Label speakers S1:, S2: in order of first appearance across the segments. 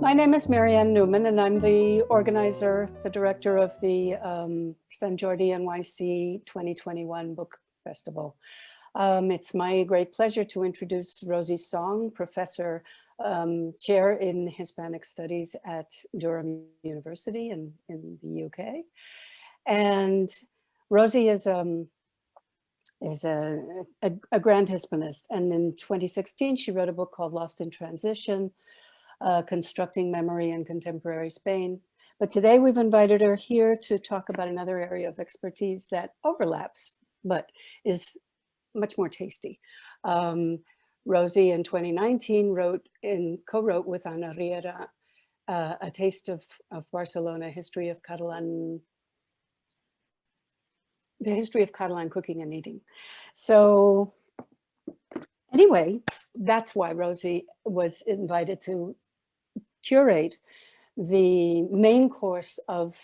S1: My name is Marianne Newman, and I'm the organizer, the director of the Sant Jordi Nyc 2021 Book Festival. It's my great pleasure to introduce Rosi Song, professor, chair in Hispanic Studies at Durham University in the UK. And Rosi is a grand Hispanist, and in 2016 she wrote a book called Lost in Transition, Constructing Memory in Contemporary Spain. But today we've invited her here to talk about another area of expertise that overlaps, but is much more tasty. Rosi in 2019 co-wrote with Ana Riera A Taste of Barcelona, History of Catalan, the history of Catalan cooking and eating. So anyway, that's why Rosi was invited to curate the main course of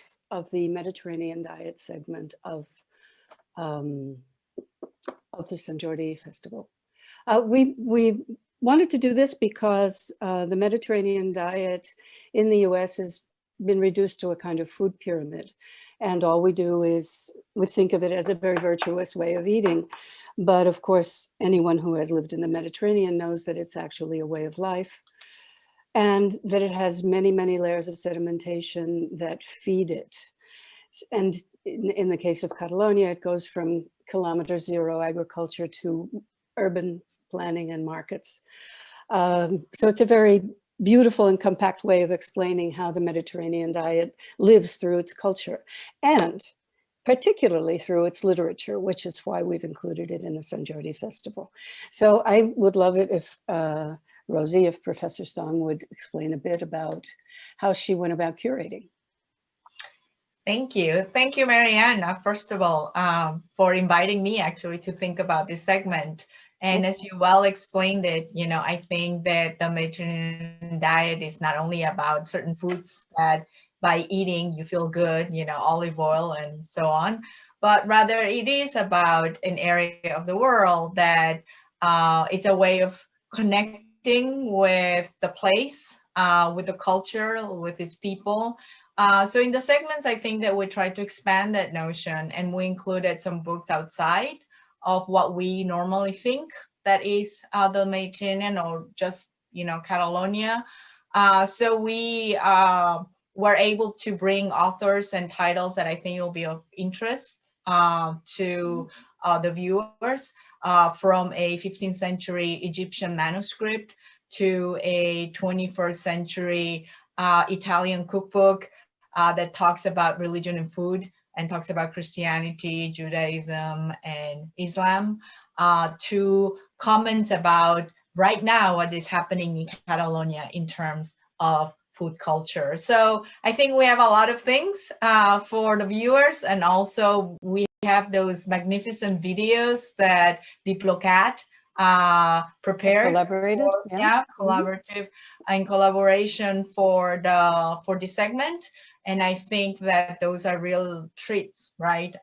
S1: the Mediterranean diet segment of the Sant Jordi Festival. We wanted to do this because the Mediterranean diet in the US has been reduced to a kind of food pyramid. And all we do is we think of it as a very virtuous way of eating. But of course, anyone who has lived in the Mediterranean knows that it's actually a way of life, and that it has many, many layers of sedimentation that feed it. And in the case of Catalonia, it goes from kilometer zero agriculture to urban planning and markets. So it's a very beautiful and compact way of explaining how the Mediterranean diet lives through its culture, and particularly through its literature, which is why we've included it in the Sant Jordi Festival. So I would love it if Rosi, if Professor Song would explain a bit about how she went about curating.
S2: Thank you. Thank you, Marianne, first of all, for inviting me actually to think about this segment. And as you well explained it, I think that the Mediterranean diet is not only about certain foods that by eating you feel good, olive oil and so on, but rather it is about an area of the world that it's a way of connecting with the place, with the culture, with its people. So in the segments, I think that we try to expand that notion, and we included some books outside of what we normally think that is the Mediterranean or just, Catalonia. So we were able to bring authors and titles that I think will be of interest to the viewers, from a 15th century Egyptian manuscript to a 21st century Italian cookbook that talks about religion and food and talks about Christianity, Judaism, and Islam, to comments about right now what is happening in Catalonia in terms of food culture. So I think we have a lot of things for the viewers, and also we have those magnificent videos that Diplocat prepared.
S1: Collaborated,
S2: collaborative and collaboration for the segment, and I think that those are real treats, right?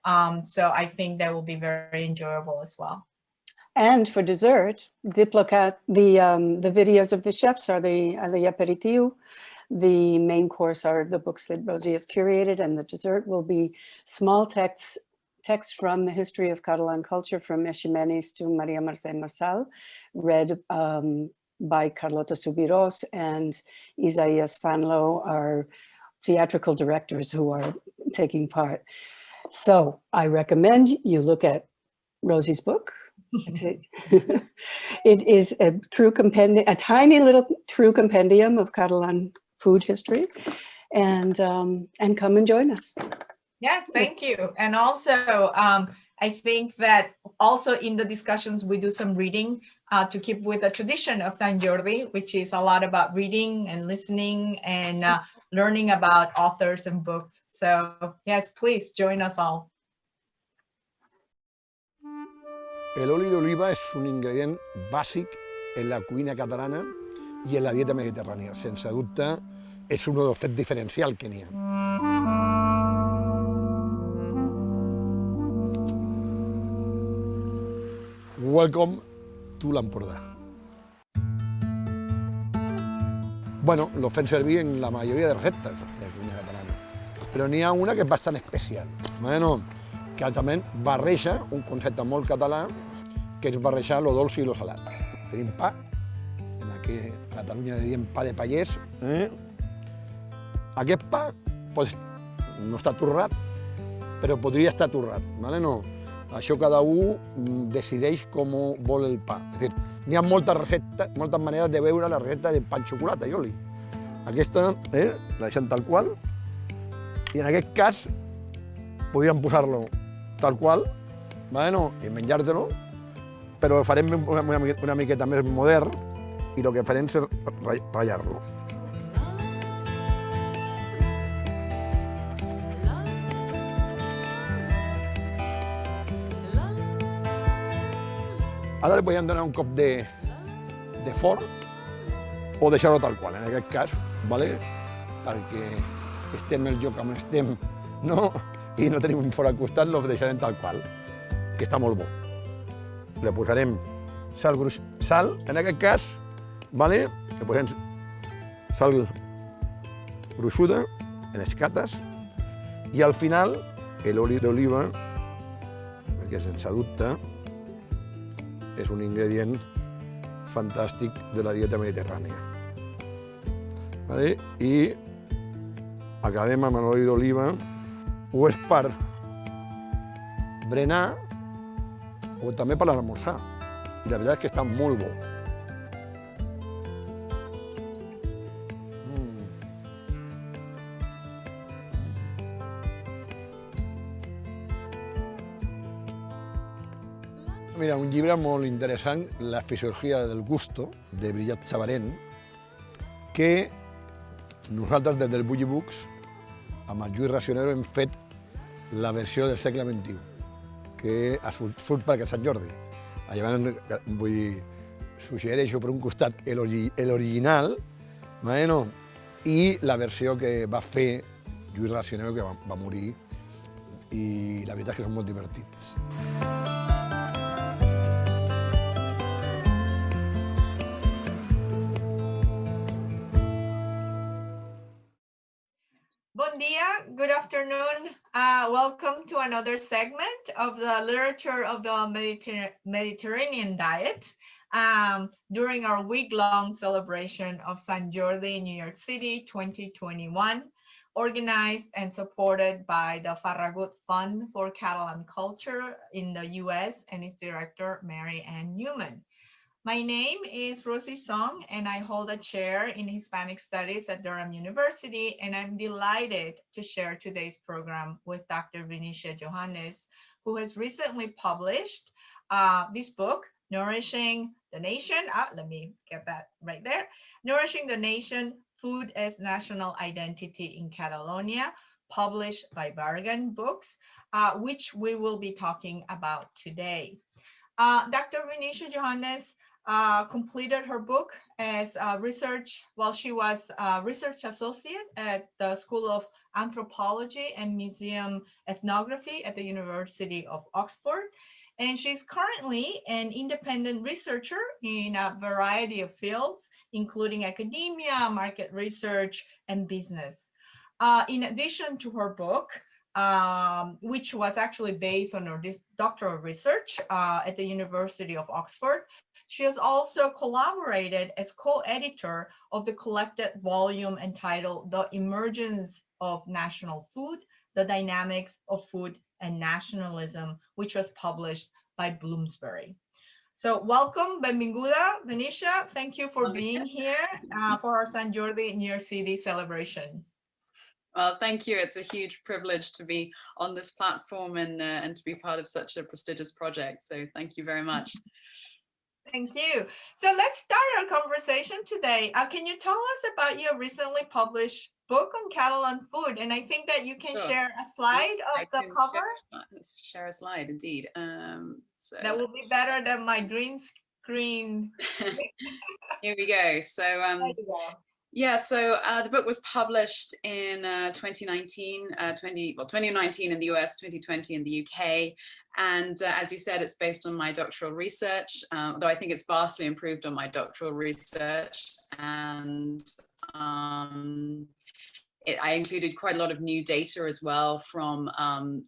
S2: So I think that will be very enjoyable as well.
S1: And for dessert, Diplocat, the videos of the chefs are the Aperitif. The main course are the books that Rosi has curated, and the dessert will be small text from the history of Catalan culture, from Ximenes to Maria Mercè Marçal, read by Carlota Subirós and Isaías Fanlo, our theatrical directors who are taking part. So I recommend you look at Rosi's book. It is a true compendium, a tiny little true compendium of Catalan food history, and come and join us.
S2: Yeah, thank you. And also, I think that also in the discussions, we do some reading to keep with the tradition of Sant Jordi, which is a lot about reading and listening and learning about authors and books. So yes, please join us all.
S3: El oli de oliva és un ingredient bàsic en la cuina catalana i en la dieta mediterrània. Sense dubte, és un dels fets diferencials que n'hi ha. Welcome to l'Empordà. bueno, lo fem servir en la majoria de receptes de cuina catalana. Però n'hi ha una que és bastant especial, bueno, que també barreja un concepte molt català, que és barrejar lo dolç i lo salat. Tenim pa, en aquí a Catalunya diem pa de pallès. Aquest pa no està torrat, però podria estar torrat, ¿vale? No. Això cada un decideix com vol el pa. És a dir, n'hi ha moltes receptes, moltes maneres de veure la recepta de pa amb xocolata i oli. Aquesta la deixem tal qual, i en aquest cas podríem posar-lo tal qual, bueno, i menjar-te-lo, però ho farem una miqueta més modern i el que farem és ratllar-lo. Ara li podem donar un cop de forn o deixar-lo tal qual, en aquest cas, ¿vale? Perquè estem el lloc on estem, no? I no tenim un forn al costat, lo deixarem tal qual, que està molt bo. Le posarem sal, en aquest cas, ¿vale? Le posem sal gruixuda en escates i al final l'oli d'oliva, que sense dubte és un ingredient fantàstic de la dieta mediterrània. I acabem amb l'oli d'oliva, o és per berenar o també per almorzar. I la veritat és que està molt bo. Mira, un llibre molt interessant, La fisiologia del gusto, de Brillat Sabarén, que nosaltres des del Bulli Books, amb el Lluís Racionero, hem fet la versió del segle XXI, que surt per Sant Jordi. Llavors, vull dir, suggereixo per un costat l'original, bueno, i la versió que va fer Lluís Racionero, que va morir, i la veritat és que són molt divertits.
S2: Bon dia, good afternoon. Welcome to another segment of the literature of the Mediterranean diet during our week-long celebration of Sant Jordi New York City 2021, organized and supported by the Ferran Fund for Catalan Culture in the US and its director, Mary Ann Newman. My name is Rosi Song, and I hold a chair in Hispanic Studies at Durham University, and I'm delighted to share today's program with Dr. Venetia Johannes, who has recently published this book, Nourishing the Nation. Let me get that right there. Nourishing the Nation, Food as National Identity in Catalonia, published by Bargain Books, which we will be talking about today. Dr. Venetia Johannes completed her book as research while she was a research associate at the School of Anthropology and Museum Ethnography at the University of Oxford. And she's currently an independent researcher in a variety of fields, including academia, market research, and business. In addition to her book, which was actually based on her doctoral research at the University of Oxford, she has also collaborated as co-editor of the collected volume entitled The Emergence of National Food, The Dynamics of Food and Nationalism, which was published by Bloomsbury. So welcome, benvinguda, Venetia. Thank you for being here for our Sant Jordi New York City celebration.
S4: Well, thank you. It's a huge privilege to be on this platform and to be part of such a prestigious project. So thank you very much.
S2: Thank you. So let's start our conversation today. Can you tell us about your recently published book on Catalan food? And I think that you can share a slide of the cover.
S4: Let's share a slide, indeed. So
S2: that will be better than my green screen.
S4: Here we go. So yeah, so the book was published in 2019 in the US, 2020 in the UK. And as you said, it's based on my doctoral research, though I think it's vastly improved on my doctoral research. And I included quite a lot of new data as well from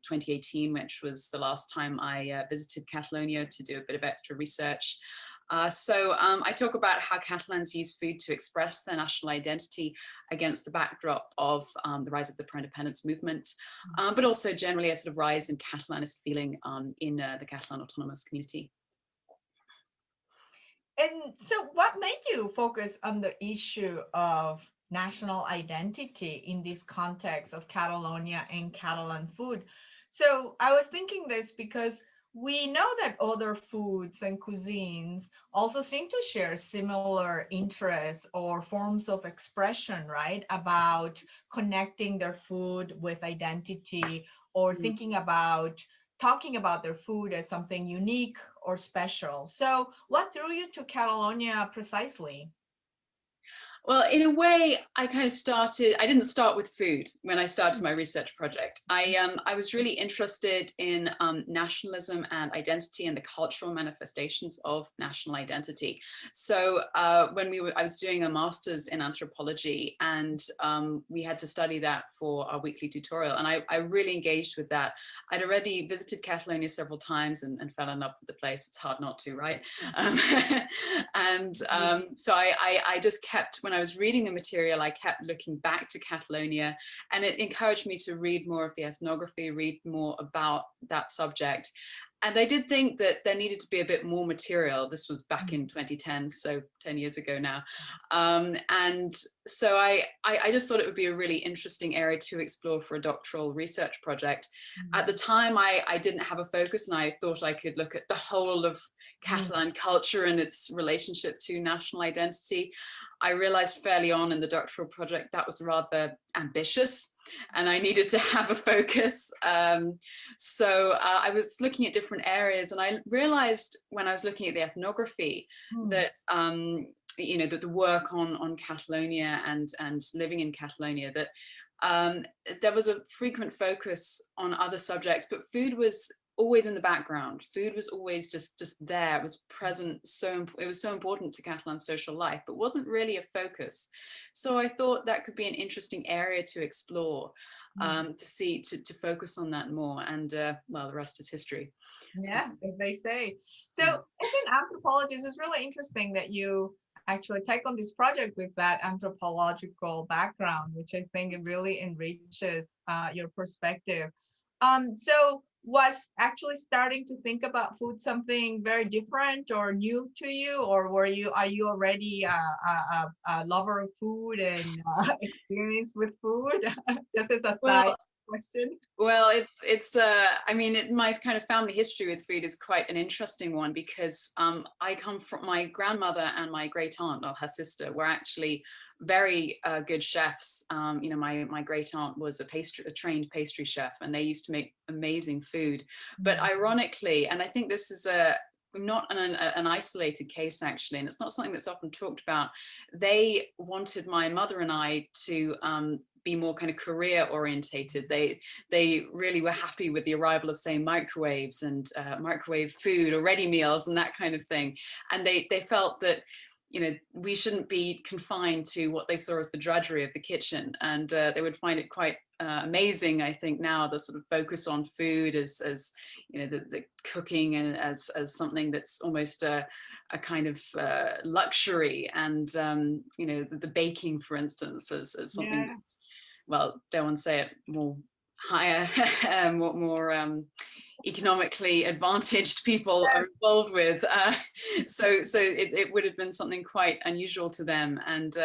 S4: 2018, which was the last time I visited Catalonia to do a bit of extra research. So I talk about how Catalans use food to express their national identity against the backdrop of the rise of the pro-independence movement, but also generally a sort of rise in Catalanist feeling in the Catalan autonomous community.
S2: And so what made you focus on the issue of national identity in this context of Catalonia and Catalan food? So I was thinking this because we know that other foods and cuisines also seem to share similar interests or forms of expression, right? About connecting their food with identity or thinking about talking about their food as something unique or special. So what drew you to Catalonia precisely?
S4: Well, in a way, I didn't start with food when I started my research project. I was really interested in nationalism and identity and the cultural manifestations of national identity. So when I was doing a master's in anthropology, and we had to study that for our weekly tutorial. And I really engaged with that. I'd already visited Catalonia several times and fell in love with the place. It's hard not to, right? So I just kept, when I was reading the material, I kept looking back to Catalonia, and it encouraged me to read more of the ethnography, read more about that subject. And I did think that there needed to be a bit more material. This was back in 2010, so 10 years ago now. And so I just thought it would be a really interesting area to explore for a doctoral research project. At the time, I didn't have a focus, and I thought I could look at the whole of Catalan culture and its relationship to national identity. I realized fairly on in the doctoral project that was rather ambitious, and I needed to have a focus. So I was looking at different areas, and I realized when I was looking at the ethnography that you know, that the work on Catalonia and living in Catalonia, that there was a frequent focus on other subjects, but food was always in the background. Food was always just there. It was present. It was so important to Catalan social life, but wasn't really a focus. So I thought that could be an interesting area to explore, to focus on that more. And well, the rest is history.
S2: Yeah, as they say. So as an anthropologist, it's really interesting that you actually take on this project with that anthropological background, which I think it really enriches your perspective. So was actually starting to think about food something very different or new to you, or are you already a lover of food and experience with food? Just as a side question.
S4: Well, I mean, my kind of family history with food is quite an interesting one, because I come from, my grandmother and my great aunt, or her sister, were actually very good chefs. You know, my great aunt was a trained pastry chef, and they used to make amazing food. But ironically, and I think this is not an isolated case actually, and it's not something that's often talked about, they wanted my mother and I to be more kind of career orientated. They really were happy with the arrival of, say, microwaves and microwave food or ready meals and that kind of thing. And they felt that, you know, we shouldn't be confined to what they saw as the drudgery of the kitchen. And they would find it quite amazing, I think, now, the sort of focus on food as you know, the cooking and as something that's almost a kind of luxury, and you know, the baking, for instance, as something, well, don't want to say it, more higher, more economically advantaged people are involved with. So it would have been something quite unusual to them. And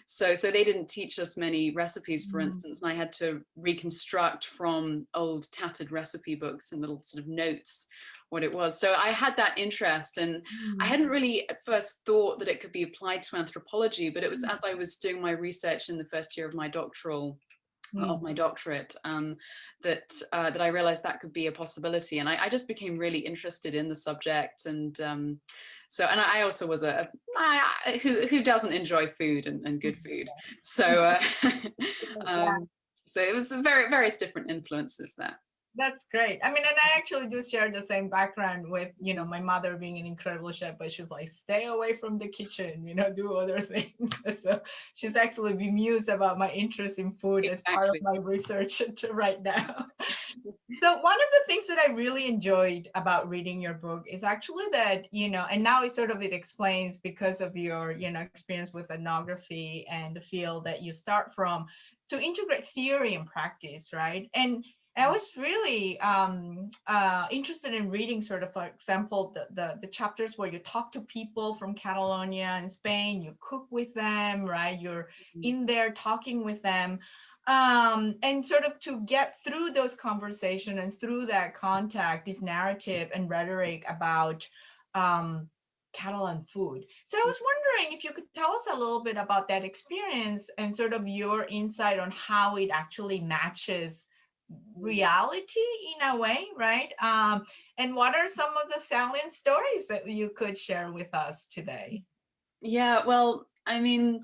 S4: so they didn't teach us many recipes, for instance, and I had to reconstruct from old tattered recipe books and little sort of notes what it was. So I had that interest, and I hadn't really at first thought that it could be applied to anthropology, but it was as I was doing my research in the first year of my doctorate that I realized that could be a possibility, and I just became really interested in the subject. And so, and I also was who doesn't enjoy food and good food, so so it was various different influences there.
S2: That's great. I mean, and I actually do share the same background with, you know, my mother being an incredible chef, but she's like, stay away from the kitchen, you know, do other things. So she's actually bemused about my interest in food as part of my research right now. So one of the things that I really enjoyed about reading your book is actually that, you know, and now it explains because of your, you know, experience with ethnography and the field that you start from, to integrate theory and practice, right? And I was really interested in reading sort of, for example, the chapters where you talk to people from Catalonia and Spain, you cook with them, right? You're in there talking with them. And sort of to get through those conversations and through that contact, this narrative and rhetoric about Catalan food. So I was wondering if you could tell us a little bit about that experience and sort of your insight on how it actually matches reality in a way, right? And what are some of the salient stories that you could share with us today?
S4: Yeah, well, I mean,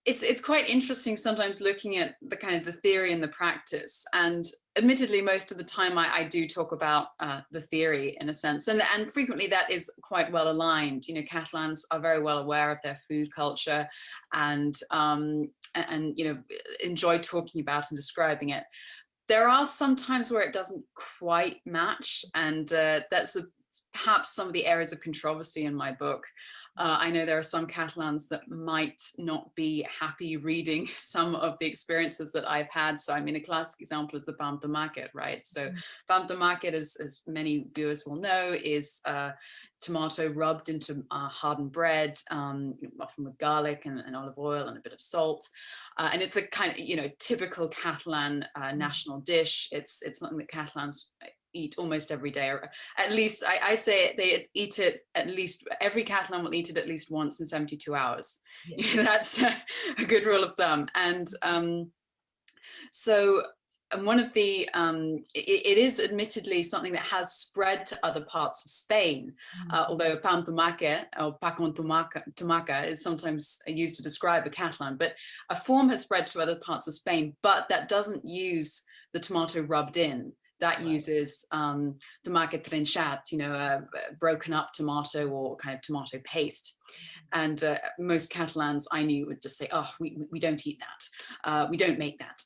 S4: it's quite interesting sometimes looking at the kind of the theory and the practice. And admittedly, most of the time I do talk about the theory in a sense, and frequently that is quite well aligned. You know, Catalans are very well aware of their food culture, and you know, enjoy talking about and describing it. There are some times where it doesn't quite match, and that's perhaps some of the areas of controversy in my book. I know there are some Catalans that might not be happy reading some of the experiences that I've had. So I mean, a classic example is the Fum D'Estampa, right? So Fum D'Estampa, as many viewers will know, is tomato rubbed into hardened bread, often with garlic and olive oil and a bit of salt. And it's a kind of, you know, typical Catalan national dish. It's something that Catalans eat almost every day, or at least I say they eat it at least, every Catalan will eat it at least once in 72 hours. Yeah. That's a good rule of thumb. And so one of the, it is admittedly something that has spread to other parts of Spain, although pan tomaca or pa con tomaca is sometimes used to describe a Catalan, but a form has spread to other parts of Spain, but that doesn't use the tomato rubbed in. That uses tomaca trenchat, you know, a broken up tomato or kind of tomato paste. And most Catalans I knew would just say, oh, we don't eat that. We don't make that.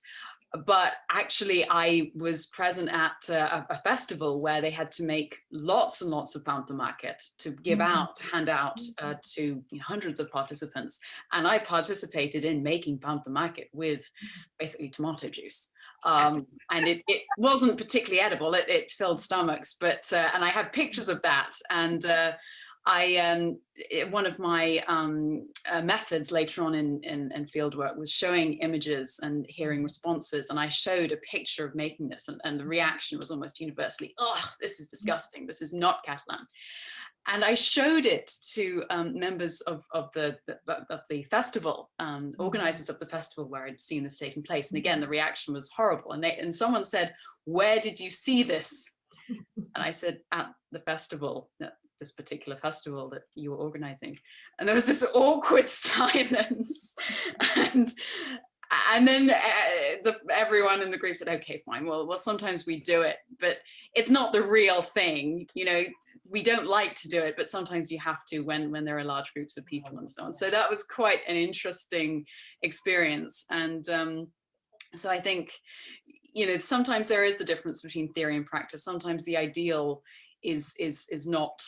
S4: But actually I was present at a festival where they had to make lots and lots of pan tomaca to give out, hand out to, you know, hundreds of participants. And I participated in making pan tomaca with basically tomato juice. And it wasn't particularly edible. It filled stomachs, but and I had pictures of that. And one of my methods later on in fieldwork was showing images and hearing responses. And I showed a picture of making this, and the reaction was almost universally, oh, this is disgusting. This is not Catalan. And I showed it to members of the festival, organizers of the festival where I'd seen this taking place. And again, the reaction was horrible. And someone said, where did you see this? And I said, at the festival, this particular festival that you were organizing. And there was this awkward silence. And then everyone in the group said, okay, fine, well, sometimes we do it, but it's not the real thing. You know, we don't like to do it, but sometimes you have to when there are large groups of people and so on. So that was quite an interesting experience. And so I think, you know, sometimes there is the difference between theory and practice. Sometimes the ideal is not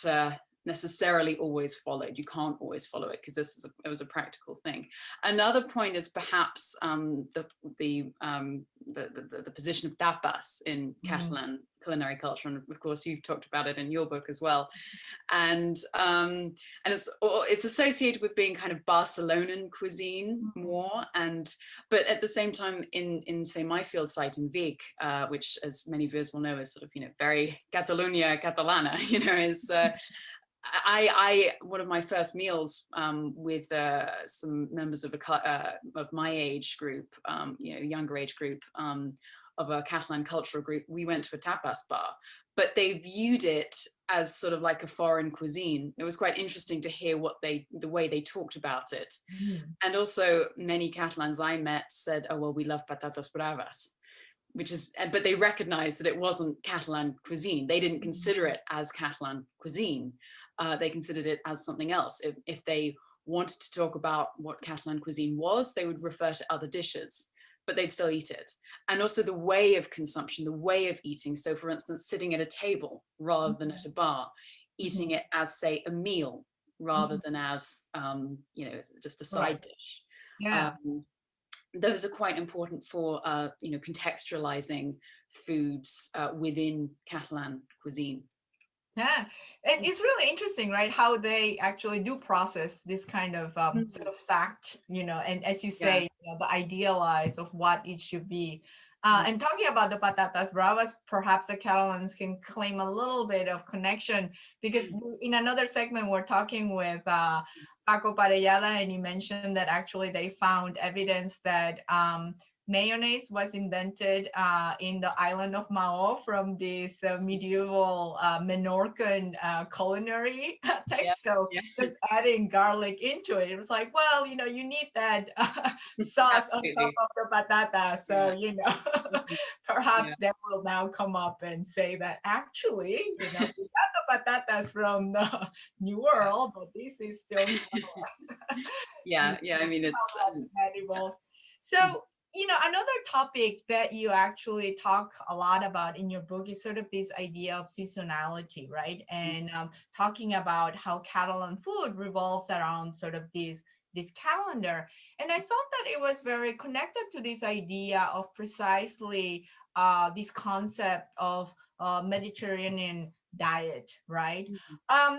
S4: necessarily always followed. You can't always follow it because it was a practical thing. Another point is perhaps the position of tapas in Catalan culinary culture, and of course you've talked about it in your book as well. And it's associated with being kind of Barcelonan cuisine more, but at the same time in say my field site in Vic, which as many viewers will know is sort of, you know, very Catalonia Catalana, you know, is one of my first meals with some members of my age group, you know, younger age group of a Catalan cultural group, we went to a tapas bar, but they viewed it as sort of like a foreign cuisine. It was quite interesting to hear the way they talked about it. And also many Catalans I met said, oh, well, we love patatas bravas. which is, but they recognized that it wasn't Catalan cuisine. They didn't consider it as Catalan cuisine. They considered it as something else. If they wanted to talk about what Catalan cuisine was, they would refer to other dishes, but they'd still eat it. And also the way of consumption, the way of eating. So for instance, sitting at a table rather than at a bar, eating it as, say, a meal rather than as, you know, just a side dish.
S2: Yeah.
S4: Those are quite important for, you know, contextualizing foods within Catalan cuisine.
S2: Yeah, and it's really interesting, right? How they actually do process this kind of sort of fact, you know, and as you say, you know, the idealize of what it should be. And talking about the patatas bravas, perhaps the Catalans can claim a little bit of connection, because in another segment, we're talking with Paco Parellada, and he mentioned that actually they found evidence that mayonnaise was invented in the island of Mao from this medieval Menorcan culinary text. So just adding garlic into it, it was like, well, you know, you need that sauce on top of the patata. So, you know, perhaps that will now come up and say that actually, you know, we got the patatas from the New World, but this is still
S4: yeah, I mean, it's
S2: edibles. So, you know, another topic that you actually talk a lot about in your book is sort of this idea of seasonality, right? And talking about how Catalan food revolves around sort of this calendar. And I thought that it was very connected to this idea of precisely this concept of Mediterranean diet, right?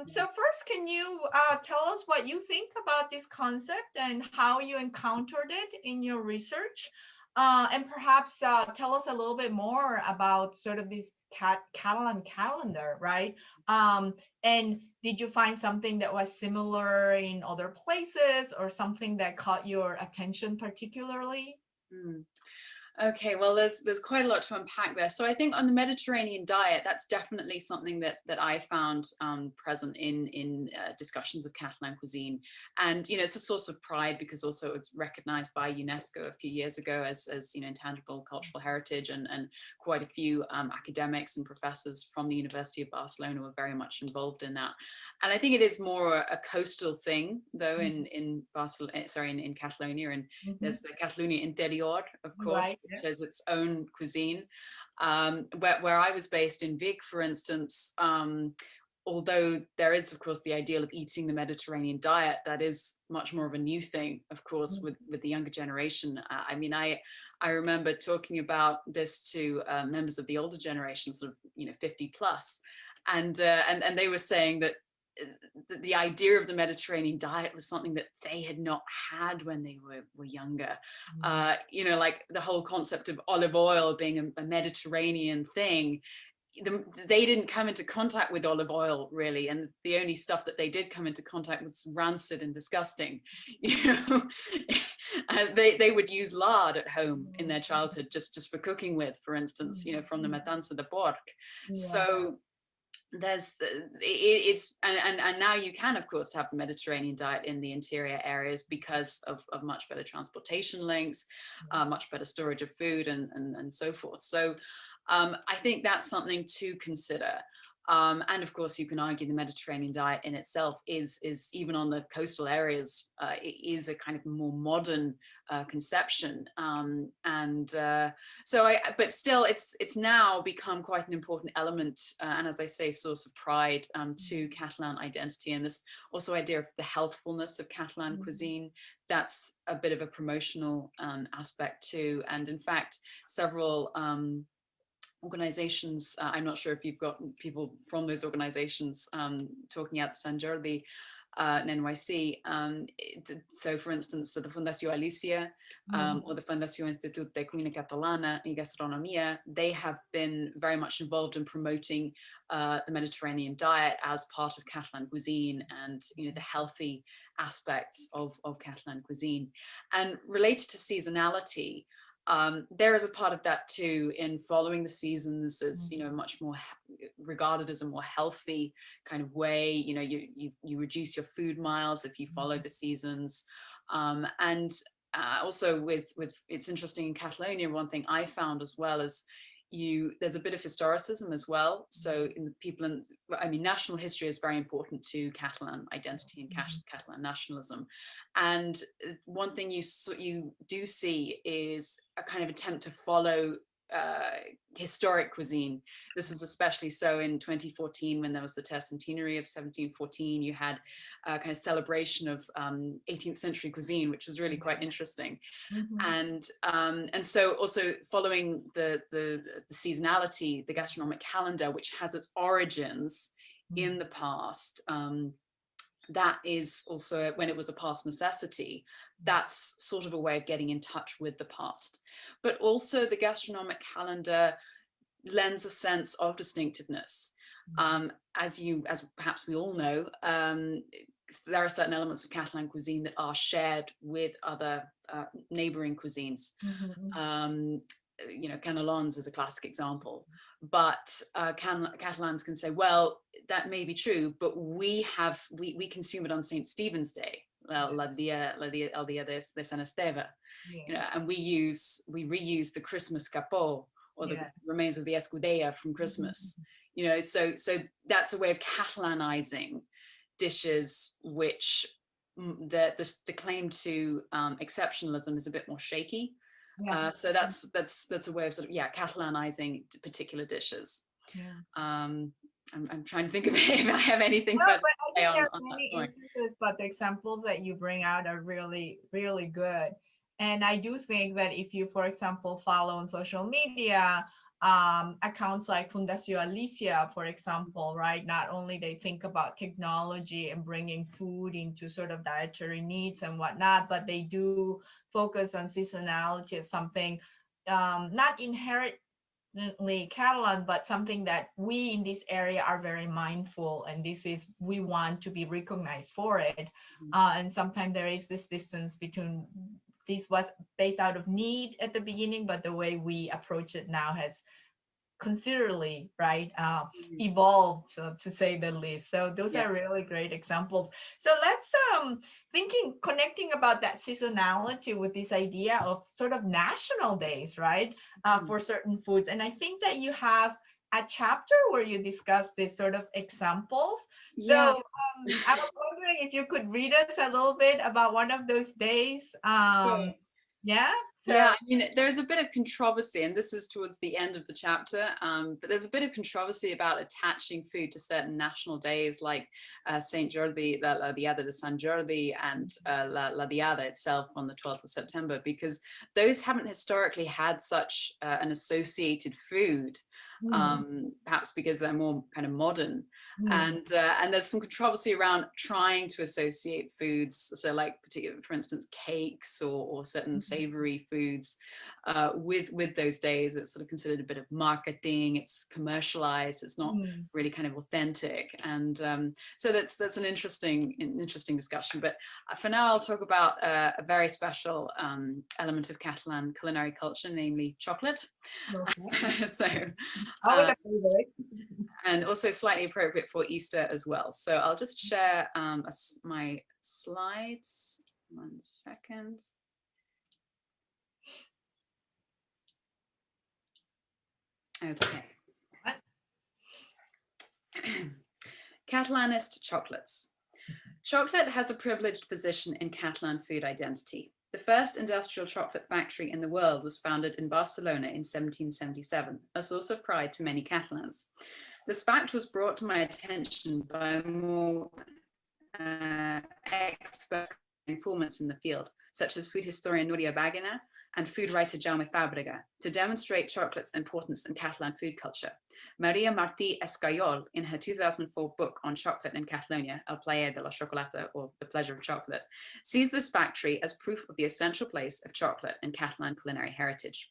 S2: So first, can you tell us what you think about this concept and how you encountered it in your research? And perhaps tell us a little bit more about sort of this Catalan calendar, right? And did you find something that was similar in other places, or something that caught your attention particularly?
S4: Okay, well, there's quite a lot to unpack there. So I think on the Mediterranean diet, that's definitely something that I found present in discussions of Catalan cuisine. And, you know, it's a source of pride because also it's recognized by UNESCO a few years ago as you know, intangible cultural heritage, and quite a few academics and professors from the University of Barcelona were very much involved in that. And I think it is more a coastal thing, though, in Barcelona, sorry, in Catalonia, and there's the Catalonia Interior, of course, which has its own cuisine. Where I was based in Vic, for instance, although there is, of course, the ideal of eating the Mediterranean diet, that is much more of a new thing, of course, with the younger generation. I mean, I remember talking about this to members of the older generation, sort of, you know, 50 plus, and they were saying that the idea of the Mediterranean diet was something that they had not had when they were younger. You know, like the whole concept of olive oil being a Mediterranean thing. They didn't come into contact with olive oil really, and the only stuff that they did come into contact with was rancid and disgusting. You know, they would use lard at home in their childhood just for cooking with, for instance, you know, from the matanza de porc. So there's and now you can, of course, have the Mediterranean diet in the interior areas because of much better transportation links, much better storage of food, and so forth. So I think that's something to consider. And of course, you can argue the Mediterranean diet in itself is even on the coastal areas, it is a kind of more modern conception. But still, it's now become quite an important element, and as I say, source of pride to Catalan identity. And this also idea of the healthfulness of Catalan cuisine, that's a bit of a promotional aspect too. And in fact, several organizations, I'm not sure if you've got people from those organizations talking at Sant Jordi NYC. So for instance, the Fundació Alicia or the Fundació Institut de Cuina Catalana y Gastronomia, they have been very much involved in promoting the Mediterranean diet as part of Catalan cuisine, and, you know, the healthy aspects of Catalan cuisine. And related to seasonality, there is a part of that too, in following the seasons as, you know, much more regarded as a more healthy kind of way. You know, you reduce your food miles if you follow the seasons, and also with it's interesting in Catalonia, one thing I found as well is there's a bit of historicism as well. So national history is very important to Catalan identity and Catalan nationalism. And one thing you do see is a kind of attempt to follow historic cuisine. This was especially so in 2014 when there was the tercentenary of 1714. You had a kind of celebration of 18th century cuisine, which was really quite interesting. And so also following the seasonality, the gastronomic calendar, which has its origins in the past. That is also, when it was a past necessity, that's sort of a way of getting in touch with the past. But also the gastronomic calendar lends a sense of distinctiveness. As perhaps we all know, there are certain elements of Catalan cuisine that are shared with other neighboring cuisines. Cannelons is a classic example, but Catalans can say, well, that may be true, but we consume it on St. Stephen's Day, el día de San Esteve, and we reuse the Christmas capó or the remains of the escudella from Christmas, so that's a way of Catalanizing dishes, which the claim to exceptionalism is a bit more shaky. So that's a way of sort of Catalanizing particular dishes. I'm trying to think of if I have anything further to say on that point.
S2: But the examples that you bring out are really, really good. And I do think that if you, for example, follow on social media accounts like Fundación Alicia, for example, right? Not only they think about technology and bringing food into sort of dietary needs and whatnot, but they do focus on seasonality as something not inherently Catalan, but something that we in this area are very mindful, and we want to be recognized for it. And sometimes there is this distance between this was based out of need at the beginning, but the way we approach it now has considerably evolved, to say the least. So those are really great examples. So let's connecting about that seasonality with this idea of sort of national days, right? For certain foods. And I think that you have a chapter where you discuss these sort of examples. So I was wondering if you could read us a little bit about one of those days.
S4: I mean, there's a bit of controversy, and this is towards the end of the chapter, but there's a bit of controversy about attaching food to certain national days like Sant Jordi, la Diada de Sant Jordi, and la Diada itself on the 12th of September, because those haven't historically had such an associated food. Perhaps because they're more kind of modern, and there's some controversy around trying to associate foods, so like for instance cakes or certain savory foods with those days. It's sort of considered a bit of marketing, it's commercialized, it's not really kind of authentic, and so that's an interesting discussion. But for now I'll talk about a very special element of Catalan culinary culture, namely chocolate. So and also slightly appropriate for Easter as well. So I'll just share my slides. 1 second. Okay. Catalanist chocolates. Chocolate has a privileged position in Catalan food identity. The first industrial chocolate factory in the world was founded in Barcelona in 1777, a source of pride to many Catalans. This fact was brought to my attention by more expert informants in the field, such as food historian Núria Bagina and food writer Jaume Subirana, to demonstrate chocolate's importance in Catalan food culture. Maria Martí Escayol, in her 2004 book on chocolate in Catalonia, El plaer de la chocolata, or The Pleasure of Chocolate, sees this factory as proof of the essential place of chocolate in Catalan culinary heritage.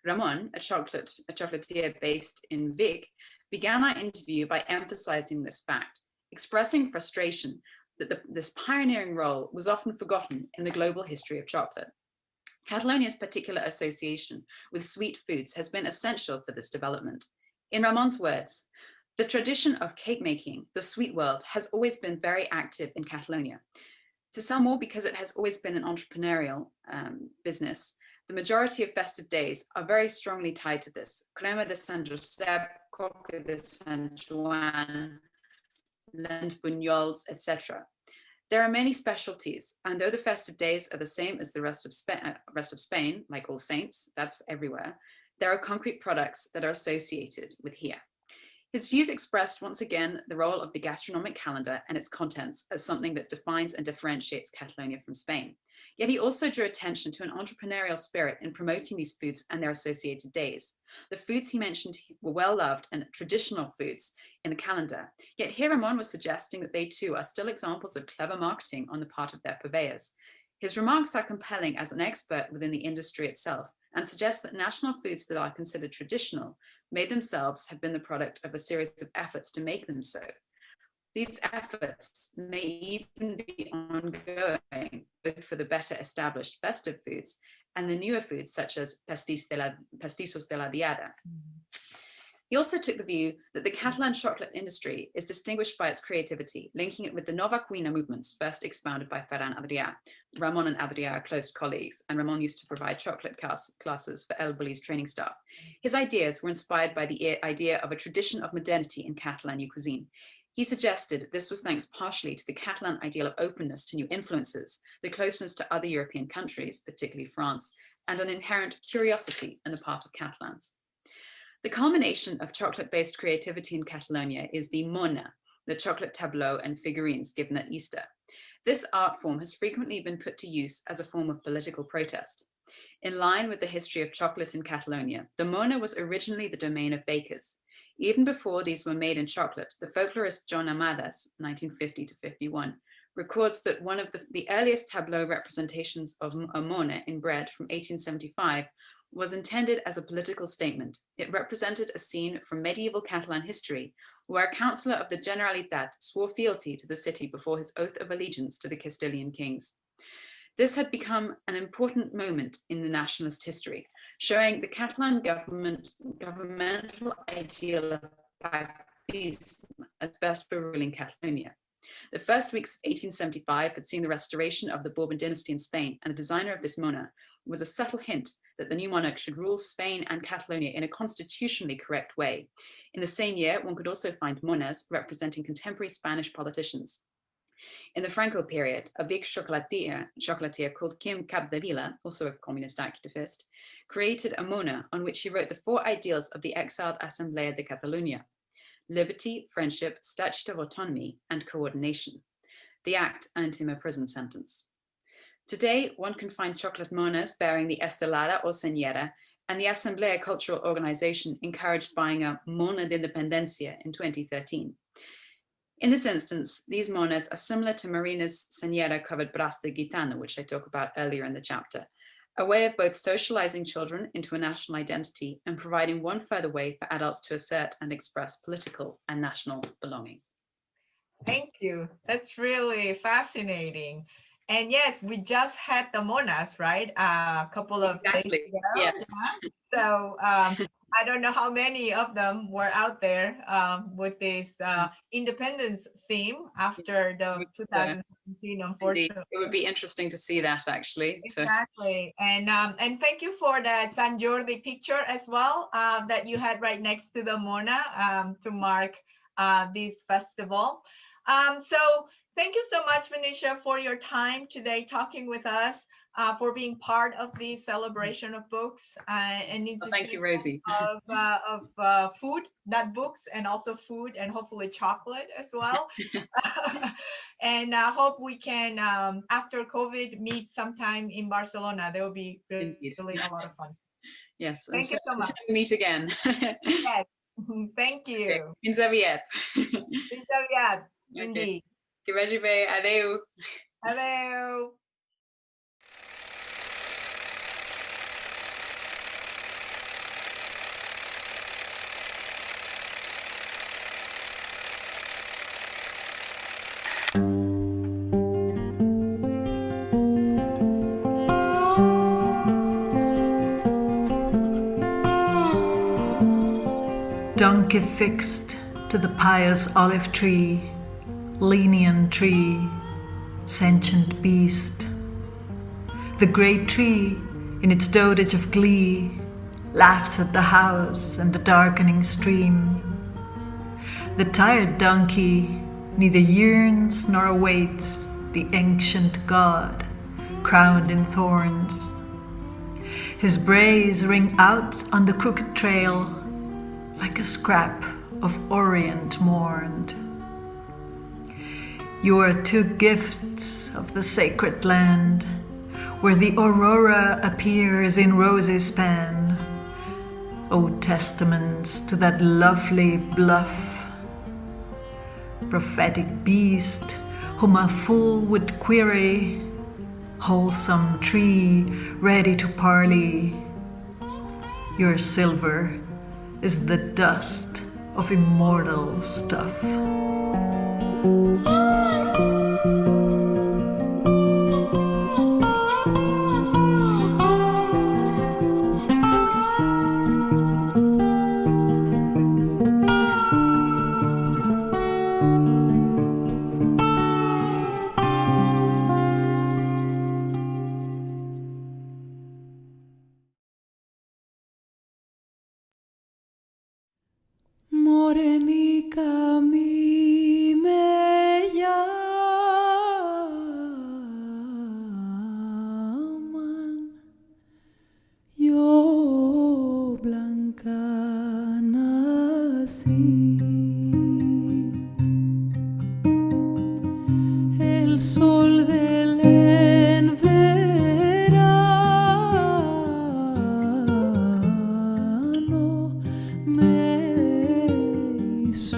S4: Ramon, a chocolatier based in Vic, began our interview by emphasizing this fact, expressing frustration that this pioneering role was often forgotten in the global history of chocolate. Catalonia's particular association with sweet foods has been essential for this development. In Ramon's words, the tradition of cake making, the sweet world, has always been very active in Catalonia. To sell more because it has always been an entrepreneurial business, the majority of festive days are very strongly tied to this. Crema de Sant Josep, Coca de Sant Joan, Lent bunyols, etc. There are many specialties, and though the festive days are the same as the rest of Spain, like All Saints, that's everywhere, there are concrete products that are associated with here. His views expressed once again the role of the gastronomic calendar and its contents as something that defines and differentiates Catalonia from Spain. Yet he also drew attention to an entrepreneurial spirit in promoting these foods and their associated days. The foods he mentioned were well loved and traditional foods in the calendar. Yet here Ramon was suggesting that they too are still examples of clever marketing on the part of their purveyors. His remarks are compelling as an expert within the industry itself and suggest that national foods that are considered traditional may themselves have been the product of a series of efforts to make them so. These efforts may even be ongoing, both for the better established festive foods and the newer foods such as pastissos de la diada. He also took the view that the Catalan chocolate industry is distinguished by its creativity, linking it with the Nova Cuina movements first expounded by Ferran Adriá. Ramon and Adrià are close colleagues, and Ramon used to provide chocolate classes for El Bulli's training staff. His ideas were inspired by the idea of a tradition of modernity in Catalan cuisine. He suggested this was thanks partially to the Catalan ideal of openness to new influences, the closeness to other European countries, particularly France, and an inherent curiosity on the part of Catalans. The culmination of chocolate-based creativity in Catalonia is the mona, the chocolate tableau and figurines given at Easter. This art form has frequently been put to use as a form of political protest. In line with the history of chocolate in Catalonia, the mona was originally the domain of bakers. Even before these were made in chocolate, the folklorist John Amadas, 1950 to 51, records that one of the earliest tableau representations of a mona in bread from 1875 was intended as a political statement. It represented a scene from medieval Catalan history where a councillor of the Generalitat swore fealty to the city before his oath of allegiance to the Castilian kings. This had become an important moment in the nationalist history, showing the Catalan governmental ideal of pactisme as best for ruling Catalonia. The first weeks of 1875 had seen the restoration of the Bourbon dynasty in Spain, and the designer of this mona was a subtle hint that the new monarch should rule Spain and Catalonia in a constitutionally correct way. In the same year, one could also find monas representing contemporary Spanish politicians. In the Franco period, a big chocolatier called Kim Capdevila, also a communist activist, created a mona on which he wrote the 4 ideals of the exiled Asamblea de Catalunya: liberty, friendship, statute of autonomy, and coordination. The act earned him a prison sentence. Today, one can find chocolate monas bearing the estelada or señera, and the Asamblea Cultural Organization encouraged buying a Mona de Independencia in 2013. In this instance, these monas are similar to Marina's señera covered bras de gitano, which I talk about earlier in the chapter, a way of both socializing children into a national identity and providing one further way for adults to assert and express political and national belonging.
S2: Thank you. That's really fascinating. And yes, we just had the monas, right? A couple of days ago.
S4: Yes.
S2: Yeah. So I don't know how many of them were out there with this independence theme after the 2017, unfortunately.
S4: It would be interesting to see that, actually.
S2: Exactly. And thank you for that Sant Jordi picture as well that you had right next to the mona to mark this festival. So thank you so much, Venetia, for your time today talking with us, for being part of this celebration of books. And
S4: thank you, Rosie.
S2: Of food, not books, and also food and hopefully chocolate as well. And I hope we can, after COVID, meet sometime in Barcelona. That will be really a lot of fun.
S4: Yes.
S2: Thank you so much.
S4: Until we meet again.
S2: Yes. Thank you.
S4: Okay. Fins aviat.
S2: Fins aviat. Indeed.
S4: Que vagi bé. Adeu.
S2: Adeu.
S5: Donkey fixed to the pious olive tree, lenient tree, sentient beast. The great tree, in its dotage of glee, laughs at the house and the darkening stream. The tired donkey neither yearns nor awaits the ancient god, crowned in thorns. His brays ring out on the crooked trail like a scrap of Orient mourned. You are two gifts of the sacred land, where the aurora appears in rosy span. O testaments to that lovely bluff, prophetic beast whom a fool would query, wholesome tree ready to parley. Your silver is the dust of immortal stuff.
S6: Morenica mi me llaman, yo blanca nací. El sol del verano me hizo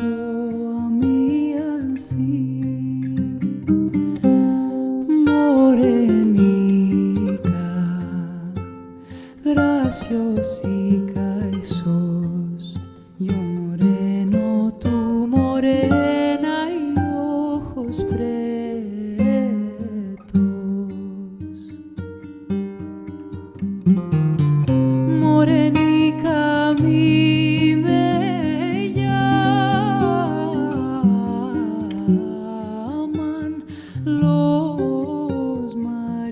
S6: a mí ansí. Morenica, graciosica y sos, yo moreno, tú morena y ojos pretos. Morenica a mí me llaman los marineros.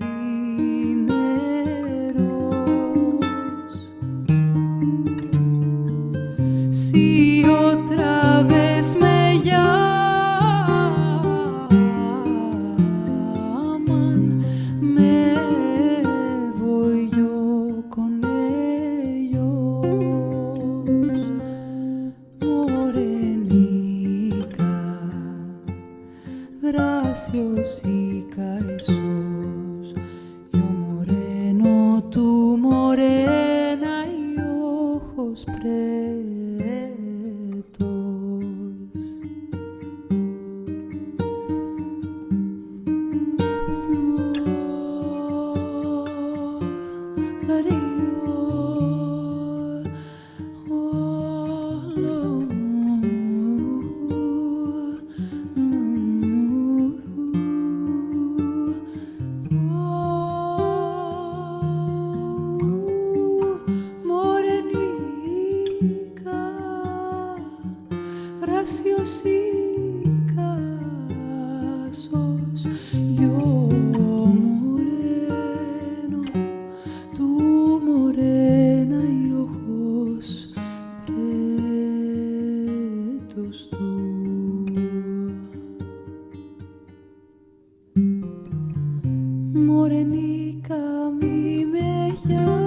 S6: Si otra vez me llaman, me voy yo con ellos. Morenica, graciosica y sos, yo moreno, tú morena y ojos pretos. Morenica, graciosica sos, yo moreno, tú morena y ojos pretos tú. Morenica a mí me llaman.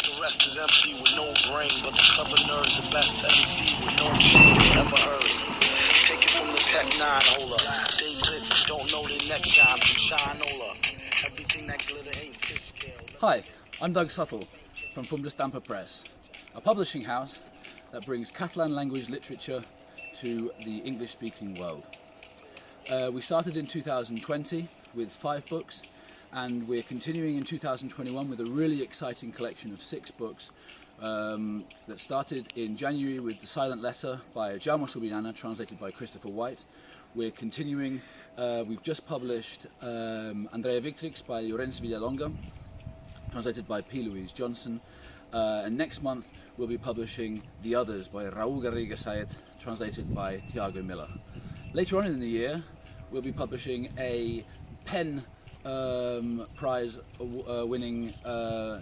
S7: The rest is empty with no brain, but the clever nerd, the best MC with no shame ever heard. Take it from the Tech 9-holer. They lit, don't know their next shine from Shinola. Everything that glitter ain't fish scale.
S8: Hi, I'm Douglas Suttle from Fum D'Estampa Press, a publishing house that brings Catalan language literature to the English-speaking world. We started in 2020 with 5 books, and we're continuing in 2021 with a really exciting collection of 6 books that started in January with The Silent Letter by Jaume Subirana, translated by Christopher Whyte. We're continuing, we've just published Andrea Victrix by Llorenç Villalonga, translated by P. Louise Johnson, and next month we'll be publishing The Others by Raúl Garriga Saet, translated by Tiago Miller. Later on in the year we'll be publishing a PEN Prize winning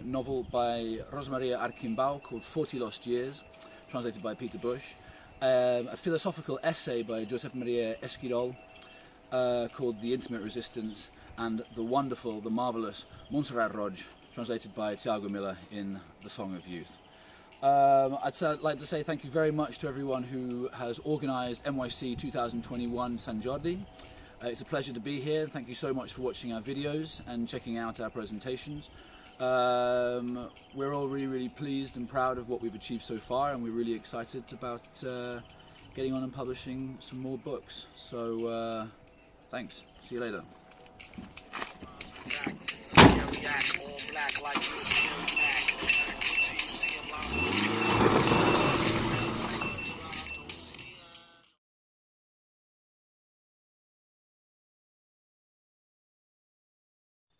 S8: novel by Rosa Maria Arquimbau called 40 Lost Years, translated by Peter Bush, a philosophical essay by Josep Maria Esquirol called The Intimate Resistance, and the wonderful, the marvellous Montserrat Roig, translated by Tiago Miller in The Song of Youth. I'd like to say thank you very much to everyone who has organised NYC 2021 Sant Jordi. It's a pleasure to be here. Thank you so much for watching our videos and checking out our presentations. We're all really pleased and proud of what we've achieved so far, and we're really excited about getting on and publishing some more books. So thanks. See you later.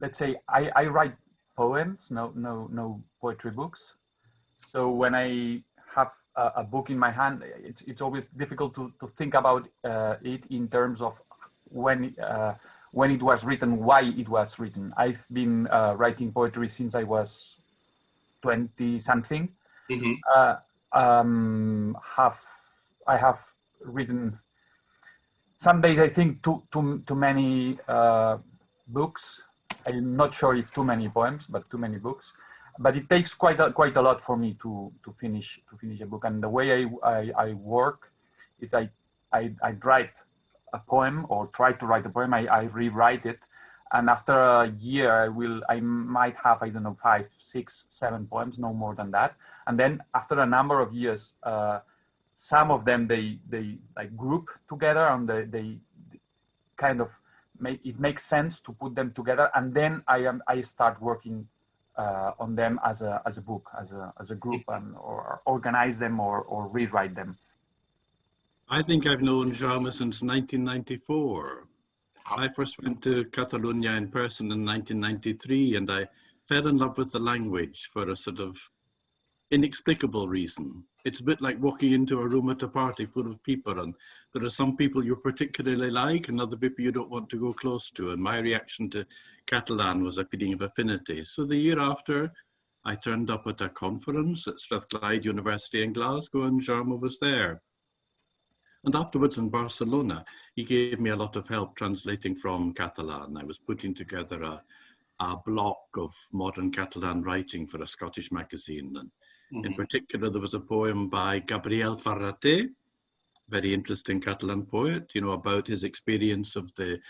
S9: Let's say I write poems, no poetry books. So when I have a book in my hand, it's always difficult to think about it in terms of when it was written, why it was written. I've been writing poetry since I was 20 something. Mm-hmm. I have written some days, I think, too many books. I'm not sure if too many poems, but too many books. But it takes quite a lot for me to finish a book. And the way I work is I write a poem or try to write a poem. I rewrite it, and after a year I might have, I don't know, 5, 6, 7 poems, no more than that. And then after a number of years, some of them they like group together, and they kind of it makes sense to put them together, and then I start working on them as a book, as a group, and or organize them or rewrite them.
S10: I think I've known Jaume since 1994. I first went to Catalonia in person in 1993, and I fell in love with the language for a sort of inexplicable reason. It's a bit like walking into a room at a party full of people, and there are some people you particularly like and other people you don't want to go close to. And my reaction to Catalan was a feeling of affinity. So the year after, I turned up at a conference at Strathclyde University in Glasgow, and Jaume was there. And afterwards in Barcelona, he gave me a lot of help translating from Catalan. I was putting together a block of modern Catalan writing for a Scottish magazine. And in particular, there was a poem by Gabriel Ferrater, very interesting Catalan poet, you know, about his experience of the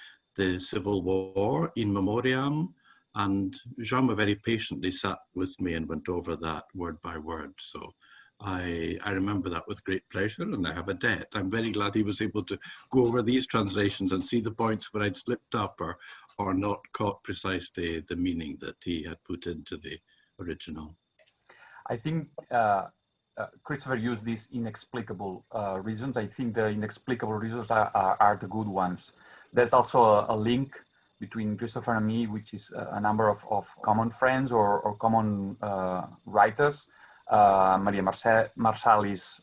S10: Civil War, in memoriam. And Jaume very patiently sat with me and went over that word by word. So I remember that with great pleasure, and I have a debt. I'm very glad he was able to go over these translations and see the points where I'd slipped up or not caught precisely the meaning that he had put into the original.
S9: I think Christopher used these inexplicable reasons. I think the inexplicable reasons are the good ones. There's also a link between Christopher and me, which is a number of common friends or common writers. Maria Marçal is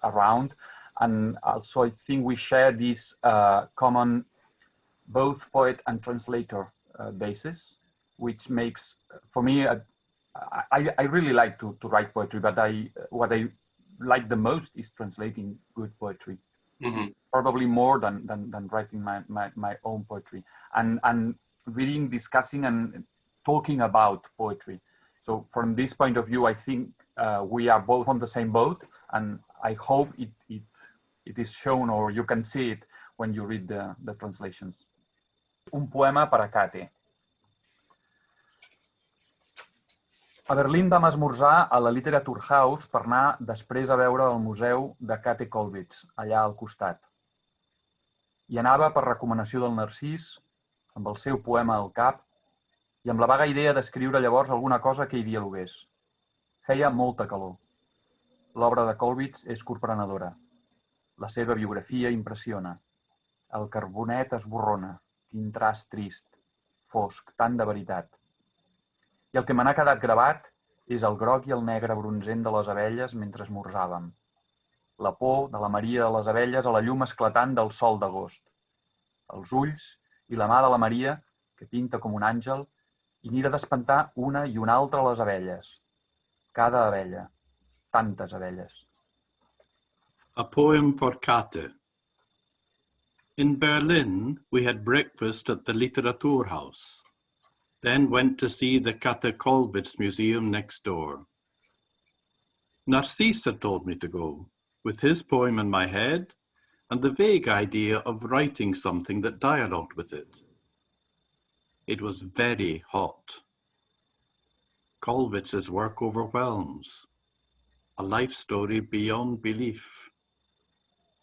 S9: around, and also I think we share this common both poet and translator basis, which makes, for me, I really like to write poetry, but what I like the most is translating good poetry, probably more than writing my own poetry, and reading, discussing, and talking about poetry. So from this point of view, I think we are both on the same boat, and I hope it is shown, or you can see it when you read the translations. Un poema per a Kate. A Berlín vam esmorzar a la Literature House per anar després a veure el museu de Kate Kollwitz, allà al costat. Hi anava per recomanació del Narcís, amb el seu poema al cap i amb la vaga idea d'escriure llavors alguna cosa que hi dialogués. Feia molta calor. L'obra de Colvitts és corprenedora. La seva biografia impressiona. El carbonet esborrona. Quin traç trist, fosc, tant de veritat. I el que me n'ha quedat gravat és el groc i el negre bronzent de les abelles mentre esmorzàvem. La por de la Maria de les abelles a la llum esclatant del sol d'agost. Els ulls i la mà de la Maria, que pinta com un àngel, i mira d'espantar una i una altra les abelles. Cada abella. Tantes abelles.
S10: A poem for Kate. In Berlin, we had breakfast at the Literaturhaus, then went to see the Kate Kollwitz Museum next door. Narcisse had told me to go, with his poem in my head and the vague idea of writing something that dialogued with it. It was very hot. Kollwitz's work overwhelms. A life story beyond belief.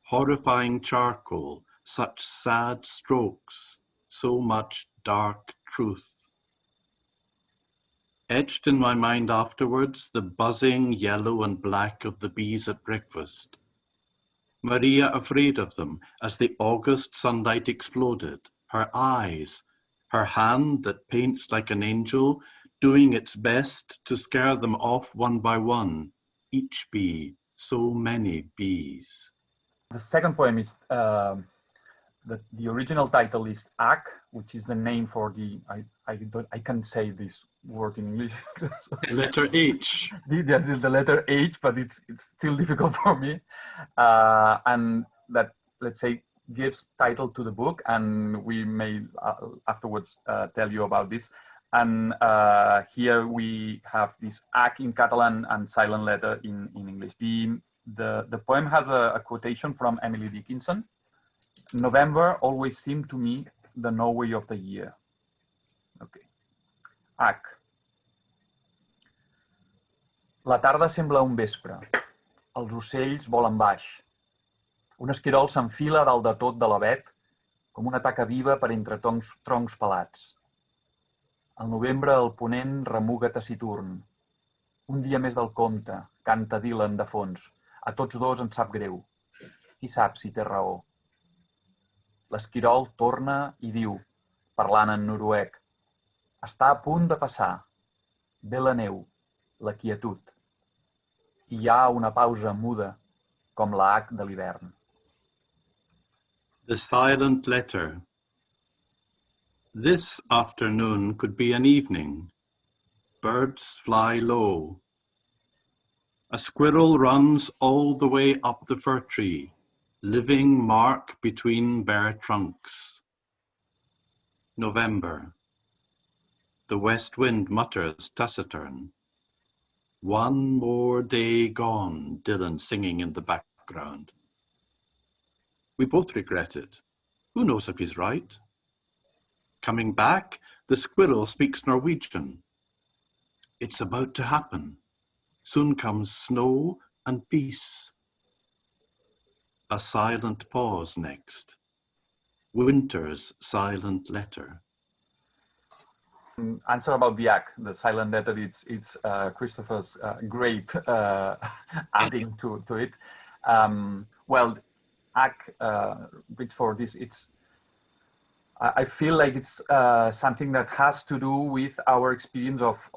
S10: Horrifying charcoal, such sad strokes, so much dark truth. Etched in my mind afterwards, the buzzing yellow and black of the bees at breakfast. Maria afraid of them as the August sunlight exploded, her eyes, her hand that paints like an angel, doing its best to scare them off one by one, each bee, so many bees.
S9: The second poem is, the original title is Ak, which is the name for the, I can't say this word in English.
S10: Letter H.
S9: The letter H, but it's still difficult for me. And that, let's say, gives title to the book, and we may afterwards tell you about this. And here we have this Ak in Catalan and silent letter in English. The poem has a quotation from Emily Dickinson. November always seemed to me the Norway of the year. Okay. H. La tarda sembla un vespre. Els ocells volen baix. Un esquirol s'enfila dalt de tot de l'avet com una taca viva per entre troncs pelats. Al novembre el ponent remuga taciturn. Un dia més del compte, canta Dylan de fons. A tots dos ens sap greu. Qui sap si té raó? L'esquirol torna i diu, parlant en noruec, està a punt de passar. Ve la neu, la quietud. I hi ha una pausa muda, com la H de l'hivern.
S10: The silent letter. This afternoon could be an evening. Birds fly low. A squirrel runs all the way up the fir tree, living mark between bare trunks. November. The west wind mutters taciturn. One more day gone, Dylan singing in the background. We both regret it. Who knows if he's right? Coming back, the squirrel speaks Norwegian. It's about to happen. Soon comes snow and peace. A silent pause next. Winter's silent letter.
S9: Answer about the H, the silent letter, it's Christopher's great adding to it. Well, H, which for this, I feel like it's something that has to do with our experience of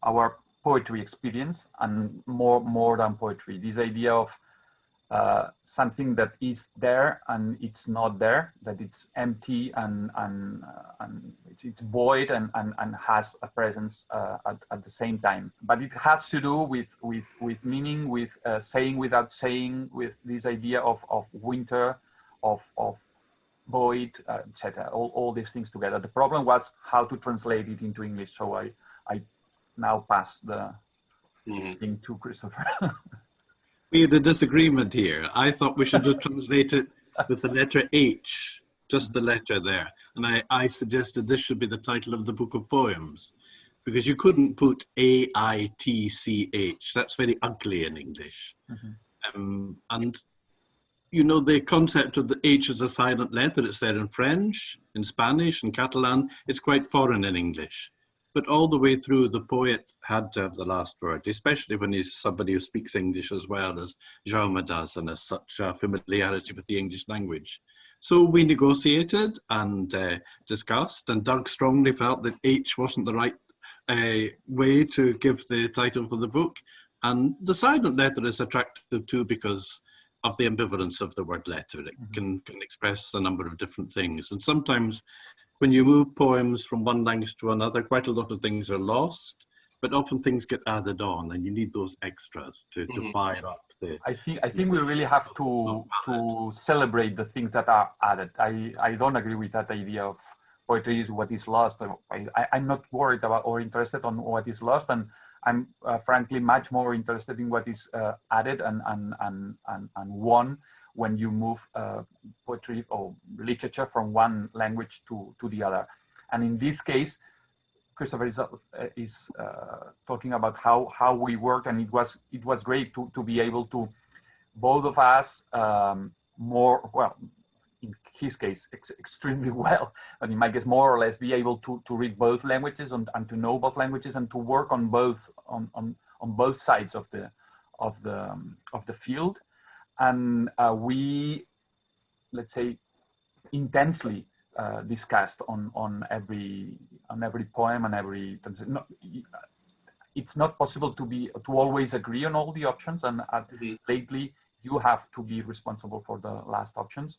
S9: our poetry experience, and more than poetry. This idea of something that is there and it's not there, that it's empty and it's void and has a presence at the same time. But it has to do with meaning, with saying without saying, with this idea of winter, of void, etc. All these things together. The problem was how to translate it into English. So I now pass the thing to Christopher.
S10: We had a disagreement here. I thought we should just translate it with the letter H, just the letter there. And I suggested this should be the title of the book of poems, because you couldn't put A-I-T-C-H. That's very ugly in English. And you know, the concept of the H as a silent letter, it's there in French, in Spanish, in Catalan. It's quite foreign in English. But all the way through, the poet had to have the last word, especially when he's somebody who speaks English as well as Jaume does and has such a familiarity with the English language. So we negotiated and discussed, and Doug strongly felt that H wasn't the right way to give the title for the book. And the silent letter is attractive too because of the ambivalence of the word letter. It can express a number of different things. And sometimes when you move poems from one language to another, quite a lot of things are lost, but often things get added on, and you need those extras to fire up the...
S9: I think we really have to celebrate the things that are added. I don't agree with that idea of poetry is what is lost. I'm not worried about or interested on what is lost, and I'm frankly much more interested in what is added and won when you move poetry or literature from one language to the other. And in this case, Christopher is talking about how we work, and it was great to be able to, both of us, more, well, in his case, extremely well, but in my case, more or less be able to read both languages and to know both languages and to work on both on both sides of the field. And we, let's say, intensely discussed on every poem and every. No, it's not possible to always agree on all the options, and lately you have to be responsible for the last options.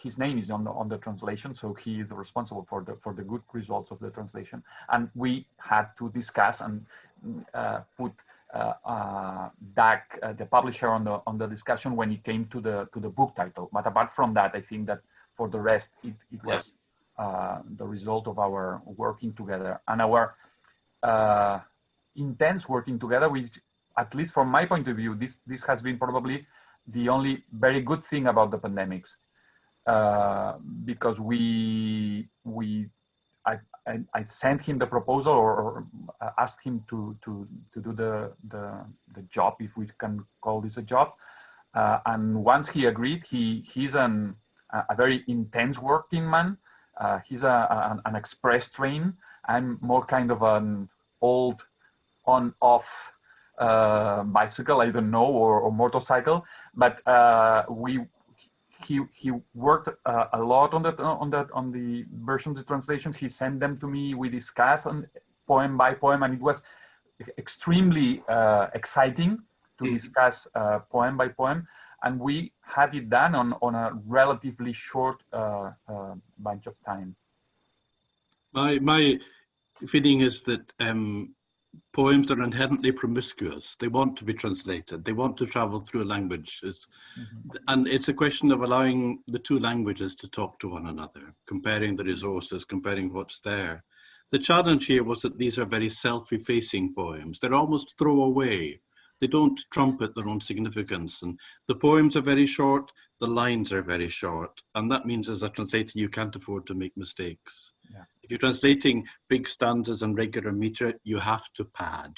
S9: His name is on the translation, so he is responsible for the good results of the translation, and we had to discuss and put Doug, the publisher, on the discussion when it came to the book title. But apart from that, I think that for the rest, it was the result of our working together and our intense working together, which, at least from my point of view, this has been probably the only very good thing about the pandemics, because I sent him the proposal or asked him to do the job, if we can call this a job, and once he agreed, he's a very intense working man. He's an express train. I'm more kind of an old on-off bicycle, I don't know, or motorcycle, but he worked a lot on the versions of translation. He sent them to me. We discussed poem by poem, and it was extremely exciting to discuss poem by poem. And we had it done on a relatively short bunch of time.
S10: My feeling is that poems are inherently promiscuous. They want to be translated. They want to travel through languages. And it's a question of allowing the two languages to talk to one another, comparing the resources, comparing what's there. The challenge here was that these are very self-effacing poems. They're almost throwaway. They don't trumpet their own significance. And the poems are very short, the lines are very short. And that means as a translator, you can't afford to make mistakes.
S9: Yeah.
S10: If you're translating big stanzas and regular meter, you have to pad.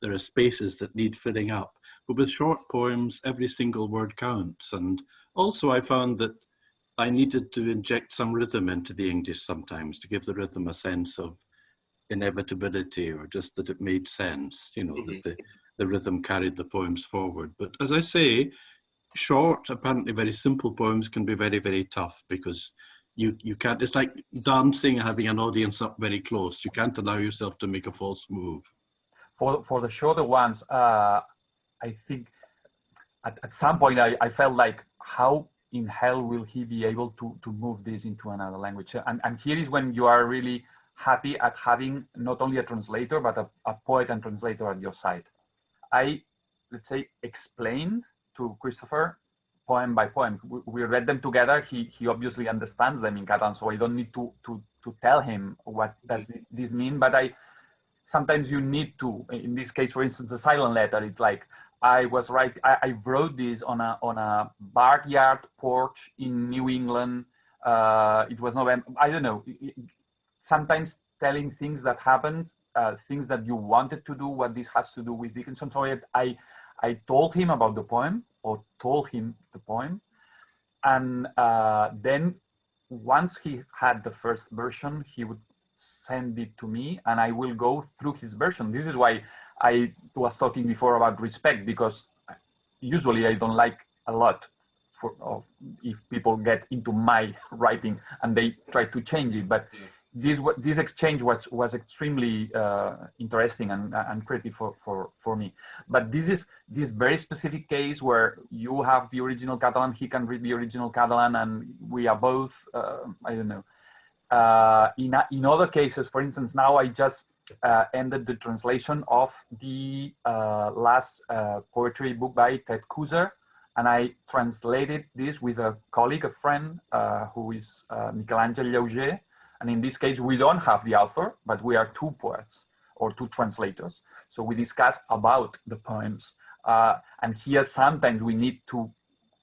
S10: There are spaces that need filling up. But with short poems, every single word counts. And also I found that I needed to inject some rhythm into the English sometimes to give the rhythm a sense of inevitability, or just that it made sense, that the rhythm carried the poems forward. But as I say, short, apparently very simple poems can be very, very tough, because you can't, it's like dancing and having an audience up very close. You can't allow yourself to make a false move.
S9: For the shorter ones, I think at some point I felt like, how in hell will he be able to move this into another language? And here is when you are really happy at having not only a translator, but a poet and translator at your side. I, let's say, explained to Christopher poem by poem. We read them together. He obviously understands them in Catalan, so I don't need to tell him what does this mean. But sometimes you need to. In this case, for instance, a silent letter. It's like, I wrote this on a backyard porch in New England. It was November. I don't know. Sometimes telling things that happened, things that you wanted to do, what this has to do with Dickinson. So I told him about the poem, or told him the poem. And then once he had the first version, he would send it to me and I will go through his version. This is why I was talking before about respect, because usually I don't like a lot if people get into my writing and they try to change it. But this exchange was extremely interesting and creative for me. But this is this very specific case where you have the original Catalan, he can read the original Catalan, and we are both, I don't know. In other cases, for instance, now I just ended the translation of the last poetry book by Ted Kooser, and I translated this with a colleague, a friend, who is Miquel-Àngel Llauger. And in this case, we don't have the author, but we are two poets or two translators. So we discuss about the poems. And here sometimes we need to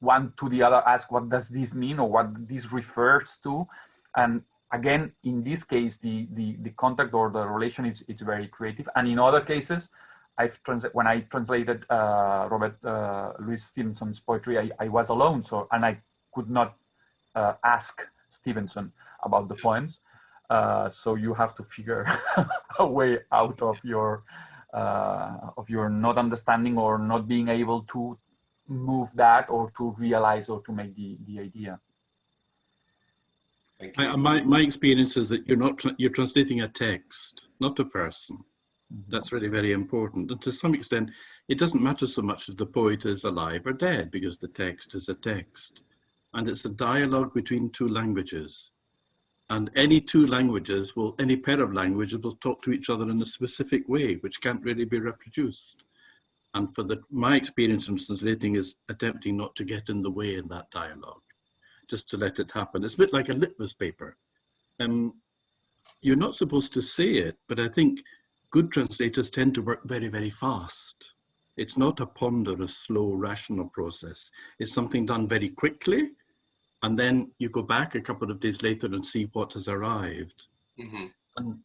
S9: one to the other ask, what does this mean or what this refers to? And again, in this case, the contact or the relation is very creative. And in other cases, when I translated Robert Louis Stevenson's poetry, I was alone, and I could not ask Stevenson about the poems. So you have to figure a way out of your not understanding or not being able to move that or to realize or to make the idea.
S10: My experience is that you're translating a text, not a person. Mm-hmm. That's really very important. And to some extent, it doesn't matter so much if the poet is alive or dead, because the text is a text. And it's a dialogue between two languages. And any two languages any pair of languages will talk to each other in a specific way, which can't really be reproduced. And my experience in translating is attempting not to get in the way in that dialogue, just to let it happen. It's a bit like a litmus paper. You're not supposed to say it, but I think good translators tend to work very, very fast. It's not a ponderous, slow, rational process. It's something done very quickly, and then you go back a couple of days later and see what has arrived. Mm-hmm. And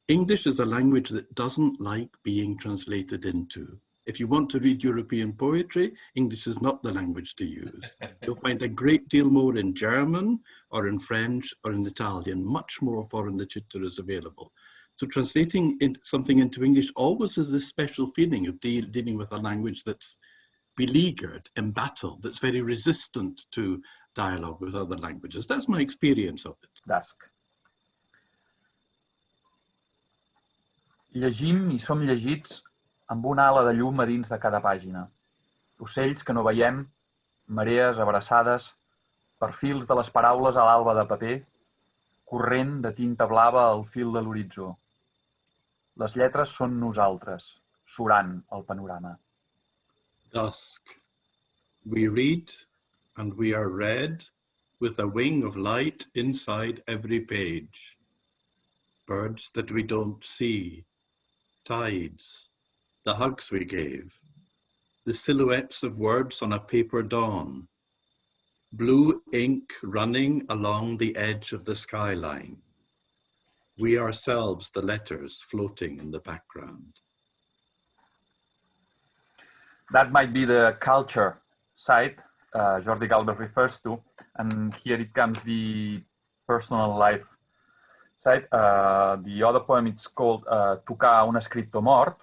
S10: English is a language that doesn't like being translated into. If you want to read European poetry, English is not the language to use. You'll find a great deal more in German or in French or in Italian. Much more foreign literature is available. So translating something into English always has this special feeling of dealing with a language that's beleaguered, embattled, that's very resistant to dialogue with other languages. That's my experience of it.
S9: Dusk. Llegim i som llegits amb una ala de llum a dins de cada pàgina. Ocells que no veiem, marees abraçades, perfils de les paraules a l'alba de paper, corrent de tinta blava al fil de l'horitzó. Les lletres són nosaltres, surant el panorama.
S10: Dusk. We read and we are read with a wing of light inside every page. Birds that we don't see, tides, the hugs we gave, the silhouettes of words on a paper dawn, blue ink running along the edge of the skyline. We ourselves, the letters floating in the background.
S9: That might be the culture side Jordi Galvez refers to, and here it comes the personal life side. The other poem, it's called Tocar un escriptor mort,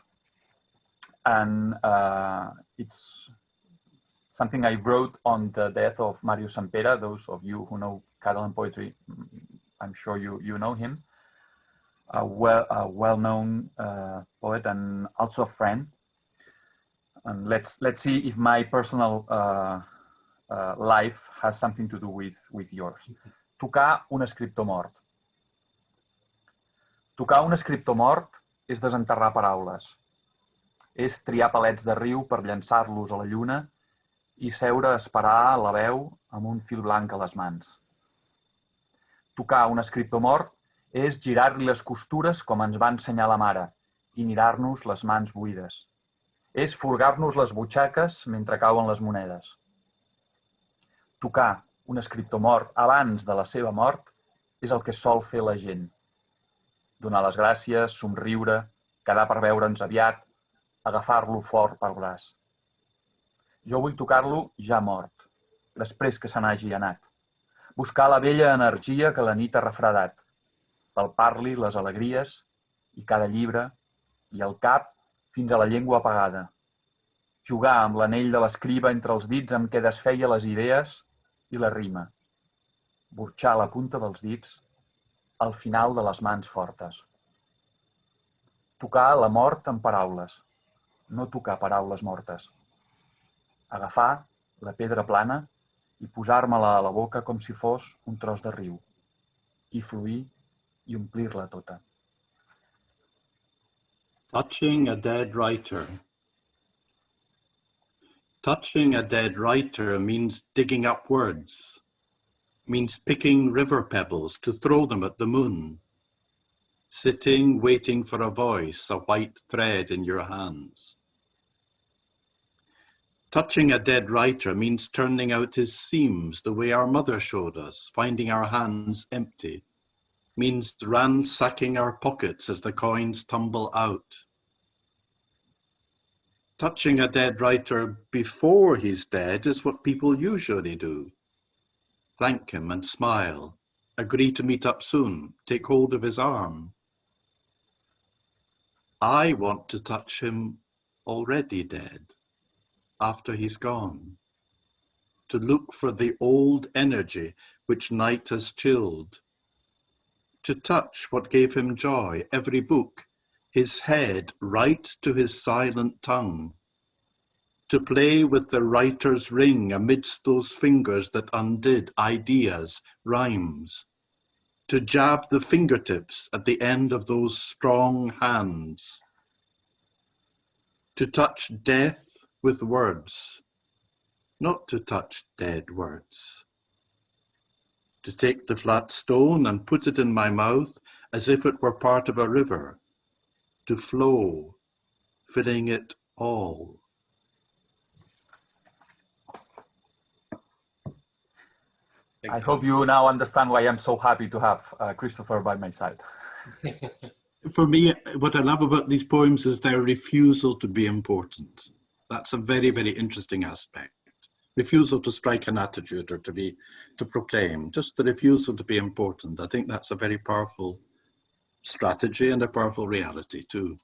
S9: and it's something I wrote on the death of Mario Sampere. Those of you who know Catalan poetry, I'm sure you know him. A well-known poet and also a friend. And let's see if my personal life has something to do with yours. Tocar un escriptor mort. Tocar un escriptor mort és desenterrar paraules. És triar palets de riu per llançar-los a la lluna i seure a esperar la veu amb un fil blanc a les mans. Tocar un escriptor mort és girar-li les costures com ens va ensenyar la mare i mirar-nos les mans buides. És furgar-nos les butxaques mentre cauen les monedes. Tocar un escriptor mort abans de la seva mort és el que sol fer la gent. Donar les gràcies, somriure, quedar per veure'ns aviat, agafar-lo fort pel braç. Jo vull tocar-lo ja mort, després que se n'hagi anat. Buscar la vella energia que la nit ha refredat. Palpar-li les alegries i cada llibre i el cap fins a la llengua apagada. Jugar amb l'anell de l'escriba entre els dits amb què desfeia les idees i la rima. Burxar la punta dels dits al final de les mans fortes. Tocar la mort amb paraules, no tocar paraules mortes. Agafar la pedra plana i posar-me-la a la boca com si fos un tros de riu, i fluir i omplir-la tota.
S10: Touching a dead writer. Touching a dead writer means digging up words, means picking river pebbles to throw them at the moon, sitting waiting for a voice, a white thread in your hands. Touching a dead writer means turning out his seams the way our mother showed us, finding our hands empty, means ransacking our pockets as the coins tumble out. Touching a dead writer before he's dead is what people usually do. Thank him and smile, agree to meet up soon, take hold of his arm. I want to touch him already dead, after he's gone, to look for the old energy which night has chilled, to touch what gave him joy, every book, his head right to his silent tongue, to play with the writer's ring amidst those fingers that undid ideas, rhymes, to jab the fingertips at the end of those strong hands, to touch death with words, not to touch dead words, to take the flat stone and put it in my mouth as if it were part of a river, to flow, filling it all.
S9: I hope you now understand why I'm so happy to have Christopher by my side.
S10: For me, what I love about these poems is their refusal to be important. That's a very, very interesting aspect. Refusal to strike an attitude or to proclaim, just the refusal to be important. I think that's a very powerful strategy and a powerful reality too.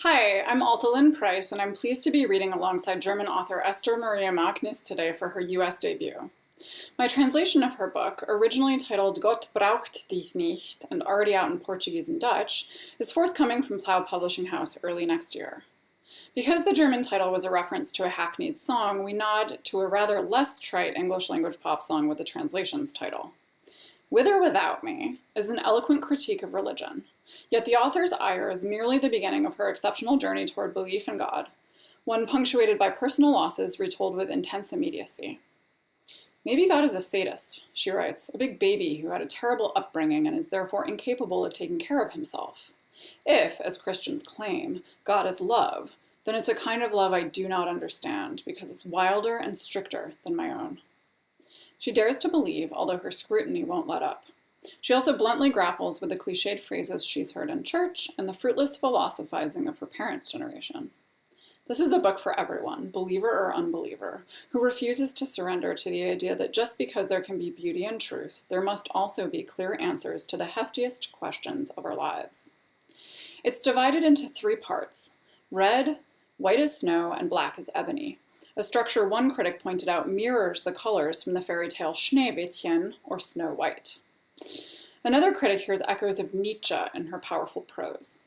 S11: Hi, I'm Alta Price, and I'm pleased to be reading alongside German author Esther Maria Magnis today for her US debut. My translation of her book, originally titled Gott braucht dich nicht and already out in Portuguese and Dutch, is forthcoming from Plough Publishing House early next year. Because the German title was a reference to a hackneyed song, we nod to a rather less trite English-language pop song with the translation's title. With or Without Me is an eloquent critique of religion. Yet the author's ire is merely the beginning of her exceptional journey toward belief in God, one punctuated by personal losses retold with intense immediacy. Maybe God is a sadist, she writes, a big baby who had a terrible upbringing and is therefore incapable of taking care of himself. If, as Christians claim, God is love, then it's a kind of love I do not understand because it's wilder and stricter than my own. She dares to believe, although her scrutiny won't let up. She also bluntly grapples with the cliched phrases she's heard in church and the fruitless philosophizing of her parents' generation. This is a book for everyone, believer or unbeliever, who refuses to surrender to the idea that just because there can be beauty and truth, there must also be clear answers to the heftiest questions of our lives. It's divided into 3 parts: red, white as snow, and black as ebony, a structure one critic pointed out mirrors the colors from the fairy tale Schneewittchen, or Snow White. Another critic hears echoes of Nietzsche in her powerful prose.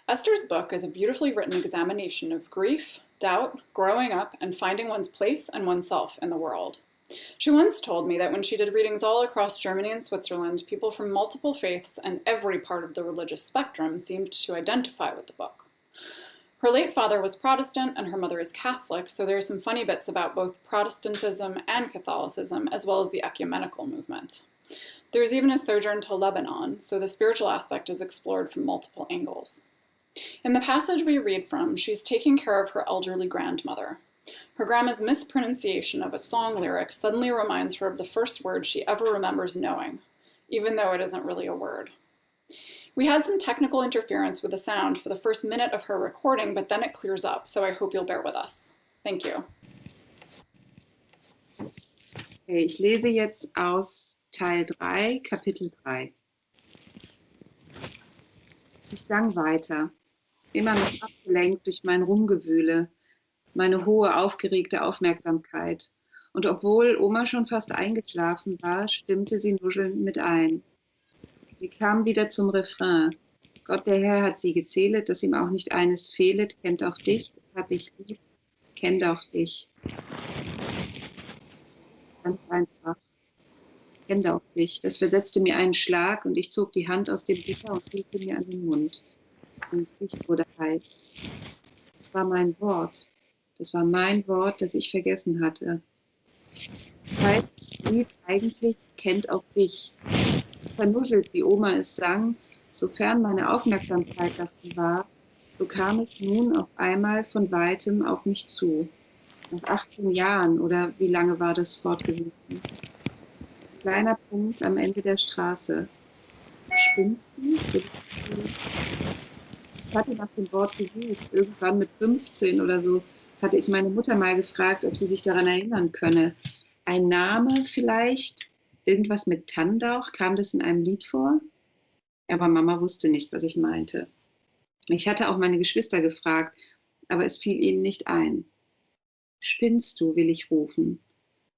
S11: Esther's book is a beautifully written examination of grief, doubt, growing up, and finding one's place and oneself in the world. She once told me that when she did readings all across Germany and Switzerland, people from multiple faiths and every part of the religious spectrum seemed to identify with the book. Her late father was Protestant and her mother is Catholic, so there are some funny bits about both Protestantism and Catholicism, as well as the ecumenical movement. There is even a sojourn to Lebanon, so the spiritual aspect is explored from multiple angles. In the passage we read from, she's taking care of her elderly grandmother. Her grandma's mispronunciation of a song lyric suddenly reminds her of the first word she ever remembers knowing, even though it isn't really a word. We had some technical interference with the sound for the first minute of her recording, but then it clears up, so I hope you'll bear with us. Thank you.
S12: Okay, ich lese jetzt aus Teil 3, Kapitel 3. Ich sang weiter, immer noch abgelenkt durch mein Rumgewühle, meine hohe, aufgeregte Aufmerksamkeit. Und obwohl Oma schon fast eingeschlafen war, stimmte sie nuschelnd mit ein. Sie kam wieder zum Refrain. Gott, der Herr, hat sie gezählet, dass ihm auch nicht eines fehlet, kennt auch dich, hat dich lieb, kennt auch dich. Ganz einfach. Kennt auch dich. Das versetzte mir einen Schlag und ich zog die Hand aus dem Gitter und hielt mir an den Mund. Mein Gesicht wurde heiß. Das war mein Wort. Das war mein Wort, das ich vergessen hatte. Das heißt, das Lied eigentlich kennt auch dich. Vernuschelt, wie Oma es sang, sofern meine Aufmerksamkeit dafür war, so kam es nun auf einmal von Weitem auf mich zu. Nach 18 Jahren, oder wie lange war das fortgewiesen? Ein kleiner Punkt am Ende der Straße. Spinnst du? Ich hatte nach dem Wort gesucht. Irgendwann mit 15 oder so hatte ich meine Mutter mal gefragt, ob sie sich daran erinnern könne. Ein Name vielleicht? Irgendwas mit Tandauch? Kam das in einem Lied vor? Aber Mama wusste nicht, was ich meinte. Ich hatte auch meine Geschwister gefragt, aber es fiel ihnen nicht ein. Spinnst du, will ich rufen.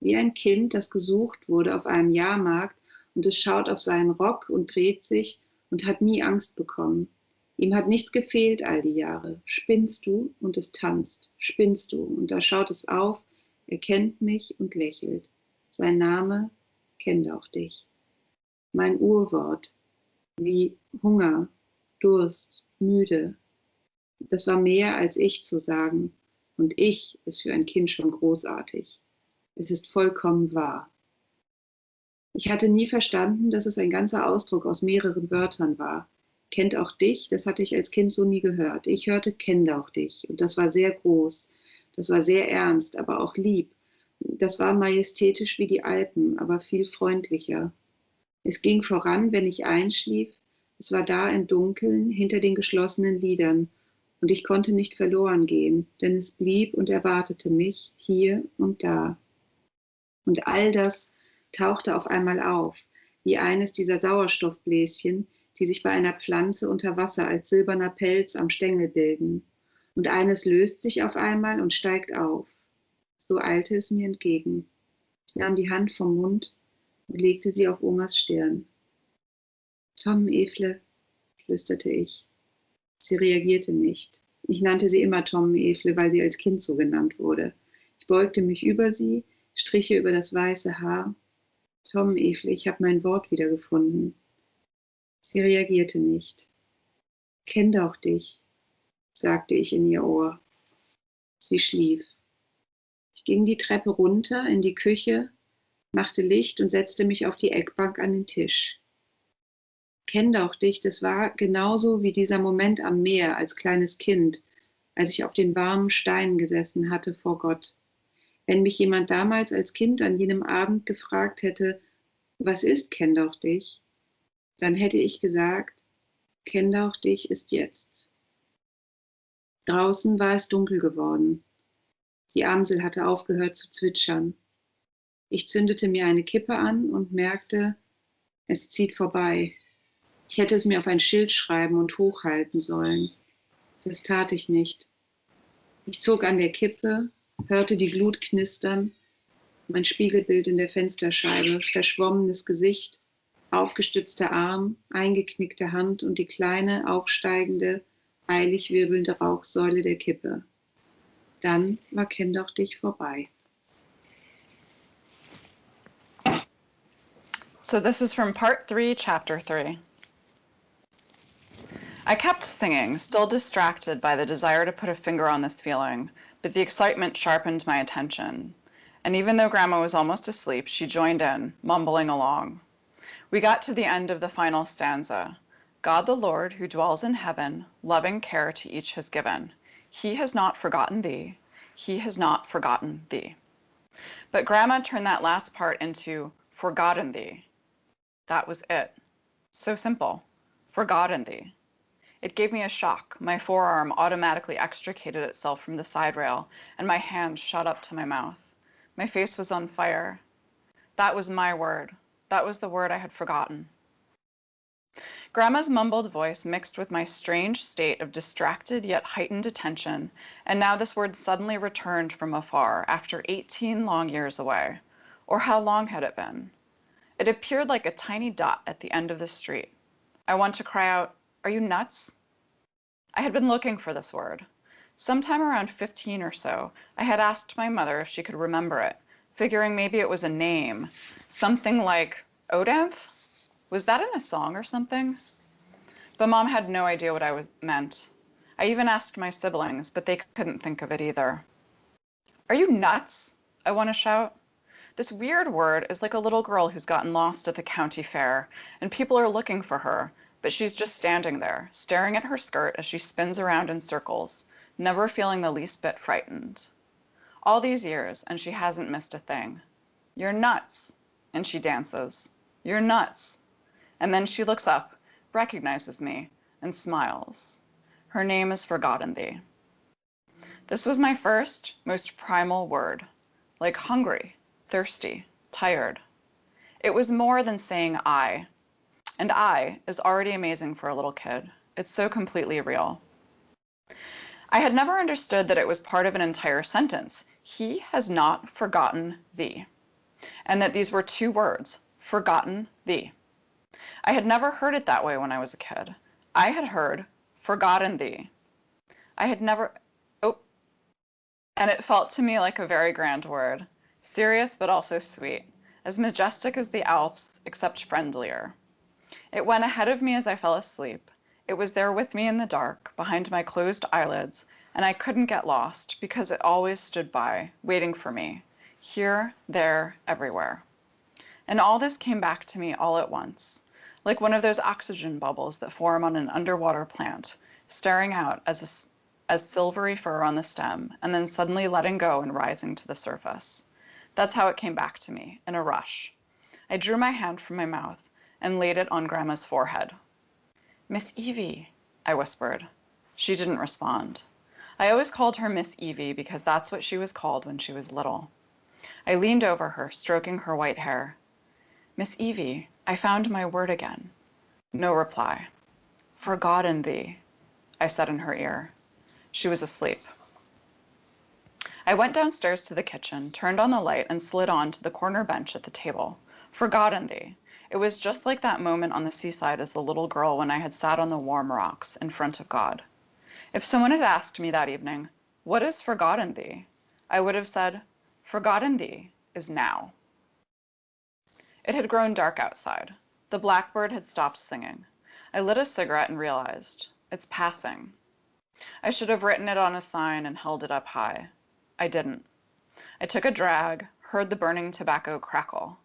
S12: Wie ein Kind, das gesucht wurde auf einem Jahrmarkt und es schaut auf seinen Rock und dreht sich und hat nie Angst bekommen. Ihm hat nichts gefehlt all die Jahre. Spinnst du und es tanzt. Spinnst du und da schaut es auf, er kennt mich und lächelt. Sein Name kennt auch dich. Mein Urwort, wie Hunger, Durst, müde. Das war mehr als ich zu sagen. Und ich ist für ein Kind schon großartig. Es ist vollkommen wahr. Ich hatte nie verstanden, dass es ein ganzer Ausdruck aus mehreren Wörtern war. Kennt auch dich, das hatte ich als Kind so nie gehört. Ich hörte, kennt auch dich. Und das war sehr groß. Das war sehr ernst, aber auch lieb. Das war majestätisch wie die Alpen, aber viel freundlicher. Es ging voran, wenn ich einschlief. Es war da im Dunkeln, hinter den geschlossenen Lidern. Und ich konnte nicht verloren gehen, denn es blieb und erwartete mich hier und da. Und all das tauchte auf einmal auf, wie eines dieser Sauerstoffbläschen, die sich bei einer Pflanze unter Wasser als silberner Pelz am Stängel bilden. Und eines löst sich auf einmal und steigt auf. So eilte es mir entgegen. Ich nahm die Hand vom Mund und legte sie auf Omas Stirn. Tom, Efle, flüsterte ich. Sie reagierte nicht. Ich nannte sie immer Tom Efle, weil sie als Kind so genannt wurde. Ich beugte mich über sie, striche über das weiße Haar. Tom Efle, ich habe mein Wort wiedergefunden. Sie reagierte nicht. Kennt auch dich, sagte ich in ihr Ohr. Sie schlief. Ich ging die Treppe runter in die Küche, machte Licht und setzte mich auf die Eckbank an den Tisch. Kennt auch dich, das war genauso wie dieser Moment am Meer als kleines Kind, als ich auf den warmen Steinen gesessen hatte vor Gott. Wenn mich jemand damals als Kind an jenem Abend gefragt hätte, was ist Kennt auch dich, dann hätte ich gesagt, Kennt auch dich ist jetzt. Draußen war es dunkel geworden. Die Amsel hatte aufgehört zu zwitschern. Ich zündete mir eine Kippe an und merkte, es zieht vorbei. Ich hätte es mir auf ein Schild schreiben und hochhalten sollen. Das tat ich nicht. Ich zog an der Kippe, hörte die Glut knistern, mein Spiegelbild in der Fensterscheibe, verschwommenes Gesicht, aufgestützter Arm, eingeknickte Hand und die kleine, aufsteigende, eilig wirbelnde Rauchsäule der Kippe. Dann war Kennt auch dich vorbei.
S11: So this is from part 3, chapter 3.
S13: I kept singing, still distracted by the desire to put a finger on this feeling, but the excitement sharpened my attention. And even though Grandma was almost asleep, she joined in, mumbling along. We got to the end of the final stanza. God the Lord, who dwells in heaven, loving care to each has given. He has not forgotten thee. He has not forgotten thee. But Grandma turned that last part into forgotten thee. That was it. So simple. Forgotten thee. It gave me a shock. My forearm automatically extricated itself from the side rail, and my hand shot up to my mouth. My face was on fire. That was my word. That was the word I had forgotten. Grandma's mumbled voice mixed with my strange state of distracted yet heightened attention, and now this word suddenly returned from afar after 18 long years away. Or how long had it been? It appeared like a tiny dot at the end of the street. I want to cry out, "Are you nuts?" I had been looking for this word. Sometime around 15 or so, I had asked my mother if she could remember it, figuring maybe it was a name, something like Odenth? Was that in a song or something? But Mom had no idea what I meant. I even asked my siblings, but they couldn't think of it either. Are you nuts? I want to shout. This weird word is like a little girl who's gotten lost at the county fair, and people are looking for her, but she's just standing there, staring at her skirt as she spins around in circles, never feeling the least bit frightened. All these years, and she hasn't missed a thing. You're nuts. And she dances. You're nuts. And then she looks up, recognizes me, and smiles. Her name is Forgodandthee. This was my first, most primal word, like hungry, thirsty, tired. It was more than saying I, and I is already amazing for a little kid. It's so completely real. I had never understood that it was part of an entire sentence. He has not forgotten thee. And that these were two words, forgotten thee. I had never heard it that way when I was a kid. I had heard forgotten thee. I had never, and it felt to me like a very grand word, serious but also sweet, as majestic as the Alps, except friendlier. It went ahead of me as I fell asleep. It was there with me in the dark, behind my closed eyelids, and I couldn't get lost because it always stood by, waiting for me, here, there, everywhere. And all this came back to me all at once, like one of those oxygen bubbles that form on an underwater plant, staring out as silvery fur on the stem, and then suddenly letting go and rising to the surface. That's how it came back to me, in a rush. I drew my hand from my mouth and laid it on Grandma's forehead. "Miss Evie," I whispered. She didn't respond. I always called her Miss Evie because that's what she was called when she was little. I leaned over her, stroking her white hair. "Miss Evie, I found my word again." No reply. "Forgodandthee," I said in her ear. She was asleep. I went downstairs to the kitchen, turned on the light, and slid on to the corner bench at the table. Forgodandthee. It was just like that moment on the seaside as a little girl when I had sat on the warm rocks in front of God. If someone had asked me that evening, "What is Forgodandthee?" I would have said, "Forgodandthee is now." It had grown dark outside. The blackbird had stopped singing. I lit a cigarette and realized, it's passing. I should have written it on a sign and held it up high. I didn't. I took a drag, heard the burning tobacco crackle.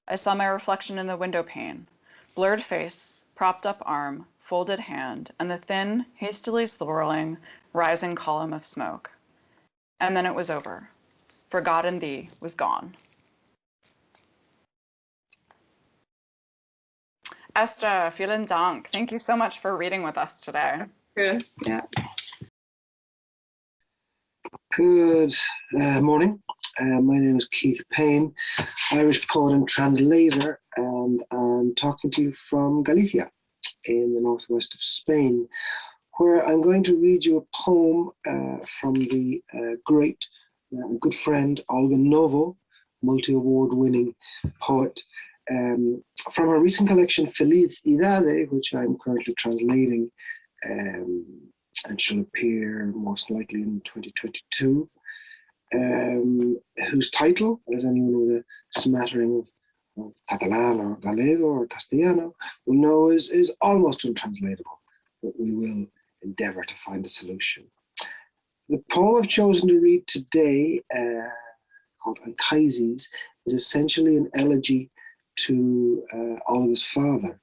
S13: I saw my reflection in the window pane, blurred face, propped up arm, folded hand, and the thin, hastily swirling, rising column of smoke. And then it was over. Forgodandthee was gone. Esther, vielen Dank. Thank you so much for reading with us today.
S12: Good. Yeah.
S14: Good morning. My name is Keith Payne, Irish poet and translator, and I'm talking to you from Galicia in the northwest of Spain, where I'm going to read you a poem from the great good friend Olga Novo, multi-award winning poet, from her recent collection Feliz Idade, which I'm currently translating and shall appear most likely in 2022, whose title, as anyone with a smattering of Catalan or Gallego or Castellano will know, is almost untranslatable. but we will endeavor to find a solution. The poem I've chosen to read today, called Anchises, is essentially an elegy to Olga's father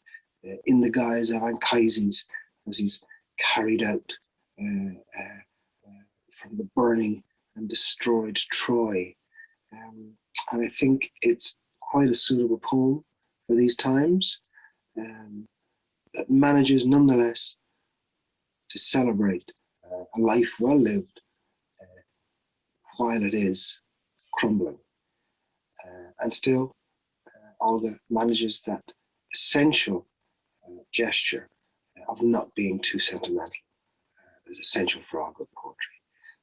S14: in the guise of Anchises as he's carried out from the burning and destroyed Troy. And I think it's quite a suitable poem for these times, that manages nonetheless to celebrate a life well lived while it is crumbling. And still, Olga manages that essential gesture of not being too sentimental. It's essential for all good poetry.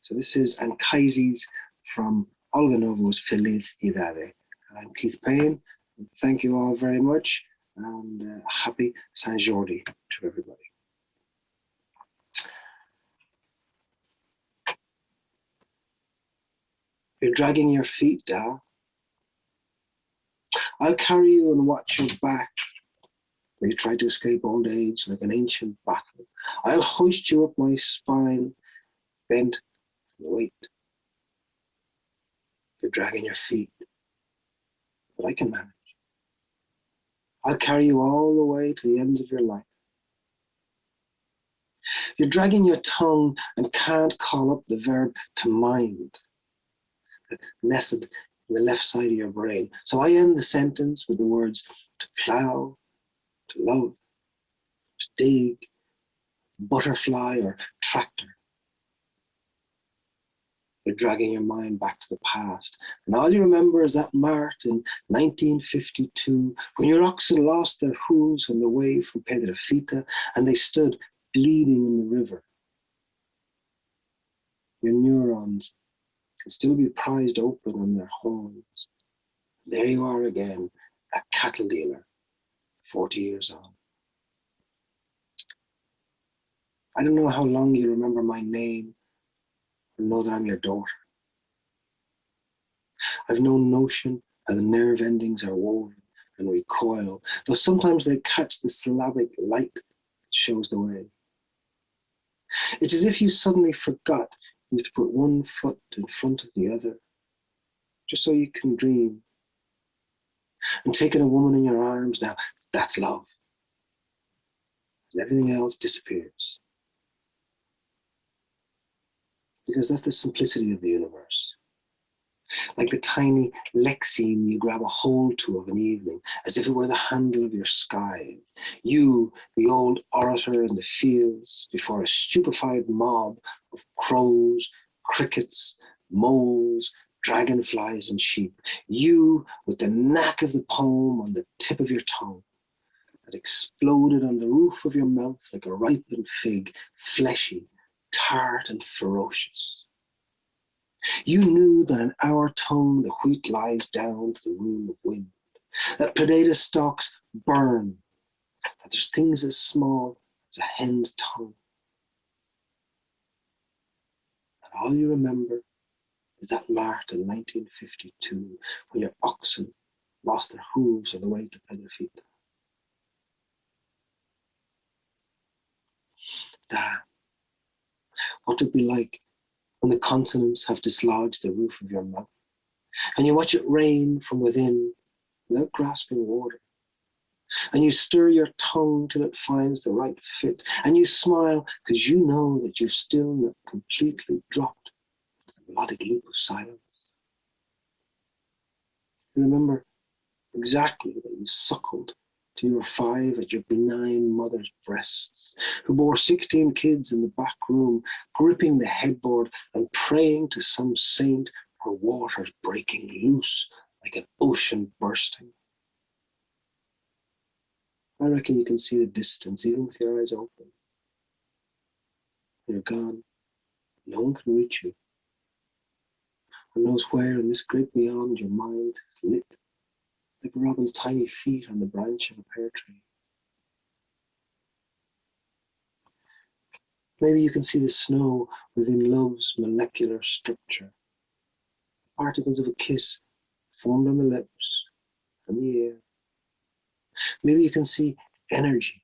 S14: So this is Anchises from Olga Novo's Feliz Idade. I'm Keith Payne. Thank you all very much, and happy Sant Jordi to everybody. You're dragging your feet down. I'll carry you and watch your back while you try to escape old age like an ancient battle. I'll hoist you up my spine, bent from the weight. You're dragging your feet, but I can manage. I'll carry you all the way to the ends of your life. You're dragging your tongue and can't call up the verb to mind, nestled in the left side of your brain. So I end the sentence with the words to plow, to love, to dig, butterfly, or tractor. You're dragging your mind back to the past. And all you remember is that mart in 1952 when your oxen lost their hooves on the way from Aperitif and they stood bleeding in the river. Your neurons can still be prized open on their horns. There you are again, a cattle dealer, 40 years on. I don't know how long you remember my name or know that I'm your daughter. I've no notion how the nerve endings are woven and recoil, though sometimes they catch the syllabic light that shows the way. It's as if you suddenly forgot you have to put one foot in front of the other, just so you can dream. And taking a woman in your arms now, that's love. And everything else disappears. Because that's the simplicity of the universe. Like the tiny lexeme you grab a hold to of an evening, as if it were the handle of your scythe. You, the old orator in the fields, before a stupefied mob of crows, crickets, moles, dragonflies, and sheep. You, with the knack of the poem on the tip of your tongue, that exploded on the roof of your mouth like a ripened fig, fleshy, tart, and ferocious. You knew that in our tongue the wheat lies down to the rule of wind, that potato stalks burn, that there's things as small as a hen's tongue. And all you remember is that mart in 1952 when your oxen lost their hooves on the way to Aperitif. Damn, what would it be like when the consonants have dislodged the roof of your mouth, and you watch it rain from within without grasping water, and you stir your tongue till it finds the right fit, and you smile because you know that you've still not completely dropped the melodic loop of silence. You remember exactly that you suckled till you were 5 at your benign mother's breasts, who bore 16 kids in the back room, gripping the headboard and praying to some saint for waters breaking loose like an ocean bursting. I reckon you can see the distance even with your eyes open. You're gone. No one can reach you. Who knows where in this great beyond your mind is lit like a robin's tiny feet on the branch of a pear tree. Maybe you can see the snow within love's molecular structure. Particles of a kiss formed on the lips and the air. Maybe you can see energy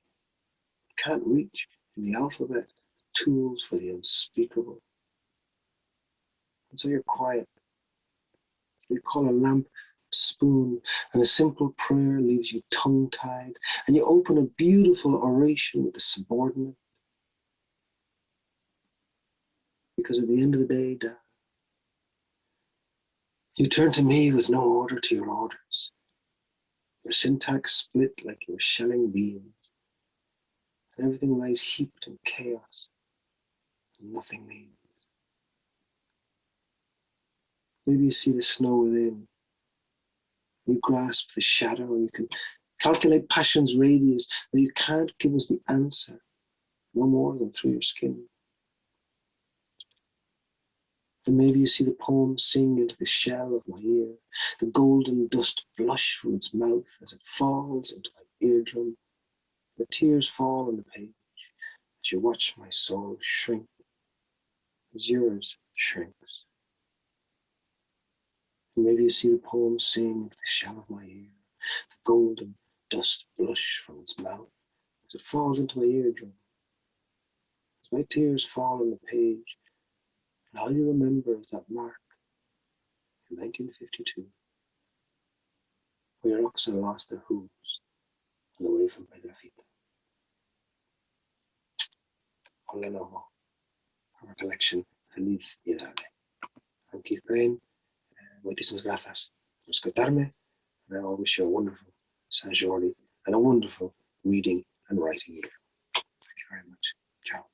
S14: you can't reach from the alphabet, tools for the unspeakable. And so you're quiet. You call a lamp a spoon, and a simple prayer leaves you tongue-tied, and you open a beautiful oration with the subordinate. Because at the end of the day, Dad, you turn to me with no order to your orders. Your syntax split like you were shelling beans. And everything lies heaped in chaos. And nothing means. Maybe you see the snow within. You grasp the shadow, and you can calculate passion's radius, but you can't give us the answer, no more than through your skin. And maybe you see the poem sing into the shell of my ear, the golden dust blush from its mouth as it falls into my eardrum. The tears fall on the page as you watch my soul shrink as yours shrinks. And maybe you see the poem sing into the shell of my ear, the golden dust blush from its mouth as it falls into my eardrum. As my tears fall on the page, and all you remember is that mark in 1952, where your oxen lost their hooves on the way from Aperitif. Olga Novo, from her collection Feliz Idade. I'm Keith Payne. Muchísimas gracias por escucharme, and I wish you a wonderful Sant Jordi and a wonderful reading and writing year. Thank you very much. Ciao.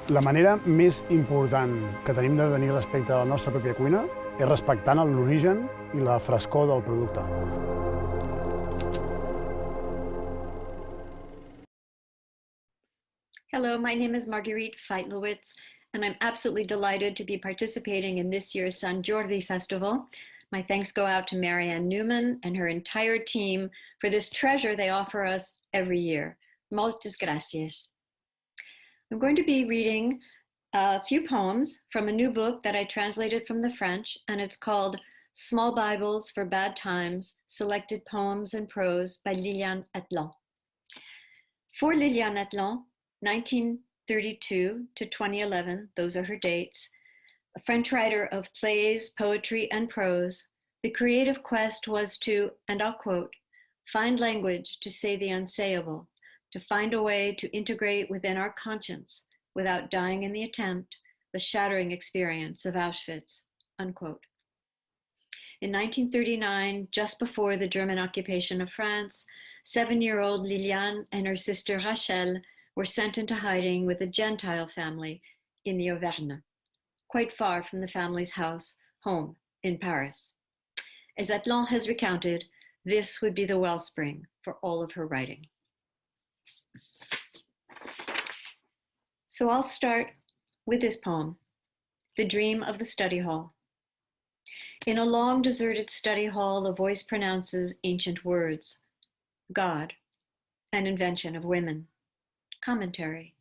S15: La manera més important que tenim de tenir respecte a la nostra pròpia cuina és respectant l'origen i la frescor del producte.
S16: Hello, my name is Marguerite Feitlowitz, and I'm absolutely delighted to be participating in this year's Sant Jordi Festival. My thanks go out to Marianne Newman and her entire team for this treasure they offer us every year. Moltes gracias. I'm going to be reading a few poems from a new book that I translated from the French, and it's called Small Bibles for Bad Times, Selected Poems and Prose by Liliane Atlan. For Liliane Atlan, 1932 to 2011, those are her dates, a French writer of plays, poetry, and prose, the creative quest was to, and I'll quote, find language to say the unsayable, to find a way to integrate within our conscience, without dying in the attempt, the shattering experience of Auschwitz, unquote. In 1939, just before the German occupation of France, 7-year-old Liliane and her sister Rachel were sent into hiding with a Gentile family in the Auvergne, quite far from the family's home in Paris. As Atlan has recounted, this would be the wellspring for all of her writing. So I'll start with this poem, The Dream of the Study Hall. In a long deserted study hall, a voice pronounces ancient words. God, an invention of women. Commentary,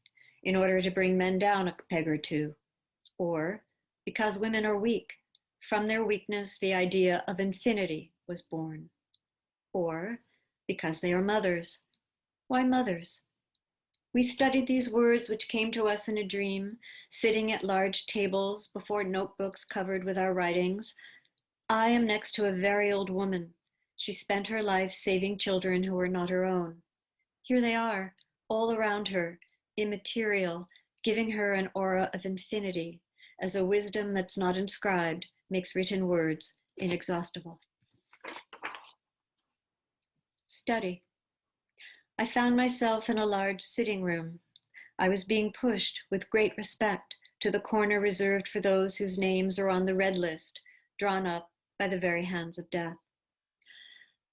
S16: in order to bring men down a peg or two. Or, because women are weak, from their weakness the idea of infinity was born. Or, because they are mothers. Why mothers? We studied these words which came to us in a dream, sitting at large tables before notebooks covered with our writings. I am next to a very old woman. She spent her life saving children who were not her own. Here they are, all around her, immaterial, giving her an aura of infinity, as a wisdom that's not inscribed makes written words inexhaustible. Study. I found myself in a large sitting room. I was being pushed with great respect to the corner reserved for those whose names are on the red list, drawn up by the very hands of death.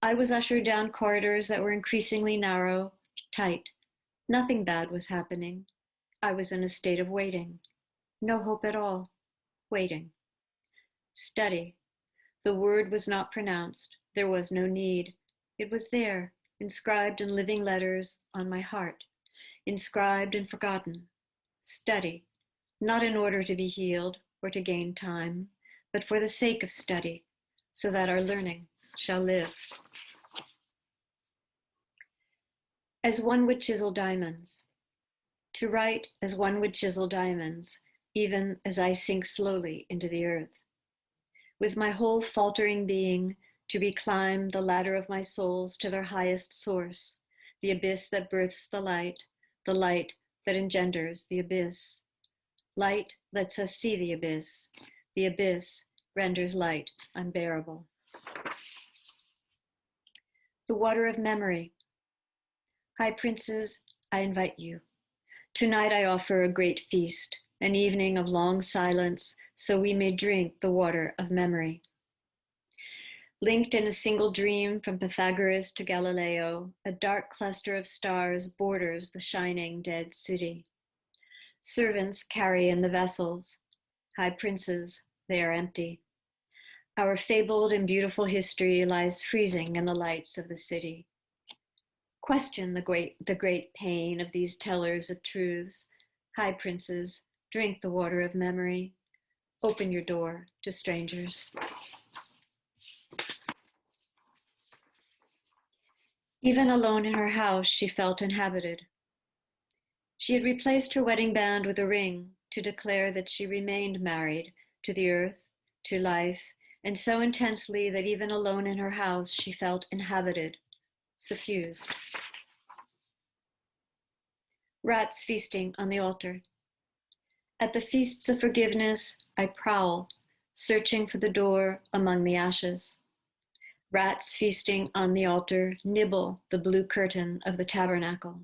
S16: I was ushered down corridors that were increasingly narrow, tight. Nothing bad was happening. I was in a state of waiting. No hope at all. Waiting. Study. The word was not pronounced. There was no need. It was there, inscribed in living letters on my heart, inscribed and forgotten. Study, not in order to be healed, or to gain time, but for the sake of study, so that our learning shall live. As one would chisel diamonds. To write as one would chisel diamonds, even as I sink slowly into the earth. With my whole faltering being, to reclimb the ladder of my souls to their highest source, the abyss that births the light that engenders the abyss. Light lets us see the abyss renders light unbearable. The water of memory. High princes, I invite you. Tonight I offer a great feast, an evening of long silence, so we may drink the water of memory. Linked in a single dream from Pythagoras to Galileo, a dark cluster of stars borders the shining dead city. Servants carry in the vessels. High princes, they are empty. Our fabled and beautiful history lies freezing in the lights of the city. Question the great pain of these tellers of truths. High princes, drink the water of memory. Open your door to strangers. Even alone in her house, she felt inhabited. She had replaced her wedding band with a ring to declare that she remained married to the earth, to life, and so intensely that even alone in her house, she felt inhabited, suffused. Rats feasting on the altar. At the feasts of forgiveness, I prowl, searching for the door among the ashes. Rats feasting on the altar nibble the blue curtain of the tabernacle.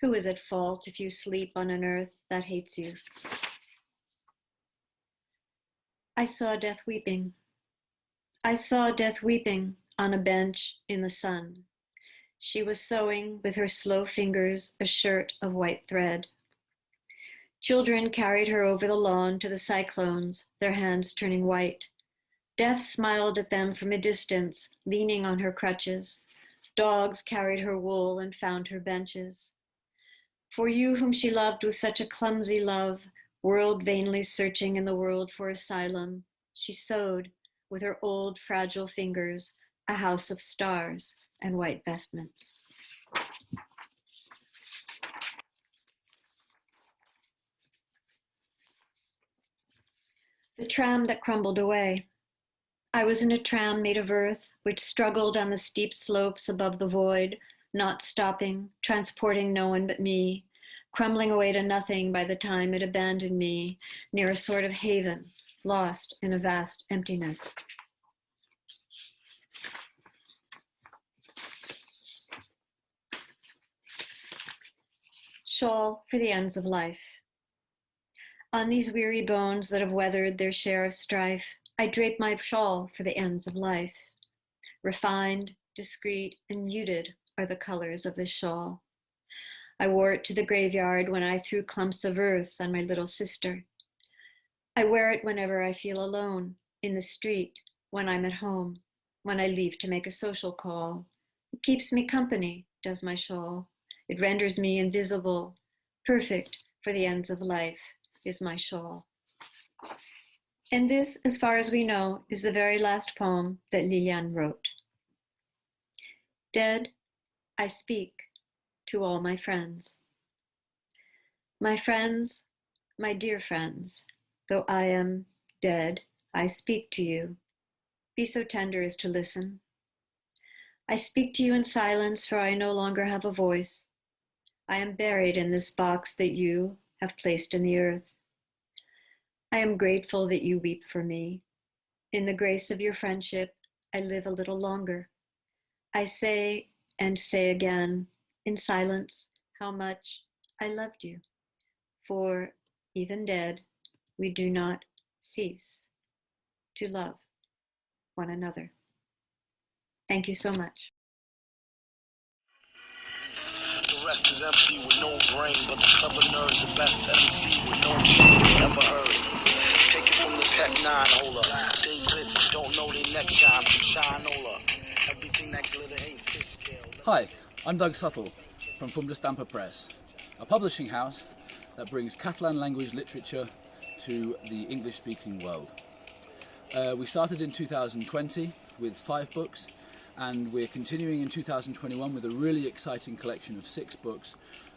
S16: Who is at fault if you sleep on an earth that hates you? I saw death weeping. I saw death weeping on a bench in the sun. She was sewing with her slow fingers a shirt of white thread. Children carried her over the lawn to the cyclones, their hands turning white. Death smiled at them from a distance, leaning on her crutches. Dogs carried her wool and found her benches. For you whom she loved with such a clumsy love, world vainly searching in the world for asylum, she sewed with her old fragile fingers a house of stars and white vestments. The tram that crumbled away. I was in a tram made of earth, which struggled on the steep slopes above the void, not stopping, transporting no one but me, crumbling away to nothing by the time it abandoned me near a sort of haven, lost in a vast emptiness. Shawl for the ends of life. On these weary bones that have weathered their share of strife, I drape my shawl for the ends of life. Refined, discreet, and muted are the colors of this shawl. I wore it to the graveyard when I threw clumps of earth on my little sister. I wear it whenever I feel alone, in the street, when I'm at home, when I leave to make a social call. It keeps me company, does my shawl. It renders me invisible. Perfect for the ends of life is my shawl. And this, as far as we know, is the very last poem that Liliane wrote. Dead, I speak to all my friends. My friends, my dear friends, though I am dead, I speak to you. Be so tender as to listen. I speak to you in silence, for I no longer have a voice. I am buried in this box that you have placed in the earth. I am grateful that you weep for me. In the grace of your friendship, I live a little longer. I say and say again, in silence, how much I loved you. For even dead, we do not cease to love one another. Thank you so much.
S7: The rest is empty with no brain, but the clever nerd, the best MC with no shame ever heard. Take it from the Tech 9 holder. They lit, don't know they next shine from Shinola. Everything that glitter ain't fish scale.
S8: Hi, I'm Douglas Suttle from Fum D'Estampa Press, a publishing house that brings Catalan language literature to the English-speaking world. We started in 2020 with 5 books, and we're continuing in 2021 with a really exciting collection of 6 books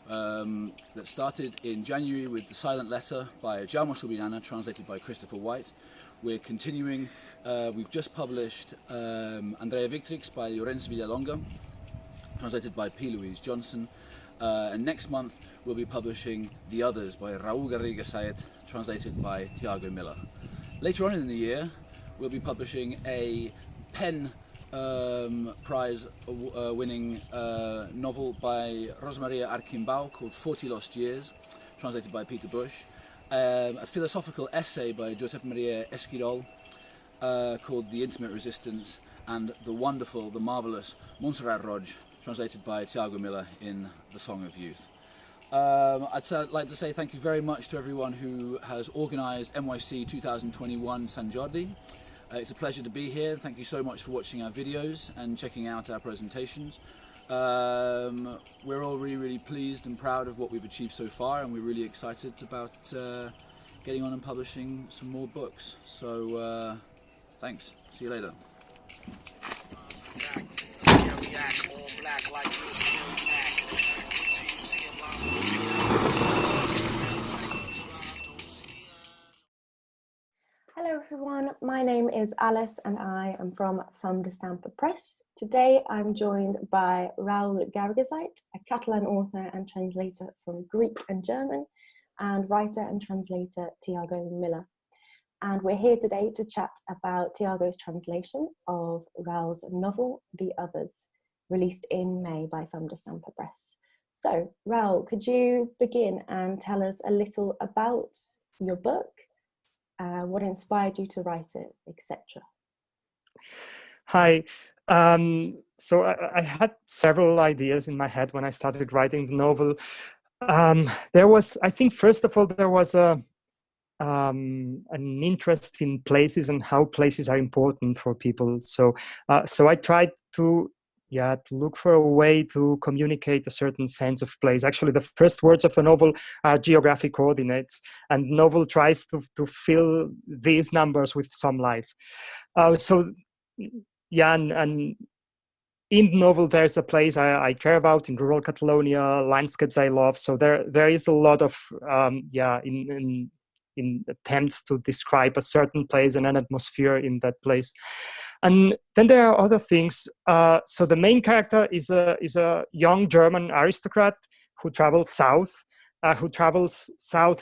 S8: that started in January with The Silent Letter by Jaume Subirana, translated by Christopher Whyte. We're continuing, we've just published Andrea Victrix by Llorenç Villalonga, translated by P. Louise Johnson. And next month we'll be publishing The Others by Raúl Garriga Saez, translated by Tiago Miller. Later on in the year we'll be publishing a PEN Prize winning novel by Rosemaria Arquimbau called 40 Lost Years, translated by Peter Bush. A philosophical essay by Josep Maria Esquirol called The Intimate Resistance, and the wonderful, the marvellous Montserrat Roig, translated by Tiago Miller in The Song of Youth. I'd like to say thank you very much to everyone who has organised NYC 2021 Sant Jordi. It's a pleasure to be here. Thank you so much for watching our videos and checking out our presentations. We're all really pleased and proud of what we've achieved so far, and we're really excited about getting on and publishing some more books. So thanks. See you later.
S17: Hello everyone, my name is Alice and I am from Fum D'Estampa Press. Today I'm joined by Raúl Garriga Saez, a Catalan author and translator from Greek and German, and writer and translator Tiago Miller. And we're here today to chat about Tiago's translation of Raúl's novel, The Others, released in May by Fum D'Estampa Press. So, Raúl, could you begin and tell us a little about your book, what inspired you to write it, etc.?
S18: Hi. So I had several ideas in my head when I started writing the novel. There was, I think, first of all, there was an interest in places and how places are important for people. So I tried to look for a way to communicate a certain sense of place. Actually, the first words of the novel are geographic coordinates, and the novel tries to fill these numbers with some life. And in the novel there's a place I care about in rural Catalonia, landscapes I love. So there is a lot of in attempts to describe a certain place and an atmosphere in that place. And then there are other things. So the main character is a young German aristocrat who travels south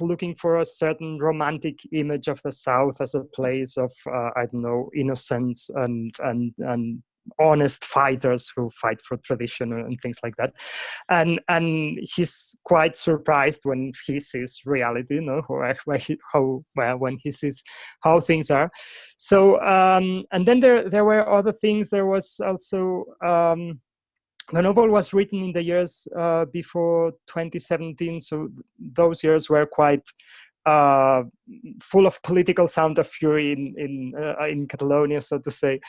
S18: looking for a certain romantic image of the South as a place of, innocence and honest fighters who fight for tradition and things like that. And he's quite surprised when he sees reality, when he sees how things are. So, and then there were other things. There was also, the novel was written in the years before 2017, so those years were quite full of political sound of fury in Catalonia, so to say.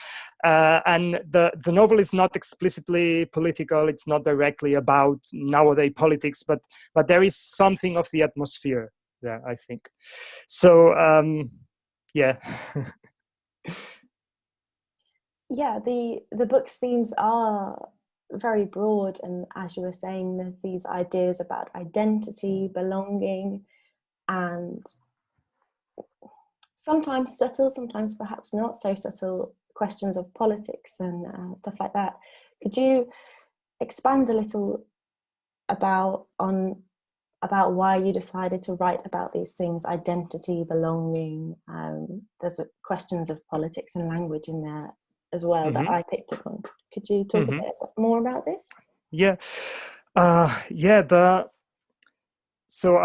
S18: And the novel is not explicitly political. It's not directly about nowadays politics, but there is something of the atmosphere there, I think. So yeah.
S17: Yeah, the book's themes are very broad, and as you were saying, there's these ideas about identity, belonging, and sometimes subtle, sometimes perhaps not so subtle questions of politics and stuff like that. Could you expand a little about why you decided to write about these things, identity, belonging? There's questions of politics and language in there as well that I picked up on. Could you talk a bit more about this?
S18: Yeah. So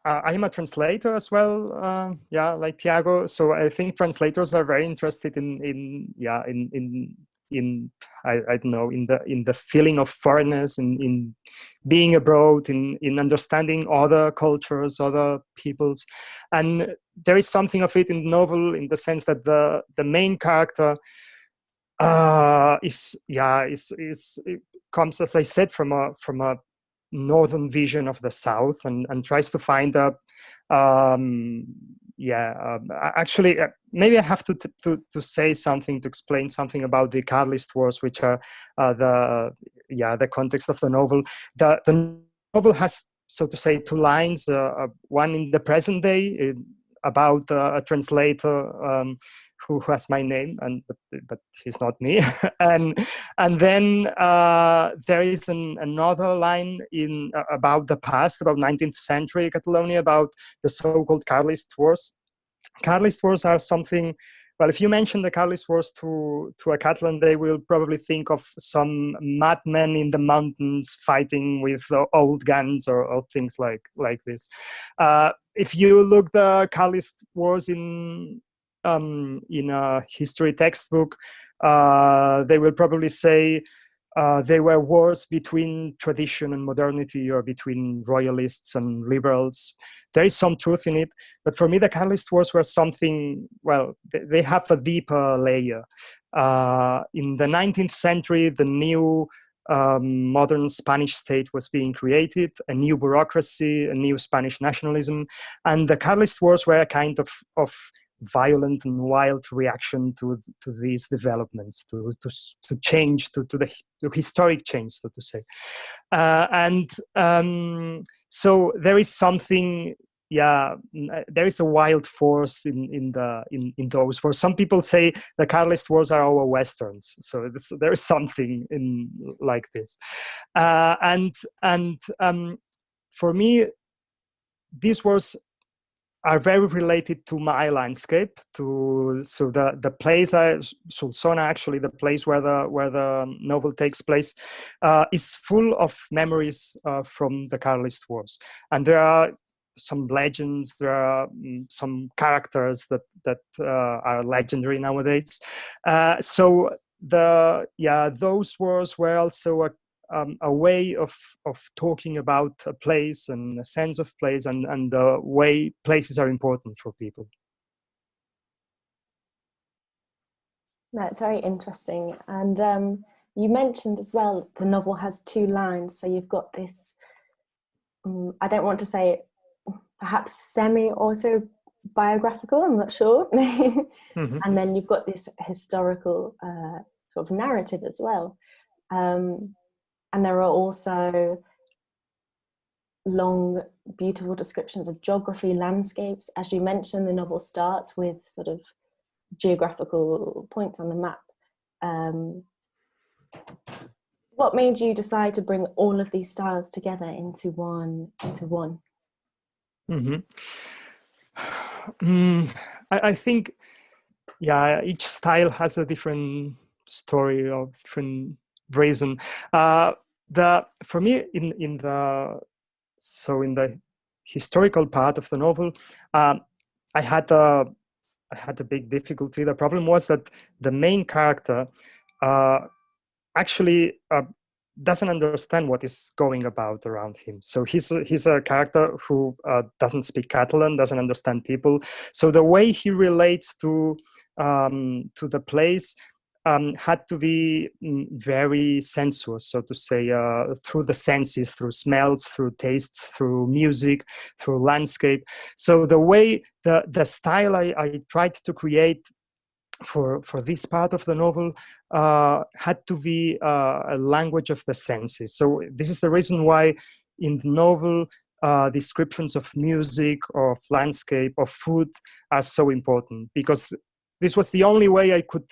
S18: I'm a translator as well, like Tiago. So I think translators are very interested in the feeling of foreignness, in being abroad, in understanding other cultures, other peoples. And there is something of it in the novel, in the sense that the main character it comes, as I said, from a northern vision of the South, and tries to find a actually, maybe I have to say something, to explain something about the Carlist Wars, which are the context of the novel. The novel has, so to say, two lines, one in the present day about a translator who has my name, but he's not me, and then there is another line about the past, about 19th century Catalonia, about the so-called Carlist Wars. Carlist Wars are something. Well, if you mention the Carlist Wars to a Catalan, they will probably think of some madmen in the mountains fighting with old guns or things like this. If you look the Carlist Wars in a history textbook, they will probably say they were wars between tradition and modernity, or between royalists and liberals. There is some truth in it, but for me, the Carlist Wars were something, well, they have a deeper layer. In the 19th century, the new modern Spanish state was being created, a new bureaucracy, a new Spanish nationalism, and the Carlist Wars were a kind of violent and wild reaction to these developments, to change, to the historic change, so to say. So there is something, there is a wild force in those wars. Some people say the Carlist Wars are our westerns, so there is something in like this. For me, these wars are very related to my landscape. The place, Solsona, actually, the place where the novel takes place, is full of memories from the Carlist Wars, and there are some legends. There are some characters that are legendary nowadays. So those wars were also a way of talking about a place and a sense of place, and the way places are important for people.
S17: That's very interesting. And you mentioned as well, the novel has two lines. So you've got this, I don't want to say perhaps semi-autobiographical, I'm not sure. Mm-hmm. And then you've got this historical sort of narrative as well. And there are also long, beautiful descriptions of geography, landscapes. As you mentioned, the novel starts with sort of geographical points on the map. What made you decide to bring all of these styles together into one?
S18: Mm-hmm. I think, each style has a different story or different reason. For me, in the historical part of the novel, I had a big difficulty. The problem was that the main character actually doesn't understand what is going about around him. So he's a character who doesn't speak Catalan, doesn't understand people. So the way he relates to the place had to be very sensuous, so to say, through the senses, through smells, through tastes, through music, through landscape. So the way, the style I tried to create for this part of the novel had to be a language of the senses. So this is the reason why in the novel descriptions of music, of landscape, of food are so important, because this was the only way I could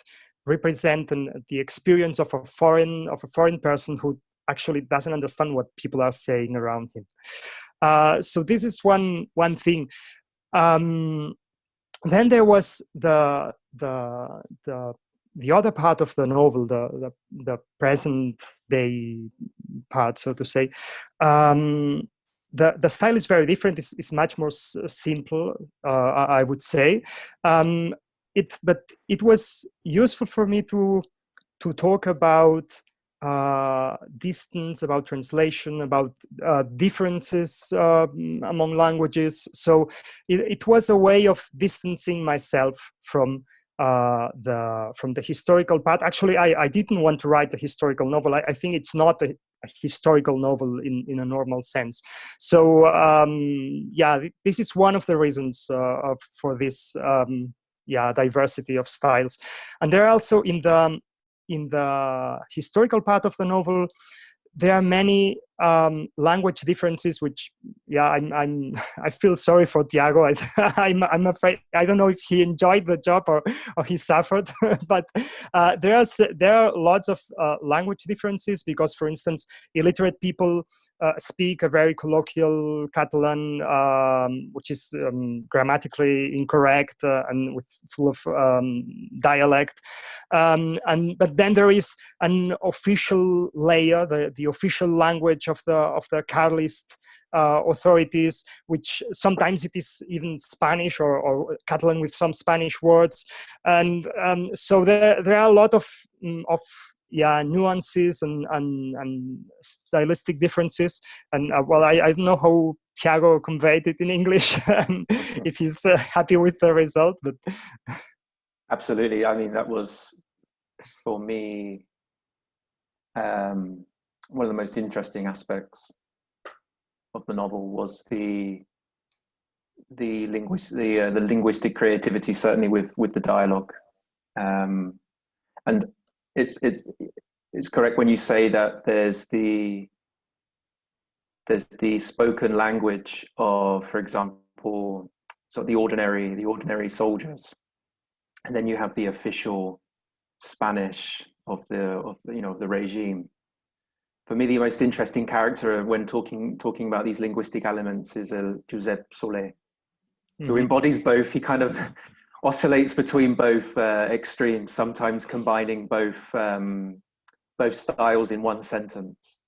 S18: represent the experience of a foreign person who actually doesn't understand what people are saying around him. So this is one thing. Then there was the other part of the novel, the present day part, so to say. The style is very different. It's much more simple, I would say. But it was useful for me to talk about distance, about translation, about differences among languages. So it was a way of distancing myself from the historical part. Actually, I didn't want to write a historical novel. I think it's not historical novel in a normal sense. So yeah, this is one of the reasons for this diversity of styles. And there are also in the historical part of the novel, there are many language differences, which I feel sorry for Tiago. I'm afraid, I don't know if he enjoyed the job or he suffered, but there are lots of language differences because, for instance, illiterate people speak a very colloquial Catalan, which is grammatically incorrect and full of dialect. But then there is an official layer, the official language of the Carlist authorities, which sometimes it is even Spanish or Catalan with some Spanish words, and so there are a lot of nuances and stylistic differences. And well, I don't know how Tiago conveyed it in English, if he's happy with the result, but.
S19: Absolutely. I mean, that was, for me, one of the most interesting aspects of the novel was the linguistic creativity, certainly with the dialogue, and it's correct when you say that there's the spoken language of, for example, so the ordinary soldiers, and then you have the official Spanish of the regime. For me, the most interesting character when talking about these linguistic elements is Josep Soler, who embodies both. He kind of oscillates between both extremes, sometimes combining both styles in one sentence,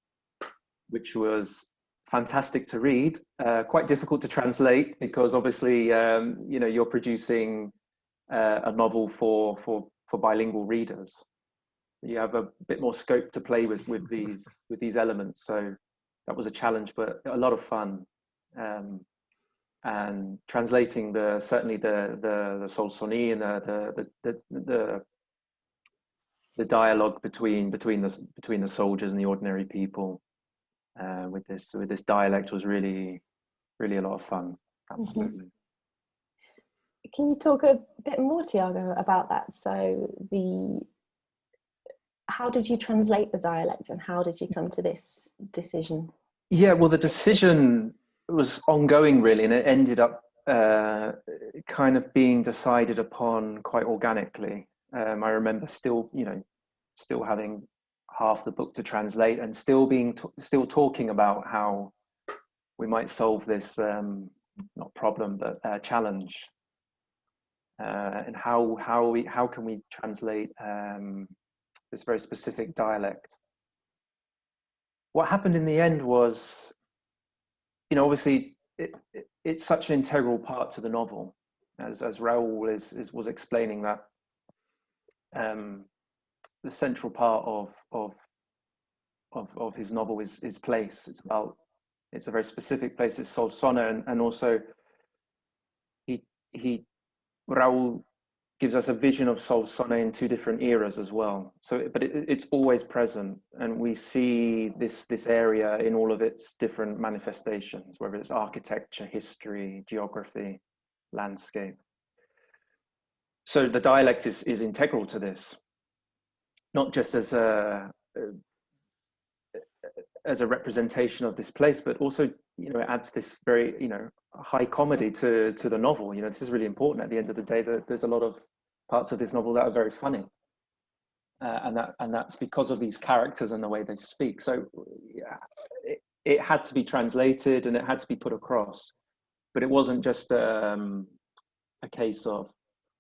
S19: which was fantastic to read. Quite difficult to translate because obviously, you're producing a novel for bilingual readers. You have a bit more scope to play with these elements, so that was a challenge, but a lot of fun. And translating certainly the Solsoni and the dialogue between the soldiers and the ordinary people with this dialect was really a lot of fun. Absolutely.
S17: Can you talk a bit more, Tiago, about that? So how did you translate the dialect and how did you come to this decision?
S19: Yeah, well, the decision was ongoing really, and it ended up kind of being decided upon quite organically. I remember still having half the book to translate and still talking about how we might solve this not problem but challenge, and how can we translate this very specific dialect. What happened in the end was, obviously it's such an integral part to the novel, as Raoul was explaining, that the central part of his novel is place. It's a very specific place. It's Solsona, and also Raoul gives us a vision of Solsona in two different eras as well. So, but it's always present, and we see this area in all of its different manifestations, whether it's architecture, history, geography, landscape. So the dialect is integral to this, not just as a representation of this place, but also, it adds this very, high comedy to the novel. This is really important at the end of the day, that there's a lot of parts of this novel that are very funny. And that's because of these characters and the way they speak. So yeah, it had to be translated and it had to be put across, but it wasn't just a case of,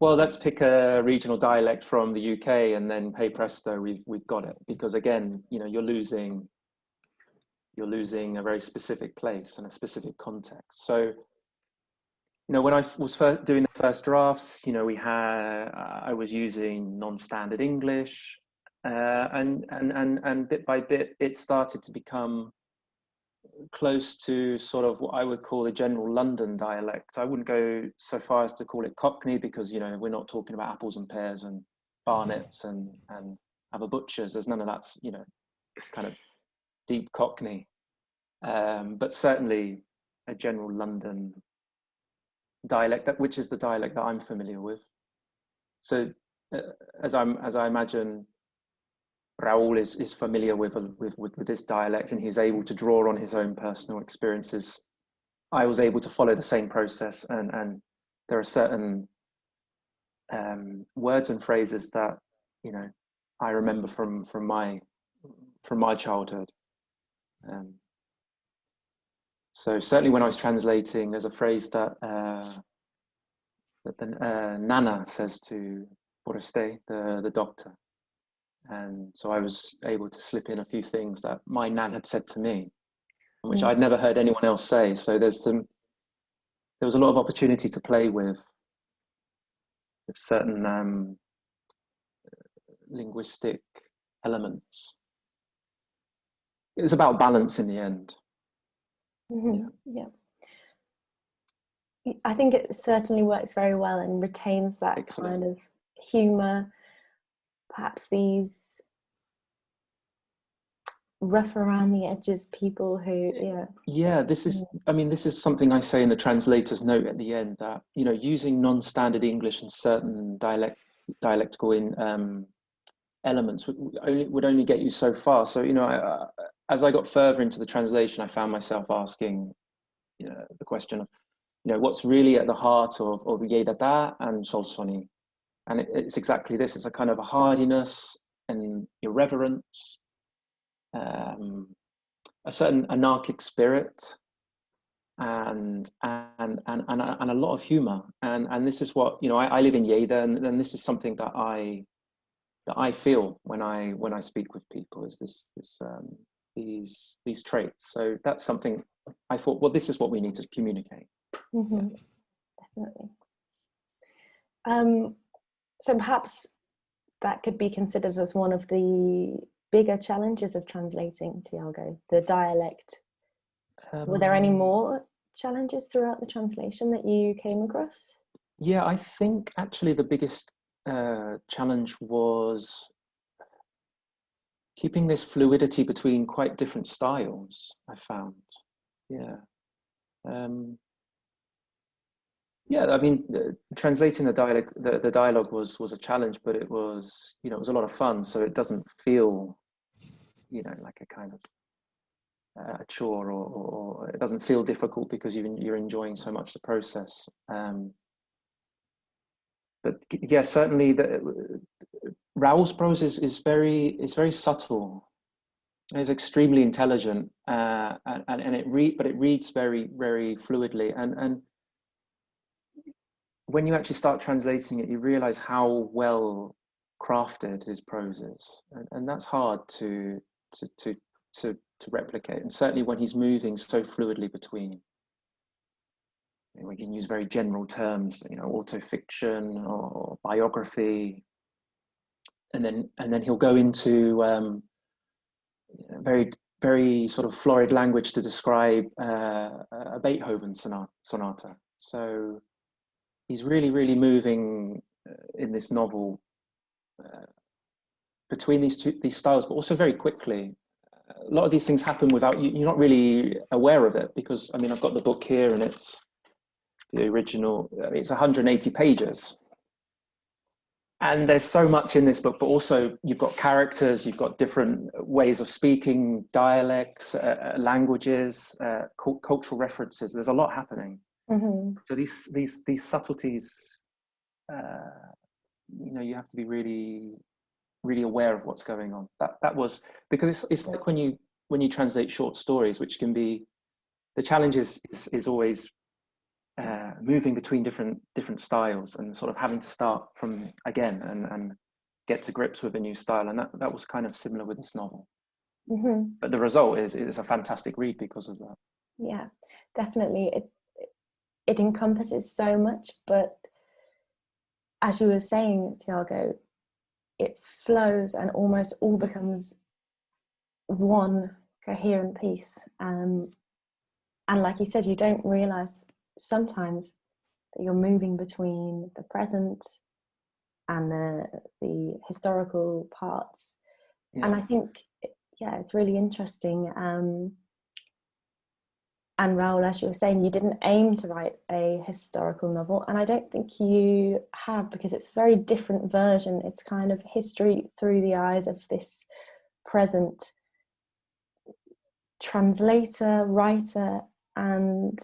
S19: well, let's pick a regional dialect from the UK and then hey presto, we've got it. Because again, you're losing a very specific place and a specific context. So, when I was doing the first drafts, I was using non-standard English, and bit by bit, it started to become close to sort of what I would call the general London dialect. I wouldn't go so far as to call it Cockney, because, we're not talking about apples and pears and barnets and have a butchers. There's none of that, kind of deep Cockney, but certainly a general London dialect, which is the dialect that I'm familiar with. So as I imagine, Raoul is familiar with this dialect, and he's able to draw on his own personal experiences. I was able to follow the same process, and there are certain words and phrases that, you know, I remember from my childhood. So certainly when I was translating, there's a phrase that Nana says to Foreste, the doctor. And so I was able to slip in a few things that my nan had said to me, which I'd never heard anyone else say. So there was a lot of opportunity to play with certain linguistic elements. It was about balance in the end.
S17: Yeah. I think it certainly works very well and retains that kind of humour, perhaps these rough around the edges people who,
S19: this is something I say in the translator's note at the end, that, you know, using non-standard English and certain dialectical elements would only get you so far. So, you know, as I got further into the translation, I found myself asking, you know, the question of, you know, what's really at the heart of Yedada and Solsoni. And it's exactly this. It's a kind of a hardiness and irreverence, a certain anarchic spirit, and a lot of humor. And this is what, you know, I live in Lleida, and this is something that I feel when I speak with people, is these traits. So that's something I thought, well, this is what we need to communicate.
S17: Definitely. So perhaps that could be considered as one of the bigger challenges of translating, Tiago, the dialect. Were there any more challenges throughout the translation that you came across?
S19: Yeah, I think actually the biggest challenge was keeping this fluidity between quite different styles, I found. I mean, translating the dialogue was a challenge, but it was, you know, it was a lot of fun. So it doesn't feel, you know, like a kind of a chore, or it doesn't feel difficult because you're enjoying so much the process. But yeah, certainly Raoul's prose is very subtle. It's extremely intelligent, and it reads very, very fluidly. And when you actually start translating it, you realize how well crafted his prose is, and that's hard to replicate. And certainly when he's moving so fluidly between, you know, we can use very general terms, you know, autofiction or biography, and then he'll go into very, very sort of florid language to describe a Beethoven sonata. So he's really, really moving in this novel between these styles, but also very quickly. A lot of these things happen without you're not really aware of it, because, I mean, I've got the book here, and it's the original. It's 180 pages, and there's so much in this book. But also, you've got characters, you've got different ways of speaking, dialects, languages, cultural references. There's a lot happening. So these subtleties, you know, you have to be really, really aware of what's going on. That was, because it's like when you translate short stories, which can be, the challenge is always moving between different styles, and sort of having to start from again and get to grips with a new style. And that was kind of similar with this novel. But the result is a fantastic read because of that.
S17: Yeah, definitely. It encompasses so much, but as you were saying, Tiago, it flows and almost all becomes one coherent piece. And like you said, you don't realize sometimes that you're moving between the present and the historical parts. And I think, yeah, it's really interesting. And Raoul, as you were saying, you didn't aim to write a historical novel, and I don't think you have, because it's a very different version. It's kind of history through the eyes of this present translator, writer, and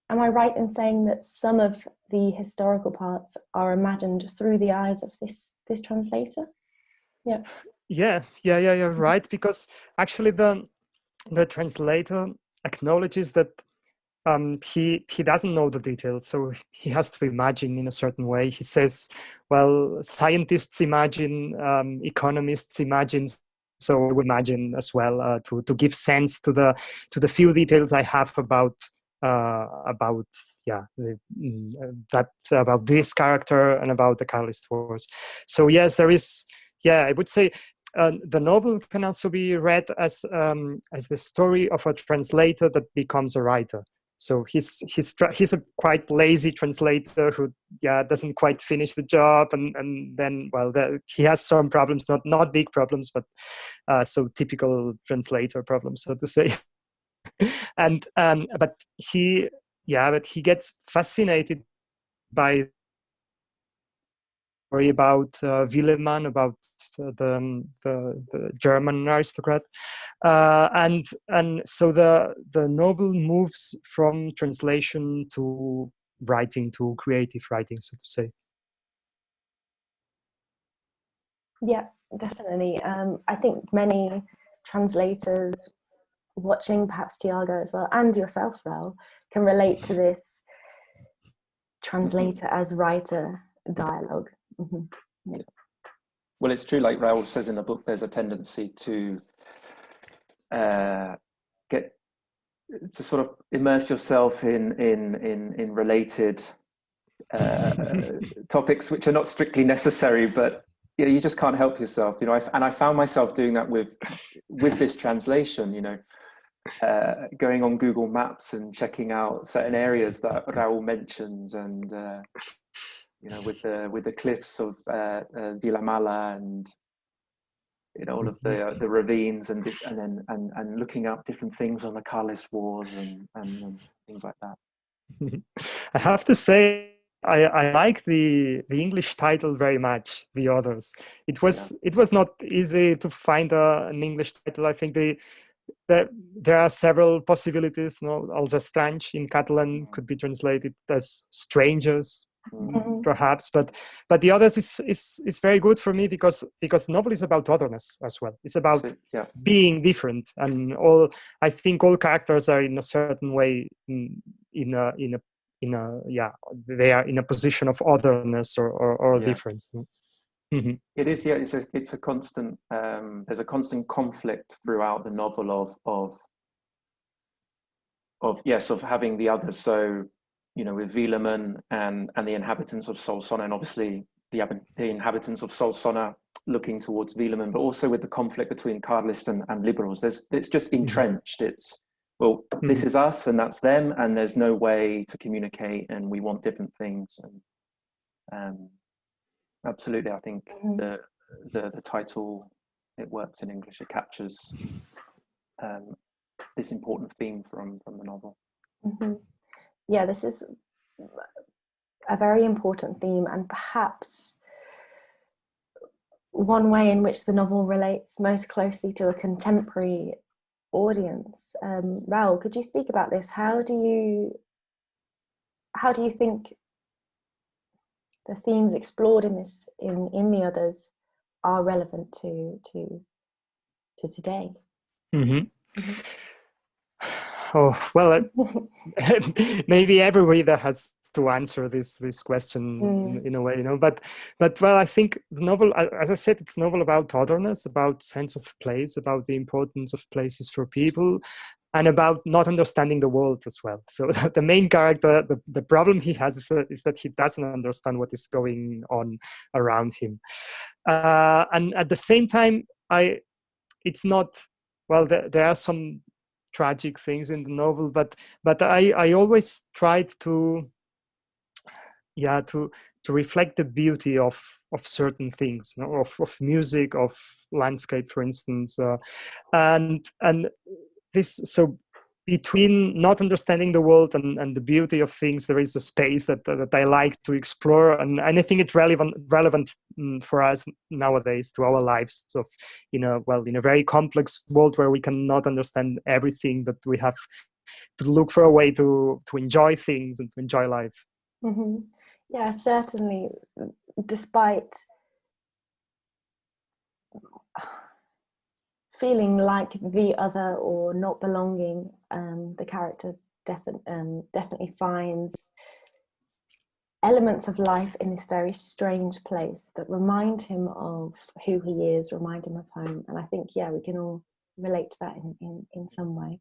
S17: am I right in saying that some of the historical parts are imagined through the eyes of this translator? Yeah.
S18: Yeah, you're right, because actually the translator acknowledges that he doesn't know the details, so he has to imagine in a certain way. He says, well, scientists imagine, economists imagine, so we imagine as well, to give sense to the few details I have about this character and about the Carlist Wars. So yes, there is. Yeah, I would say the novel can also be read as the story of a translator that becomes a writer. So he's a quite lazy translator who doesn't quite finish the job, and then he has some problems, not big problems, but so typical translator problems, so to say. And but he gets fascinated by story about Willemann, about the German aristocrat, and so the novel moves from translation to writing, to creative writing, so to say.
S17: Yeah, definitely. I think many translators watching, perhaps Tiago as well, and yourself, Raoul, can relate to this translator as writer dialogue. Mm-hmm. Yeah.
S19: Well, it's true, like Raoul says in the book, there's a tendency to sort of immerse yourself in related topics which are not strictly necessary, but you just can't help yourself. And I found myself doing that with this translation. Going on Google Maps and checking out certain areas that Raoul mentions, and with the cliffs of Vilamala, and all of the ravines, and looking up different things on the Carlist Wars and things like that.
S18: I have to say, I like the English title very much. The others, it was not easy to find an English title. I think there are several possibilities. Els Estranys in Catalan could be translated as strangers, perhaps, but the others is very good for me, because the novel is about otherness as well. It's about being different, and I think all characters are in a certain way they are in a position of otherness or difference. Mm-hmm.
S19: It is, it's a constant. There's a constant conflict throughout the novel of having the others. So, with Willemann and the inhabitants of Solsona, and obviously the inhabitants of Solsona looking towards Willemann, but also with the conflict between Carlists and liberals. It's just entrenched. It's this is us and that's them, and there's no way to communicate, and we want different things. And absolutely, I think the title, it works in English. It captures this important theme from the novel.
S17: Mm-hmm. Yeah, this is a very important theme, and perhaps one way in which the novel relates most closely to a contemporary audience. Raoul, could you speak about this? How do you think the themes explored in the others are relevant to today?
S18: Mm-hmm. Mm-hmm. Oh, well, maybe every reader has to answer this question in a way, but well, I think the novel, as I said, it's a novel about otherness, about sense of place, about the importance of places for people, and about not understanding the world as well. So the main character, the problem he has is that he doesn't understand what is going on around him. And at the same time, it's not, well, there are some tragic things in the novel, but I always tried to reflect the beauty of certain things, you know, of music, of landscape, for instance, and this, so between not understanding the world and the beauty of things, there is a space that I like to explore, and I think it's relevant for us nowadays, to our lives of, in a very complex world where we cannot understand everything, but we have to look for a way to enjoy things and to enjoy life.
S17: Mm-hmm. Yeah, certainly. Despite feeling like the other or not belonging, the character definitely finds elements of life in this very strange place that remind him of who he is, remind him of home. And I think, yeah, we can all relate to that in some way.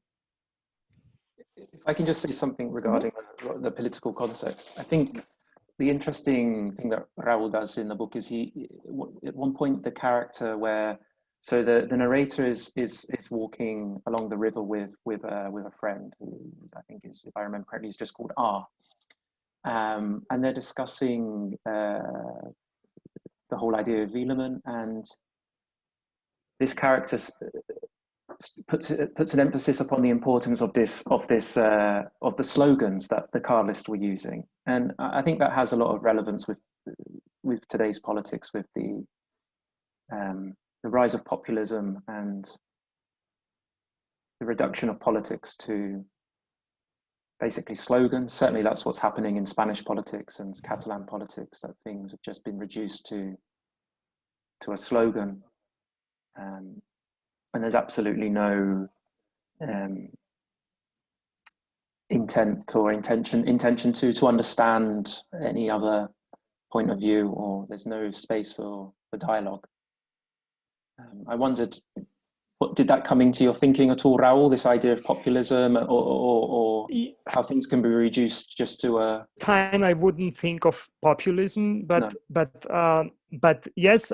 S19: If I can just say something regarding the political context, I think the interesting thing that Raúl does in the book is at one point, the character where, so the narrator is walking along the river with a friend who I think is, if I remember correctly, is just called R. And they're discussing the whole idea of Wielerman, and this character puts an emphasis upon the importance of the slogans that the Carlists were using, and I think that has a lot of relevance with today's politics, with the rise of populism and the reduction of politics to basically slogans. Certainly that's what's happening in Spanish politics and Catalan politics, that things have just been reduced to a slogan. And there's absolutely no intent or intention to understand any other point of view, or there's no space for dialogue. I wondered, did that come into your thinking at all, Raúl, this idea of populism, or how things can be reduced just to a
S18: time? I wouldn't think of populism, but yes,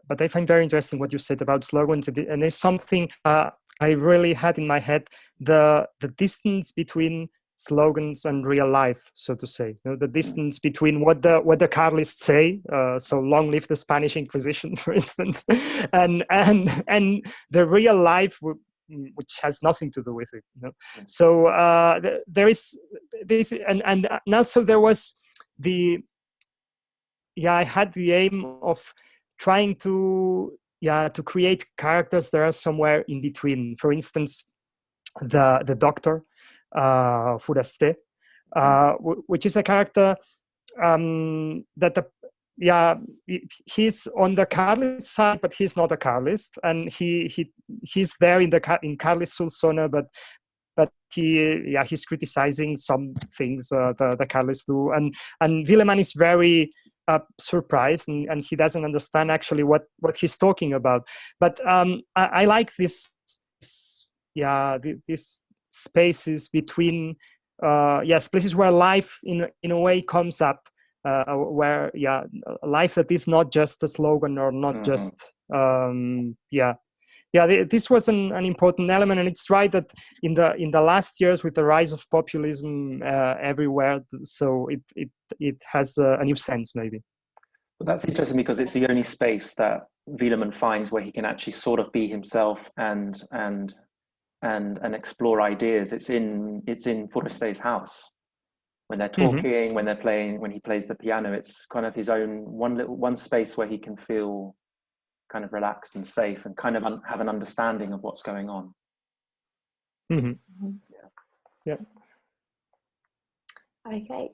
S18: but I find very interesting what you said about slogans, and it's something I really had in my head, the distance between slogans and real life, so to say. You know, the distance between what the Carlists say, so long live the Spanish Inquisition, for instance, and the real life, which has nothing to do with it. You know? So there is this, and also there was I had the aim of trying to create characters that are somewhere in between. For instance, the doctor, Forgodandthee, which is a character he's on the Carlist side, but he's not a Carlist, and he's there in Carlist Sulsona, but he's criticizing some things the Carlists do, and Wielerman is very surprised, and he doesn't understand actually what he's talking about. But I like this spaces between places where life in a way comes up, where life that is not just a slogan or not just this was an important element, and it's right that in the last years, with the rise of populism everywhere, so it has a new sense maybe.
S19: Well, that's interesting, because it's the only space that Wielerman finds where he can actually sort of be himself and explore ideas. It's in Forgodandthee's house. When they're talking, when they're playing, when he plays the piano, it's kind of his own one space where he can feel kind of relaxed and safe and kind of have an understanding of what's going on.
S17: Yeah. Okay.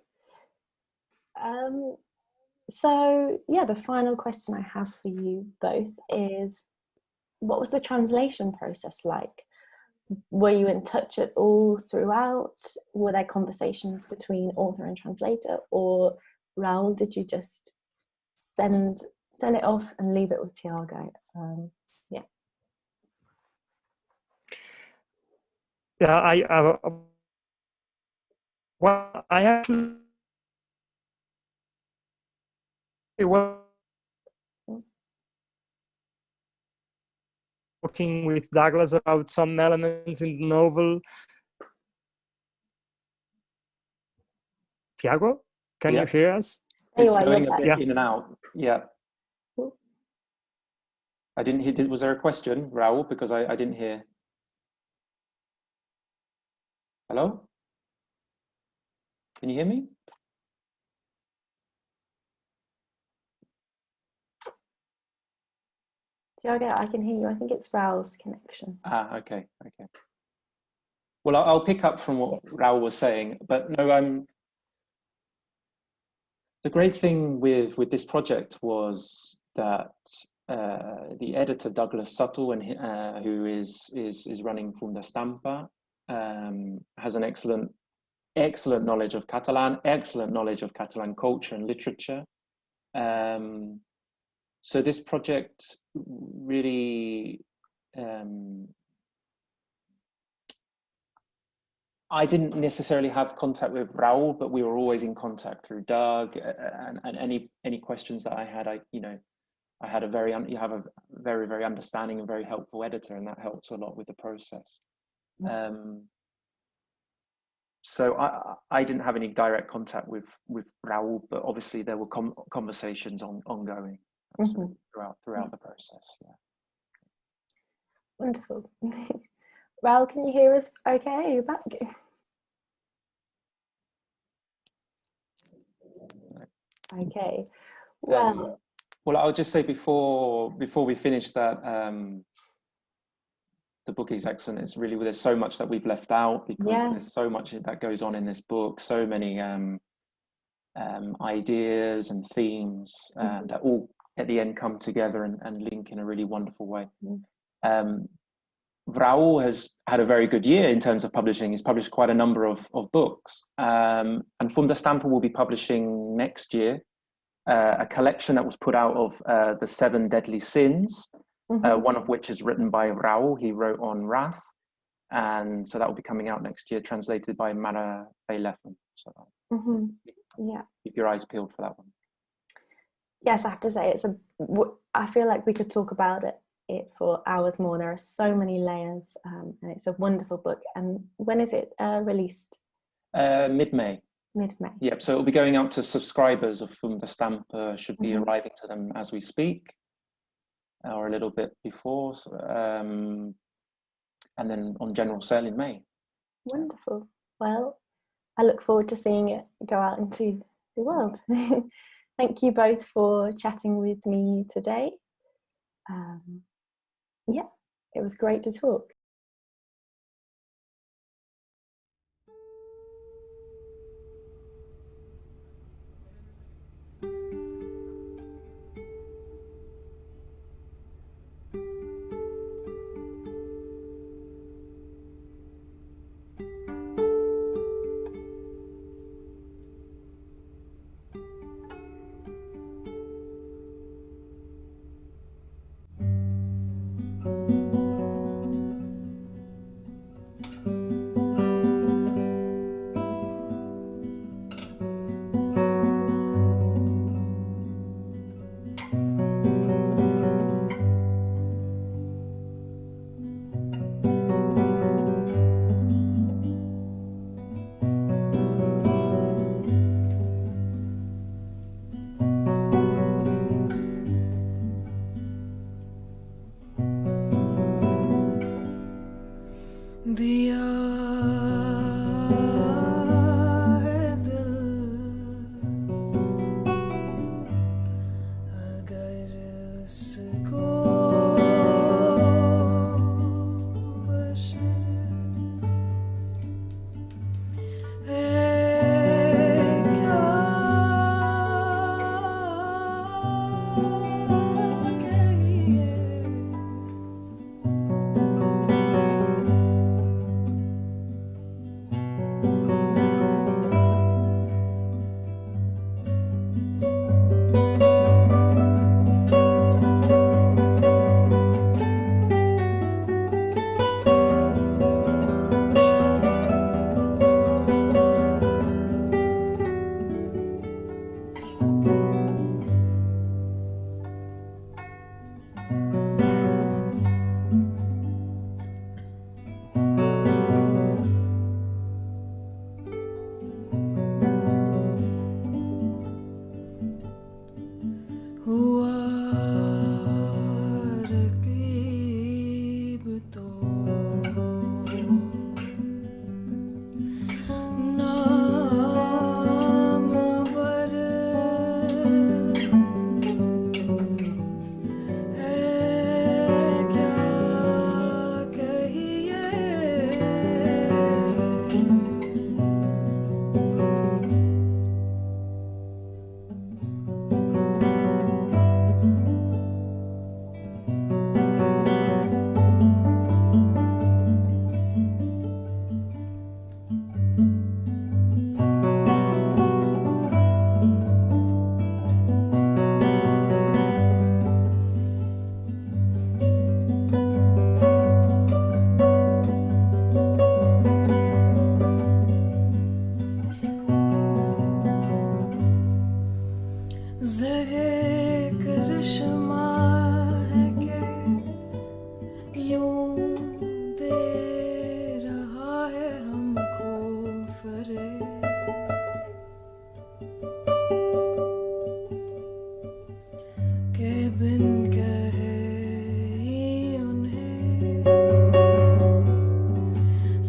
S17: So the final question I have for you both is, what was the translation process like? Were you in touch at all throughout? Were there conversations between author and translator, or Raúl, did you just send it off and leave it with Tiago?
S18: I actually working with Douglas about some elements in the novel. Tiago? Can
S19: Yeah.
S18: you hear us?
S19: It's
S17: Anyway,
S19: going
S17: you're
S19: a bit
S18: back.
S19: in and out. Yeah. I didn't hear. Was there a question, Raul? Because I didn't hear. Hello? Can you hear me?
S17: Tiago, I can hear you. I think it's Raul's connection.
S19: Ah, okay, okay. Well, I'll pick up from what Raul was saying, but no, the great thing with this project was that the editor Douglas Suttle, and who is running Fum D'Estampa, has an excellent knowledge of Catalan, excellent knowledge of Catalan culture and literature. So this project really, I didn't necessarily have contact with Raul, but we were always in contact through Doug, and any questions that I had, I had you have a very, very understanding and very helpful editor, and that helped a lot with the process. So I didn't have any direct contact with Raul, but obviously there were conversations ongoing throughout the process. Yeah.
S17: Wonderful. Raul, can you hear us okay? Are you back? Okay. Well,
S19: well, I'll just say before we finish that, the book is excellent. It's really, there's so much that we've left out because there's so much that goes on in this book, so many ideas and themes that all at the end come together and link in a really wonderful way. Raul has had a very good year in terms of publishing. He's published quite a number of books, and Fum D'Estampa will be publishing next year a collection that was put out of the 7 Deadly Sins, one of which is written by Raul. He wrote on wrath, and so that will be coming out next year, translated by Mara Leffen. So
S17: yeah,
S19: keep your eyes peeled for that one.
S17: Yes, I have to say I feel like we could talk about it for hours more. There are so many layers, and it's a wonderful book. And when is it released?
S19: Mid-May.
S17: Mid-May.
S19: Yep, so it'll be going out to subscribers of Fum D'Estampa, should be arriving to them as we speak, or a little bit before, and then on general sale in May.
S17: Wonderful. Well, I look forward to seeing it go out into the world. Thank you both for chatting with me today. Yeah, it was great to talk.
S6: यूं दे रहा है हमको फरेब के बिन कहे ही उन्हें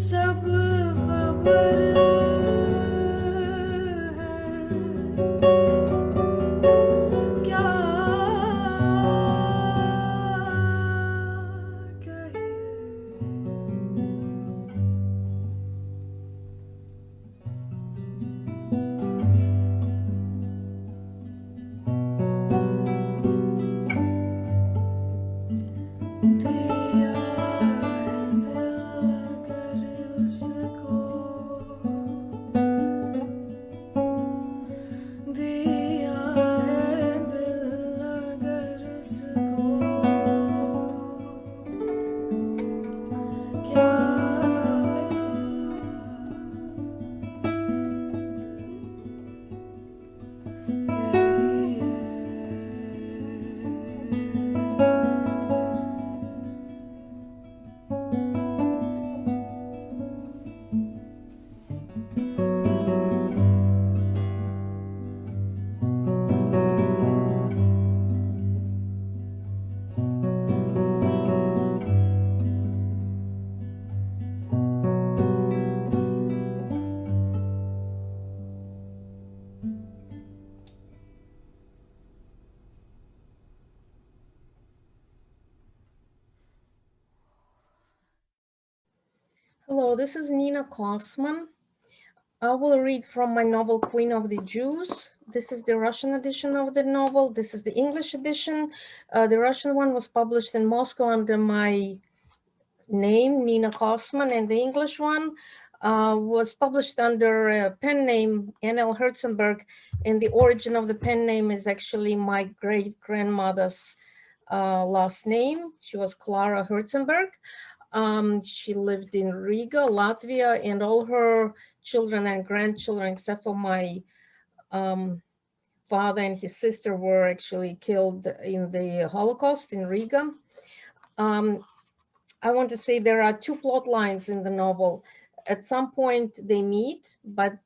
S6: सब खबर
S20: Hello, this is Nina Kosman. I will read from my novel, Queen of the Jews. This is the Russian edition of the novel. This is the English edition. The Russian one was published in Moscow under my name, Nina Kosman, and the English one was published under a pen name, N.L. Herzenberg, and the origin of the pen name is actually my great-grandmother's last name. She was Clara Herzenberg. She lived in Riga, Latvia, and all her children and grandchildren, except for my father and his sister, were actually killed in the Holocaust in Riga. I want to say there are two plot lines in the novel. At some point they meet, but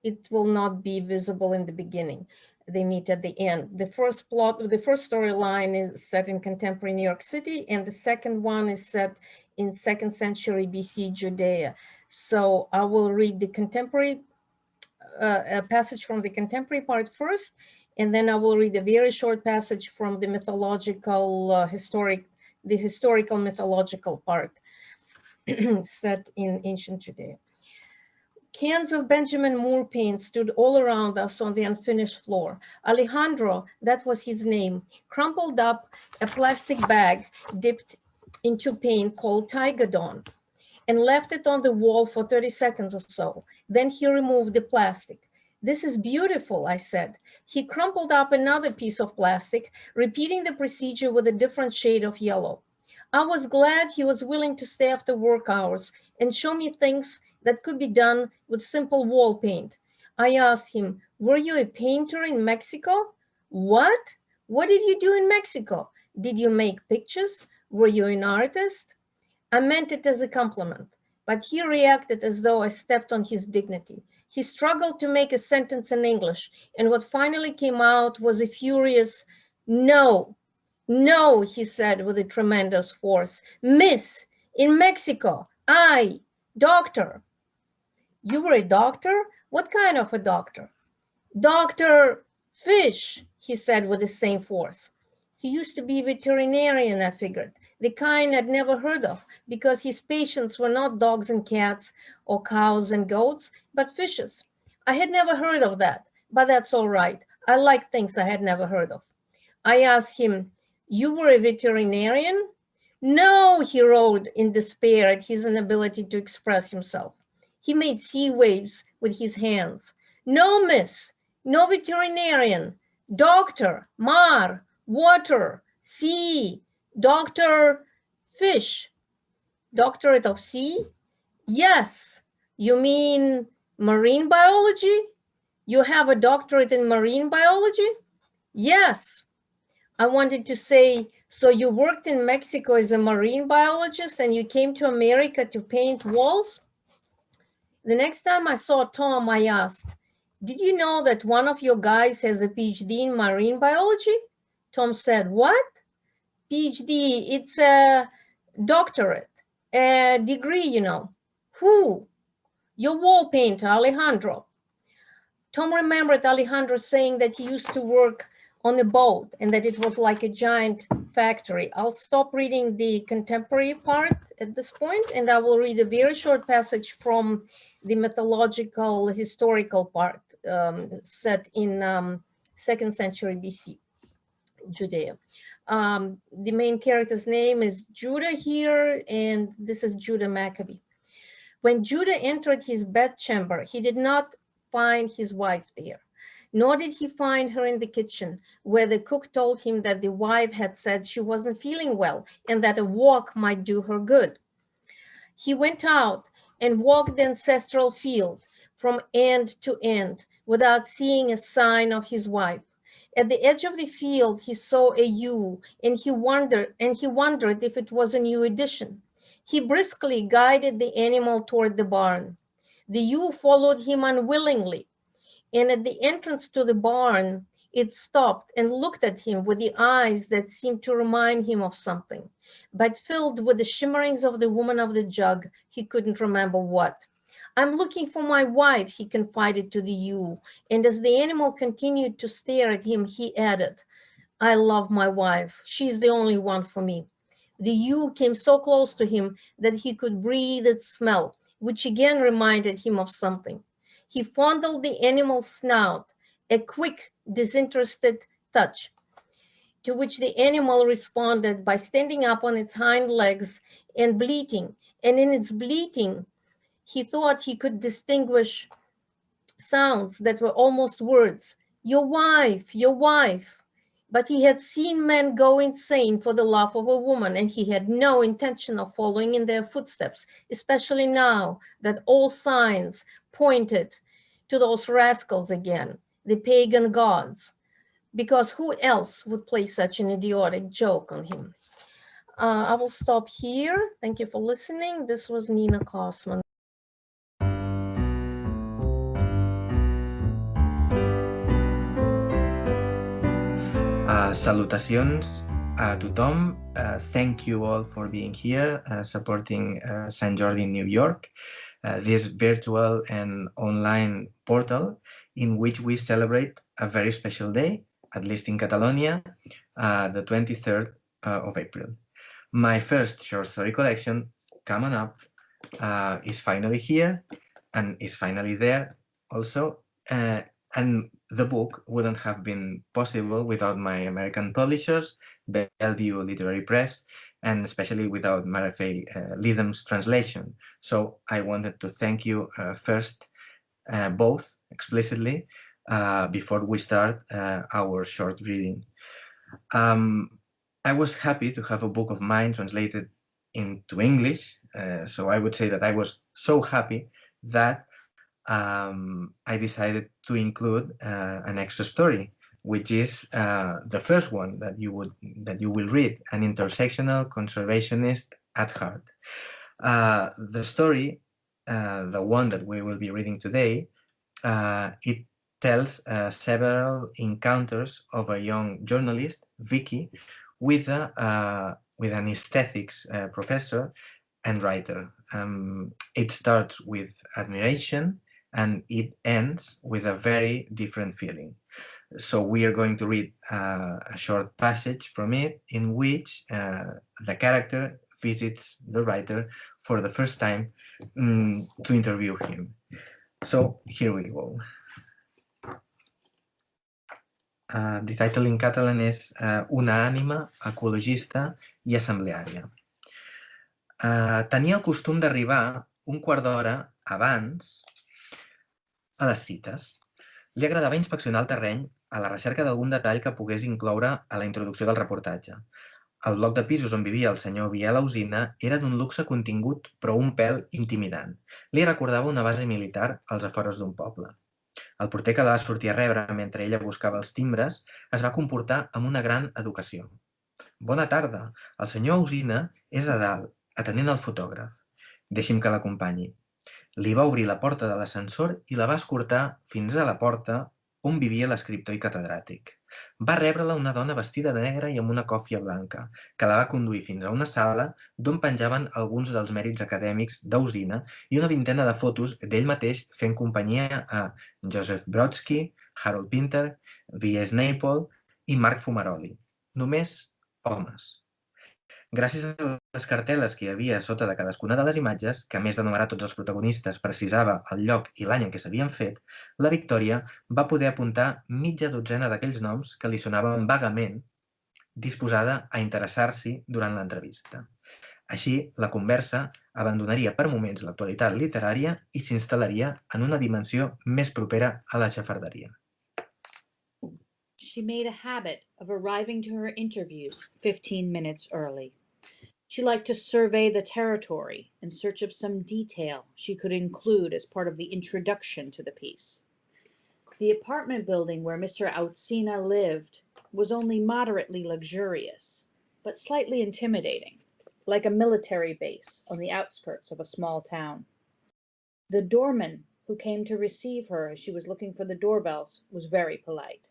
S20: it will not be visible in the beginning. They meet at the end. The first storyline is set in contemporary New York City, and the second one is set in 2nd century BC Judea. So I will read the contemporary, a passage from the contemporary part first, and then I will read a very short passage from the mythological, historical mythological part set in ancient Judea. Cans of Benjamin Moore paint stood all around us on the unfinished floor. Alejandro, that was his name, crumpled up a plastic bag dipped into paint called Tigadon and left it on the wall for 30 seconds or so. Then he removed the plastic. "This is beautiful," I said. He crumpled up another piece of plastic, repeating the procedure with a different shade of yellow. I was glad he was willing to stay after work hours and show me things that could be done with simple wall paint. I asked him, "Were you a painter in Mexico?" "What? What did you do in Mexico? Did you make pictures? Were you an artist?" I meant it as a compliment, but he reacted as though I stepped on his dignity. He struggled to make a sentence in English, and what finally came out was a furious, "No, no," he said with a tremendous force. "Miss, in Mexico, I, doctor." "You were a doctor? What kind of a doctor?" "Dr. Fish," he said with the same force. He used to be a veterinarian, I figured, the kind I'd never heard of because his patients were not dogs and cats or cows and goats, but fishes. I had never heard of that, but that's all right. I like things I had never heard of. I asked him, "You were a veterinarian?" "No," he roared in despair at his inability to express himself. He made sea waves with his hands. "No, miss, no veterinarian. Doctor, mar, water, sea, Dr. Fish." "Doctorate of sea?" "Yes." "You mean marine biology? You have a doctorate in marine biology?" "Yes." I wanted to say, So you worked in Mexico as a marine biologist and you came to America to paint walls? The next time I saw Tom, I asked, did you know that one of your guys has a PhD in marine biology? Tom said, what? PhD, it's a doctorate, a degree, you know. Who? Your wall painter, Alejandro. Tom remembered Alejandro saying that he used to work on a boat and that it was like a giant factory. I'll stop reading the contemporary part at this point, and I will read a very short passage from the mythological, historical part set in 2nd century BC, Judea. The main character's name is Judah here, and this is Judah Maccabee. When Judah entered his bedchamber, he did not find his wife there, nor did he find her in the kitchen, where the cook told him that the wife had said she wasn't feeling well and that a walk might do her good. He went out and walked the ancestral field from end to end without seeing a sign of his wife. At the edge of the field, he saw a ewe, and he wondered if it was a new addition. He briskly guided the animal toward the barn. The ewe followed him unwillingly, and at the entrance to the barn, it stopped and looked at him with the eyes that seemed to remind him of something, but filled with the shimmerings of the woman of the jug, he couldn't remember what. I'm looking for my wife, he confided to the ewe, and as the animal continued to stare at him, he added, I love my wife. She's the only one for me. The ewe came so close to him that he could breathe its smell, which again reminded him of something. He fondled the animal's snout, a quick, disinterested touch, to which the animal responded by standing up on its hind legs and bleating. And in its bleating, he thought he could distinguish sounds that were almost words. Your wife, your wife. But he had seen men go insane for the love of a woman, and he had no intention of following in their footsteps, especially now that all signs pointed to those rascals again, the pagan gods, because who else would play such an idiotic joke on him? I will stop here. Thank you for listening. This was Nina Kosman.
S21: Salutacions a tothom. Thank you all for being here, supporting Sant Jordi New York, this virtual and online portal in which we celebrate a very special day, at least in Catalonia, the 23rd of April. My first short story collection, Coming Up, is finally here and is finally there also. And the book wouldn't have been possible without my American publishers, Bellevue Literary Press, and especially without Marafei Lidham's translation. So I wanted to thank you first, both explicitly, before we start our short reading. I was happy to have a book of mine translated into English. So I would say that I was so happy that I decided to include an extra story, which is the first one that you will read, an intersectional conservationist at heart. The story, the one that we will be reading today, it tells several encounters of a young journalist, Vicky, with an aesthetics professor and writer. It starts with admiration, and it ends with a very different feeling. So we are going to read a short passage from it in which the character visits the writer for the first time to interview him. So here we go. The title in Catalan is Una ànima ecologista i assembleària. Tenia el costum d'arribar un quart d'hora abans a les cites. Li agradava inspeccionar el terreny a la recerca d'algun detall que pogués incloure a la introducció del reportatge. El bloc de pisos on vivia el senyor Biel Ausina era d'un luxe contingut, però un pèl intimidant. Li recordava una base militar als afores d'un poble. El porter que la va sortir a rebre mentre ella buscava els timbres es va comportar amb una gran educació. Bona tarda, el senyor Ausina és a dalt, atenent el fotògraf. Deixi'm que l'acompanyi. Li va obrir la porta de l'ascensor i la va escortar fins a la porta on vivia l'escriptor i catedràtic. Va rebre-la una dona vestida de negre i amb una còfia blanca, que la va conduir fins a una sala d'on penjaven alguns dels mèrits acadèmics d'Ausina i una vintena de fotos d'ell mateix fent companyia a Joseph Brodsky, Harold Pinter, V.S. Naipaul i Marc Fumaroli. Només homes. Gràcies a les cartel·les que hi havia sota de cadascuna de les imatges, que a més d'enumerar tots els protagonistes precisava el lloc i l'any en què s'havien fet, la Victòria va poder apuntar mitja dotzena d'aquells noms que li sonaven vagament, disposada a interessar-s'hi durant l'entrevista. Així, la conversa abandonaria per moments l'actualitat literària i s'instal·laria en una dimensió més propera a la xafarderia.
S1: She made a habit of arriving to her interviews 15 minutes early. She liked to survey the territory in search of some detail she could include as part of the introduction to the piece. The apartment building where Mr. Outsina lived was only moderately luxurious, but slightly intimidating, like a military base on the outskirts of a small town. The doorman who came to receive her as she was looking for the doorbells was very polite.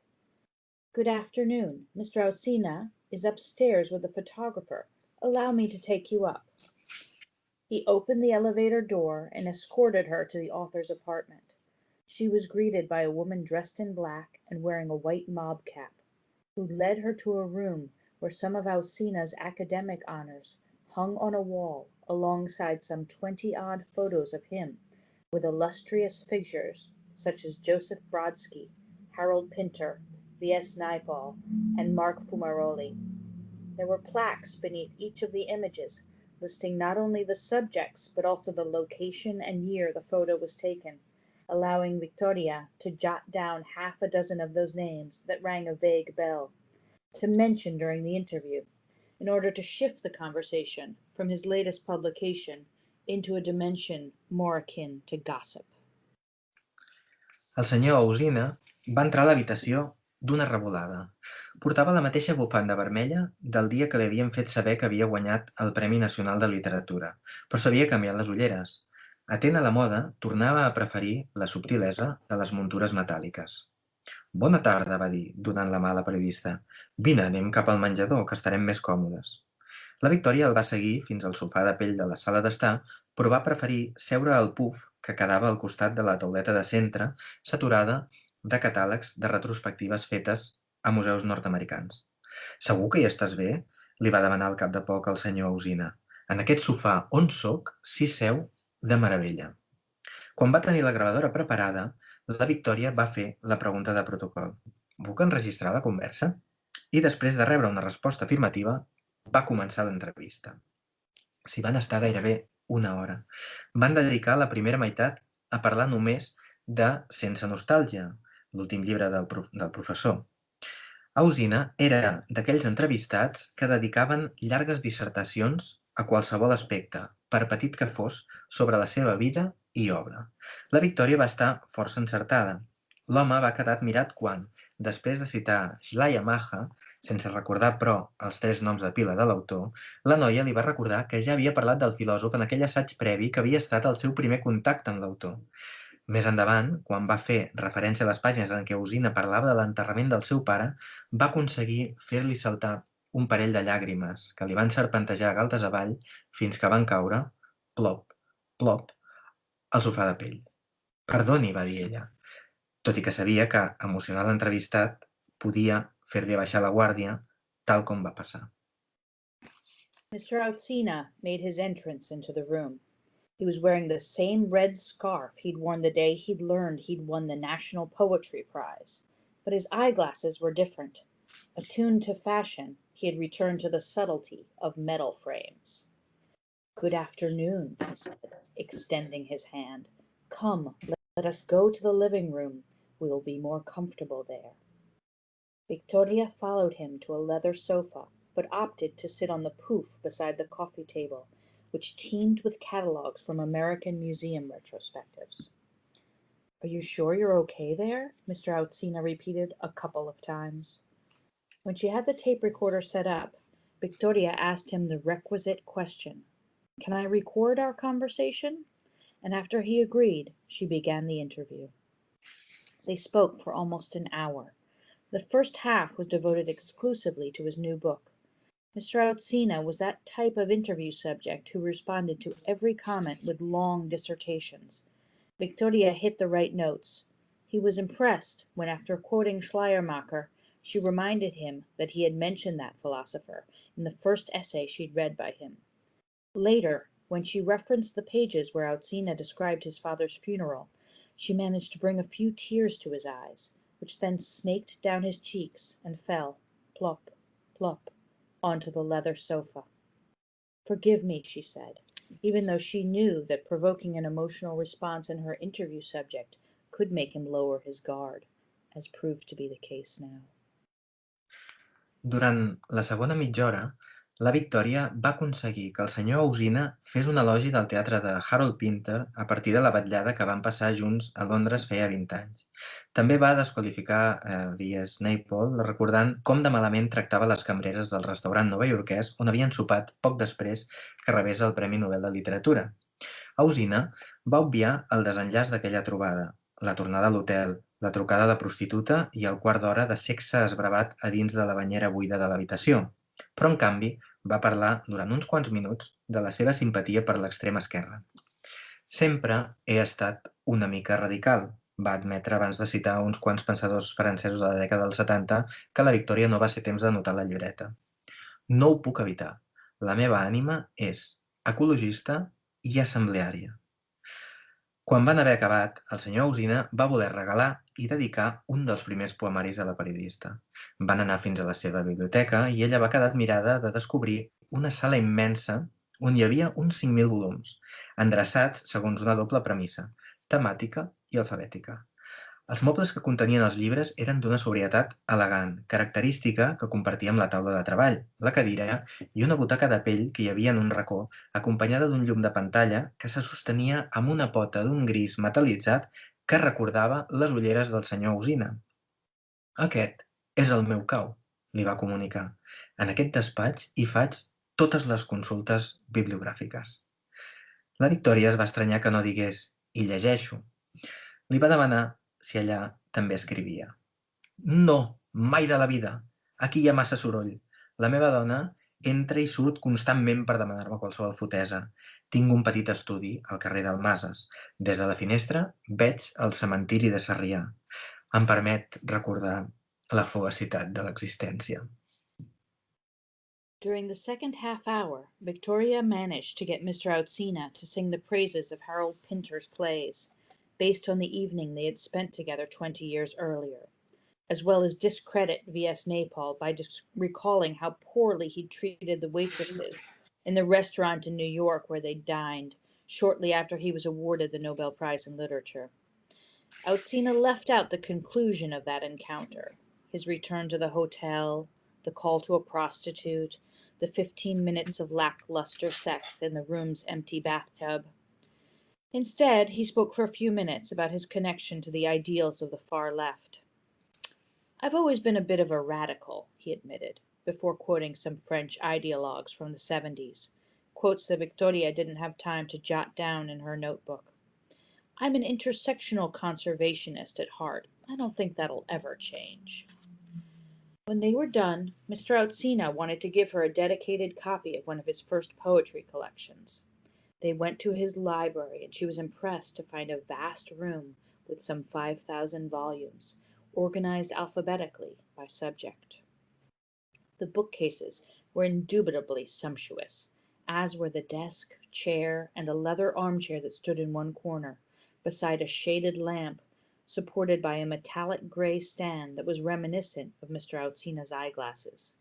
S1: Good afternoon. Mr. Outsina is upstairs with the photographer. Allow me to take you up. He opened the elevator door and escorted her to the author's apartment. She was greeted by a woman dressed in black and wearing a white mob cap, who led her to a room where some of Outsina's academic honors hung on a wall alongside some 20-odd photos of him with illustrious figures such as Joseph Brodsky, Harold Pinter, V.S. Naipaul, and Marc Fumaroli. There were plaques beneath each of the images, listing not only the subjects, but also the location and year the photo was taken, allowing Victoria to jot down half a dozen of those names that rang a vague bell, to mention during the interview, in order to shift the conversation from his latest publication into a dimension more akin to gossip.
S21: El senyor Ausina va entrar a l'habitació d'una revolada. Portava la mateixa bufanda vermella del dia que li havien fet saber que havia guanyat el Premi Nacional de Literatura, però s'havia canviat les ulleres. Atent a la moda, tornava a preferir la subtilesa de les muntures metàl·liques. Bona tarda, va dir, donant la mà a la periodista. Vine, anem cap al menjador, que estarem més còmodes. La Victòria el va seguir fins al sofà de pell de la sala d'estar, però va preferir seure al puf que quedava al costat de la tauleta de centre, saturada de catàlegs de retrospectives fetes a museus nord-americans. Segur que hi estàs bé? Li va demanar al cap de poc el senyor Ausina. En aquest sofà on soc, s'hi seu de meravella. Quan va tenir la gravadora preparada, la Victòria va fer la pregunta de protocol. Puc enregistrar la conversa? I després de rebre una resposta afirmativa, va començar l'entrevista. S'hi van estar gairebé una hora. Van dedicar la primera meitat a parlar només de Sense nostàlgia, l'últim llibre del professor. Ausina era d'aquells entrevistats que dedicaven llargues dissertacions a qualsevol aspecte, per petit que fos, sobre la seva vida i obra. La Victòria va estar força encertada. L'home va quedar admirat quan, després de citar Shlaya Maha, sense recordar, però, els 3 noms de pila de l'autor, la noia li va recordar que ja havia parlat del filòsof en aquell assaig previ que havia estat el seu primer contacte amb l'autor. Més endavant, quan va fer referència a les pàgines en què Ausina parlava de l'enterrament del seu pare, va aconseguir fer-li saltar un parell de llàgrimes que li van serpentejar galtes avall fins que van caure, plop, plop, al sofà de pell. Perdoni, va dir ella, tot i que sabia que emocionar l'entrevistat podia fer-li baixar la guàrdia, tal com va passar.
S1: Mr. Outsina made his entrance into the room. He was wearing the same red scarf he'd worn the day he'd learned he'd won the National Poetry Prize, but his eyeglasses were different. Attuned to fashion, he had returned to the subtlety of metal frames. Good afternoon, he said, extending his hand. Come, let us go to the living room. We will be more comfortable there. Victoria followed him to a leather sofa, but opted to sit on the poof beside the coffee table, which teemed with catalogs from American museum retrospectives. Are you sure you're okay there? Mr. Outsina repeated a couple of times. When she had the tape recorder set up, Victoria asked him the requisite question. "Can I record our conversation?" And after he agreed, she began the interview. They spoke for almost an hour. The first half was devoted exclusively to his new book. Mr. Outsina was that type of interview subject who responded to every comment with long dissertations. Victoria hit the right notes. He was impressed when, after quoting Schleiermacher, she reminded him that he had mentioned that philosopher in the first essay she'd read by him. Later, when she referenced the pages where Outsina described his father's funeral, she managed to bring a few tears to his eyes, which then snaked down his cheeks and fell, plop, plop, onto the leather sofa. "Forgive me," she said, even though she knew that provoking an emotional response in her interview subject could make him lower his guard, as proved to be the case now.
S21: Durant la segona mitja hora, la Victòria va aconseguir que el senyor Outsina fes un elogi del teatre de Harold Pinter a partir de la vetllada que van passar junts a Londres feia 20 anys. També va desqualificar V.S. Naipaul, recordant com de malament tractava les cambreres del restaurant novaiorquès on havien sopat poc després que rebés el Premi Nobel de Literatura. Outsina va obviar el desenllaç d'aquella trobada, la tornada a l'hotel, la trucada de prostituta i el quart d'hora de sexe esbravat a dins de la banyera buida de l'habitació. Però, en canvi, va parlar durant uns quants minuts de la seva simpatia per l'extrema esquerra. "Sempre he estat una mica radical", va admetre abans de citar uns quants pensadors francesos de la dècada dels 70 que la Victòria no va ser temps d'anotar a la llibreta. "No ho puc evitar. La meva ànima és ecologista i assembleària". Quan van haver acabat, el senyor Outsina va voler regalar i dedicar un dels primers poemaris a la periodista. Van anar fins a la seva biblioteca i ella va quedar admirada de descobrir una sala immensa on hi havia uns 5.000 volums, endreçats segons una doble premissa, temàtica i alfabètica. Els mobles que contenien els llibres eren d'una sobrietat elegant, característica que compartia amb la taula de treball, la cadira i una butaca de pell que hi havia en un racó, acompanyada d'un llum de pantalla que se sostenia amb una pota d'un gris metal·litzat que recordava les ulleres del senyor Outsina. "Aquest és el meu cau", li va comunicar. "En aquest despatx hi faig totes les consultes bibliogràfiques". La Victòria es va estranyar que no digués "hi llegeixo". Li va demanar si allà també escrivia. "No, mai de la vida. Aquí hi ha massa soroll. La meva dona entra i surt constantment per demanar-me qualsevol fotesa. Tinc un petit estudi al carrer d'Almases. Des de la finestra veig el cementiri de Sarrià. Em permet recordar la fugacitat de l'existència".
S1: During the second half hour, Victoria managed to get Mr. Outsina to sing the praises of Harold Pinter's plays, based on the evening they had spent together 20 years earlier, as well as discredit V.S. Naipaul by recalling how poorly he'd treated the waitresses in the restaurant in New York where they dined shortly after he was awarded the Nobel Prize in Literature. Outsina left out the conclusion of that encounter, his return to the hotel, the call to a prostitute, the 15 minutes of lackluster sex in the room's empty bathtub. Instead, he spoke for a few minutes about his connection to the ideals of the far left. "I've always been a bit of a radical," he admitted, before quoting some French ideologues from the 70s, quotes that Victoria didn't have time to jot down in her notebook. "I'm an intersectional conservationist at heart. I don't think that'll ever change." When they were done, Mr. Outsina wanted to give her a dedicated copy of one of his first poetry collections. They went to his library, and she was impressed to find a vast room with some 5,000 volumes, organized alphabetically by subject. The bookcases were indubitably sumptuous, as were the desk, chair, and a leather armchair that stood in one corner, beside a shaded lamp supported by a metallic gray stand that was reminiscent of Mr. Outsina's eyeglasses.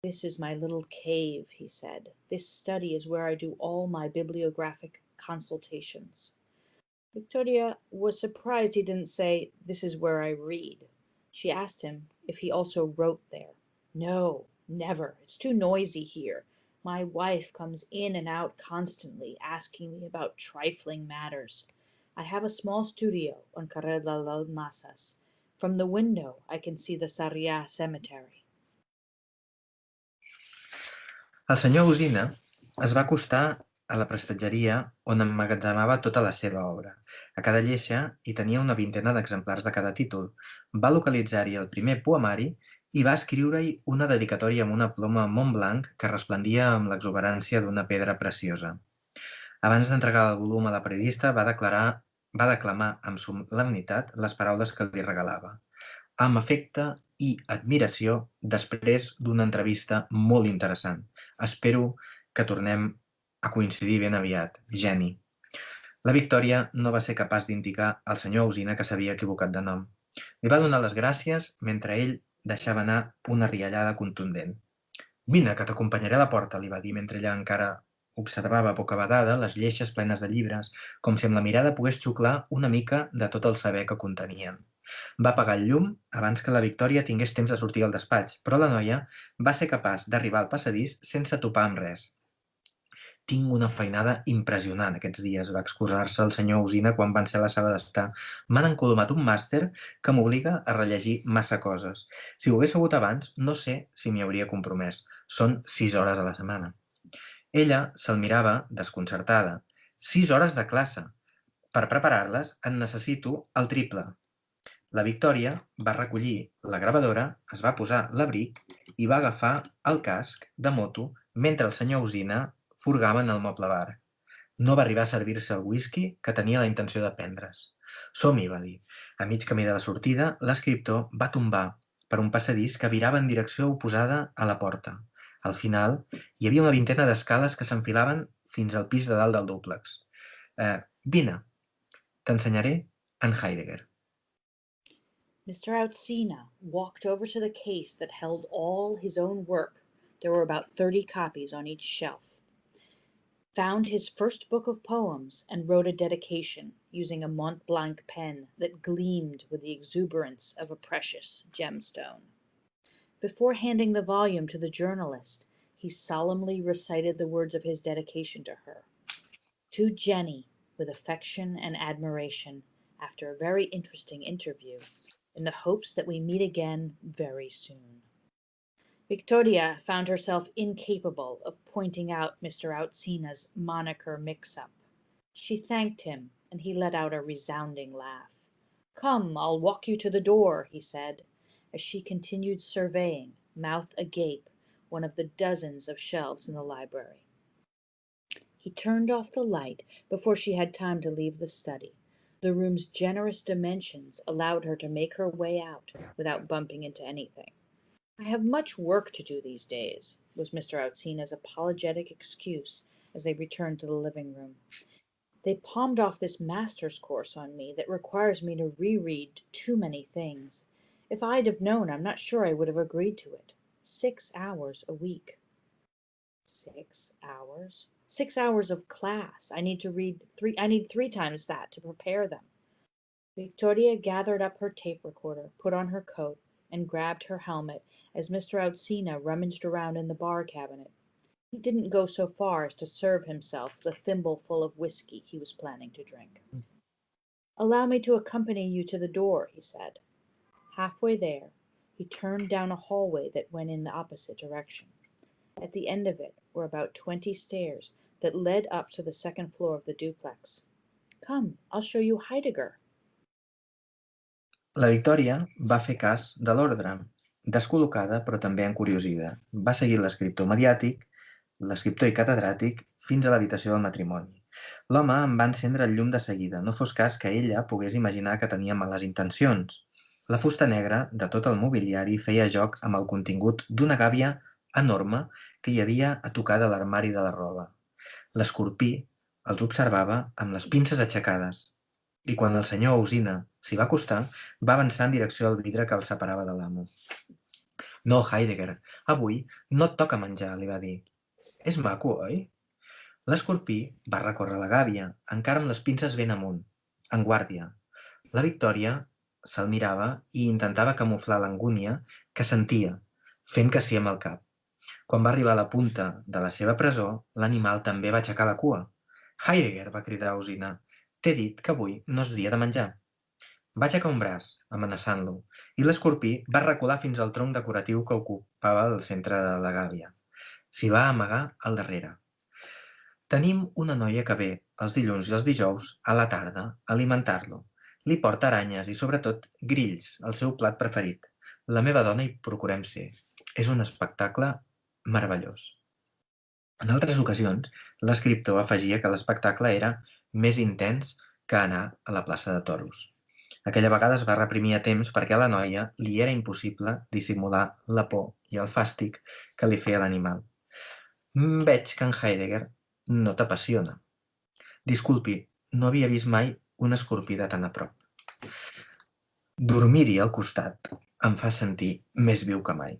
S1: "This is my little cave," he said. "This study is where I do all my bibliographic consultations." Victoria was surprised he didn't say, "This is where I read." She asked him if he also wrote there. "No, never. It's too noisy here. My wife comes in and out constantly, asking me about trifling matters. I have a small studio on Carrer de las Masas. From the window I can see the Sarrià cemetery."
S21: El senyor Usina es va acostar a la prestatgeria on emmagatzemava tota la seva obra. A cada lleixa hi tenia una vintena d'exemplars de cada títol. Va localitzar-hi el primer poemari i va escriure-hi una dedicatòria amb una ploma Montblanc que resplendia amb l'exuberància d'una pedra preciosa. Abans d'entregar el volum a la periodista, va declamar amb solemnitat les paraules que li regalava. Amb afecte i admiració, després d'una entrevista molt interessant. Espero que tornem a coincidir ben aviat, Geni. La Victòria no va ser capaç d'indicar al senyor Usina que s'havia equivocat de nom. Li va donar les gràcies mentre ell deixava anar una riallada contundent. Vine, que t'acompanyaré a la porta, li va dir mentre ella encara observava bocabadada les lleixes plenes de llibres, com si amb la mirada pogués xuclar una mica de tot el saber que contenien. Va apagar el llum abans que la Victòria tingués temps de sortir al despatx, però la noia va ser capaç d'arribar al passadís sense topar amb res. Tinc una feinada impressionant aquests dies, va excusar-se el senyor Usina quan van ser a la sala d'estar. M'han encolomat un màster que m'obliga a rellegir massa coses. Si ho hagués sabut abans, no sé si m'hi hauria compromès. Són 6 hores a la setmana. Ella se'l mirava desconcertada. 6 hores de classe. Per preparar-les en necessito el triple. La Victòria va recollir la gravadora, es va posar l'abric i va agafar el casc de moto mentre el senyor Usina furgava en el moble bar. No va arribar a servir-se el whisky que tenia la intenció de prendre's. Som-hi, va dir. A mig camí de la sortida, l'escriptor va tombar per un passadís que virava en direcció oposada a la porta. Al final, hi havia una vintena d'escales que s'enfilaven fins al pis de dalt del dúplex. Vine, t'ensenyaré en Heidegger.
S1: Mr. Outsina walked over to the case that held all his own work. There were about 30 copies on each shelf. Found his first book of poems and wrote a dedication using a Mont Blanc pen that gleamed with the exuberance of a precious gemstone. Before handing the volume to the journalist, he solemnly recited the words of his dedication to her. To Jenny, with affection and admiration, after a very interesting interview, in the hopes that we meet again very soon. Victoria found herself incapable of pointing out Mr. Outsina's moniker mix-up. She thanked him, and he let out a resounding laugh. Come, I'll walk you to the door, he said, as she continued surveying, mouth agape, one of the dozens of shelves in the library. He turned off the light before she had time to leave the study. The room's generous dimensions allowed her to make her way out without bumping into anything. I have much work to do these days, was Mr. Outsina's apologetic excuse as they returned to the living room. They palmed off this master's course on me that requires me to reread too many things. If I'd have known, I'm not sure I would have agreed to it. 6 hours a week. 6 hours? 6 hours of class. I need 3 times that to prepare them. Victoria gathered up her tape recorder, put on her coat, and grabbed her helmet as Mr. Outsina rummaged around in the bar cabinet. He didn't go so far as to serve himself the thimbleful of whiskey he was planning to drink. Allow me to accompany you to the door, he said. Halfway there, he turned down a hallway that went in the opposite direction. At the end of it were about 20 stairs that led up to the second floor of the duplex. Come, I'll show you Heidegger.
S21: La Victòria va fer cas de l'ordre, descol·locada però també encuriosida. Va seguir l'escriptor mediàtic, l'escriptor i catedràtic, fins a l'habitació del matrimoni. L'home en va encendre el llum de seguida, no fos cas que ella pogués imaginar que tenia males intencions. La fusta negra de tot el mobiliari feia joc amb el contingut d'una gàbia enorme que hi havia a tocar de l'armari de la roba. L'escorpí els observava amb les pinces aixecades i quan el senyor Usina s'hi va acostar, va avançar en direcció al vidre que el separava de l'amo. No, Heidegger, avui no et toca menjar, li va dir. És maco, oi? L'escorpí va recórrer la gàbia, encara amb les pinces ben amunt, en guàrdia. La Victòria se'l mirava i intentava camuflar l'angúnia que sentia, fent que sí amb el cap. Quan va arribar a la punta de la seva presó, l'animal també va aixecar la cua. Heidegger, va cridar Usina, t'he dit que avui no és dia de menjar. Va aixecar un braç, amenaçant-lo, i l'escorpí va recular fins al tronc decoratiu que ocupava el centre de la gàbia. s'hi va amagar al darrere. Tenim una noia que ve els dilluns i els dijous a la tarda a alimentar-lo. Li porta aranyes i, sobretot, grills, el seu plat preferit. La meva dona hi procurem ser. És un espectacle meravellós. En altres ocasions, l'escriptor afegia que l'espectacle era més intens que anar a la plaça de toros. Aquella vegada es va reprimir a temps perquè a la noia li era impossible dissimular la por i el fàstic que li feia l'animal. Veig que en Heidegger no t'apassiona. Disculpi, no havia vist mai un escorpí de tan a prop. Dormir-hi al costat em fa sentir més viu que mai.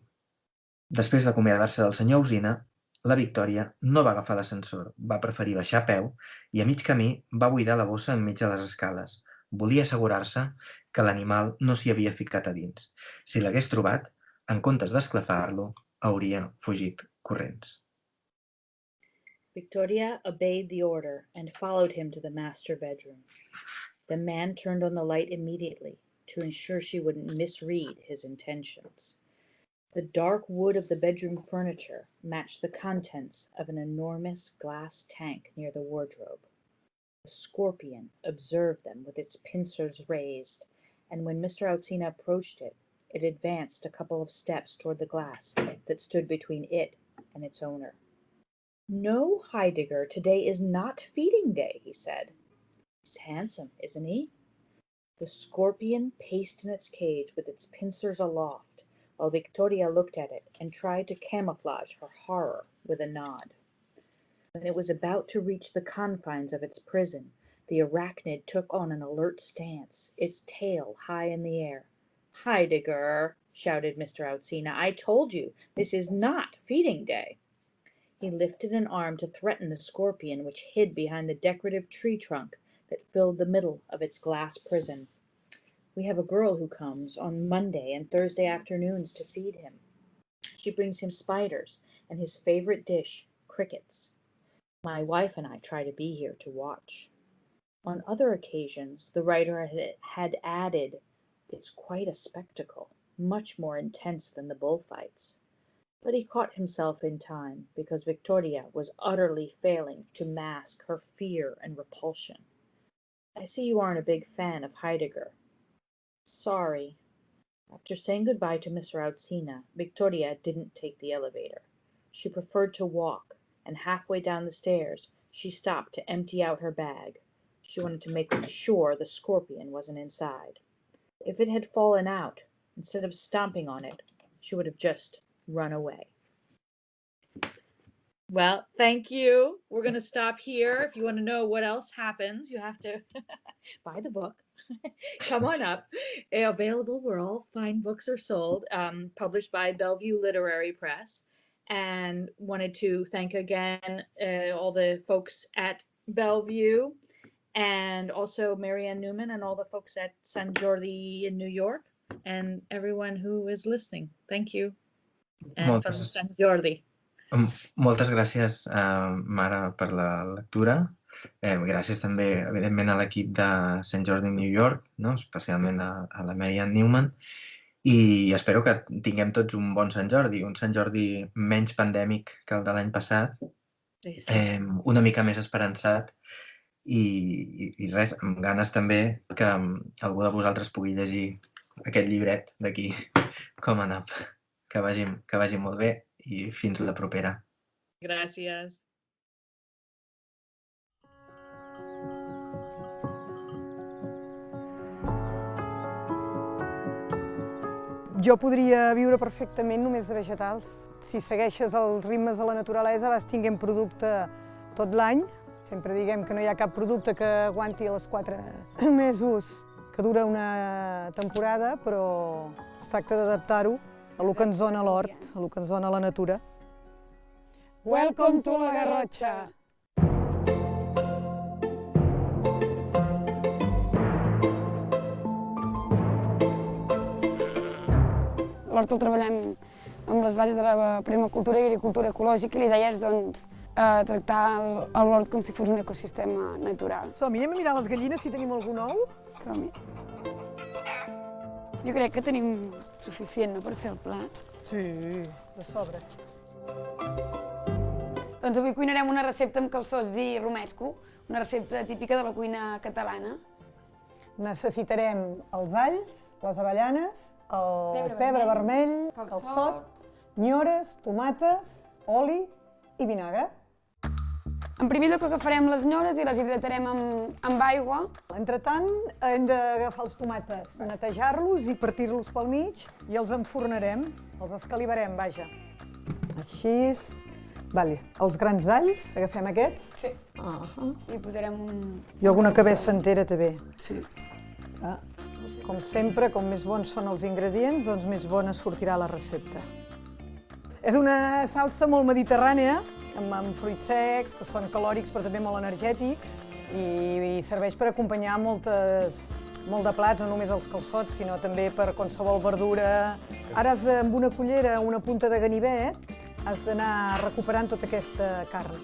S21: Després d'acomiadar-se del senyor Usina, la Victòria no va agafar l'ascensor, va preferir baixar a peu i a mig camí va buidar la bossa enmig de les escales. Volia assegurar-se que l'animal no s'hi havia ficat a dins. Si l'hagués trobat, en comptes d'esclafar-lo, hauria fugit corrents.
S1: Victoria obeyed the order and followed him to the master bedroom. The man turned on the light immediately to ensure she wouldn't misread his intentions. The dark wood of the bedroom furniture matched the contents of an enormous glass tank near the wardrobe. The scorpion observed them with its pincers raised, and when Mr. Outsina approached it, it advanced a couple of steps toward the glass that stood between it and its owner. "No, Heidegger, today is not feeding day," he said. "He's handsome, isn't he?" The scorpion paced in its cage with its pincers aloft, while Victoria looked at it and tried to camouflage her horror with a nod. When it was about to reach the confines of its prison, the arachnid took on an alert stance, its tail high in the air. "Heidegger," shouted Mr. Outsina, "I told you, this is not feeding day." He lifted an arm to threaten the scorpion, which hid behind the decorative tree trunk that filled the middle of its glass prison. "We have a girl who comes on Monday and Thursday afternoons to feed him. She brings him spiders and his favorite dish, crickets. My wife and I try to be here to watch." On other occasions, the writer had added, "It's quite a spectacle, much more intense than the bullfights." But he caught himself in time, because Victoria was utterly failing to mask her fear and repulsion. "I see you aren't a big fan of Heidegger." "Sorry." After saying goodbye to Mr. Outsina, Victoria didn't take the elevator. She preferred to walk, and halfway down the stairs, she stopped to empty out her bag. She wanted to make sure the scorpion wasn't inside. If it had fallen out, instead of stomping on it, she would have just run away. Well, thank you. We're going to stop here. If you want to know what else happens, you have to buy the book. Come on up. Available where all fine books are sold, published by Bellevue Literary Press. And wanted to thank again all the folks at Bellevue, and also Marianne Newman and all the folks at Sant Jordi in New York, and everyone who is listening. Thank you. And from Sant Jordi.
S21: Moltes gràcies, Mara, per la lectura. Gràcies també, evidentment, a l'equip de Sant Jordi New York, no? Especialment a la Marianne Newman. I espero que tinguem tots un bon Sant Jordi, un Sant Jordi menys pandèmic que el de l'any passat, una mica més esperançat i res, amb ganes també que algú de vosaltres pugui llegir aquest llibret d'aquí, Coming Up. Que vagi molt bé i fins la propera.
S1: Gràcies.
S3: Jo podria viure perfectament només de vegetals. Si segueixes els ritmes de la naturalesa vas tinguent producte tot l'any. Sempre diguem que no hi ha cap producte que aguanti els 4 mesos que dura una temporada, però es tracta d'adaptar-ho a lo que ens dona l'hort, a lo que ens dona la natura. Welcome to la Garrotxa!
S22: L'hort el treballem amb les bases de la permacultura i agricultura ecològica i la idea és tractar l'hort com si fos un ecosistema natural.
S3: Som-hi, anem a mirar les gallines si tenim algun ou?
S22: Som-hi. Jo crec que tenim suficient, no?, per fer el plat.
S3: Sí, de sobres.
S22: Doncs avui cuinarem una recepta amb calçots i romesco, una recepta típica de la cuina catalana.
S3: Necessitarem els alls, les avellanes, el pebre vermell, calçot, nyores, tomates, oli i vinagre.
S22: En primer lloc agafarem les nyores i les hidratarem amb aigua.
S3: Entretant hem d'agafar els tomates, netejar-los i partir-los pel mig i els enfornarem, els escalivarem, vaja. Així. Vale. Els grans d'alls, agafem aquests?
S22: Sí. I posarem un...
S3: I alguna cabessa entera també.
S22: Sí.
S3: Com sempre, com més bons són els ingredients, doncs més bona sortirà la recepta. És una salsa molt mediterrània, amb fruits secs, que són calòrics però també molt energètics, i serveix per acompanyar molt de plats, no només els calçots, sinó també per qualsevol verdura. Ara amb una cullera, una punta de ganivet, has d'anar recuperant tota aquesta carn.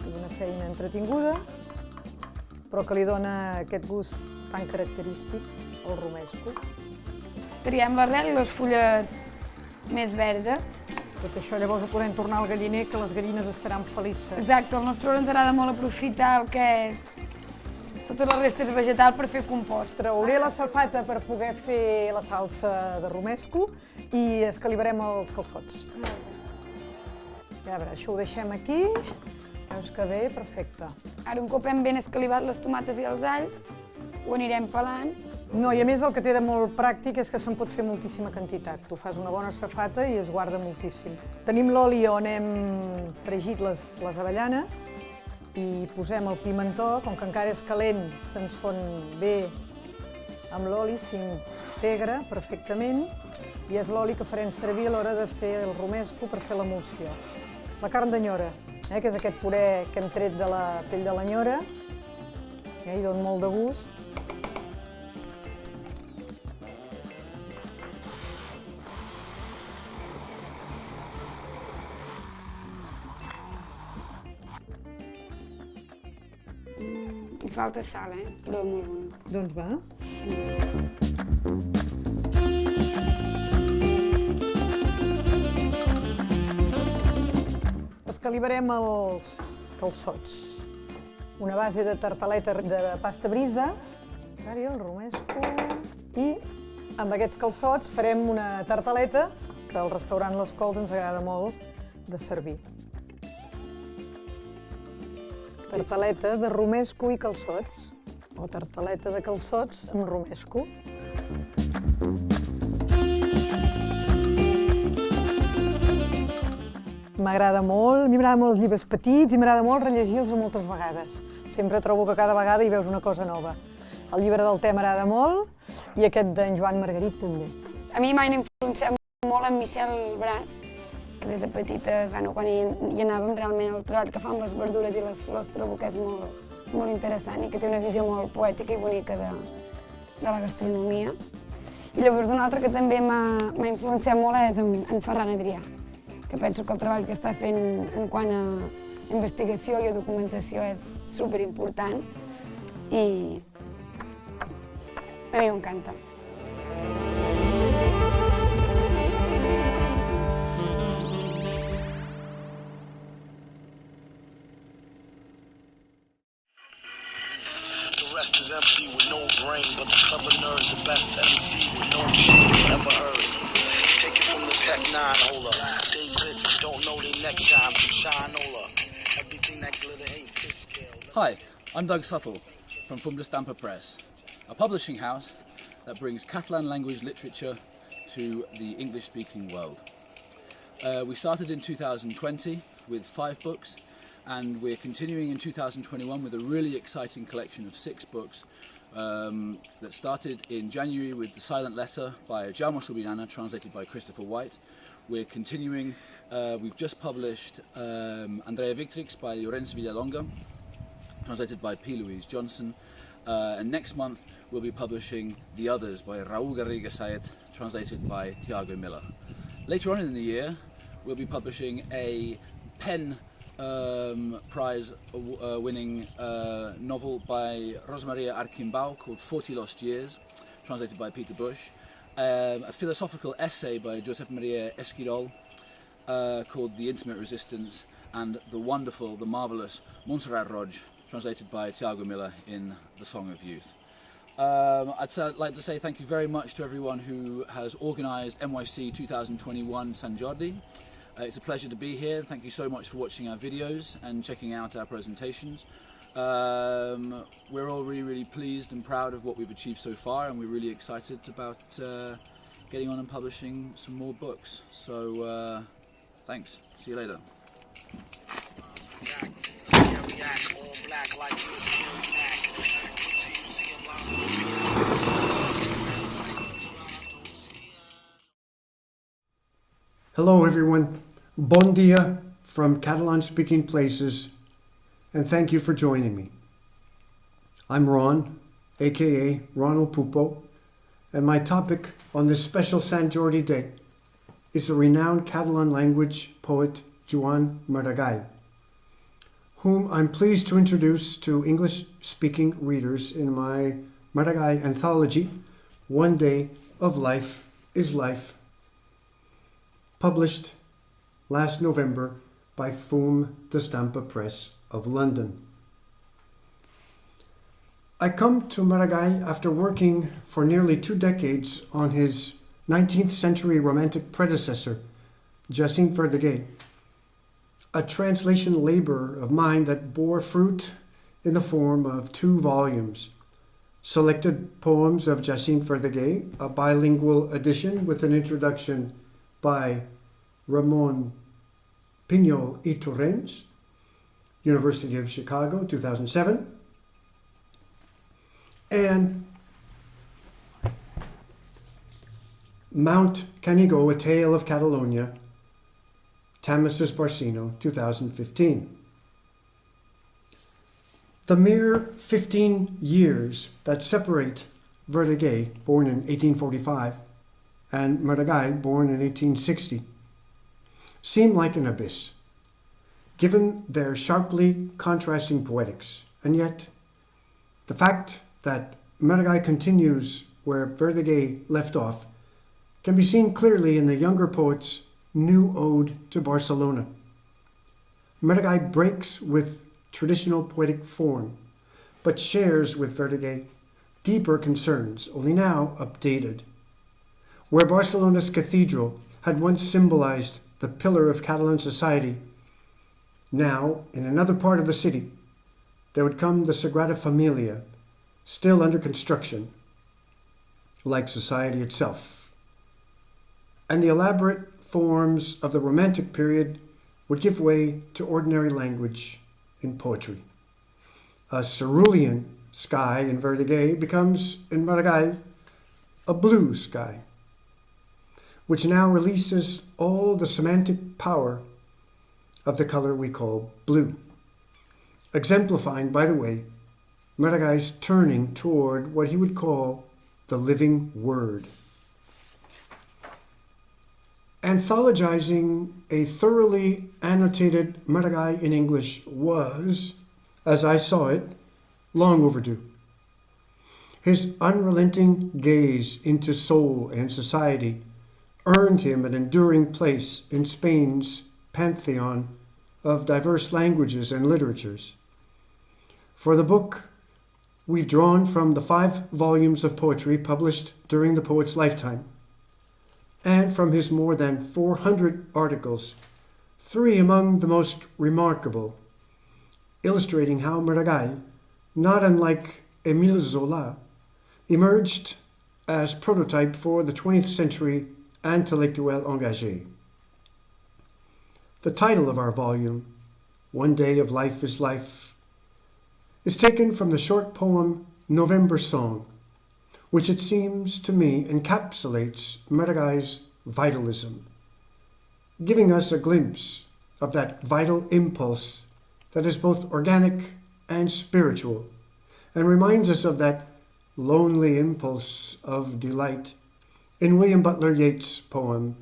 S3: És una feina entretinguda, però que li dona aquest gust tan característic al romesco.
S22: Triem l'arrel i les fulles més verdes.
S3: Tot això llavors ho podem tornar al galliner, que les gallines estaran felices.
S22: Exacte, al nostre hora ens agrada molt aprofitar el que és totes les restes vegetals per fer compost.
S3: Trauré la safata per poder fer la salsa de romesco i escalivarem els calçots. A veure, això ho deixem aquí. Veus que bé, perfecte.
S22: Ara un cop hem ben escalivat les tomates i els alls, ho anirem pelant.
S3: No, i a més el que té de molt pràctic és que se'n pot fer moltíssima quantitat. Tu fas una bona safata i es guarda moltíssim. Tenim l'oli on hem fregit les avellanes i posem el pimentó, com que encara és calent, se'ns fon bé amb l'oli, s'integra perfectament i és l'oli que farem servir a l'hora de fer el romesco per fer l'emulsió. La carn de nyora, que és aquest puré que hem tret de la pell de la nyora, i dona molt de gust.
S22: Hi falta sal, però molt bona.
S3: Doncs va. Escalivarem els calçots. Una base de tartaleta de pasta brisa, el romesco, i amb aquests calçots farem una tartaleta que al restaurant Les Cols ens agrada molt de servir. Tartaleta de romesco i calçots, o tartaleta de calçots amb romesco. M'agrada molt, a mi m'agraden molt els llibres petits i m'agrada molt rellegir-los moltes vegades. Sempre trobo que cada vegada hi veus una cosa nova. El llibre del te m'agrada molt i aquest d'en Joan Margarit també.
S22: A mi m'ha influenciat molt en Michel Bras, que des de petites, quan hi anàvem, realment el treball que fa amb les verdures i les flors trobo que és molt interessant i que té una visió molt poètica i bonica de la gastronomia. I llavors un altre que també m'ha influenciat molt és en Ferran Adriá, que penso que el treball que està fent en quant a investigació i a documentació és superimportant i a mi m'encanta.
S7: Rest is empty with no brain, but the clever nerd, the best MC with no shit ever heard. Take it from the Tech 9 holder. They lit, don't know they next shine from Shinola. Everything that glitter ain't fish scale.
S8: Hi, I'm Douglas Suttle from Fum D'Estampa Press, a publishing house that brings Catalan language literature to the English-speaking world. We started in 2020 with 5 books, and we're continuing in 2021 with a really exciting collection of 6 books that started in January with The Silent Letter by Jaume Subirana, translated by Christopher Whyte. We're continuing, we've just published Andrea Victrix by Llorenç Villalonga, translated by P. Louise Johnson, and next month we'll be publishing The Others by Raúl Garriga Saet, translated by Tiago Miller. Later on in the year we'll be publishing a PEN prize winning novel by Rosmaria Arquimbau called 40 Lost Years, translated by Peter Bush, a philosophical essay by Josep Maria Esquirol called The Intimate Resistance, and the wonderful, the marvellous Montserrat Roig, translated by Tiago Miller in The Song of Youth. I'd like to say thank you very much to everyone who has organised NYC 2021 Sant Jordi. It's a pleasure to be here. Thank you so much for watching our videos and checking out our presentations. We're all really pleased and proud of what we've achieved so far, and we're really excited about getting on and publishing some more books. So thanks. See you later.
S2: Hello everyone, bon dia from Catalan-speaking places, and thank you for joining me. I'm Ron, aka Ronald Pupo, and my topic on this special Sant Jordi Day is the renowned Catalan language poet Joan Maragall, whom I'm pleased to introduce to English-speaking readers in my Maragall anthology, One Day of Life is Life, published last November by Fum D'Estampa Press of London. I come to Maragall after working for nearly 2 decades on his 19th century romantic predecessor, Jacint Verdaguer, a translation labor of mine that bore fruit in the form of 2 volumes, Selected Poems of Jacint Verdaguer, a bilingual edition with an introduction by Ramon Pinyol y Torrents, University of Chicago, 2007, and Mount Canigó, A Tale of Catalonia, Tamasis Barcino, 2015. The mere 15 years that separate Verdaguer, born in 1845, and Maragall, born in 1860, seem like an abyss, given their sharply contrasting poetics, and yet the fact that Maragall continues where Verdaguer left off can be seen clearly in the younger poet's new ode to Barcelona. Maragall breaks with traditional poetic form, but shares with Verdaguer deeper concerns, only now updated. Where Barcelona's cathedral had once symbolized the pillar of Catalan society, now, in another part of the city, there would come the Sagrada Familia, still under construction, like society itself. And the elaborate forms of the Romantic period would give way to ordinary language in poetry. A cerulean sky in Verdaguer becomes, in Maragall, a blue sky, which now releases all the semantic power of the color we call blue, exemplifying, by the way, Maragall's turning toward what he would call the living word. Anthologizing a thoroughly annotated Maragall in English was, as I saw it, long overdue. His unrelenting gaze into soul and society earned him an enduring place in Spain's pantheon of diverse languages and literatures. For the book, we've drawn from the 5 volumes of poetry published during the poet's lifetime, and from his more than 400 articles, 3 among the most remarkable, illustrating how Maragall, not unlike Émile Zola, emerged as prototype for the 20th century intellectuel engagé. The title of our volume, One Day of Life is Life, is taken from the short poem November Song, which it seems to me encapsulates Maragall's vitalism, giving us a glimpse of that vital impulse that is both organic and spiritual, and reminds us of that lonely impulse of delight in William Butler Yeats' poem,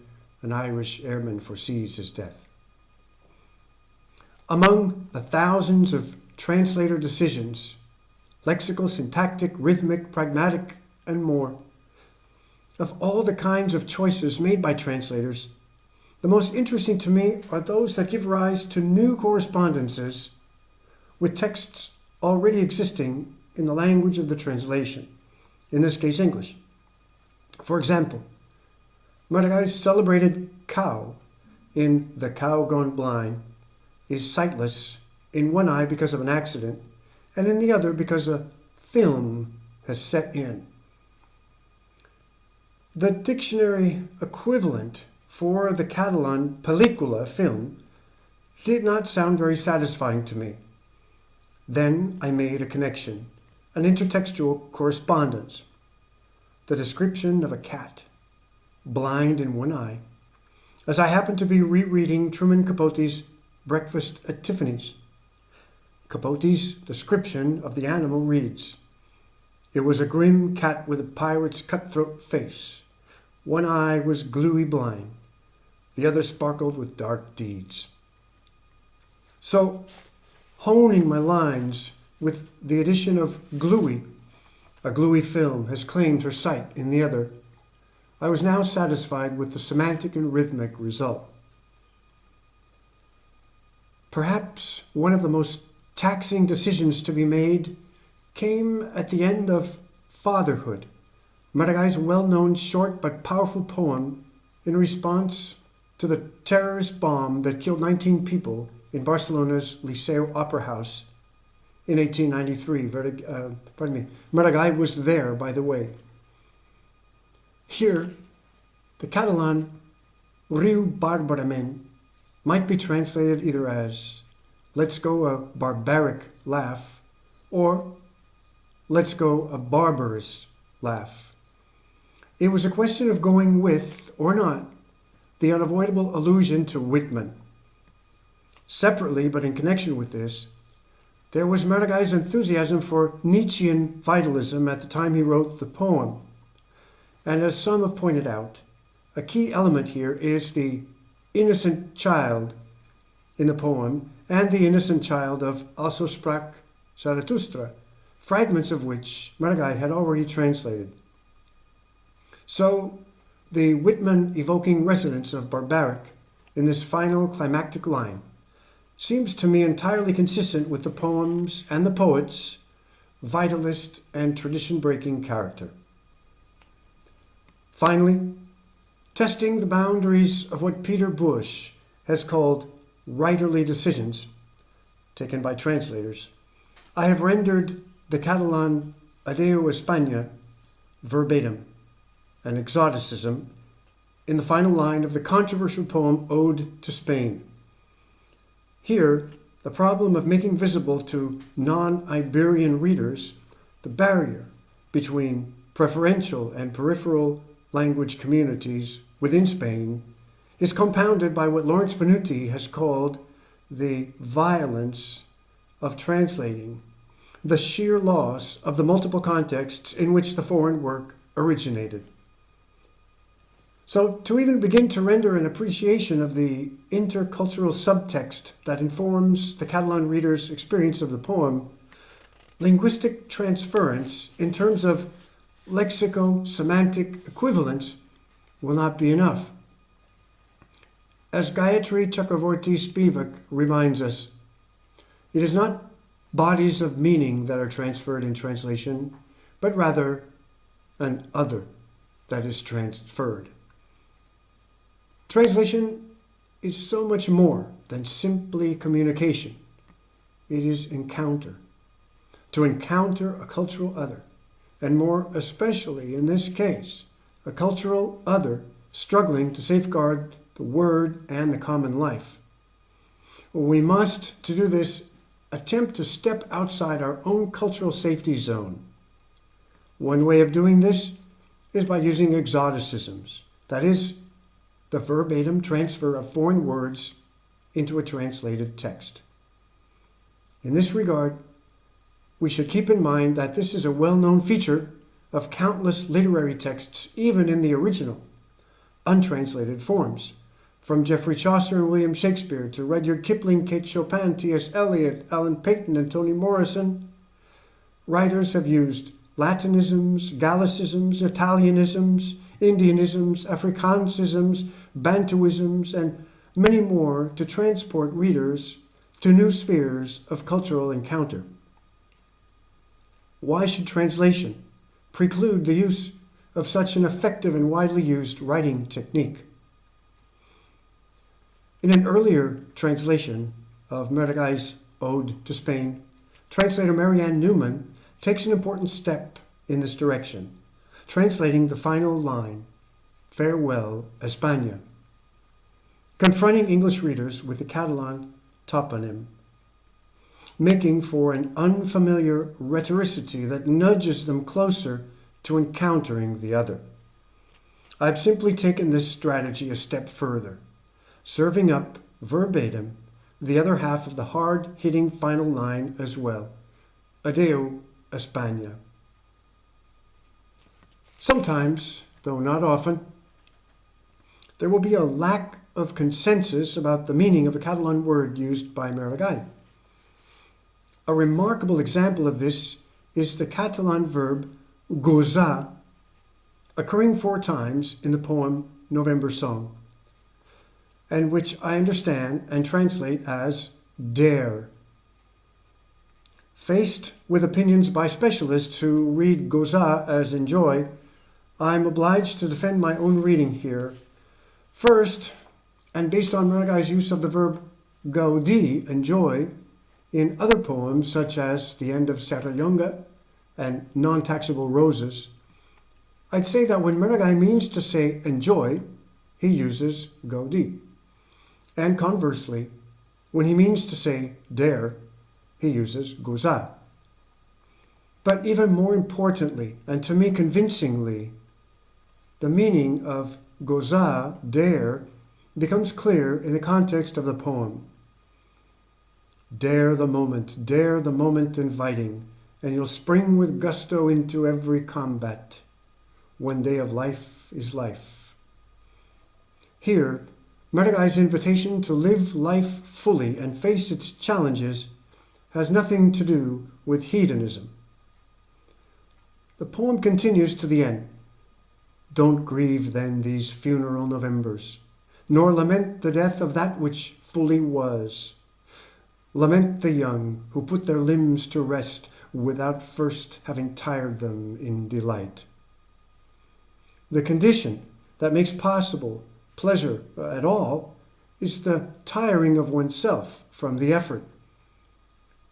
S2: An Irish Airman Foresees His Death. Among the thousands of translator decisions, lexical, syntactic, rhythmic, pragmatic, and more, of all the kinds of choices made by translators, The most interesting to me are those that give rise to new correspondences with texts already existing in the language of the translation, in this case English. For example, Maragall's celebrated cow in The Cow Gone Blind is sightless in one eye because of an accident, and in the other because a film has set in. The dictionary equivalent for the Catalan película, film, did not sound very satisfying to me. Then I made a connection, an intertextual correspondence. The description of a cat, blind in one eye, as I happened to be rereading Truman Capote's Breakfast at Tiffany's. Capote's description of the animal reads, "It was a grim cat with a pirate's cutthroat face. One eye was gluey blind, the other sparkled with dark deeds." So, honing my lines with the addition of gluey, a gluey film has claimed her sight in the other, I was now satisfied with the semantic and rhythmic result. Perhaps one of the most taxing decisions to be made came at the end of Fatherhood, Maragall's well-known short but powerful poem in response to the terrorist bomb that killed 19 people in Barcelona's Liceu Opera House in 1893. Maragall was there, by the way. Here, the Catalan riu barbarament might be translated either as "let's go a barbaric laugh" or "let's go a barbarous laugh." It was a question of going with, or not, the unavoidable allusion to Whitman. Separately, but in connection with this, there was Maragall's enthusiasm for Nietzschean vitalism at the time he wrote the poem. And as some have pointed out, a key element here is the innocent child in the poem and the innocent child of Also sprach Zarathustra, fragments of which Maragall had already translated. So, the Whitman-evoking resonance of barbaric in this final climactic line seems to me entirely consistent with the poem's and the poet's vitalist and tradition-breaking character. Finally, testing the boundaries of what Peter Bush has called writerly decisions, taken by translators, I have rendered the Catalan Adeu España verbatim, an exoticism, in the final line of the controversial poem Ode to Spain. Here, the problem of making visible to non-Iberian readers the barrier between preferential and peripheral language communities within Spain is compounded by what Lawrence Venuti has called the violence of translating, the sheer loss of the multiple contexts in which the foreign work originated. So, to even begin to render an appreciation of the intercultural subtext that informs the Catalan reader's experience of the poem, linguistic transference in terms of lexico-semantic equivalence will not be enough. As Gayatri Chakravorty-Spivak reminds us, it is not bodies of meaning that are transferred in translation, but rather an other that is transferred. Translation is so much more than simply communication. It is encounter. To encounter a cultural other, and more especially in this case, a cultural other struggling to safeguard the word and the common life. We must, to do this, attempt to step outside our own cultural safety zone. One way of doing this is by using exoticisms, that is, the verbatim transfer of foreign words into a translated text. In this regard, we should keep in mind that this is a well-known feature of countless literary texts, even in the original, untranslated forms, from Geoffrey Chaucer and William Shakespeare to Rudyard Kipling, Kate Chopin, T.S. Eliot, Alan Paton, and Toni Morrison. Writers have used Latinisms, Gallicisms, Italianisms, Indianisms, Afrikansisms, Bantuisms, and many more to transport readers to new spheres of cultural encounter. Why should translation preclude the use of such an effective and widely used writing technique? In an earlier translation of Maragall's Ode to Spain, translator Marianne Newman takes an important step in this direction, translating the final line, "Farewell, España," confronting English readers with the Catalan toponym, making for an unfamiliar rhetoricity that nudges them closer to encountering the other. I've simply taken this strategy a step further, serving up verbatim the other half of the hard-hitting final line as well, "Adeu, España." Sometimes, though not often, there will be a lack of consensus about the meaning of a Catalan word used by Maragall. A remarkable example of this is the Catalan verb gozar, occurring 4 times in the poem November Song, and which I understand and translate as dare. Faced with opinions by specialists who read gozar as enjoy, I'm obliged to defend my own reading here. First, and based on Maragall's use of the verb gaudir, enjoy, in other poems such as The End of Serrallonga and Non-Taxable Roses, I'd say that when Maragall means to say enjoy, he uses gaudir. And conversely, when he means to say dare, he uses gozar. But even more importantly, and to me convincingly, the meaning of gozar, dare, becomes clear in the context of the poem. Dare the moment inviting, and you'll spring with gusto into every combat. One day of life is life. Here, Maragall's invitation to live life fully and face its challenges has nothing to do with hedonism. The poem continues to the end. Don't grieve then these funeral Novembers, nor lament the death of that which fully was. Lament the young who put their limbs to rest without first having tired them in delight. The condition that makes possible pleasure at all is the tiring of oneself from the effort.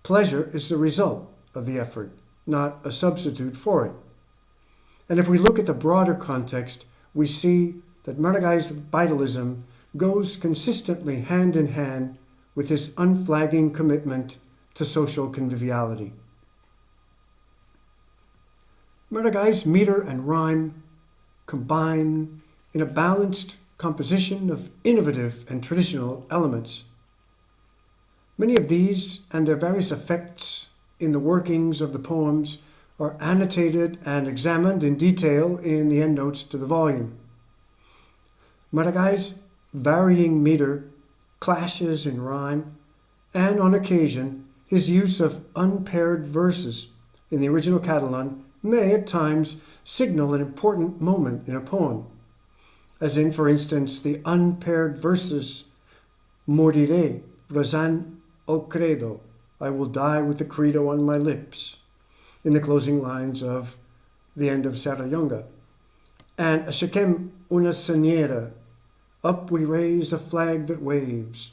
S2: Pleasure is the result of the effort, not a substitute for it. And if we look at the broader context, we see that Maragall's vitalism goes consistently hand in hand with his unflagging commitment to social conviviality. Maragall's meter and rhyme combine in a balanced composition of innovative and traditional elements. Many of these and their various effects in the workings of the poems are annotated and examined in detail in the endnotes to the volume. Maragall's varying meter, clashes in rhyme, and on occasion his use of unpaired verses in the original Catalan may at times signal an important moment in a poem, as in, for instance, the unpaired verses "Moriré rezant el credo," I will die with the credo on my lips, in the closing lines of The End of Serrallonga, and "Aixequem una senyera," up we raise a flag that waves,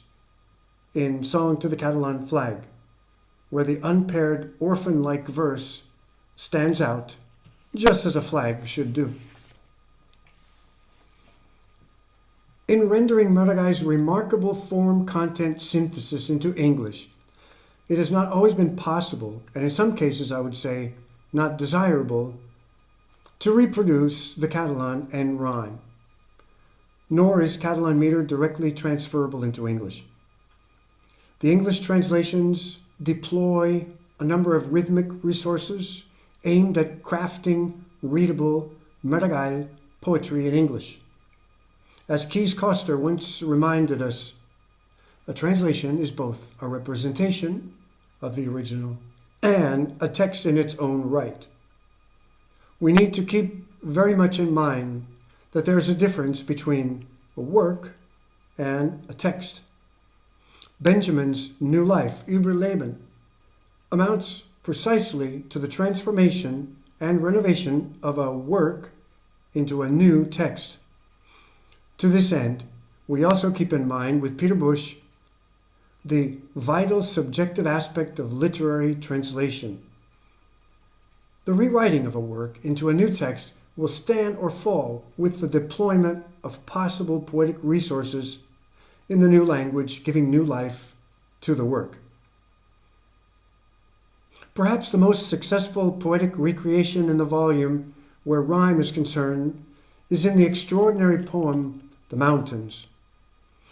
S2: in Song to the Catalan Flag, where the unpaired orphan-like verse stands out just as a flag should do. In rendering Maragall's remarkable form-content synthesis into English, it has not always been possible, and in some cases I would say not desirable, to reproduce the Catalan en rhyme. Nor is Catalan meter directly transferable into English. The English translations deploy a number of rhythmic resources aimed at crafting readable Maragall poetry in English. As Keith Coster once reminded us, a translation is both a representation of the original and a text in its own right. We need to keep very much in mind that there is a difference between a work and a text. Benjamin's new life, Überleben, amounts precisely to the transformation and renovation of a work into a new text. To this end, we also keep in mind with Peter Bush the vital subjective aspect of literary translation. The rewriting of a work into a new text will stand or fall with the deployment of possible poetic resources in the new language, giving new life to the work. Perhaps the most successful poetic recreation in the volume where rhyme is concerned is in the extraordinary poem The Mountains,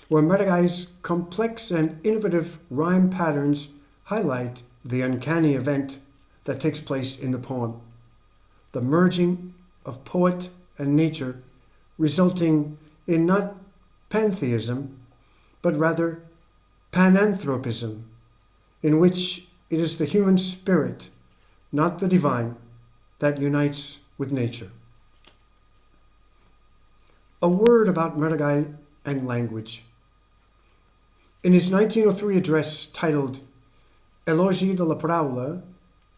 S2: where Maragall's complex and innovative rhyme patterns highlight the uncanny event that takes place in the poem, the merging of poet and nature, resulting in not pantheism, but rather pananthropism, in which it is the human spirit, not the divine, that unites with nature. A word about Maragall and language. In his 1903 address titled Elogi de la Paraula,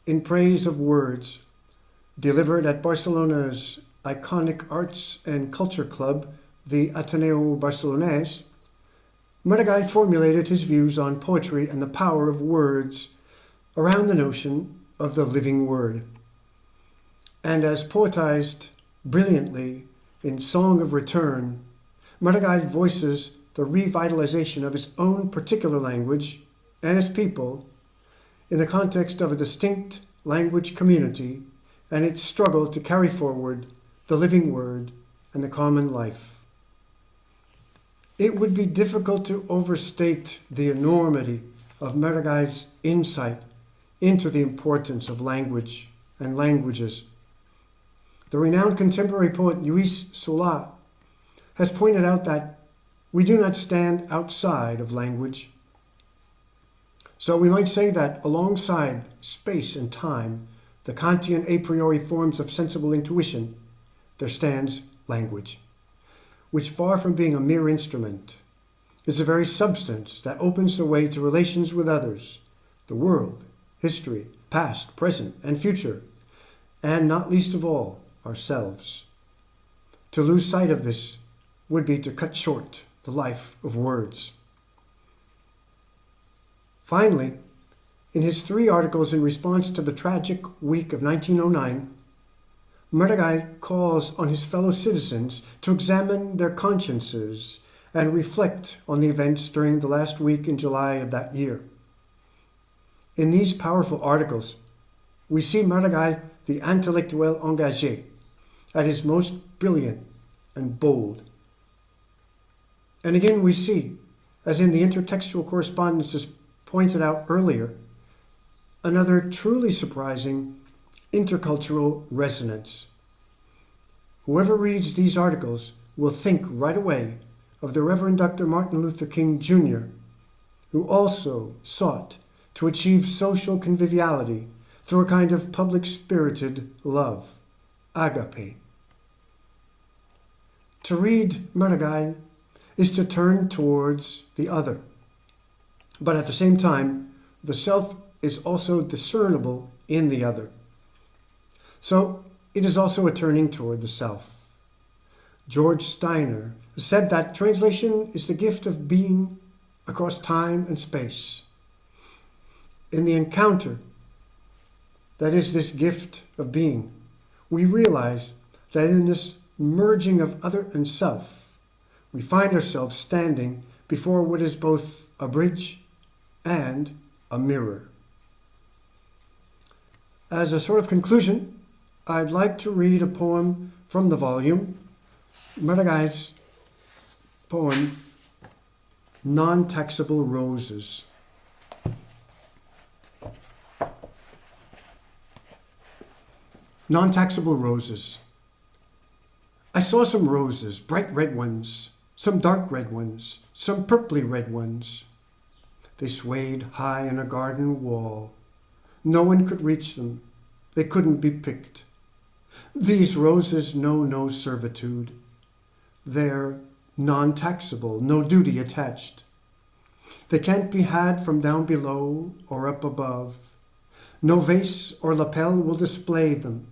S2: in praise of words, delivered at Barcelona's iconic arts and culture club, the Ateneu Barcelonès, Maragall formulated his views on poetry and the power of words around the notion of the living word. And as poetized brilliantly in Song of Return, Maragall voices the revitalization of his own particular language and its people in the context of a distinct language community and its struggle to carry forward the living word and the common life. It would be difficult to overstate the enormity of Maragall's insight into the importance of language and languages. The renowned contemporary poet Lluís Solà has pointed out that we do not stand outside of language. So we might say that alongside space and time, the Kantian a priori forms of sensible intuition, there stands language, which far from being a mere instrument, is the very substance that opens the way to relations with others, the world, history, past, present, and future, and not least of all, ourselves. To lose sight of this would be to cut short the life of words. Finally, in his 3 articles in response to the tragic week of 1909, Maragall calls on his fellow citizens to examine their consciences and reflect on the events during the last week in July of that year. In these powerful articles, we see Maragall, the intellectuel engagé, at his most brilliant and bold. And again we see, as in the intertextual correspondences pointed out earlier, another truly surprising intercultural resonance. Whoever reads these articles will think right away of the Reverend Dr. Martin Luther King Jr., who also sought to achieve social conviviality through a kind of public-spirited love, agape. To read Maragall is to turn towards the other, but at the same time, the self is also discernible in the other. So it is also a turning toward the self. George Steiner said that translation is the gift of being across time and space. In the encounter, that is this gift of being, we realize that in this merging of other and self, we find ourselves standing before what is both a bridge and a mirror. As a sort of conclusion, I'd like to read a poem from the volume, Maragall's poem, Non-Taxable Roses. Non-taxable roses. I saw some roses, bright red ones, some dark red ones, some purply red ones. They swayed high in a garden wall. No one could reach them. They couldn't be picked. These roses know no servitude. They're non-taxable, no duty attached. They can't be had from down below or up above. No vase or lapel will display them.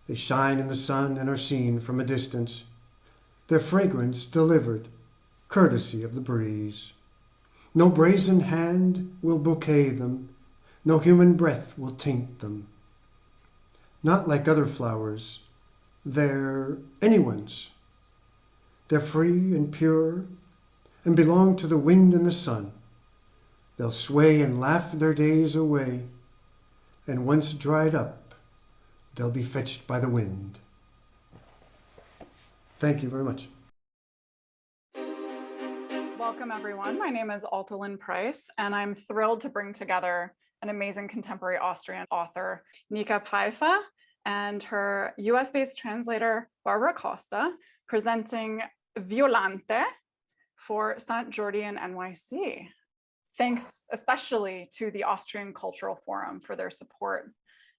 S2: They shine in the sun and are seen from a distance, their fragrance delivered, courtesy of the breeze. No brazen hand will bouquet them, no human breath will taint them. Not like other flowers, they're anyone's. They're free and pure and belong to the wind and the sun. They'll sway and laugh their days away, and once dried up, they'll be fetched by the wind. Thank you very much.
S11: Welcome, everyone. My name is Alta Price, and I'm thrilled to bring together an amazing contemporary Austrian author, Nika Pfeiffer, and her US-based translator, Barbara Costa, presenting Violante for Sant Jordi and NYC. Thanks especially to the Austrian Cultural Forum for their support,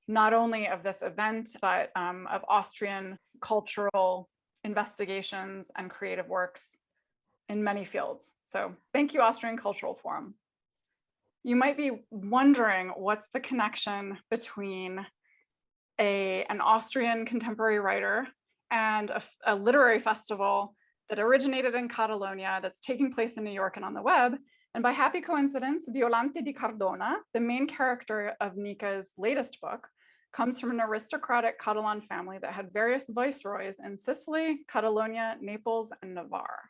S11: not only of this event, but of Austrian cultural investigations and creative works in many fields. So thank you, Austrian Cultural Forum. You might be wondering what's the connection between an Austrian contemporary writer and a literary festival that originated in Catalonia that's taking place in New York and on the web. And by happy coincidence, Violante di Cardona, the main character of Nika's latest book, comes from an aristocratic Catalan family that had various viceroys in Sicily, Catalonia, Naples, and Navarre.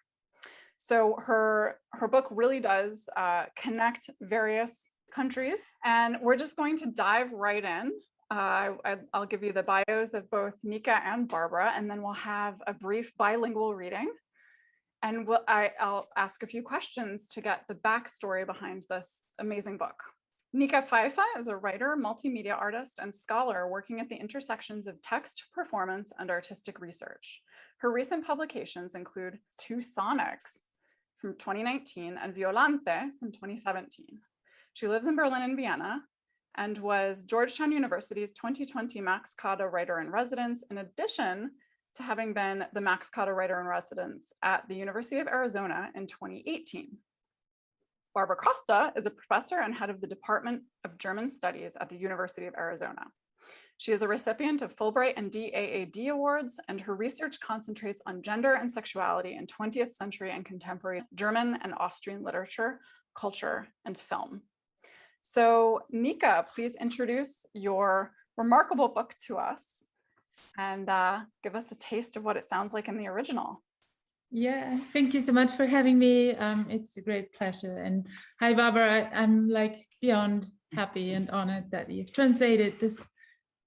S11: So her book really does connect various countries, and we're just going to dive right in. I'll give you the bios of both Nika and Barbara, and then we'll have a brief bilingual reading. And I'll ask a few questions to get the backstory behind this amazing book. Nika Pfeiffer is a writer, multimedia artist, and scholar working at the intersections of text, performance, and artistic research. Her recent publications include Two Sonics from 2019 and Violante from 2017. She lives in Berlin and Vienna and was Georgetown University's 2020 Max Kade Writer in Residence, in addition to having been the Max Kade Writer in Residence at the University of Arizona in 2018. Barbara Costa is a professor and head of the Department of German Studies at the University of Arizona. She is a recipient of Fulbright and DAAD awards, and her research concentrates on gender and sexuality in 20th century and contemporary German and Austrian literature, culture, and film. So Nika, please introduce your remarkable book to us and give us a taste of what it sounds like in the original.
S4: Yeah, thank you so much for having me. It's a great pleasure. And hi, Barbara. I'm like beyond happy and honored that you've translated this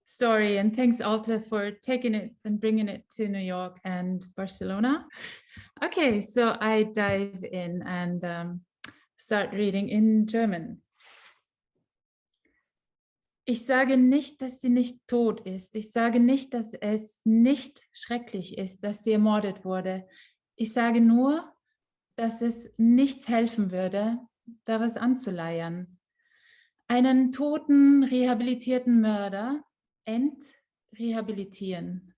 S4: story. And thanks, Alta, for taking it and bringing it to New York and Barcelona. Okay, so I dive in and start reading in German. Ich sage nicht, dass sie nicht tot ist. Ich sage nicht, dass es nicht schrecklich ist, dass sie ermordet wurde. Ich sage nur, dass es nichts helfen würde, da was anzuleiern. Einen toten, rehabilitierten Mörder entrehabilitieren.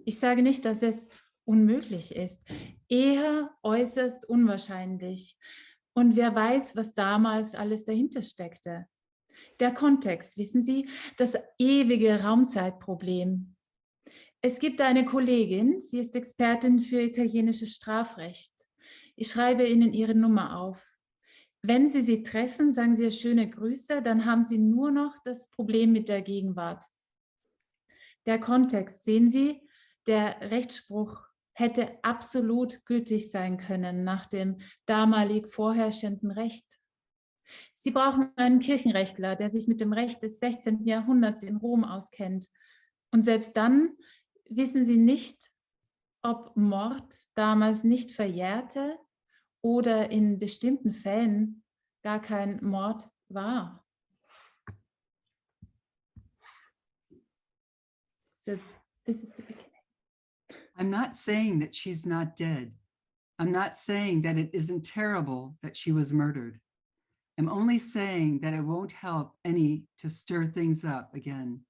S4: Ich sage nicht, dass es unmöglich ist, eher äußerst unwahrscheinlich. Und wer weiß, was damals alles dahinter steckte. Der Kontext, wissen Sie, das ewige Raumzeitproblem. Es gibt eine Kollegin, sie ist Expertin für italienisches Strafrecht. Ich schreibe Ihnen ihre Nummer auf. Wenn Sie sie treffen, sagen Sie ihr schöne Grüße, dann haben Sie nur noch das Problem mit der Gegenwart. Der Kontext, sehen Sie, der Rechtsspruch hätte absolut gültig sein können nach dem damalig vorherrschenden Recht. Sie brauchen einen Kirchenrechtler, der sich mit dem Recht des 16. Jahrhunderts in Rom auskennt. Und selbst dann wissen Sie nicht, ob Mord damals nicht verjährte oder in bestimmten Fällen gar kein Mord war. So this is the beginning.
S5: I'm not saying that she's not dead. I'm not saying that it isn't terrible that she was murdered. I'm only saying that it won't help any to stir things up again,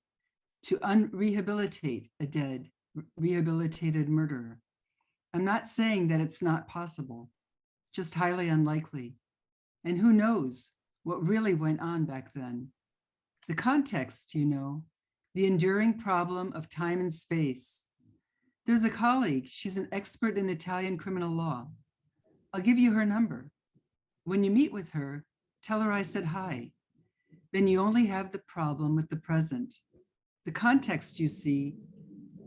S5: to unrehabilitate a dead, rehabilitated murderer. I'm not saying that it's not possible, just highly unlikely. And who knows what really went on back then? The context, you know, the enduring problem of time and space. There's a colleague, she's an expert in Italian criminal law. I'll give you her number. When you meet with her, tell her I said hi. Then you only have the problem with the present. The context, you see,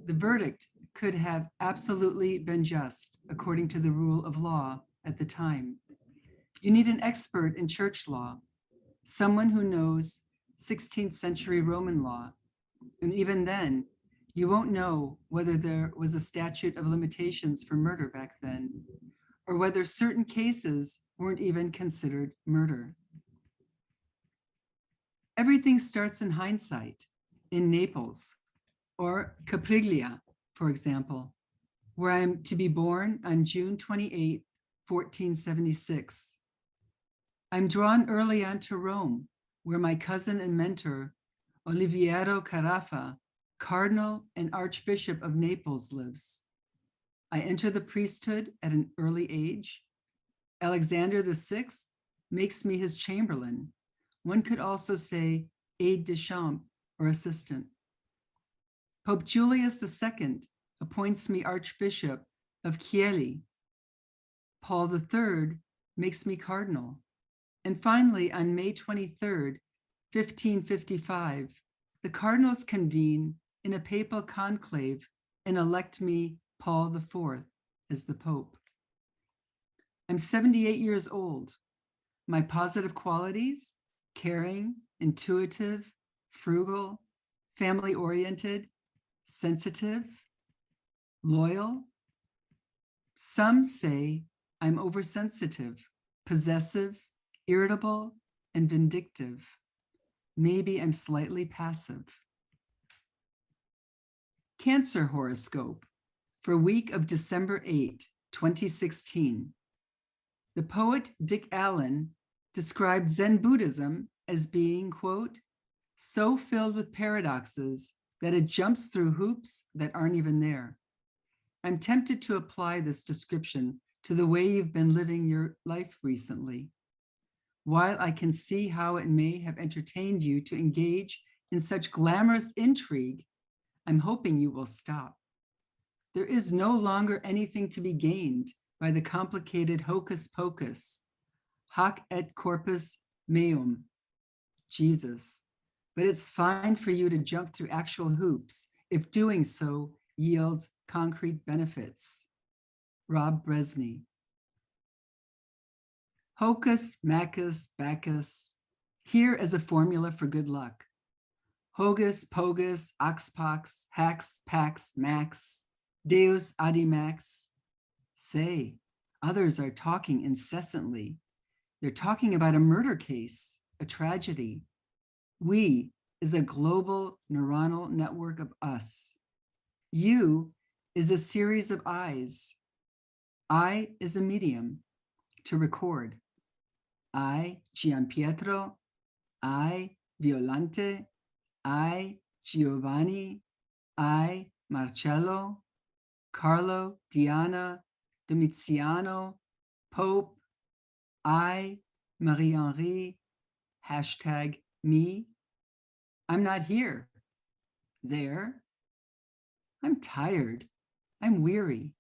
S5: the verdict could have absolutely been just, according to the rule of law at the time. You need an expert in church law, someone who knows 16th century Roman law. And even then, you won't know whether there was a statute of limitations for murder back then, or whether certain cases weren't even considered murder. Everything starts in hindsight, in Naples, or Capriglia, for example, where I am to be born on June 28, 1476. I'm drawn early on to Rome, where my cousin and mentor, Oliviero Carafa, Cardinal and Archbishop of Naples, lives. I enter the priesthood at an early age. Alexander VI makes me his chamberlain. One could also say aide de camp or assistant. Pope Julius II appoints me Archbishop of Chieri. Paul III makes me cardinal. And finally, on May 23rd, 1555, the cardinals convene in a papal conclave and elect me Paul IV as the Pope. I'm 78 years old. My positive qualities: caring, intuitive, frugal, family-oriented, sensitive, loyal. Some say I'm oversensitive, possessive, irritable, and vindictive. Maybe I'm slightly passive. Cancer horoscope for week of December 8, 2016. The poet Dick Allen described Zen Buddhism as being, quote, so filled with paradoxes that it jumps through hoops that aren't even there. I'm tempted to apply this description to the way you've been living your life recently. While I can see how it may have entertained you to engage in such glamorous intrigue, I'm hoping you will stop. There is no longer anything to be gained by the complicated hocus pocus, hoc et corpus meum, Jesus. But it's fine for you to jump through actual hoops if doing so yields concrete benefits. Rob Bresney. Hocus, macus, bacchus. Here is a formula for good luck. Hogus, pogus, oxpox, hax, pax, max, deus adimax. Say, others are talking incessantly. They're talking about a murder case, a tragedy. We is a global neuronal network of us. You is a series of eyes. I is a medium to record. I, Gianpietro. I, Violante. I, Giovanni. I, Marcello. Carlo, Diana, Domiziano, Pope. I, Marie-Henri. Hashtag me. I'm not here. There. I'm tired. I'm weary.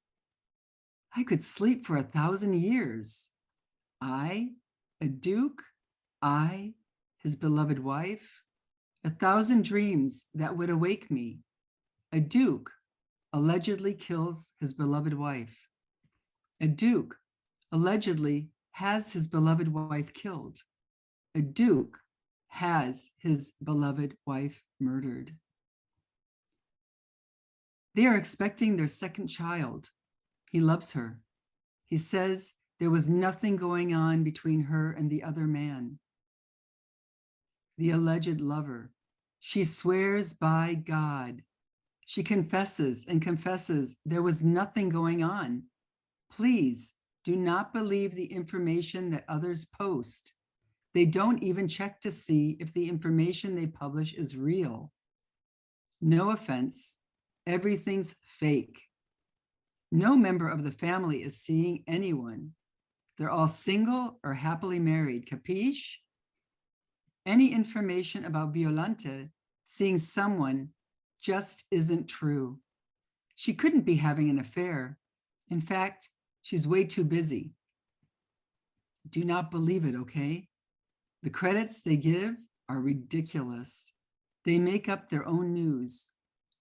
S5: I could sleep for 1,000 years. I, a duke. I, his beloved wife. 1,000 dreams that would awake me. A duke allegedly kills his beloved wife. A duke allegedly has his beloved wife killed. A duke has his beloved wife murdered. They are expecting their second child. He loves her. He says there was nothing going on between her and the other man. The alleged lover. She swears by God. She confesses and confesses there was nothing going on. Please do not believe the information that others post. They don't even check to see if the information they publish is real. No offense, everything's fake. No member of the family is seeing anyone. They're all single or happily married, capiche? Any information about Violante seeing someone just isn't true. She couldn't be having an affair. In fact, she's way too busy. Do not believe it, okay? The credits they give are ridiculous. They make up their own news,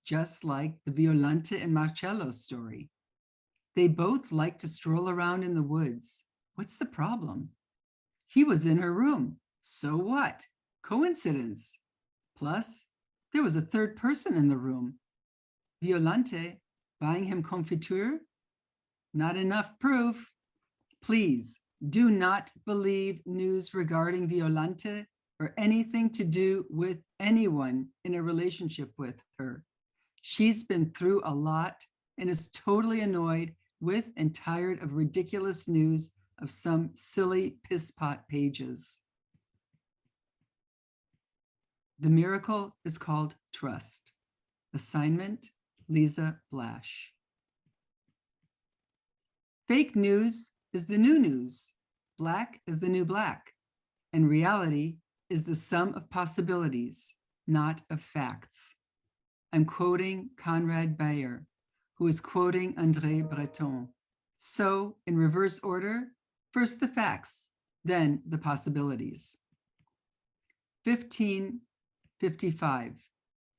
S5: just like the Violante and Marcello story. They both like to stroll around in the woods. What's the problem? He was in her room. So what? Coincidence. Plus, there was a third person in the room. Violante buying him confiture? Not enough proof. Please do not believe news regarding Violante or anything to do with anyone in a relationship with her. She's been through a lot and is totally annoyed with and tired of ridiculous news of some silly pisspot pages. The miracle is called trust. Assignment, Lisa Blash. Fake news is the new news. Black is the new black. And reality is the sum of possibilities, not of facts. I'm quoting Conrad Bayer, who is quoting André Breton. So, in reverse order, first the facts, then the possibilities. 1555.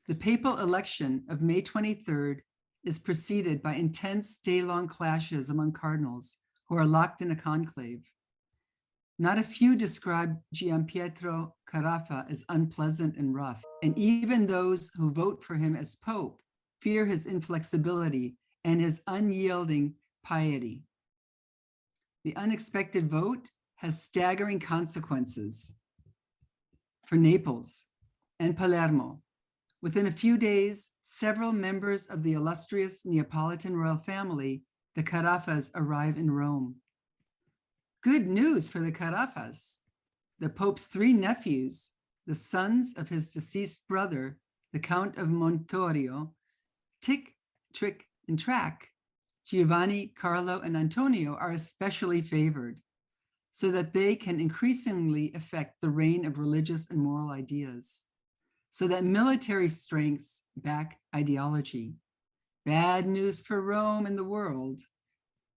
S5: The papal election of May 23rd is preceded by intense day-long clashes among cardinals who are locked in a conclave. Not a few describe Gianpietro Carafa as unpleasant and rough, and even those who vote for him as Pope fear his inflexibility and his unyielding piety. The unexpected vote has staggering consequences for Naples and Palermo. Within a few days, several members of the illustrious Neapolitan royal family, the Carafas, arrive in Rome. Good news for the Carafas. The Pope's three nephews, the sons of his deceased brother, the Count of Montorio, Tick, Trick, and Track, Giovanni, Carlo, and Antonio, are especially favored, so that they can increasingly affect the reign of religious and moral ideas, so that military strengths back ideology. Bad news for Rome and the world.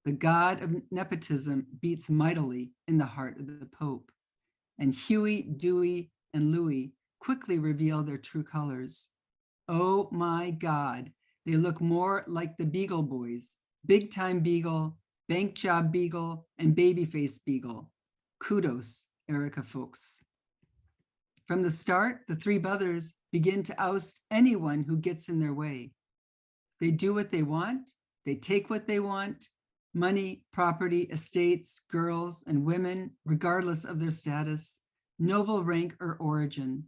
S5: The god of nepotism beats mightily in the heart of the Pope, and Huey, Dewey, and Louis quickly reveal their true colors. Oh my God, they look more like the Beagle Boys, Big Time Beagle, Bank Job Beagle, and Babyface Beagle. Kudos, Erica Fuchs. From the start, the three brothers begin to oust anyone who gets in their way. They do what they want, they take what they want, money, property, estates, girls, and women, regardless of their status, noble rank or origin.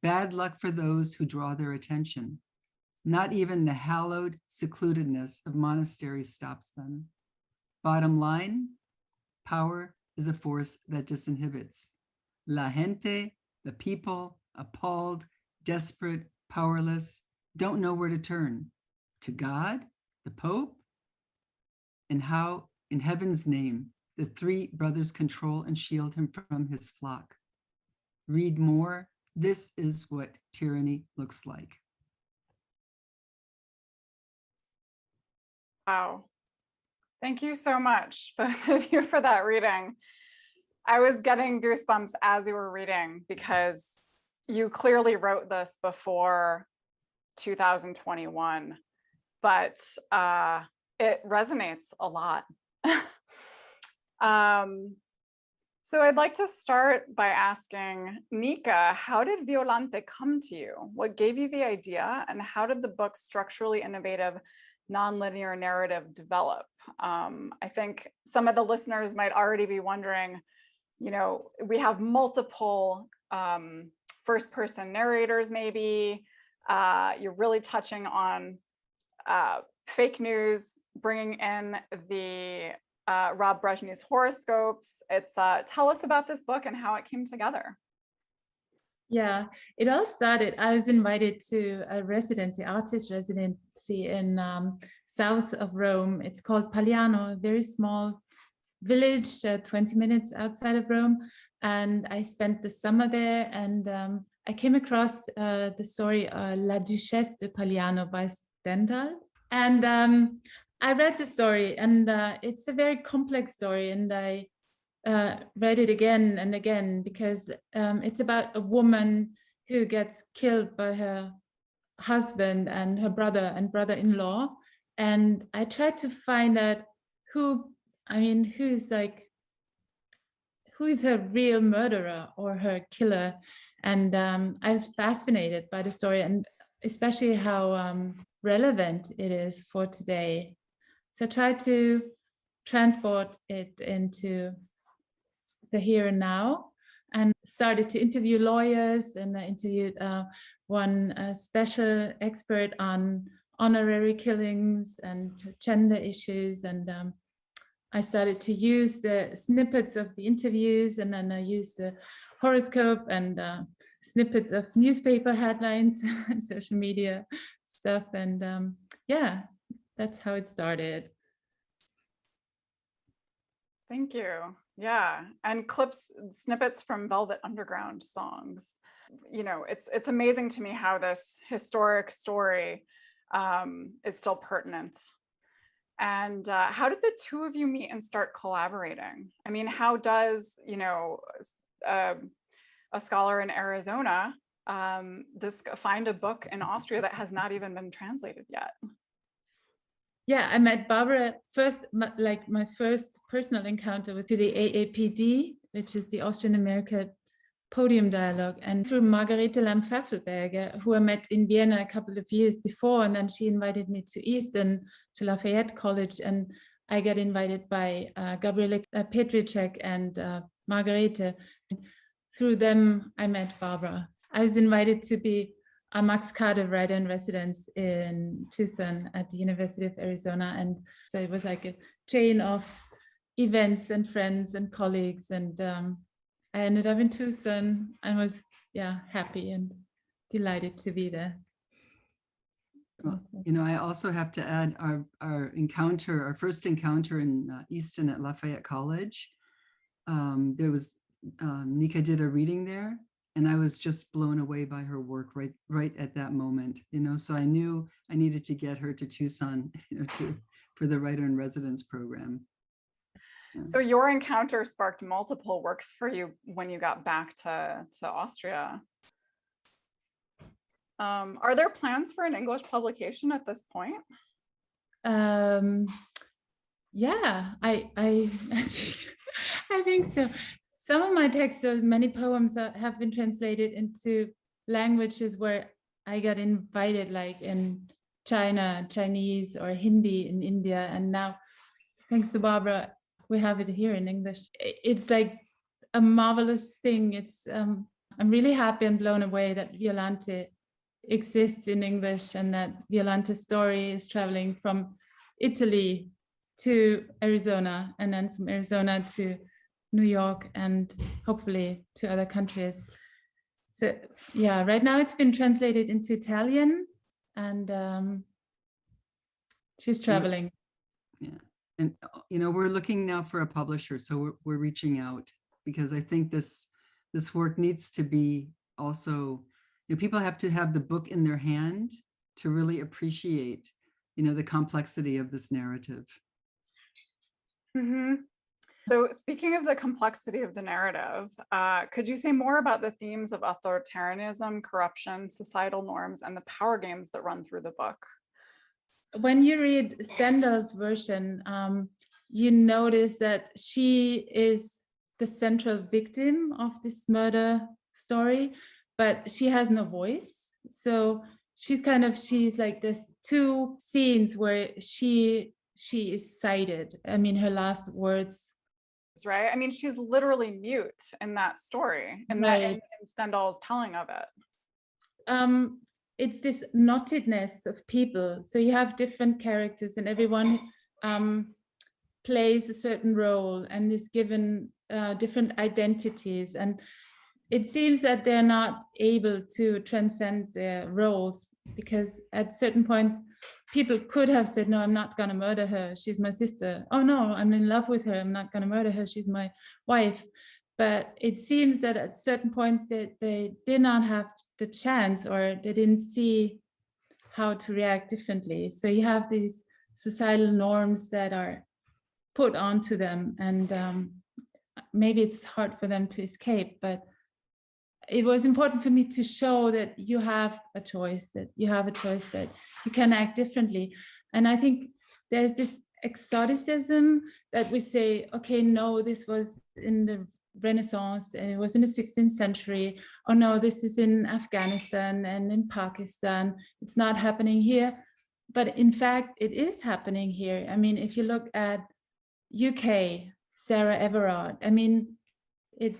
S5: Bad luck for those who draw their attention. Not even the hallowed secludedness of monasteries stops them. Bottom line, power is a force that disinhibits. La gente, the people, appalled, desperate, powerless, don't know where to turn. To God, the Pope, and how, in heaven's name, the three brothers control and shield him from his flock. Read more. This is what tyranny looks like.
S11: Wow. Thank you so much, both of you, for that reading. I was getting goosebumps as you were reading because you clearly wrote this before 2021, but it resonates a lot. So I'd like to start by asking Nika, how did Violante come to you? What gave you the idea, and how did the book's structurally innovative nonlinear narrative develop? I think some of the listeners might already be wondering, you know, we have multiple first-person narrators maybe. You're really touching on fake news, bringing in the Rob Brezhny's horoscopes. Tell us about this book and how it came together.
S4: Yeah, it all started. I was invited to a residency, artist residency in south of Rome. It's called Pagliano, a very small village, 20 minutes outside of Rome. And I spent the summer there, and I came across the story La Duchesse de Pagliano by Stendhal. And I read the story, and it's a very complex story, and I read it again and again because it's about a woman who gets killed by her husband and her brother and brother-in-law. And I tried to find out who's her real murderer or her killer. And I was fascinated by the story, and especially how relevant it is for today. So I tried to transport it into the here and now, and started to interview lawyers, and I interviewed one special expert on honorary killings and gender issues, and I started to use the snippets of the interviews, and then I used the horoscope and snippets of newspaper headlines and social media stuff, and yeah, that's how it started.
S11: Thank you. Yeah, and snippets from Velvet Underground songs. You know, it's amazing to me how this historic story is still pertinent. And how did the two of you meet and start collaborating? I mean, how does, you know, a scholar in Arizona find a book in Austria that has not even been translated yet?
S4: Yeah, I met Barbara first, like my first personal encounter was through the AAPD, which is the Austrian American Podium Dialogue, and through Margarete Lamm-Pfeffelberger, who I met in Vienna a couple of years before, and then she invited me to Easton, to Lafayette College, and I got invited by Gabriele Petricek and Margarete. Through them, I met Barbara. I was invited to be a Max Kade writer in residence in Tucson at the University of Arizona. And so it was like a chain of events and friends and colleagues. And I ended up in Tucson and was, happy and delighted to be there.
S5: Well, you know, I also have to add our first encounter in Easton at Lafayette College. There was, Nika did a reading there, and I was just blown away by her work right at that moment, you know, so I knew I needed to get her to Tucson, you know, for the writer in residence program. Yeah.
S11: So your encounter sparked multiple works for you when you got back to Austria. Are there plans for an English publication at this point?
S4: Yeah, I think so. Some of my texts, many poems have been translated into languages where I got invited, like in China, Chinese, or Hindi in India. And now, thanks to Barbara, we have it here in English. It's like a marvelous thing. It's I'm really happy and blown away that Violante exists in English, and that Violante's story is traveling from Italy to Arizona, and then from Arizona to New York, and hopefully to other countries. So yeah, right now it's been translated into Italian, and she's traveling.
S5: Yeah, and you know, we're looking now for a publisher, so we're reaching out, because I think this work needs to be also, you know, people have to have the book in their hand to really appreciate, you know, the complexity of this narrative.
S11: Mm-hmm. So speaking of the complexity of the narrative, could you say more about the themes of authoritarianism, corruption, societal norms, and the power games that run through the book?
S4: When you read Stendhal's version, you notice that she is the central victim of this murder story, but she has no voice. So she's like there's two scenes where she is cited. I mean, her last words.
S11: Right. I mean, she's literally mute in that story, and
S4: right.
S11: that in Stendhal's telling of it.
S4: It's this knottedness of people. So you have different characters, and everyone plays a certain role and is given different identities. And it seems that they're not able to transcend their roles, because at certain points people could have said, no, I'm not going to murder her, she's my sister. Oh no, I'm in love with her, I'm not going to murder her, she's my wife. But it seems that at certain points they did not have the chance, or they didn't see how to react differently. So you have these societal norms that are put onto them, and maybe it's hard for them to escape, but it was important for me to show that you have a choice, that you can act differently. And I think there's this exoticism that we say, okay, no, this was in the Renaissance, and it was in the 16th century. Oh no, this is in Afghanistan and in Pakistan. It's not happening here. But in fact, it is happening here. I mean, if you look at UK, Sarah Everard, I mean, it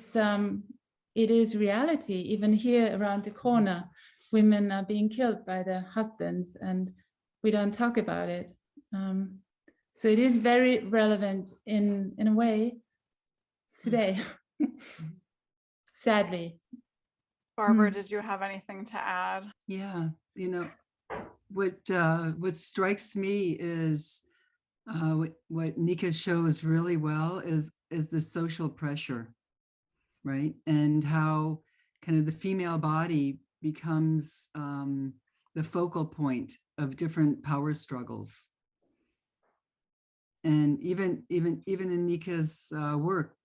S4: is reality. Even here around the corner, women are being killed by their husbands, and we don't talk about it. So it is very relevant in a way today, sadly.
S11: Barbara, did you have anything to add?
S5: Yeah, you know, what strikes me is what Nika shows really well is the social pressure, right? And how kind of the female body becomes the focal point of different power struggles. And even in Nika's work,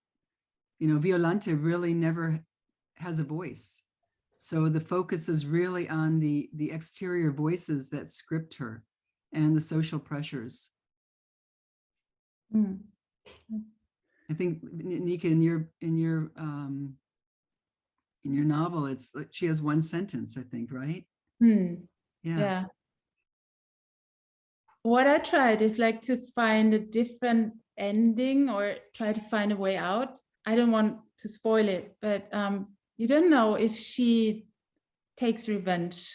S5: you know, Violante really never has a voice. So the focus is really on the exterior voices that script her and the social pressures.
S4: Mm.
S5: I think Nika, in your novel, it's like she has one sentence, I think, right?
S4: Yeah. What I tried is like to find a different ending, or try to find a way out. I don't want to spoil it, but you don't know if she takes revenge.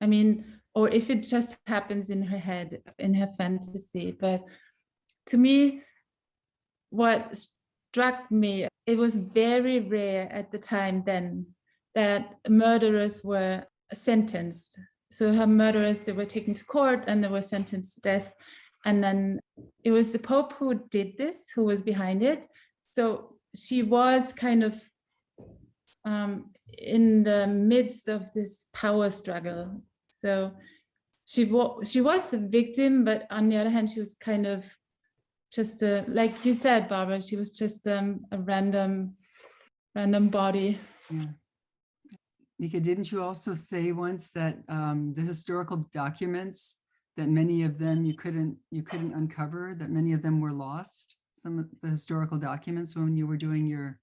S4: I mean, or if it just happens in her head, in her fantasy. But to me, what struck me, it was very rare at the time then that murderers were sentenced. So her murderers, they were taken to court and they were sentenced to death. And then it was the Pope who did this, who was behind it. So she was kind of in the midst of this power struggle. So she was a victim, but on the other hand, she was kind of just like you said, Barbara, she was just a random body.
S5: Yeah. Nika, didn't you also say once that the historical documents, that many of them you couldn't uncover, that many of them were lost, some of the historical documents when you were doing your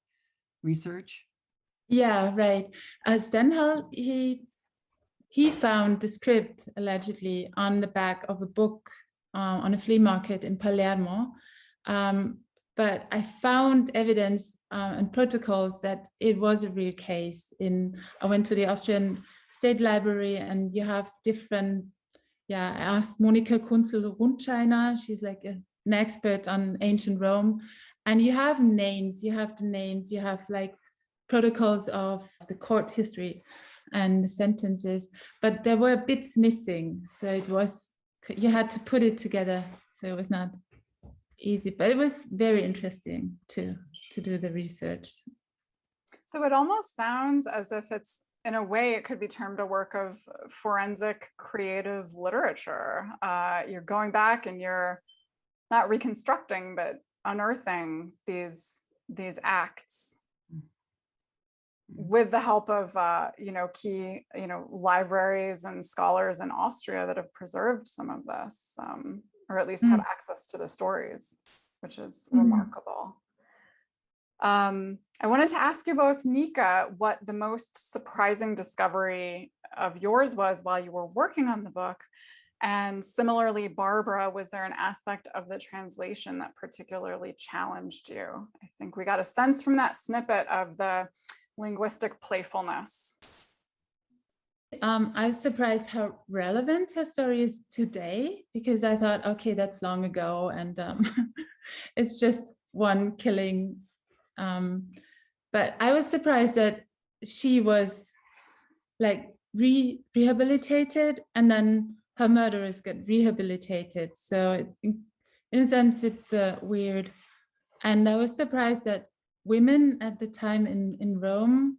S5: research?
S4: Yeah, right. Stendhal, he found the script allegedly on the back of a book on a flea market in Palermo. But I found evidence and protocols that it was a real case. I went to the Austrian State Library, and you have different, I asked Monika Kunzel-Rundscheiner, she's like an expert on ancient Rome, and you have names, you have like protocols of the court history and the sentences, but there were bits missing. So you had to put it together. So it was not easy, but it was very interesting to do the research.
S11: So it almost sounds as if it's, in a way, it could be termed a work of forensic creative literature. You're going back and you're not reconstructing, but unearthing these acts with the help of key libraries and scholars in Austria that have preserved some of this, or at least have access to the stories, which is remarkable. I wanted to ask you both, Nika, what the most surprising discovery of yours was while you were working on the book, and similarly, Barbara, was there an aspect of the translation that particularly challenged you? I think we got a sense from that snippet of the linguistic playfulness.
S4: I was surprised how relevant her story is today, because I thought, okay, that's long ago, and it's just one killing. But I was surprised that she was like rehabilitated, and then her murderers get rehabilitated. So in a sense, it's weird. And I was surprised that women at the time in Rome,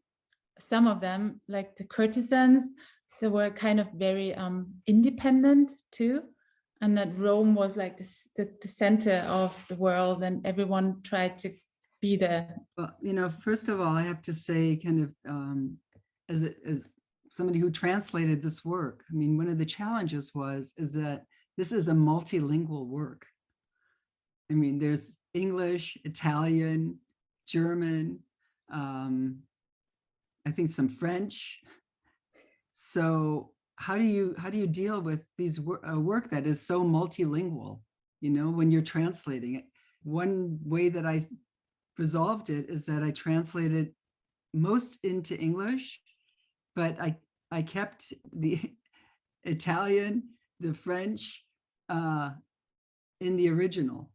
S4: some of them, like the courtesans, they were kind of very independent too. And that Rome was like the center of the world, and everyone tried to be there.
S5: Well, you know, first of all, I have to say, kind of as somebody who translated this work, I mean, one of the challenges is that this is a multilingual work. I mean, there's English, Italian, German, I think some French. So how do you deal with these work that is so multilingual, you know, when you're translating it? One way that I resolved it is that I translated most into English, but I kept the Italian, the French in the original.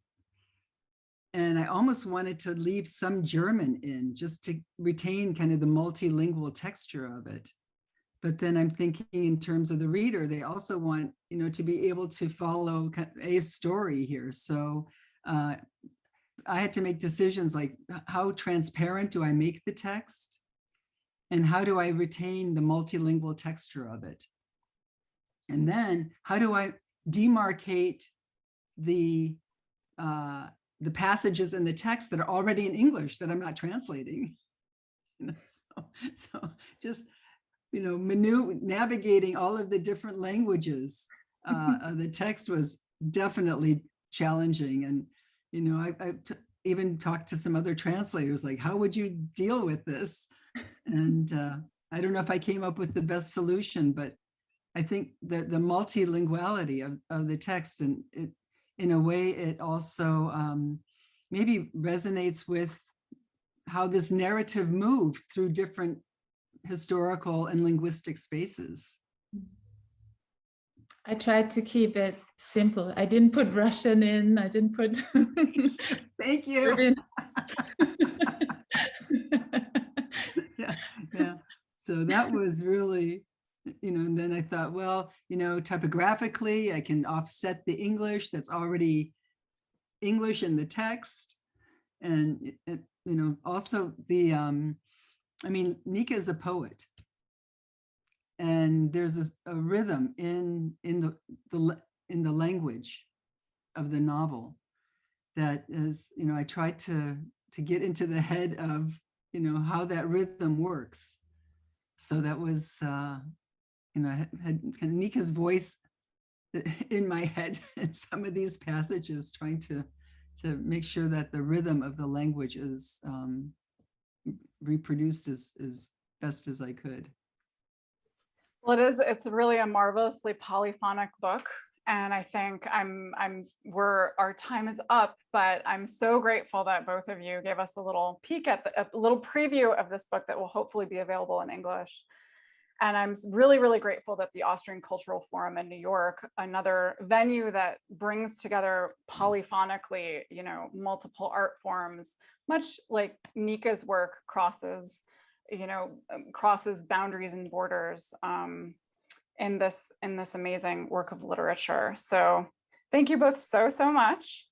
S5: And I almost wanted to leave some German in just to retain kind of the multilingual texture of it. But then I'm thinking in terms of the reader, they also want, you know, to be able to follow a story here. So I had to make decisions like, how transparent do I make the text? And how do I retain the multilingual texture of it? And then how do I demarcate the passages in the text that are already in English that I'm not translating? You know, so just, you know, navigating all of the different languages of the text was definitely challenging. And, you know, I even talked to some other translators, like, how would you deal with this? And I don't know if I came up with the best solution, but I think that the multilinguality of the text, and it, in a way, it also maybe resonates with how this narrative moved through different historical and linguistic spaces.
S4: I tried to keep it simple. I didn't put Russian in. I didn't put.
S5: Thank you. Yeah. So that was really, you know, and then I thought, well, you know, typographically, I can offset the English that's already English in the text. And, you know, also the, I mean, Nyc is a poet. And there's a rhythm in the language of the novel that is, you know, I tried to get into the head of, you know, how that rhythm works. So that was, you know, I had kind of Nyca's voice in my head in some of these passages, trying to make sure that the rhythm of the language is reproduced as best as I could.
S11: Well, it's really a marvelously polyphonic book. And I think our time is up, but I'm so grateful that both of you gave us a little peek at a little preview of this book that will hopefully be available in English. And I'm really, really grateful that the Austrian Cultural Forum in New York, another venue that brings together polyphonically, you know, multiple art forms, much like Nyca's work crosses boundaries and borders in this amazing work of literature. So thank you both so much.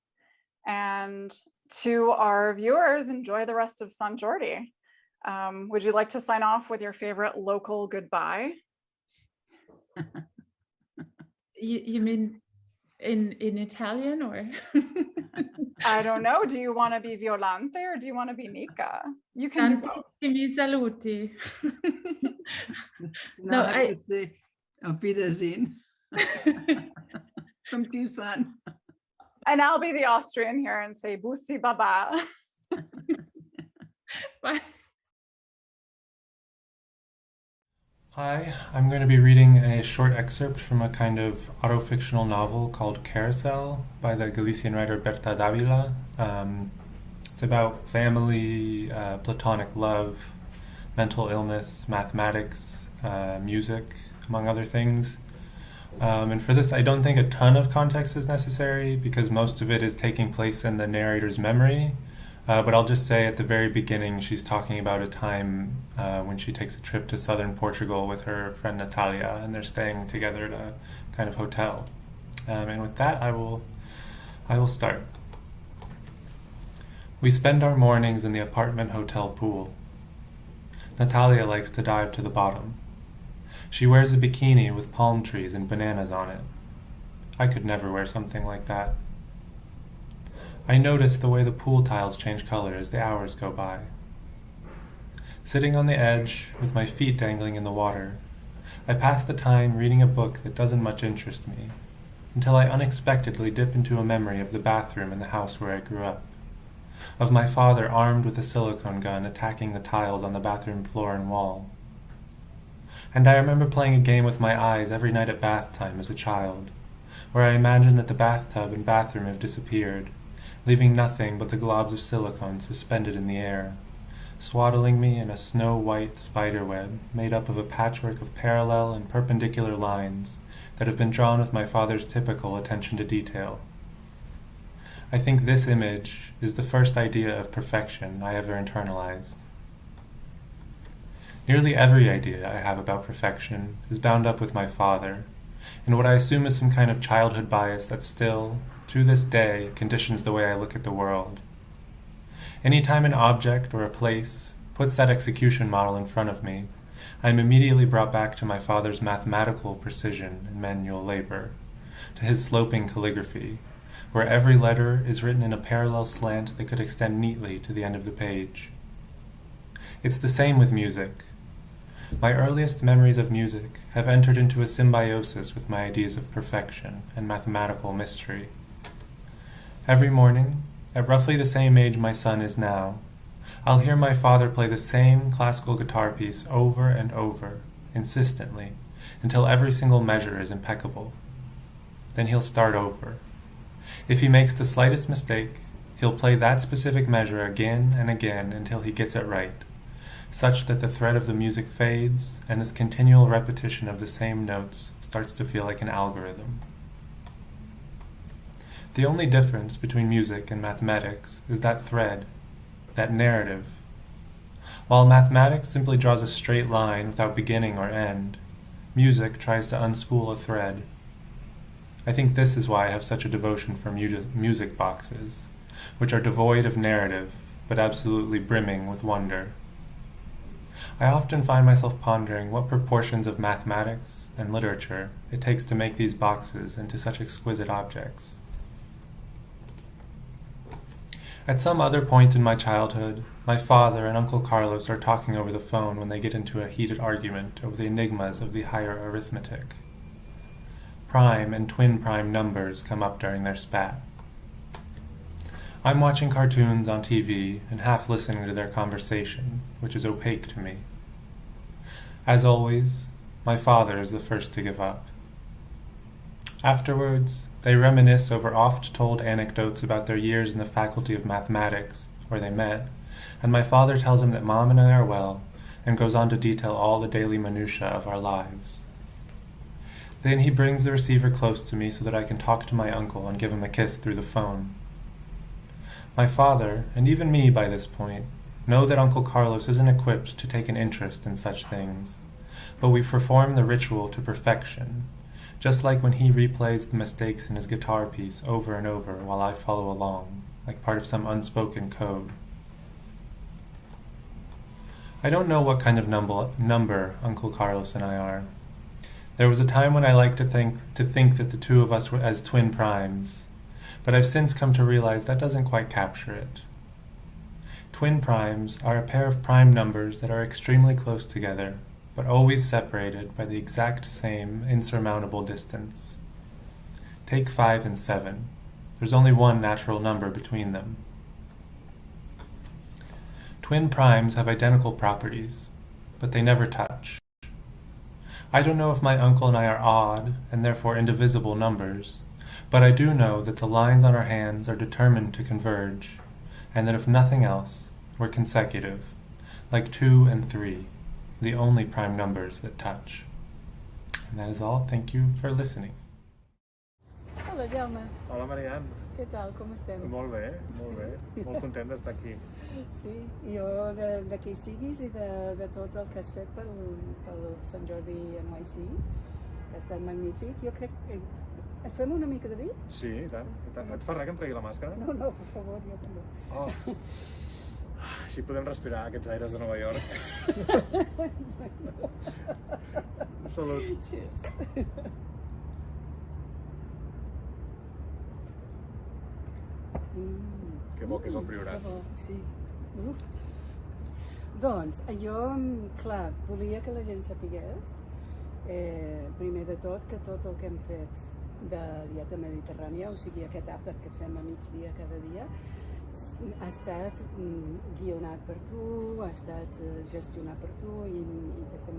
S11: And to our viewers, enjoy the rest of Sant Jordi. Would you like to sign off with your favorite local goodbye?
S4: You mean in Italian, or?
S11: I don't know. Do you want to be Violante or do you want to be Nyca? You can do both.
S4: Mi saluti.
S5: No, I have to say auf Wiedersehen from Tucson.
S11: And I'll be the Austrian here and say Bussi Baba.
S4: Bye.
S9: Hi, I'm going to be reading a short excerpt from a kind of autofictional novel called Carousel by the Galician writer Berta Davila. It's about family, platonic love, mental illness, mathematics, music, among other things. And for this, I don't think a ton of context is necessary because most of it is taking place in the narrator's memory. but I'll just say at the very beginning she's talking about a time when she takes a trip to southern Portugal with her friend Natalia, and they're staying together at a kind of hotel. And with that, I will start. We spend our mornings in the apartment hotel pool. Natalia likes to dive to the bottom. She wears a bikini with palm trees and bananas on it. I could never wear something like that. I notice the way the pool tiles change color as the hours go by. Sitting on the edge, with my feet dangling in the water, I pass the time reading a book that doesn't much interest me, until I unexpectedly dip into a memory of the bathroom in the house where I grew up, of my father armed with a silicone gun attacking the tiles on the bathroom floor and wall. And I remember playing a game with my eyes every night at bath time as a child, where I imagined that the bathtub and bathroom have disappeared, leaving nothing but the globs of silicone suspended in the air, swaddling me in a snow-white spiderweb made up of a patchwork of parallel and perpendicular lines that have been drawn with my father's typical attention to detail. I think this image is the first idea of perfection I ever internalized. Nearly every idea I have about perfection is bound up with my father, and what I assume is some kind of childhood bias that still, to this day, conditions the way I look at the world. Anytime an object or a place puts that execution model in front of me, I am immediately brought back to my father's mathematical precision and manual labor, to his sloping calligraphy, where every letter is written in a parallel slant that could extend neatly to the end of the page. It's the same with music. My earliest memories of music have entered into a symbiosis with my ideas of perfection and mathematical mystery. Every morning, at roughly the same age my son is now, I'll hear my father play the same classical guitar piece over and over, insistently, until every single measure is impeccable. Then he'll start over. If he makes the slightest mistake, he'll play that specific measure again and again until he gets it right, such that the thread of the music fades and this continual repetition of the same notes starts to feel like an algorithm. The only difference between music and mathematics is that thread, that narrative. While mathematics simply draws a straight line without beginning or end, music tries to unspool a thread. I think this is why I have such a devotion for music boxes, which are devoid of narrative, but absolutely brimming with wonder. I often find myself pondering what proportions of mathematics and literature it takes to make these boxes into such exquisite objects. At some other point in my childhood, my father and Uncle Carlos are talking over the phone when they get into a heated argument over the enigmas of the higher arithmetic. Prime and twin prime numbers come up during their spat. I'm watching cartoons on TV and half listening to their conversation, which is opaque to me. As always, my father is the first to give up. Afterwards, they reminisce over oft-told anecdotes about their years in the Faculty of Mathematics, where they met, and my father tells him that Mom and I are well, and goes on to detail all the daily minutiae of our lives. Then he brings the receiver close to me so that I can talk to my uncle and give him a kiss through the phone. My father, and even me by this point, know that Uncle Carlos isn't equipped to take an interest in such things, but we perform the ritual to perfection, just like when he replays the mistakes in his guitar piece over and over while I follow along, like part of some unspoken code. I don't know what kind of number Uncle Carlos and I are. There was a time when I liked to think that the two of us were as twin primes, but I've since come to realize that doesn't quite capture it. Twin primes are a pair of prime numbers that are extremely close together, but always separated by the exact same insurmountable distance. Take 5 and 7. There's only one natural number between them. Twin primes have identical properties, but they never touch. I don't know if my uncle and I are odd, and therefore indivisible numbers, but I do know that the lines on our hands are determined to converge, and that if nothing else, we're consecutive, like 2 and 3, the only prime numbers that touch. And that is all. Thank you for listening.
S10: Hola, Jaume.
S9: Hola, Marianne.
S10: què tal, com estem?
S9: Molt bé, molt content d'estar aquí.
S10: Sí, jo de qui siguis i de tot el que has fet pel Sant Jordi Nyc, que ha estat magnífic. Jo crec que... Fem una mica de vi?
S9: Sí, i tant. Et fa res que em tregui la màscara?
S10: No, per favor, jo també.
S9: Així podem respirar aquests aires de Nova York. Salut.
S10: Cheers.
S9: Que bo que és el Priorat.
S10: Que bo, sí. Doncs, jo, clar, volia que la gent sapigués, primer de tot, que tot el que hem fet de dieta mediterrània, o sigui, aquest àpat que fem a migdia cada dia, ha estat guionat per tu, ha estat gestionat per tu i t'estem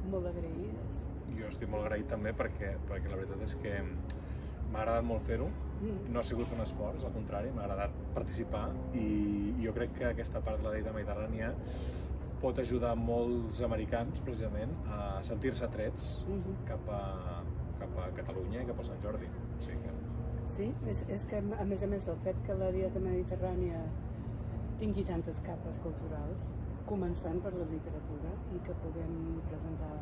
S10: molt agraïdes.
S9: Jo estic molt agraït també perquè la veritat és que m'ha agradat molt fer-ho, no ha sigut un esforç, al contrari, m'ha agradat participar i jo crec que aquesta part de la dieta mediterrània pot ajudar molts americans, precisament, a sentir-se atrets cap a Catalunya i cap a Sant Jordi.
S10: Sí, és que a més el fet que la dieta mediterrània tingui tantes capes culturals, començant per la literatura, i que puguem presentar,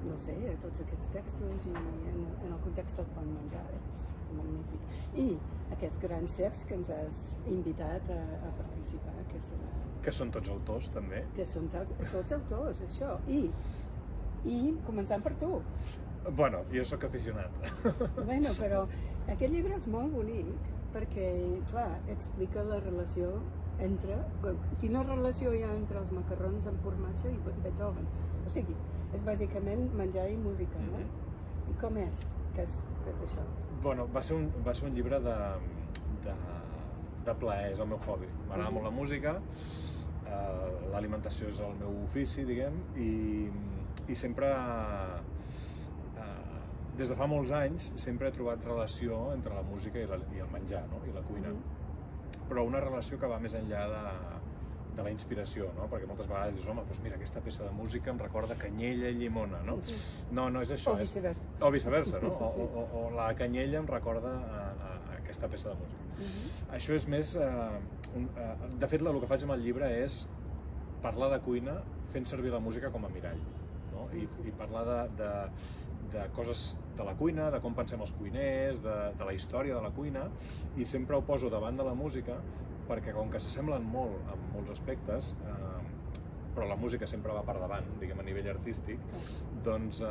S10: no sé, tots aquests textos i en el context del bon menjar, és magnífic. I aquests grans xefs que ens has invitat a participar,
S9: que són tots autors, també.
S10: Que són tots autors, això. I començant per tu.
S9: Bueno, jo sóc aficionat.
S10: Bueno, però aquest llibre és molt bonic perquè, clar, explica la relació entre... Quina relació hi ha entre els macarrons amb formatge i Beethoven? O sigui, és bàsicament menjar i música, no? I com és que has fet això?
S9: Bueno, va ser un llibre de plaer, és el meu hobby. M'agrada molt la música, l'alimentació és el meu ofici, diguem, i sempre... Des de fa molts anys sempre he trobat relació entre la música i el menjar, no? I la cuina. Però una relació que va més enllà de la inspiració, no? Perquè moltes vegades dius, home, doncs mira, aquesta peça de música em recorda canyella i llimona, no? No, és això.
S10: O viceversa.
S9: O viceversa, no? O la canyella em recorda a aquesta peça de música. Això és més... De fet, el que faig amb el llibre és parlar de cuina fent servir la música com a mirall, no? I parlar de coses de la cuina, de com pensem els cuiners, de la història de la cuina, i sempre ho poso davant de la música perquè com que s'assemblen molt en molts aspectes, però la música sempre va per davant, diguem, a nivell artístic, doncs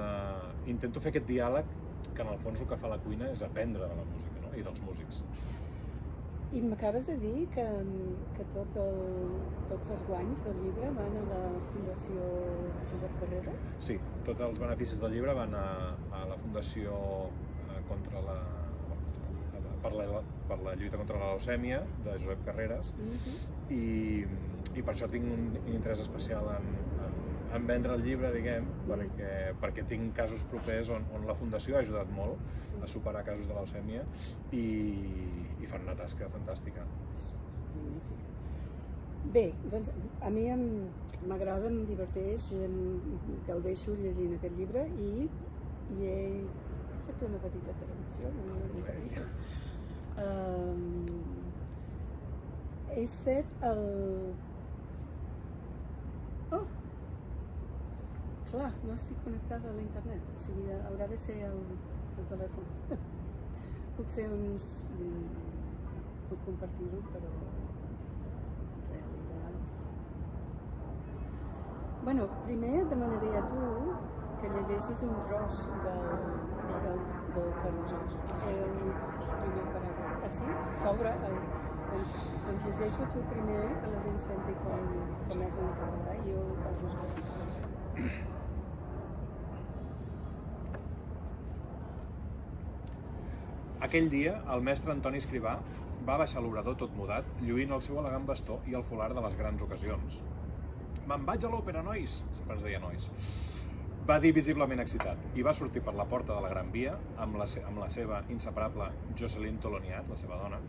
S9: intento fer aquest diàleg que en el fons el que fa la cuina és aprendre de la música, no? I dels músics.
S10: I m'acabes de dir que tots els guanys del llibre van a la Fundació Josep Carner?
S9: Sí, tots els beneficis del llibre van a la Fundació per la lluita contra la leucèmia de Josep Carner, i per això tinc un interès especial en vendre el llibre, diguem, perquè tinc casos propers on la Fundació ha ajudat molt a superar casos de leucèmia i fan una tasca fantàstica.
S10: Magnífic. Bé, doncs a mi m'agrada, em diverteix, gaudeixo llegint aquest llibre i he fet una petita traducció, he fet el... Oh! Clar, no estic connectada a l'internet, o sigui, haurà de ser el telèfon. Puc fer uns... Puc compartir-ho, però en realitat... Bueno, primer et demanaré a tu que llegeixis un tros del Carusó. Potser el primer paràgraf. Ah, sí? S'obre el... Doncs llegeixo tu primer, que la gent senti com és en català, i jo parlo escoltar.
S9: Aquell dia, el mestre Antoni Escrivà va baixar l'obrador tot mudat, lluint el seu elegant bastó i el folar de les grans ocasions. «Me'n vaig a l'òpera, nois!», sempre ens deia nois. Va dir visiblement excitat i va sortir per la porta de la Gran Via amb la seva inseparable Jocelyn Toloniat, la seva dona,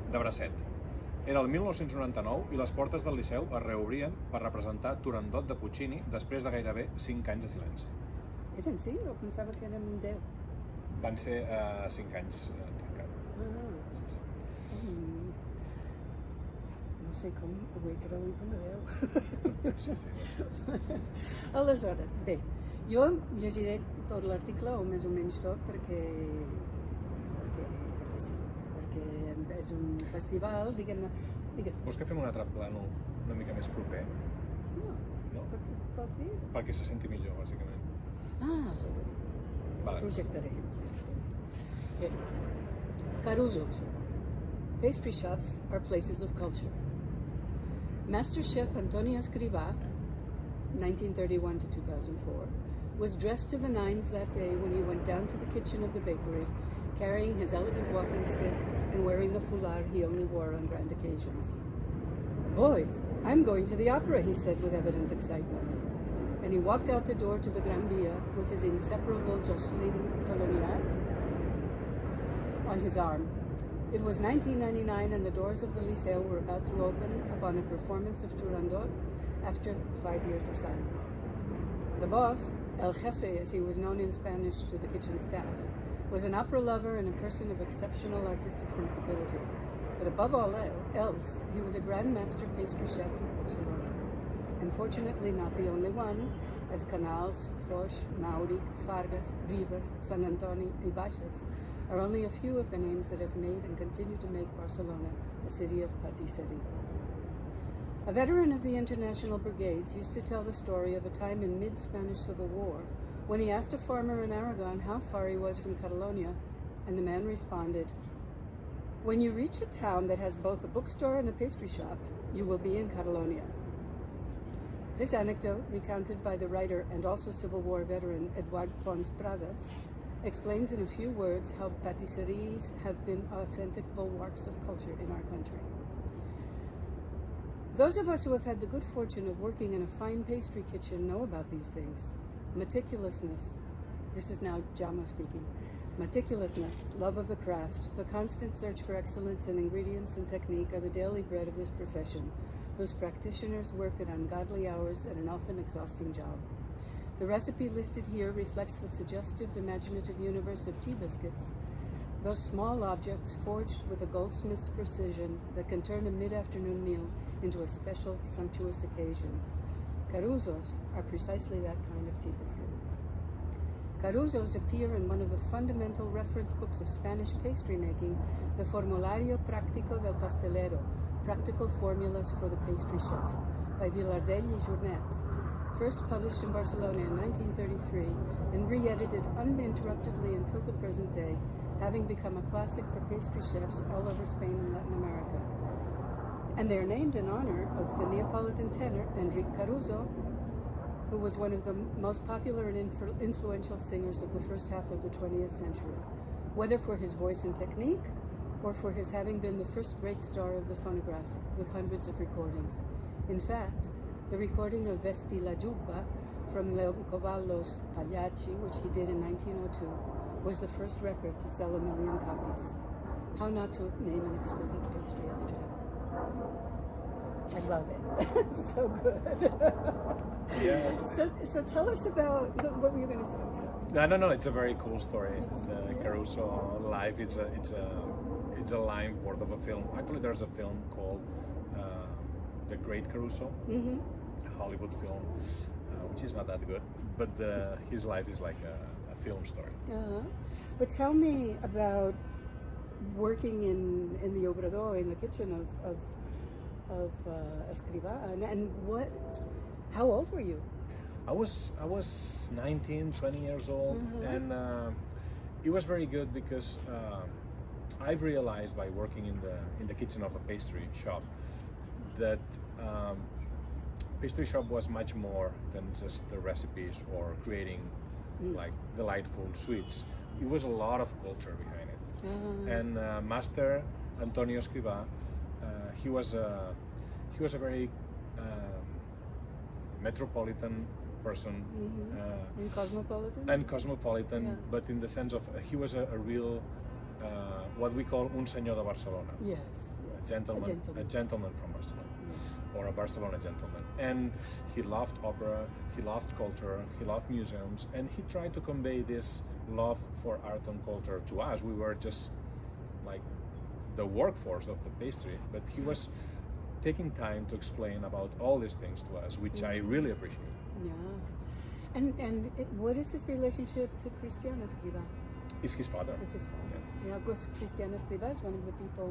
S9: de bracet. Era el 1999 i les portes del Liceu es reobrien per representar Turandot de Puccini després de gairebé 5 anys de silenci.
S10: Eren 5 o pensava que eren 10?
S9: Van ser 5 anys tancat.
S10: no sé com ho he traduït com a Déu. Aleshores, bé, jo llegiré tot l'article, o més o menys tot, perquè sí, perquè és un festival, diguem-ne...
S12: Vols que fem un altre plano una mica més proper?
S10: No? Vols dir?
S12: Perquè se senti millor, bàsicament.
S10: Vale. Projectaré. Bé. Carusos. Pastry shops are places of culture. Master chef Antonio Escrivá, 1931 to 2004, was dressed to the nines that day when he went down to the kitchen of the bakery, carrying his elegant walking stick and wearing the foulard he only wore on grand occasions. "Boys, I'm going to the opera," he said with evident excitement. And he walked out the door to the Gran Via with his inseparable Jocelyn Toloniat on his arm. It was 1999 and the doors of the Liceu were about to open upon a performance of Turandot after 5 years of silence. The boss, El Jefe as he was known in Spanish to the kitchen staff, was an opera lover and a person of exceptional artistic sensibility. But above all else, he was a grandmaster pastry chef of Barcelona. Unfortunately not the only one, as Canals, Foix, Mauri, Fargas, Vives, Sant Antoni and Baixes are only a few of the names that have made and continue to make Barcelona a city of patisserie. A veteran of the International Brigades used to tell the story of a time in mid-Spanish Civil War when he asked a farmer in Aragon how far he was from Catalonia, and the man responded, "When you reach a town that has both a bookstore and a pastry shop, you will be in Catalonia." This anecdote, recounted by the writer and also Civil War veteran Eduard Pons Pradas, explains in a few words how patisseries have been authentic bulwarks of culture in our country. Those of us who have had the good fortune of working in a fine pastry kitchen know about these things. Meticulousness, this is now Jaume speaking, meticulousness, love of the craft, the constant search for excellence in ingredients and technique are the daily bread of this profession, whose practitioners work at ungodly hours at an often exhausting job. The recipe listed here reflects the suggestive, imaginative universe of tea biscuits, those small objects forged with a goldsmith's precision that can turn a mid-afternoon meal into a special, sumptuous occasion. Caruzos are precisely that kind of tea biscuit. Caruzos appear in one of the fundamental reference books of Spanish pastry making, the Formulario Práctico del Pastelero, Practical Formulas for the Pastry Chef, by Vilardell y Journet, first published in Barcelona in 1933 and re-edited uninterruptedly until the present day, having become a classic for pastry chefs all over Spain and Latin America. And they're named in honor of the Neapolitan tenor Enric Caruso, who was one of the most popular and influential singers of the first half of the 20th century, whether for his voice and technique or for his having been the first great star of the phonograph with hundreds of recordings. In fact, the recording of Vesti la Giubba from Leoncavallo's Pagliacci, which he did in 1902, was the first record to sell 1 million copies. How not to name an exquisite pastry after him? I love it. It's so good.
S12: Yeah.
S10: So tell us about what were you going to say? I'm sorry.
S12: No. It's a very cool story. It's Caruso live. It's a line worth of a film. Actually, there's a film called The Great Caruso, a Hollywood film, which is not that good, but his life is like a film story.
S10: But tell me about working in the Obrador, in the kitchen of Escrivá, and how old were you?
S12: I was 19, 20 years old, and it was very good because I've realized by working in the kitchen of a pastry shop that pastry shop was much more than just the recipes or creating like delightful sweets. It was a lot of culture behind it. And Master Antonio Escrivá, he was a very metropolitan person
S10: and
S12: cosmopolitan, but in the sense of he was a real what we call un señor de Barcelona.
S10: Yes.
S12: A gentleman from Barcelona, or a Barcelona gentleman. And he loved opera, he loved culture, he loved museums, and he tried to convey this love for art and culture to us. We were just like the workforce of the pastry, but he was taking time to explain about all these things to us, which I really appreciate.
S10: Yeah. And what is his relationship to Cristian Escrivá?
S12: It's his father.
S10: It's his father. Yeah, of course, Cristian Escrivá is one of the people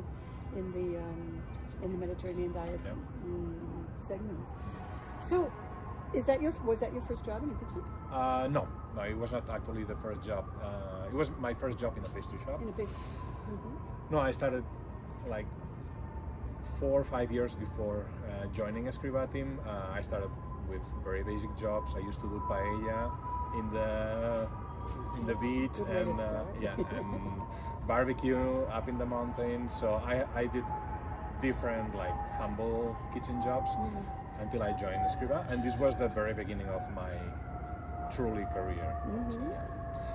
S10: in the Mediterranean diet segments. So, was that your first job in a kitchen?
S12: No, it was not actually the first job. It was my first job in a pastry shop.
S10: In a pastry.
S12: No, I started like 4 or 5 years before joining Escrivá team. I started with very basic jobs. I used to do paella in the beach and barbecue up in the mountains. So I did different like humble kitchen jobs until I joined Escrivá, and this was the very beginning of my truly career.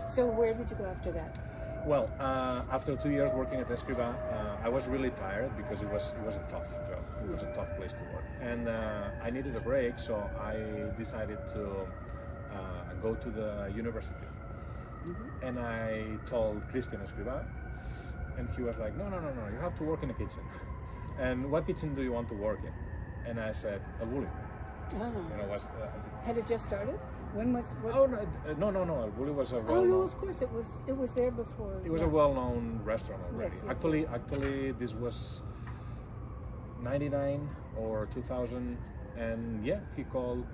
S10: So where did you go after that?
S12: Well, after 2 years working at Escrivá, I was really tired because it was a tough job. It was a tough place to work, and I needed a break. So I decided to go to the university, and I told Cristian Escrivá, and he was like, "No, you have to work in a kitchen." And what kitchen do you want to work in? And I said, "El Bulli."
S10: Had it just started? When was? What?
S12: Oh no! El Bulli was a well-known.
S10: Oh no! Of course, it was there before.
S12: It was a well-known restaurant already.
S10: Yes,
S12: Actually, this was 99 or 2000, and he called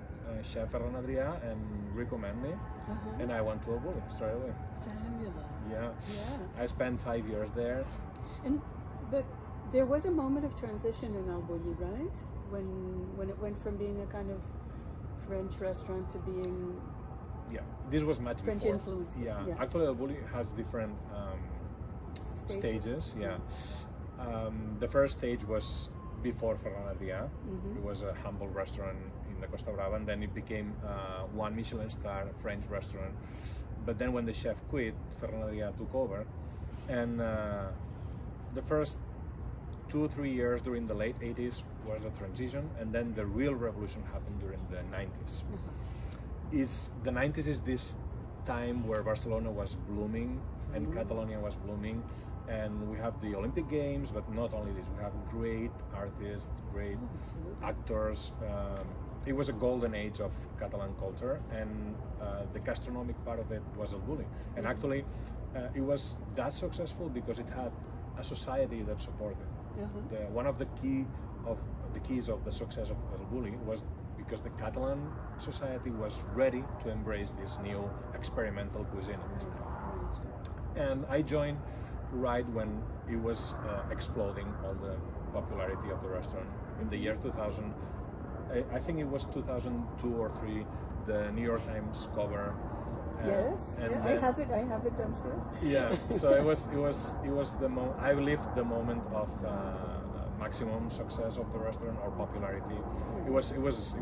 S12: Chef Ferran Adriá and recommended me, and I went to El Bulli straight away.
S10: Fabulous.
S12: Yeah. I spent 5 years there.
S10: But there was a moment of transition in El Bulli, right? When it went from being a kind of French restaurant to being
S12: this was much
S10: French
S12: before.
S10: influence.
S12: Actually, El Bulli has different stages. The first stage was before Ferran Adriá. It was a humble restaurant in the Costa Brava, and then it became one Michelin star French restaurant. But then when the chef quit, Ferran Adriá took over, and the first 2 or 3 years during the late 80s was a transition, and then the real revolution happened during the 90s. The 90s is this time where Barcelona was blooming and Catalonia was blooming, and we have the Olympic Games, but not only this, we have great artists, great actors. It was a golden age of Catalan culture, and the gastronomic part of it was El Bulli. And actually, it was that successful because it had a society that supported. One of the keys of the success of El Bulli was because the Catalan society was ready to embrace this new experimental cuisine at this time. And I joined right when it was exploding, all the popularity of the restaurant. In the year 2000, I think it was 2002 or 3, the New York Times cover.
S10: I have it downstairs.
S12: So it was I lived the moment of maximum success of the restaurant or popularity. It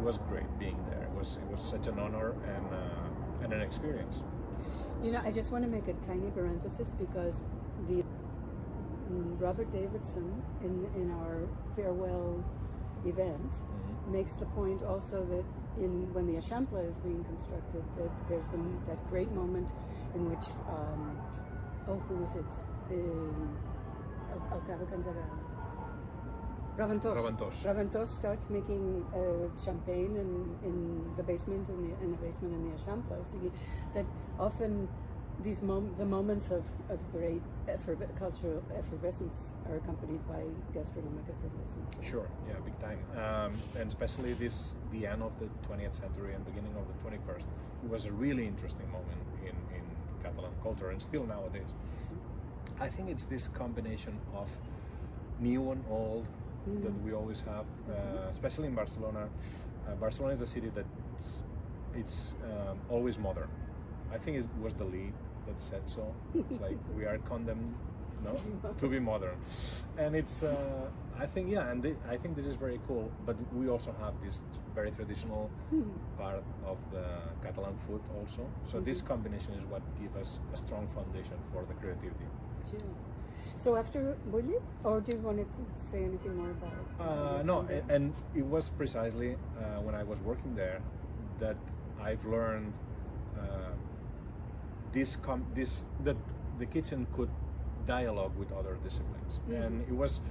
S12: was great being there. It was such an honor and an experience.
S10: I just want to make a tiny parenthesis because the Robert Davidson in our farewell event makes the point also that when the Eixample is being constructed, that there's that great moment in which who is it? Raventos starts making champagne in the basement in the Eixample. So that often the moments of great cultural effervescence are accompanied by gastronomic effervescence.
S12: Sure, big time. And especially the end of the 20th century and beginning of the 21st, it was a really interesting moment in Catalan culture, and still nowadays. I think it's this combination of new and old that we always have, especially in Barcelona. Barcelona is a city it's always modern. I think it was Dalí that said so. It's like we are condemned, to be modern, and it's. I think I think this is very cool. But we also have this very traditional part of the Catalan food also. So this combination is what gives us a strong foundation for the creativity.
S10: Yeah. So after Bulli, or do you want to say anything more about it?
S12: No, and it was precisely when I was working there that I've learned that the kitchen could dialogue with other disciplines, and it was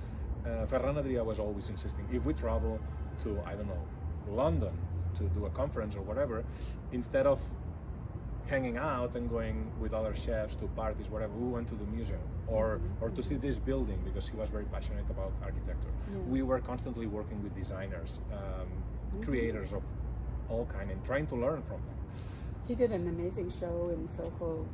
S12: Ferran Adriá was always insisting, if we travel to, I don't know, London to do a conference or whatever, instead of hanging out and going with other chefs to parties, whatever, we went to the museum or to see this building, because he was very passionate about architecture.
S10: Yeah.
S12: We were constantly working with designers, creators of all kind, and trying to learn from them.
S10: He did an amazing show in Soho,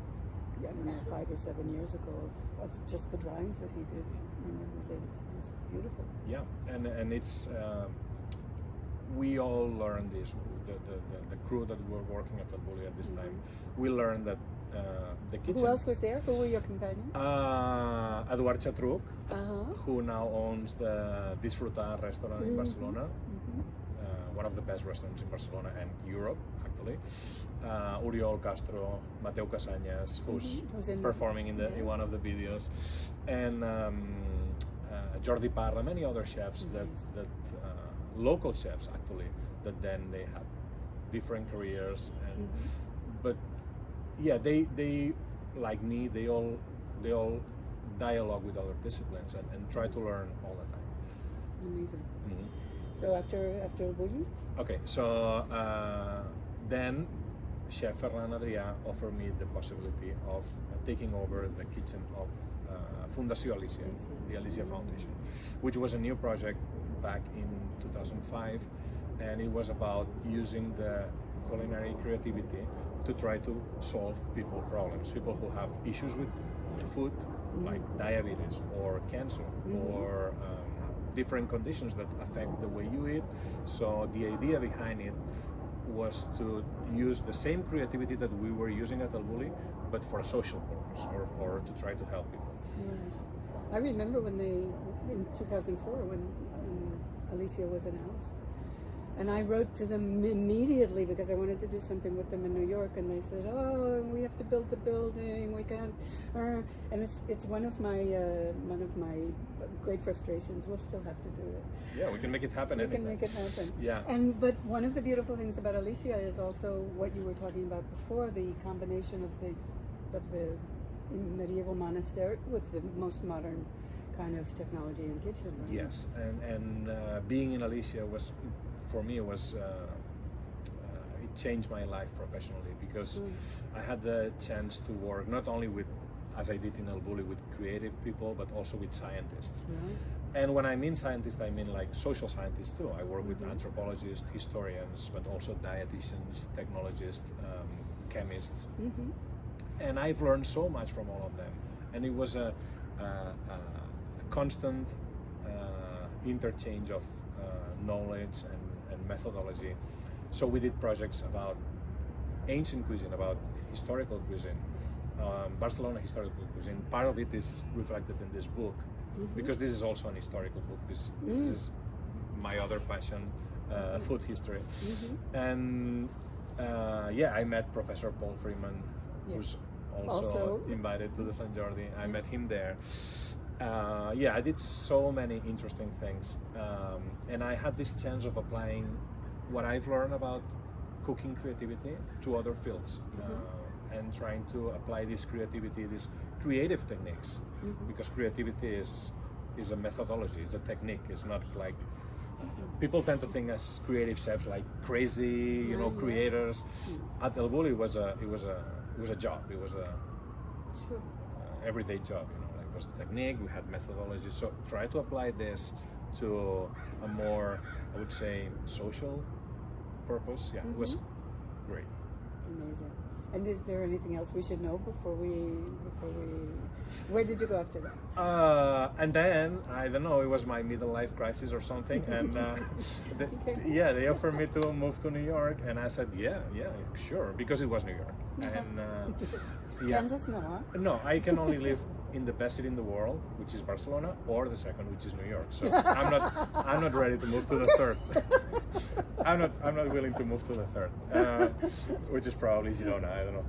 S10: I don't know, 5 or 7 years ago of just the drawings that he did, related to it. It was beautiful.
S12: Yeah, and it's we all learned this. The crew that were working at the Bulli at this time, we learned that the kitchen.
S10: Who else was there? Who were your companions?
S12: Eduard Chatruc, who now owns the Disfrutar restaurant in Barcelona, one of the best restaurants in Barcelona and Europe, actually. Oriol Castro, Mateu Casanyes, who's performing in one of the videos, and Jordi Parra, many other chefs that local chefs actually, that then they have different careers, and but yeah, they like me, they all dialogue with other disciplines and try to learn all the time.
S10: Amazing. So after Bulli?
S12: Okay, so then Chef Ferran Adriá offered me the possibility of taking over the kitchen of Fundació Alicia, the Alicia Foundation, which was a new project back in 2005, and it was about using the culinary creativity to try to solve people's problems, people who have issues with food, like diabetes or cancer or different conditions that affect the way you eat. So the idea behind it was to use the same creativity that we were using at El Bulli, but for a social purpose, or to try to help people.
S10: Right. I remember when in 2004, when Alicia was announced, and I wrote to them immediately because I wanted to do something with them in New York, and they said, "Oh, we have to build the building. We can't." And it's one of my great frustrations. We'll still have to do it.
S12: Yeah, we can make it happen.
S10: We can make it happen.
S12: Yeah.
S10: But one of the beautiful things about Alicia is also what you were talking about before, the combination of the medieval monastery with the most modern kind of technology in kitchen. Right?
S12: Yes, and being in Alicia was, for me, it changed my life professionally, because I had the chance to work not only with, as I did in El Bulli, with creative people, but also with scientists. Right. And when I mean scientists, I mean like social scientists too. I work with anthropologists, historians, but also dietitians, technologists, chemists. And I've learned so much from all of them. And it was a constant interchange of knowledge and methodology. So we did projects about ancient cuisine, about historical cuisine, Barcelona historical cuisine. Part of it is reflected in this book, because this is also an historical book. This is my other passion, food history. And yeah, I met Professor Paul Freeman, who's also invited to the Sant Jordi. I met him there. Yeah, I did so many interesting things, and I had this chance of applying what I've learned about cooking creativity to other fields, and trying to apply this creativity, these creative techniques, because creativity is a methodology, it's a technique. It's not like people tend to think as creative chefs like crazy, you know, creators. At El Bulli, it was a job. It was a everyday job, you know. It was a technique. We had methodology. So try to apply this to a more, I would say, social purpose. Yeah, it was great.
S10: Amazing. And is there anything else we should know before we? Where did you go after that?
S12: And then I don't know. It was my middle life crisis or something, and they offered me to move to New York, and I said, yeah, sure, because it was New York. And
S10: Kansas, no, huh?
S12: No, I can only live in the best city in the world, which is Barcelona, or the second, which is New York. So I'm not ready to move to the third. I'm not willing to move to the third, which is probably Girona. I don't know.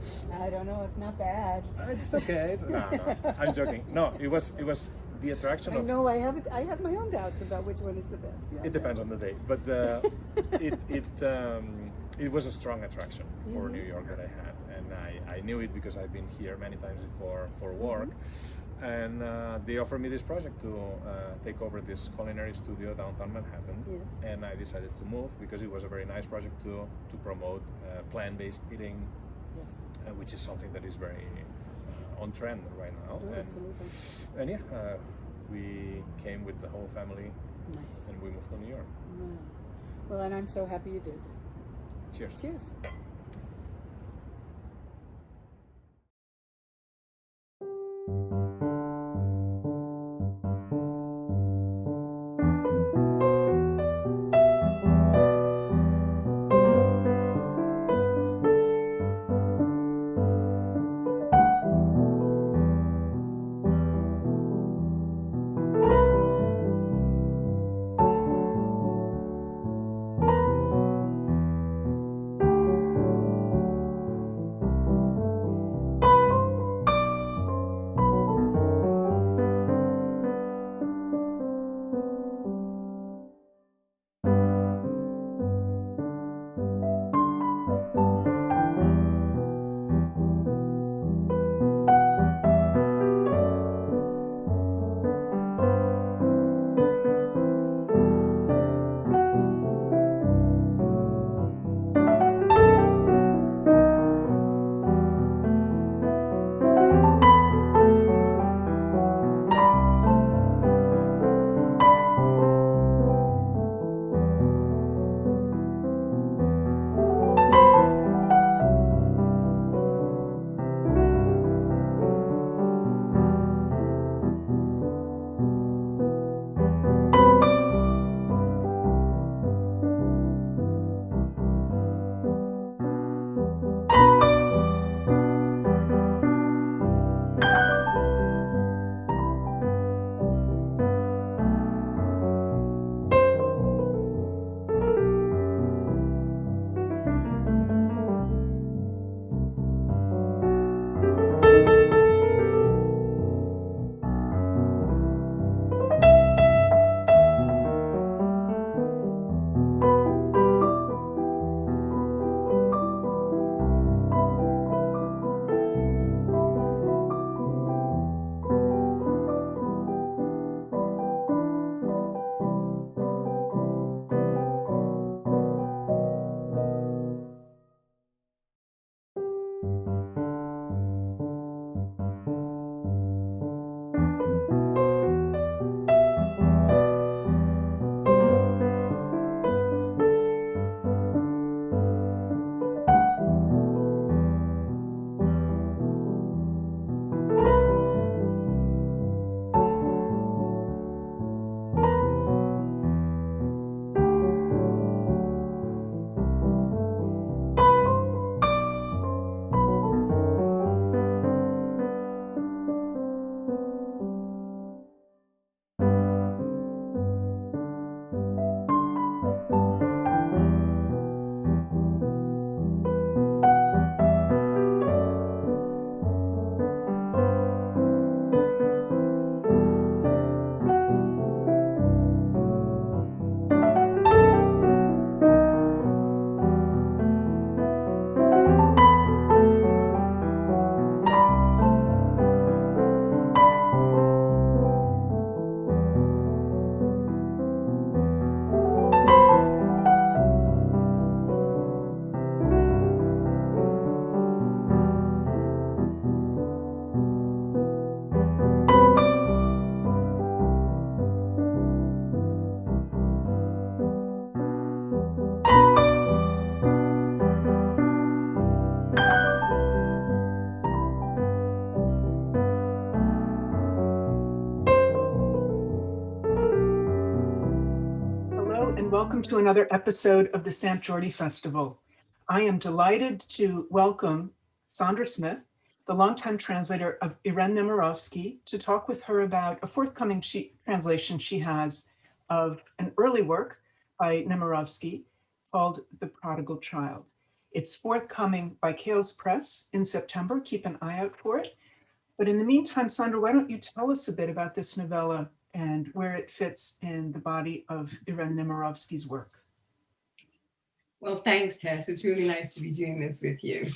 S10: I don't know. It's not bad.
S12: It's okay. No, I'm joking. No, it was the attraction of.
S10: No, I have my own doubts about which one is the best. Yeah,
S12: it depends on the day, but it was a strong attraction for New York that I had, and I knew it because I've been here many times before for work. and they offered me this project to take over this culinary studio downtown Manhattan.
S10: Yes.
S12: And I decided to move because it was a very nice project to promote plant-based eating,
S10: Yes.
S12: Which is something that is very on trend right now.
S10: Oh, absolutely.
S12: And yeah, we came with the whole family.
S10: Nice.
S12: And we moved to New York.
S10: Wow. Well, and I'm so happy you did.
S12: Cheers.
S10: Cheers.
S13: welcome to another episode of the Sant Jordi Festival. I am delighted to welcome Sandra Smith, the longtime translator of Irene Nemirovsky, to talk with her about a forthcoming translation she has of an early work by Nemirovsky called The Prodigal Child. It's forthcoming by Chaos Press in September. Keep an eye out for it. But in the meantime, Sandra, why don't you tell us a bit about this novella and where it fits in the body of Irene Nemirovsky's work?
S14: Well, thanks, Tess. It's really nice to be doing this with you.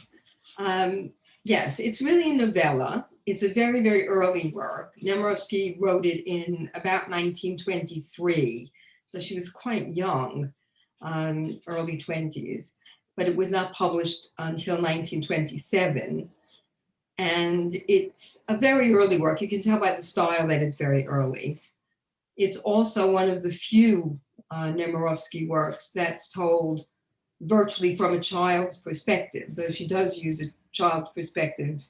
S14: Yes, it's really a novella. It's a very, very early work. Nemirovsky wrote it in about 1923, so she was quite young, early 20s, but it was not published until 1927. And it's a very early work. You can tell by the style that it's very early. It's also one of the few Nemirovsky works that's told virtually from a child's perspective, though she does use a child's perspective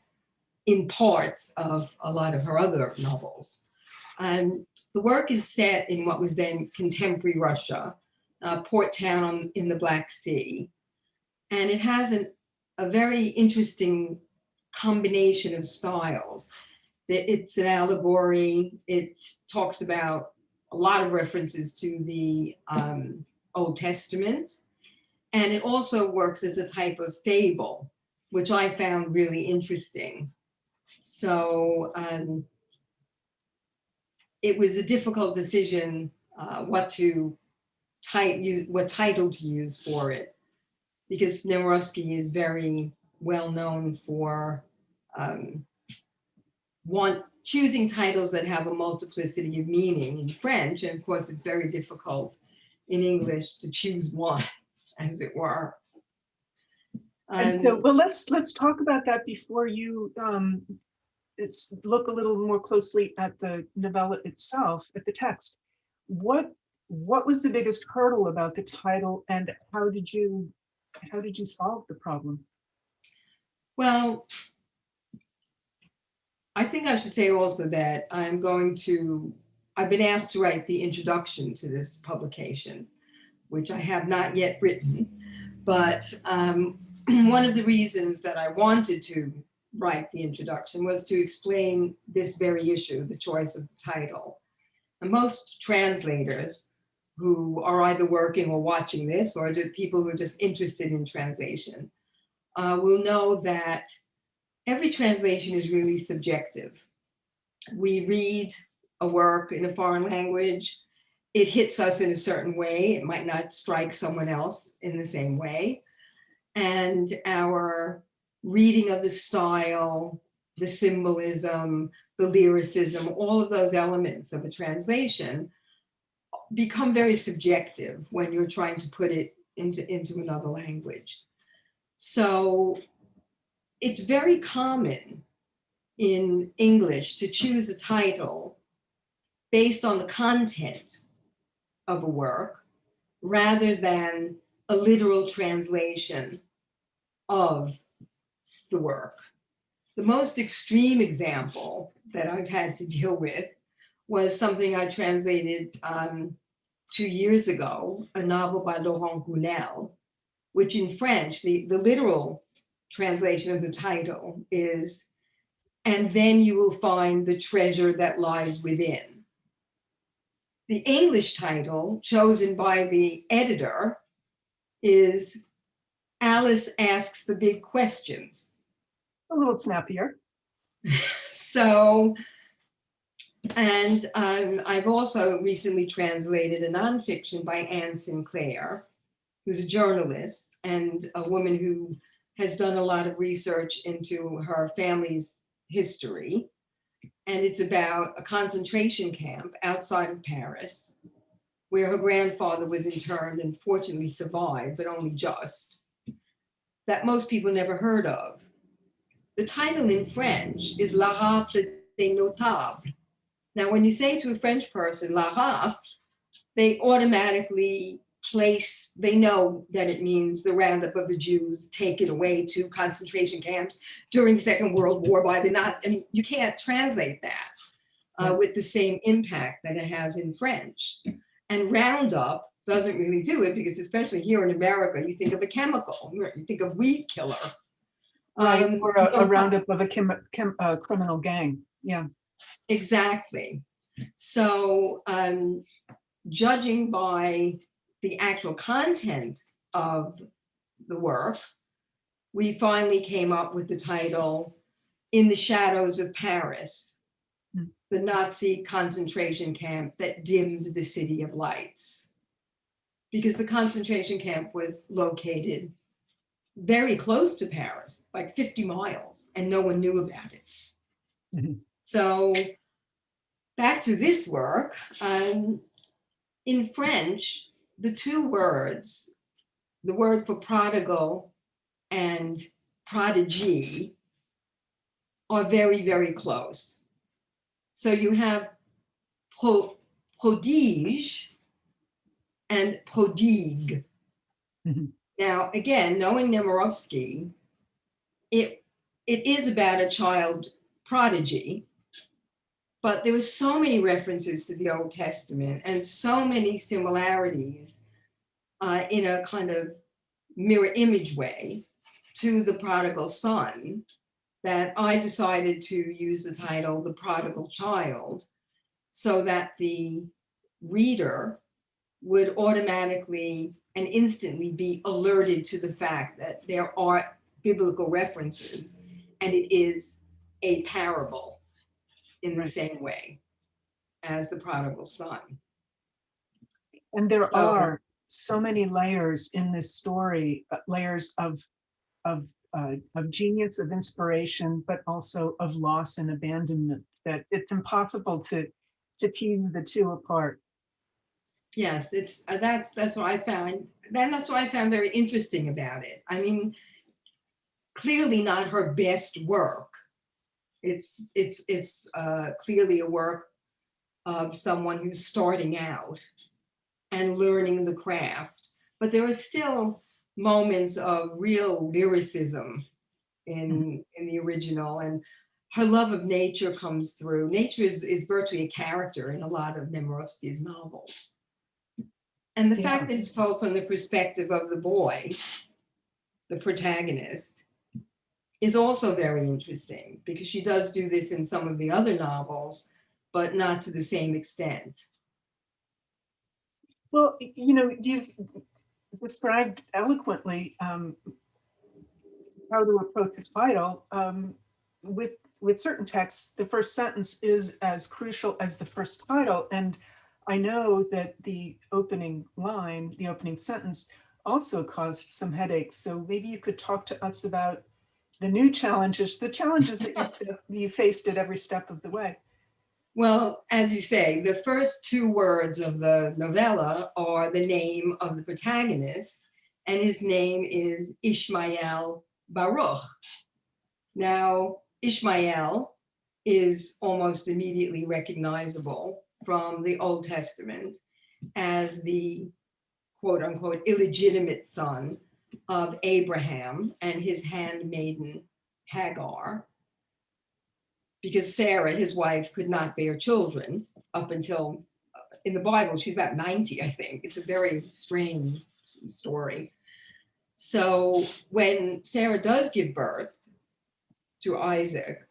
S14: in parts of a lot of her other novels. The work is set in what was then contemporary Russia, a port town in the Black Sea. And it has a very interesting combination of styles. It's an allegory. It talks about a lot of references to the Old Testament. And it also works as a type of fable, which I found really interesting. So it was a difficult decision what title to use for it, because Nemirovsky is very well known for choosing titles that have a multiplicity of meaning in French, and of course it's very difficult in English to choose one, as it were.
S13: And so, well, let's talk about that before you look a little more closely at the novella itself, at the text. What was the biggest hurdle about the title, and how did you solve the problem?
S14: Well, I think I should say also that I've been asked to write the introduction to this publication, which I have not yet written, but one of the reasons that I wanted to write the introduction was to explain this very issue, the choice of the title. And most translators who are either working or watching this, or people who are just interested in translation, will know that every translation is really subjective. We read a work in a foreign language, it hits us in a certain way. It might not strike someone else in the same way. And our reading of the style, the symbolism, the lyricism, all of those elements of a translation become very subjective when you're trying to put it into another language. So it's very common in English to choose a title based on the content of a work rather than a literal translation of the work. The most extreme example that I've had to deal with was something I translated 2 years ago, a novel by Laurent Gounel, which in French, the literal translation of the title is, "And then you will find the treasure that lies within." The English title chosen by the editor is "Alice Asks the Big Questions."
S13: A little snappier.
S14: So, and I've also recently translated a nonfiction by Anne Sinclair, who's a journalist and a woman who has done a lot of research into her family's history. And it's about a concentration camp outside of Paris, where her grandfather was interned and fortunately survived, but only just, that most people never heard of. The title in French is La Rafle des Notables. Now, when you say to a French person, La Rafle, they automatically they know that it means the roundup of the Jews taken away to concentration camps during the Second World War by the Nazis. I mean, you can't translate that with the same impact that it has in French. And roundup doesn't really do it, because especially here in America, you think of a chemical, you think of weed killer.
S13: Right, or a roundup of a criminal gang, yeah.
S14: Exactly. So judging by the actual content of the work, we finally came up with the title, "In the Shadows of Paris, the Nazi concentration camp that dimmed the city of lights." Because the concentration camp was located very close to Paris, like 50 miles, and no one knew about it. So back to this work, in French, the two words, the word for prodigal and prodigy, are very, very close. So you have prodige and prodigue. Now, again, knowing Nemirovsky, it is about a child prodigy, but there were so many references to the Old Testament and so many similarities in a kind of mirror image way to the prodigal son that I decided to use the title The Prodigal Child, so that the reader would automatically and instantly be alerted to the fact that there are biblical references and it is a parable in the same way as the prodigal son.
S13: And there are so many layers in this story, layers of genius, of inspiration, but also of loss and abandonment, that it's impossible to tease the two apart.
S14: Yes, it's that's what I found. Then that's what I found very interesting about it. I mean, clearly not her best work. It's clearly a work of someone who's starting out and learning the craft, but there are still moments of real lyricism in the original, and her love of nature comes through. Nature is virtually a character in a lot of Nemirovsky's novels. And the fact that it's told from the perspective of the boy, the protagonist, is also very interesting, because she does do this in some of the other novels, but not to the same extent.
S13: Well, you know, you've described eloquently how to approach a title. With certain texts, the first sentence is as crucial as the first title. And I know that the opening line, the opening sentence, also caused some headaches. So maybe you could talk to us about the new challenges, the challenges that you faced at every step of the way.
S14: Well, as you say, the first two words of the novella are the name of the protagonist, and his name is Ishmael Baruch. Now, Ishmael is almost immediately recognizable from the Old Testament as the quote unquote illegitimate son of Abraham and his handmaiden Hagar, because Sarah, his wife, could not bear children up until, in the Bible, she's about 90, I think. It's a very strange story. So when Sarah does give birth to Isaac,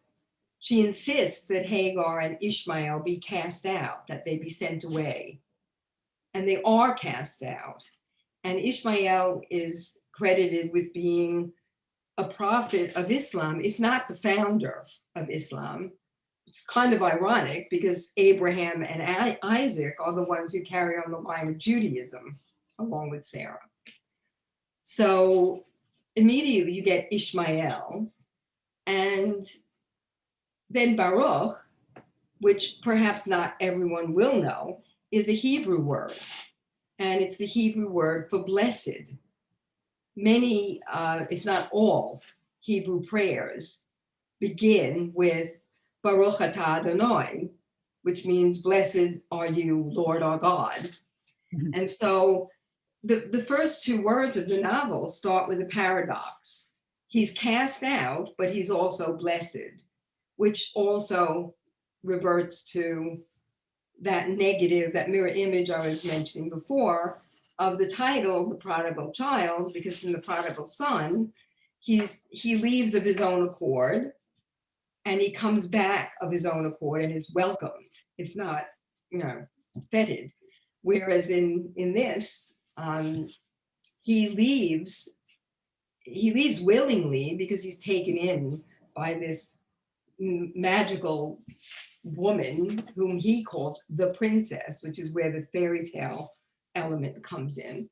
S14: she insists that Hagar and Ishmael be cast out, that they be sent away. And they are cast out. And Ishmael is credited with being a prophet of Islam, if not the founder of Islam. It's kind of ironic, because Abraham and Isaac are the ones who carry on the line of Judaism along with Sarah. So immediately you get Ishmael, and then Baruch, which perhaps not everyone will know, is a Hebrew word, and it's the Hebrew word for blessed. Many, if not all, Hebrew prayers begin with Baruch atah Adonai, which means blessed are you, Lord our God. And so the first two words of the novel start with a paradox. He's cast out, but he's also blessed, which also reverts to that negative, that mirror image I was mentioning before of the title, The Prodigal Child, because in The Prodigal Son, he leaves of his own accord, and he comes back of his own accord and is welcomed, if not, feted. Whereas in this, he leaves willingly, because he's taken in by this magical woman whom he called the princess, which is where the fairy tale element comes in.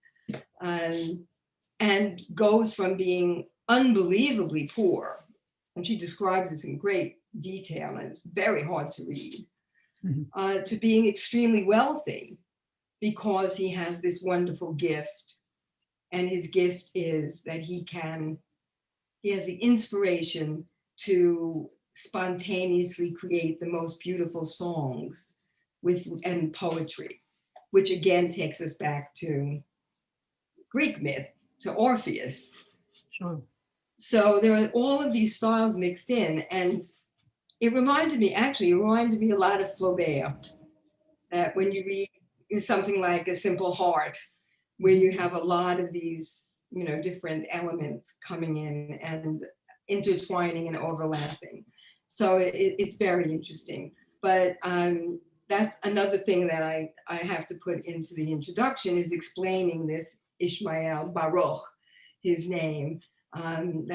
S14: and goes from being unbelievably poor, and she describes this in great detail, and it's very hard to read, to being extremely wealthy because he has this wonderful gift. And his gift is that he has the inspiration to spontaneously create the most beautiful songs and poetry, which again takes us back to Greek myth, to Orpheus.
S13: Sure.
S14: So there are all of these styles mixed in, and it reminded me a lot of Flaubert. That when you read something like A Simple Heart, where you have a lot of these, different elements coming in and intertwining and overlapping. So it's very interesting. But that's another thing that I have to put into the introduction, is explaining this Ishmael Baruch, his name, and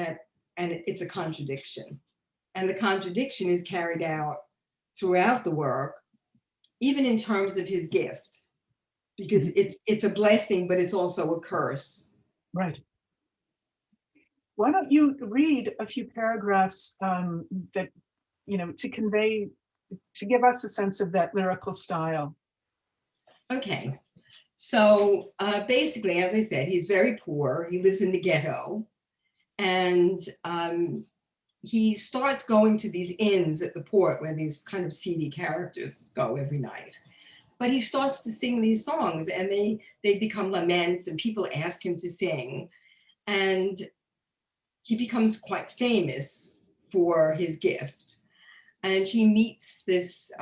S14: it's a contradiction. And the contradiction is carried out throughout the work, even in terms of his gift, because it's a blessing, but it's also a curse.
S13: Right. Why don't you read a few paragraphs that, to give us a sense of that lyrical style?
S14: Okay. So basically, as I said, he's very poor. He lives in the ghetto, and he starts going to these inns at the port where these kind of seedy characters go every night. But he starts to sing these songs, and they become laments, and people ask him to sing. And he becomes quite famous for his gift. And he meets this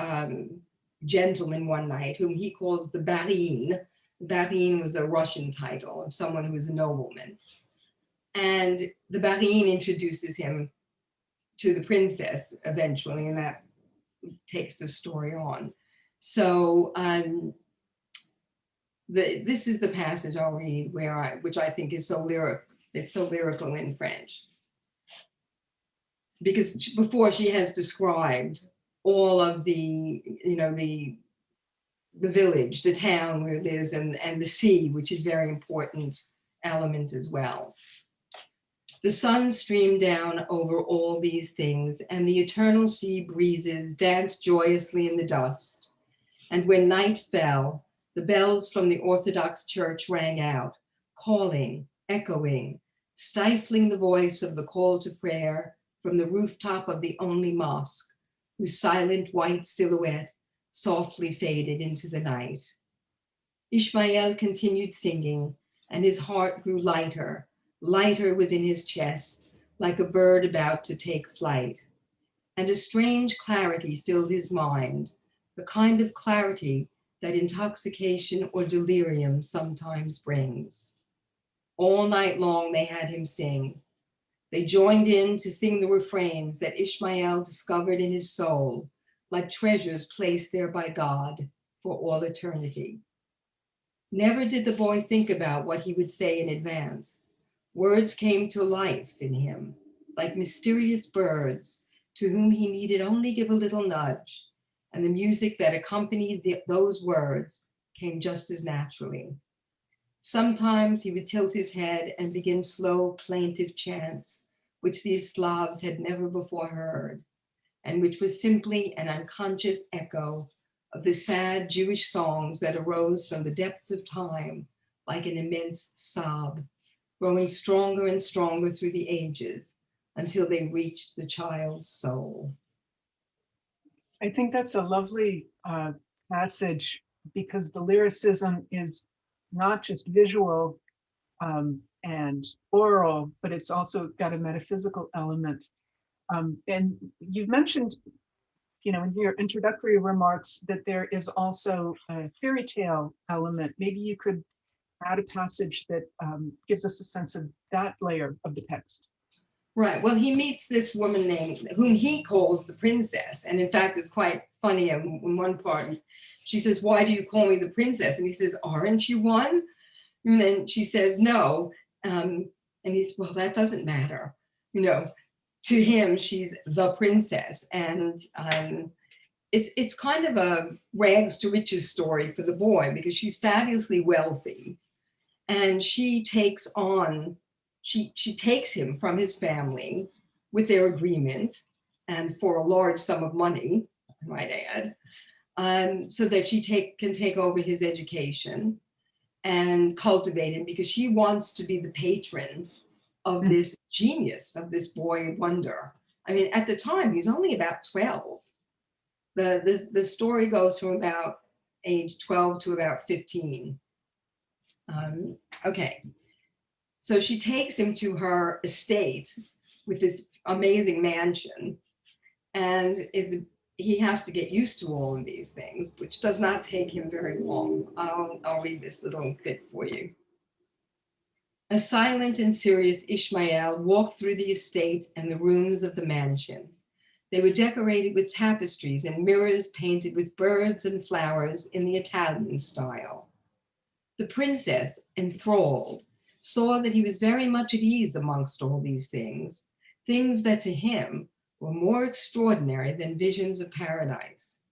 S14: gentleman one night whom he calls the Barin. Barin was a Russian title of someone who was a nobleman. And the Barin introduces him to the princess eventually, and that takes the story on. So this is the passage I'll read which I think is so lyrical in French. Because before, she has described all of the village, the town where it is, and the sea, which is a very important element as well. The sun streamed down over all these things, and the eternal sea breezes danced joyously in the dust. And when night fell, the bells from the Orthodox Church rang out, calling, echoing, stifling the voice of the call to prayer from the rooftop of the only mosque, whose silent white silhouette softly faded into the night. Ishmael continued singing, and his heart grew lighter, lighter within his chest, like a bird about to take flight. And a strange clarity filled his mind, the kind of clarity that intoxication or delirium sometimes brings. All night long they had him sing. They joined in to sing the refrains that Ishmael discovered in his soul, like treasures placed there by God for all eternity. Never did the boy think about what he would say in advance. Words came to life in him, like mysterious birds to whom he needed only give a little nudge, and the music that accompanied those words came just as naturally. Sometimes he would tilt his head and begin slow, plaintive chants, which these Slavs had never before heard, and which was simply an unconscious echo of the sad Jewish songs that arose from the depths of time, like an immense sob, growing stronger and stronger through the ages until they reached the child's soul.
S13: I think that's a lovely passage, because the lyricism is not just visual and oral, but it's also got a metaphysical element. And you've mentioned, in your introductory remarks, that there is also a fairy tale element. Maybe you could add a passage that gives us a sense of that layer of the text.
S14: Right. Well, he meets this woman whom he calls the princess. And in fact, it's quite funny. In one part, she says, "Why do you call me the princess?" And he says, "Aren't you one?" And then she says, "No." And he's, "Well, that doesn't matter." To him, she's the princess. And it's kind of a rags to riches story for the boy, because she's fabulously wealthy. And she takes him from his family with their agreement and for a large sum of money, I might add, so that she can take over his education and cultivate him, because she wants to be the patron of this genius, of this boy wonder. I mean, at the time, he's only about 12. The story goes from about age 12 to about 15. Okay, so she takes him to her estate with this amazing mansion, and he has to get used to all of these things, which does not take him very long. I'll read this little bit for you. A silent and serious Ishmael walked through the estate and the rooms of the mansion. They were decorated with tapestries and mirrors painted with birds and flowers in the Italian style. The princess, enthralled, saw that he was very much at ease amongst all these things that to him were more extraordinary than visions of paradise.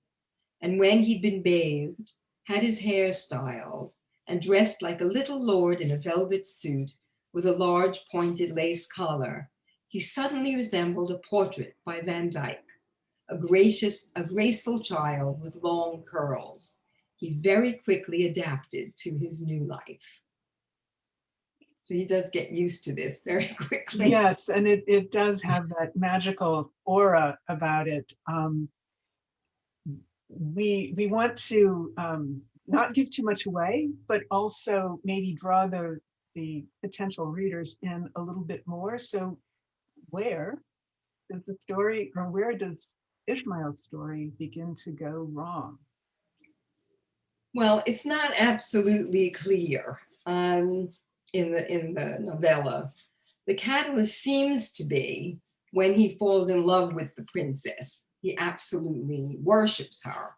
S14: And when he'd been bathed, had his hair styled, and dressed like a little lord in a velvet suit with a large pointed lace collar, he suddenly resembled a portrait by Van Dyck, a graceful child with long curls. He very quickly adapted to his new life. So he does get used to this very quickly.
S13: Yes, and it does have that magical aura about it. We want to not give too much away, but also maybe draw the potential readers in a little bit more. So where does the story, or where does Ishmael's story begin to go wrong?
S14: Well, it's not absolutely clear in the novella. The catalyst seems to be when he falls in love with the princess. He absolutely worships her.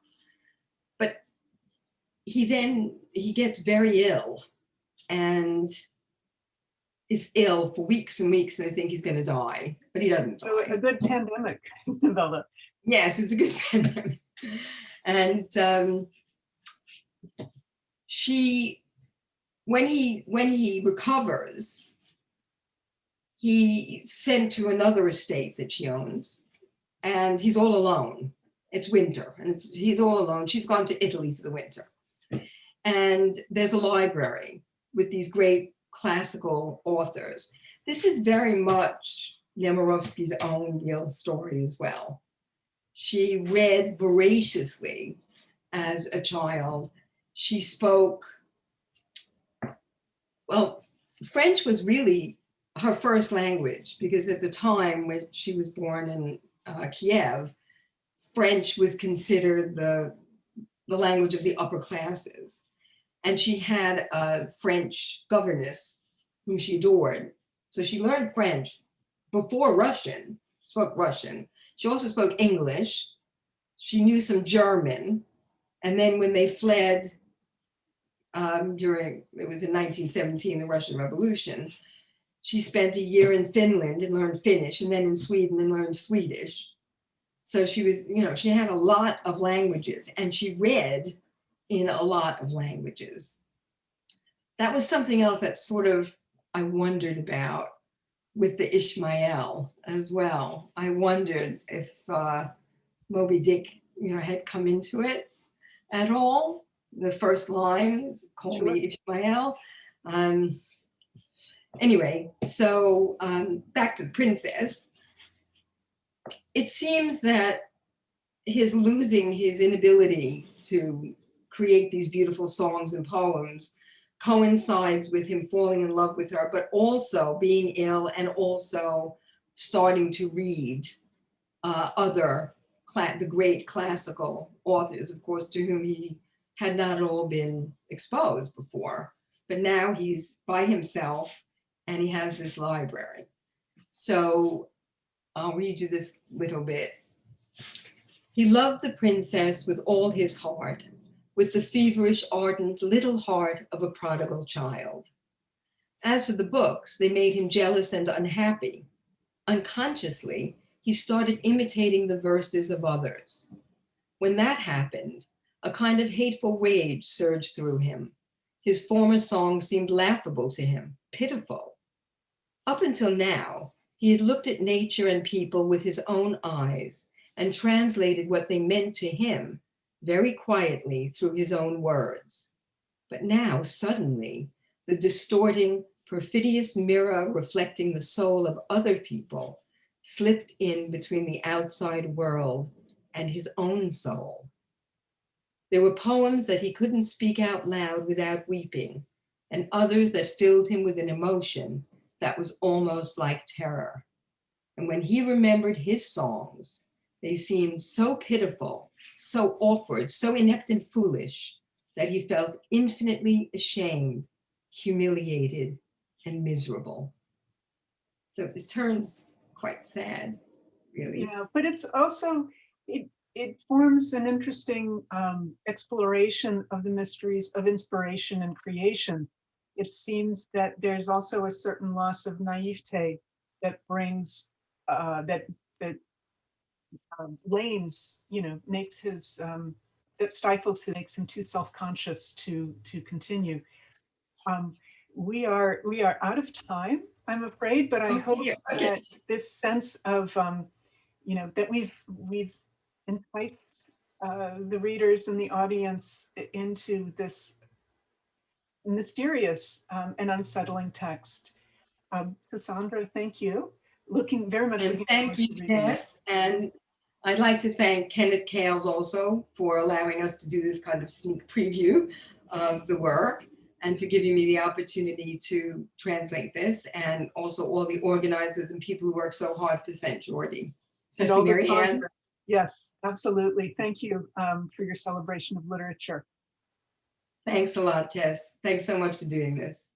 S14: But he gets very ill and is ill for weeks and weeks, and I think he's going to die, but he doesn't die.
S13: So a good pandemic novella.
S14: Yes, it's a good pandemic. And when he recovers, he's sent to another estate that she owns, and he's all alone. It's winter, and he's all alone. She's gone to Italy for the winter. And there's a library with these great classical authors. This is very much Nemirovsky's own real story as well. She read voraciously as a child. She spoke, well, French was really her first language, because at the time when she was born in Kiev, French was considered the language of the upper classes. And she had a French governess whom she adored. So she learned French before Russian, spoke Russian. She also spoke English. She knew some German. And then when they fled it was in 1917, the Russian Revolution, she spent a year in Finland and learned Finnish, and then in Sweden and learned Swedish. So she was, she had a lot of languages, and she read in a lot of languages. That was something else that sort of I wondered about with the Ishmael as well. I wondered if Moby Dick, had come into it at all. The first line is "Call me Ishmael." Anyway, so back to the princess. It seems that his losing his inability to create these beautiful songs and poems coincides with him falling in love with her, but also being ill and also starting to read the great classical authors, of course, to whom he had not all been exposed before. But now he's by himself and he has this library. So I'll read you this little bit. He loved the princess with all his heart, with the feverish, ardent little heart of a prodigal child. As for the books, they made him jealous and unhappy. Unconsciously, he started imitating the verses of others. When that happened, a kind of hateful rage surged through him. His former songs seemed laughable to him, pitiful. Up until now, he had looked at nature and people with his own eyes and translated what they meant to him very quietly through his own words. But now, suddenly, the distorting, perfidious mirror reflecting the soul of other people slipped in between the outside world and his own soul. There were poems that he couldn't speak out loud without weeping, and others that filled him with an emotion that was almost like terror. And when he remembered his songs, they seemed so pitiful, so awkward, so inept and foolish, that he felt infinitely ashamed, humiliated, and miserable. So it turns quite sad, really.
S13: Yeah, but it's also, it forms an interesting exploration of the mysteries of inspiration and creation. It seems that there's also a certain loss of naivete that brings, that lames, makes his, that stifles him, makes him too self-conscious to continue. We are out of time, I'm afraid, but I hope that this sense of, that we've enticed the readers and the audience into this mysterious and unsettling text. So Sandra, thank you. Very much
S14: And thank you, Tess. And I'd like to thank Kenneth Kales also for allowing us to do this kind of sneak preview of the work and for giving me the opportunity to translate this, and also all the organizers and people who work so hard for Sant Jordi, especially Mary Ann.
S13: Yes, absolutely. Thank you for your celebration of literature.
S14: Thanks a lot, Tess. Thanks so much for doing this.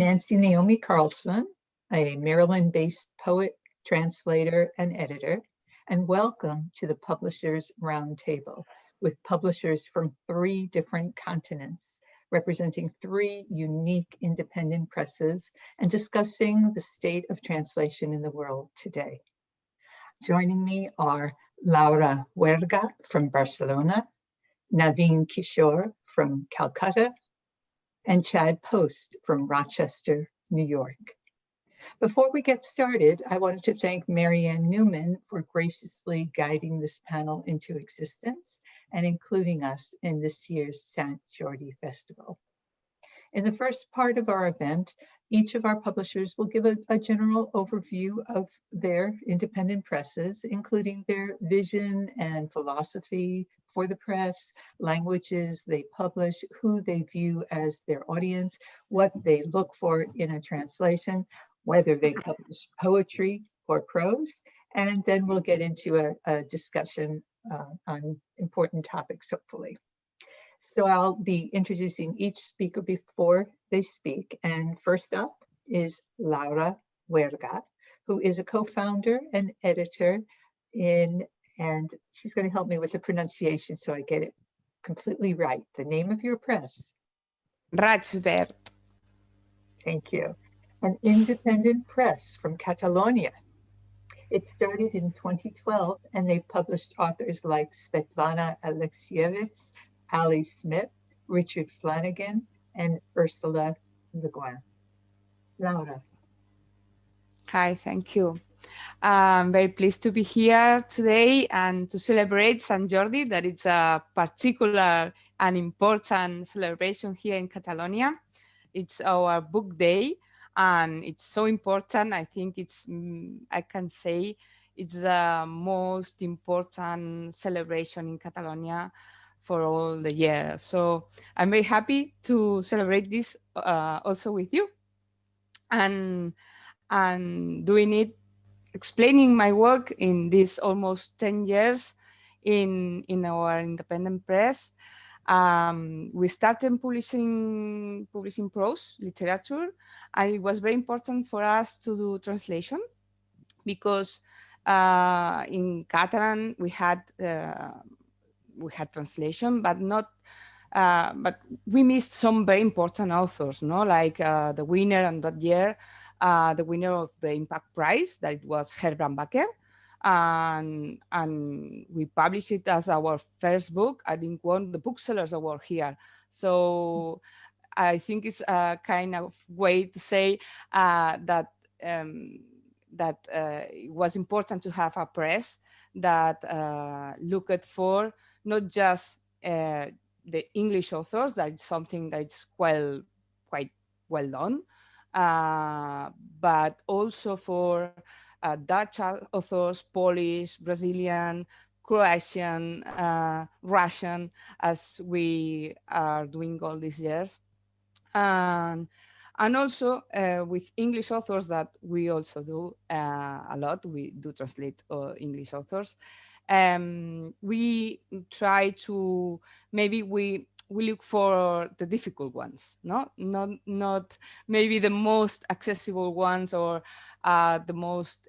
S15: Nancy Naomi Carlson, a Maryland-based poet, translator, and editor, and welcome to the Publishers Roundtable with publishers from 3 different continents, representing 3 unique independent presses and discussing the state of translation in the world today. Joining me are Laura Huerga from Barcelona, Naveen Kishore from Calcutta, and Chad Post from Rochester, New York. Before we get started, I wanted to thank Marianne Newman for graciously guiding this panel into existence and including us in this year's Sant Jordi Festival. In the first part of our event, each of our publishers will give a general overview of their independent presses, including their vision and philosophy for the press, languages they publish, who they view as their audience, what they look for in a translation, whether they publish poetry or prose, and then we'll get into a discussion on important topics, hopefully. So I'll be introducing each speaker before they speak. And first up is Laura Huerga, who is a co-founder and editor and she's going to help me with the pronunciation so I get it completely right. The name of your press?
S16: Rajvert.
S15: Thank you. An independent press from Catalonia. It started in 2012 and they published authors like Svetlana Alexievich, Ali Smith, Richard Flanagan, and Ursula Le Guin. Laura.
S16: Hi, thank you. I'm very pleased to be here today and to celebrate Sant Jordi, that it's a particular and important celebration here in Catalonia. It's our book day and it's so important. I think it's, I can say, it's the most important celebration in Catalonia for all the year. So I'm very happy to celebrate this also with you and doing it, explaining my work in this almost 10 years in our independent press. We started publishing prose literature, and it was very important for us to do translation because in Catalan we had translation, but not. But we missed some very important authors, no? Like the winner on that year, the winner of the Impact Prize, that it was Herbrand Bakker, and we published it as our first book. I think won the booksellers award here. So I think it's a kind of way to say that it was important to have a press that looked for not just the English authors, that's something that's quite well done, but also for Dutch authors, Polish, Brazilian, Croatian, Russian, as we are doing all these years. And also with English authors that we also do a lot. We do translate English authors. We try to, maybe we look for the difficult ones, no? Not maybe the most accessible ones or the most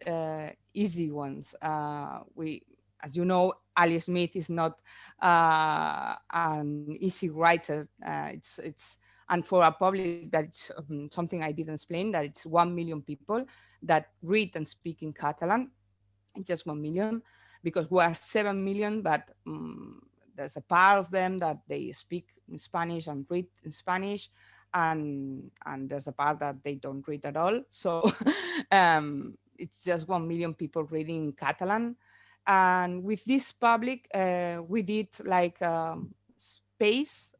S16: easy ones. As you know, Ali Smith is not an easy writer. And for a public, that's something I didn't explain, that it's 1 million people that read and speak in Catalan. It's just 1 million, because we are 7 million, but there's a part of them that they speak in Spanish and read in Spanish, and there's a part that they don't read at all. So it's just 1 million people reading in Catalan. And with this public, we did like a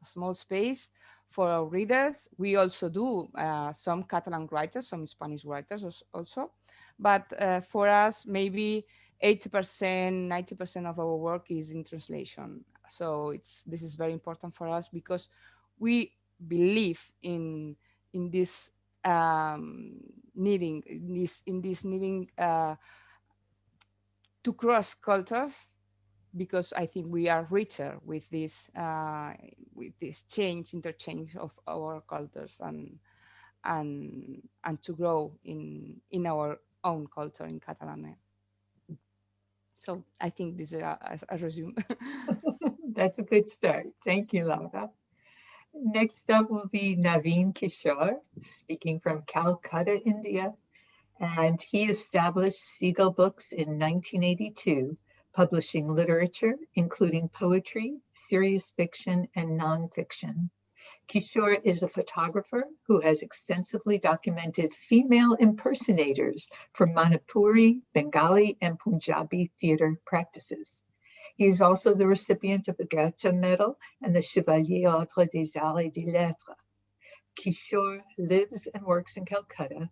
S16: small space for our readers. We also do some Catalan writers, some Spanish writers also. But for us, maybe 80%, 90% of our work is in translation. So this is very important for us because we believe in this needing to cross cultures, because I think we are richer with this interchange of our cultures, and to grow in our own culture in Catalonia. So I think this is a resume.
S15: That's a good start. Thank you, Laura. Next up will be Naveen Kishore, speaking from Calcutta, India. And he established Seagull Books in 1982, publishing literature, including poetry, serious fiction, and nonfiction. Kishore is a photographer who has extensively documented female impersonators from Manipuri, Bengali, and Punjabi theater practices. He is also the recipient of the Goethe Medal and the Chevalier Ordre des Arts et des Lettres. Kishore lives and works in Calcutta.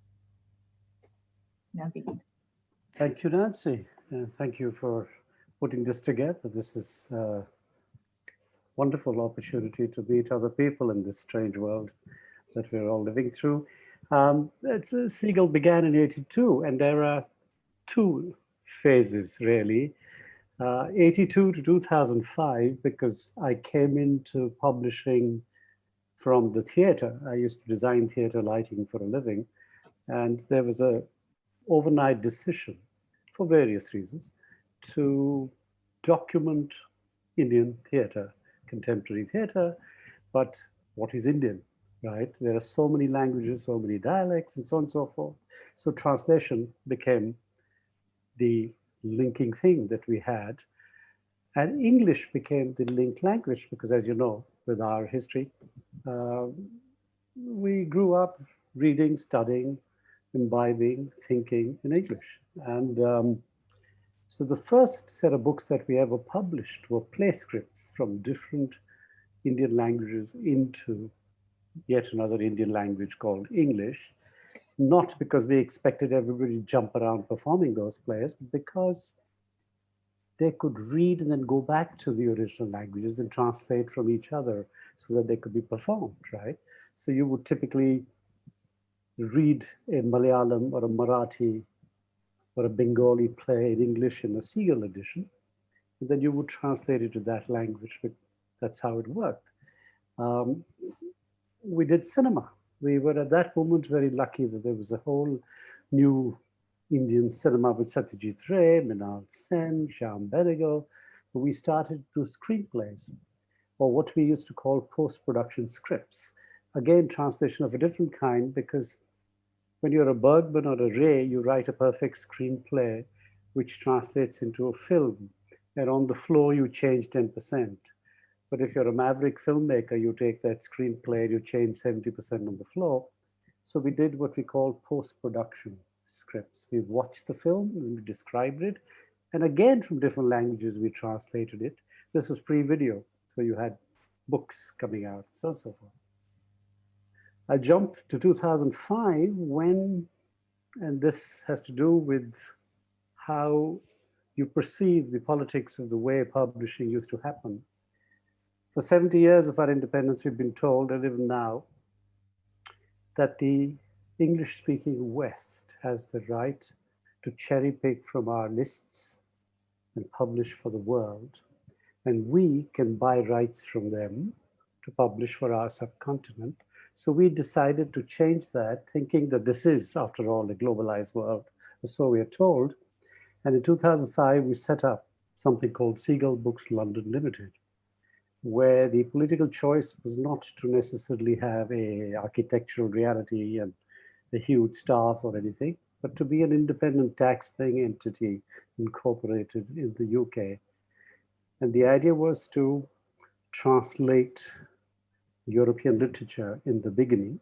S15: Naveen.
S18: Thank you, Nancy. Thank you for putting this together. This is a wonderful opportunity to meet other people in this strange world that we're all living through. Seagull began in '82, and there are two phases, really. 82 to 2005, because I came into publishing from the theater. I used to design theater lighting for a living, and there was a overnight decision, for various reasons, to document Indian theater, contemporary theater. But what is Indian, right? There are so many languages, so many dialects, and so on and so forth. So translation became the linking thing that we had. And English became the linked language because, as you know, with our history, we grew up reading, studying, imbibing, thinking in English. And so the first set of books that we ever published were play scripts from different Indian languages into yet another Indian language called English. Not because we expected everybody to jump around performing those plays, but because they could read and then go back to the original languages and translate from each other so that they could be performed, right? So you would typically read a Malayalam or a Marathi or a Bengali play in English in a Seagull edition, and then you would translate it to that language. But that's how it worked. We did cinema. We were at that moment very lucky that there was a whole new Indian cinema with Satyajit Ray, Mrinal Sen, Shyam Benegal. We started to do screenplays, or what we used to call post-production scripts. Again, translation of a different kind, because when you're a Bergman or a Ray, you write a perfect screenplay, which translates into a film. And on the floor, you change 10%. But if you're a maverick filmmaker, you take that screenplay, you change 70% on the floor. So we did what we call post-production scripts. We watched the film, and we described it. And again, from different languages, we translated it. This was pre-video, so you had books coming out, so on and so forth. I jumped to 2005 when, and this has to do with how you perceive the politics of the way publishing used to happen. For 70 years of our independence, we've been told, and even now, that the English-speaking West has the right to cherry pick from our lists and publish for the world. And we can buy rights from them to publish for our subcontinent. So we decided to change that, thinking that this is, after all, a globalized world, or so we are told. And in 2005, we set up something called Seagull Books London Limited, where the political choice was not to necessarily have a architectural reality and a huge staff or anything, but to be an independent tax-paying entity incorporated in the UK. And the idea was to translate European literature in the beginning.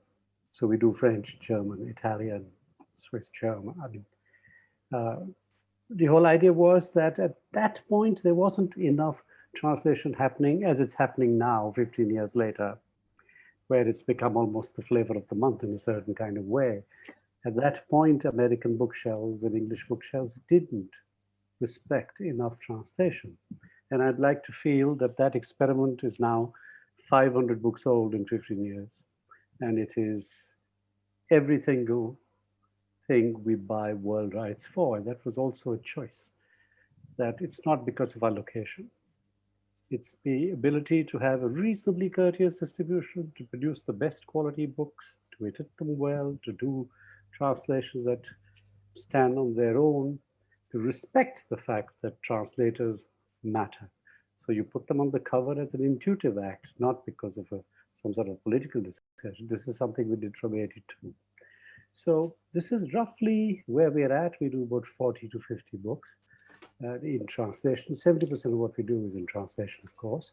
S18: So we do French, German, Italian, Swiss, German. The whole idea was that at that point, there wasn't enough translation happening as it's happening now, 15 years later, where it's become almost the flavor of the month in a certain kind of way. At that point, American bookshelves and English bookshelves didn't respect enough translation. And I'd like to feel that that experiment is now 500 books old in 15 years. And it is every single thing we buy world rights for. That was also a choice, that it's not because of our location. It's the ability to have a reasonably courteous distribution, to produce the best quality books, to to edit them well, to do translations that stand on their own, to respect the fact that translators matter. So you put them on the cover as an intuitive act, not because of some sort of political discussion. This is something we did from 82. So this is roughly where we're at. We do about 40 to 50 books in translation. 70% of what we do is in translation, of course.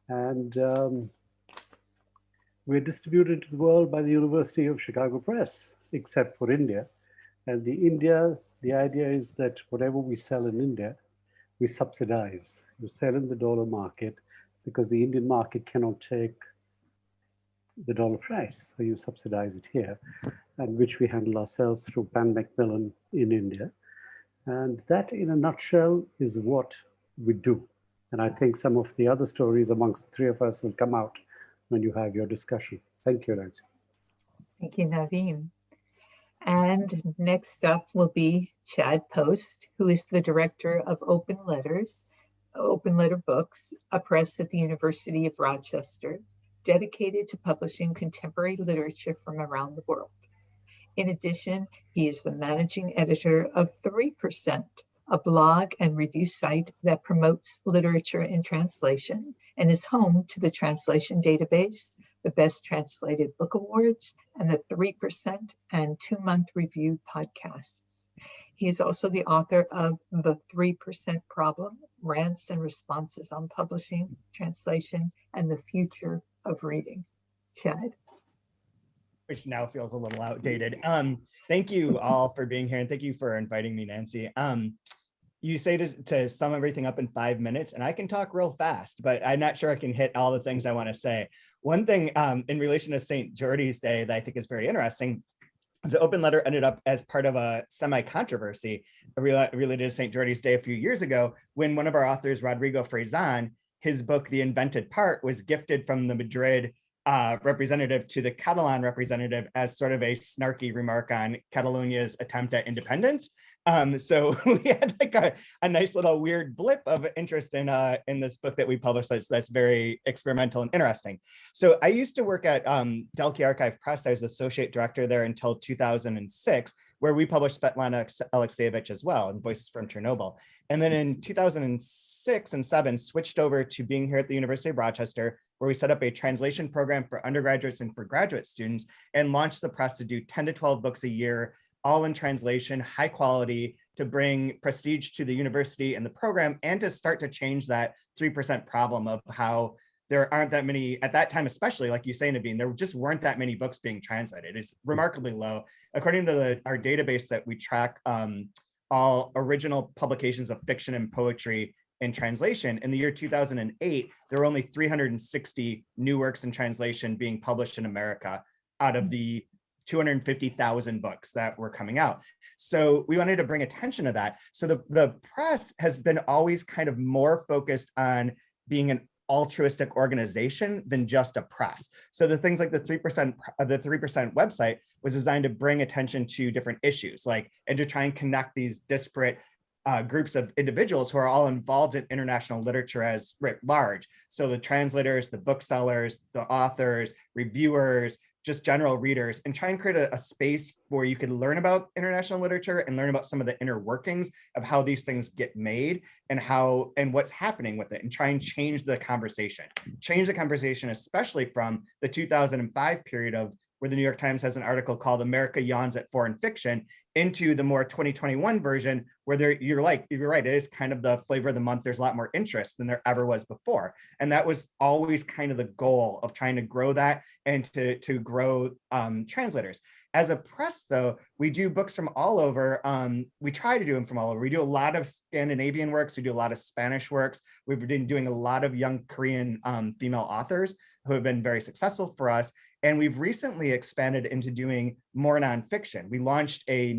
S18: And we're distributed to the world by the University of Chicago Press, except for India. And the idea is that whatever we sell in India, we subsidize. You sell in the dollar market because the Indian market cannot take the dollar price. So you subsidize it here, and which we handle ourselves through Pan Macmillan in India. And that, in a nutshell, is what we do. And I think some of the other stories amongst the three of us will come out when you have your discussion. Thank you, Nancy.
S15: Thank you, Naveen. And next up will be Chad Post, who is the director of Open Letter Books, a press at the University of Rochester, dedicated to publishing contemporary literature from around the world. In addition, he is the managing editor of 3%, a blog and review site that promotes literature in translation and is home to the translation database, the Best Translated Book Awards, and the 3% and 2-month review podcasts. He is also the author of The 3% Problem, Rants and Responses on Publishing, Translation, and the Future of Reading. Chad?
S17: Which now feels a little outdated. Thank you all for being here, and thank you for inviting me, Nancy. You say to sum everything up in 5 minutes, and I can talk real fast, but I'm not sure I can hit all the things I want to say. One thing in relation to Sant Jordi's Day that I think is very interesting is the Open Letter ended up as part of a semi-controversy related to Sant Jordi's Day a few years ago, when one of our authors, Rodrigo Frazan, his book, The Invented Part, was gifted from the Madrid representative to the Catalan representative as sort of a snarky remark on Catalonia's attempt at independence. So we had like a nice little weird blip of interest in this book that we published that's very experimental and interesting. So I used to work at Delphi Archive Press. I was associate director there until 2006, where we published Svetlana Alexievich as well, and Voices from Chernobyl. And then in 2006 and 7, switched over to being here at the University of Rochester, where we set up a translation program for undergraduates and for graduate students, and launched the press to do 10 to 12 books a year, all in translation, high quality, to bring prestige to the university and the program, and to start to change that 3% problem of how there aren't that many, at that time especially, like you say, Naveen, there just weren't that many books being translated. It's remarkably low. According to our database that we track all original publications of fiction and poetry in translation, in the year 2008, there were only 360 new works in translation being published in America out of the 250,000 books that were coming out. So we wanted to bring attention to that. So the press has been always kind of more focused on being an altruistic organization than just a press. So the things like the 3% website was designed to bring attention to different issues, like, and to try and connect these disparate groups of individuals who are all involved in international literature as writ large. So the translators, the booksellers, the authors, reviewers, just general readers, and try and create a space where you could learn about international literature and learn about some of the inner workings of how these things get made and what's happening with it, and try and change the conversation, especially from the 2005 period of where the New York Times has an article called America Yawns at Foreign Fiction, into the more 2021 version where you're right, it is kind of the flavor of the month. There's a lot more interest than there ever was before. And that was always kind of the goal of trying to grow that and to grow translators. As a press, though, we do books from all over. We try to do them from all over. We do a lot of Scandinavian works. We do a lot of Spanish works. We've been doing a lot of young Korean female authors who have been very successful for us. And we've recently expanded into doing more nonfiction. We launched a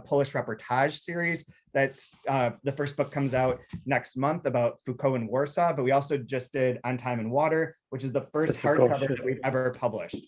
S17: Polish reportage series. That's the first book comes out next month about Foucault in Warsaw, but we also just did On Time and Water, which is the first hardcover that we've ever published.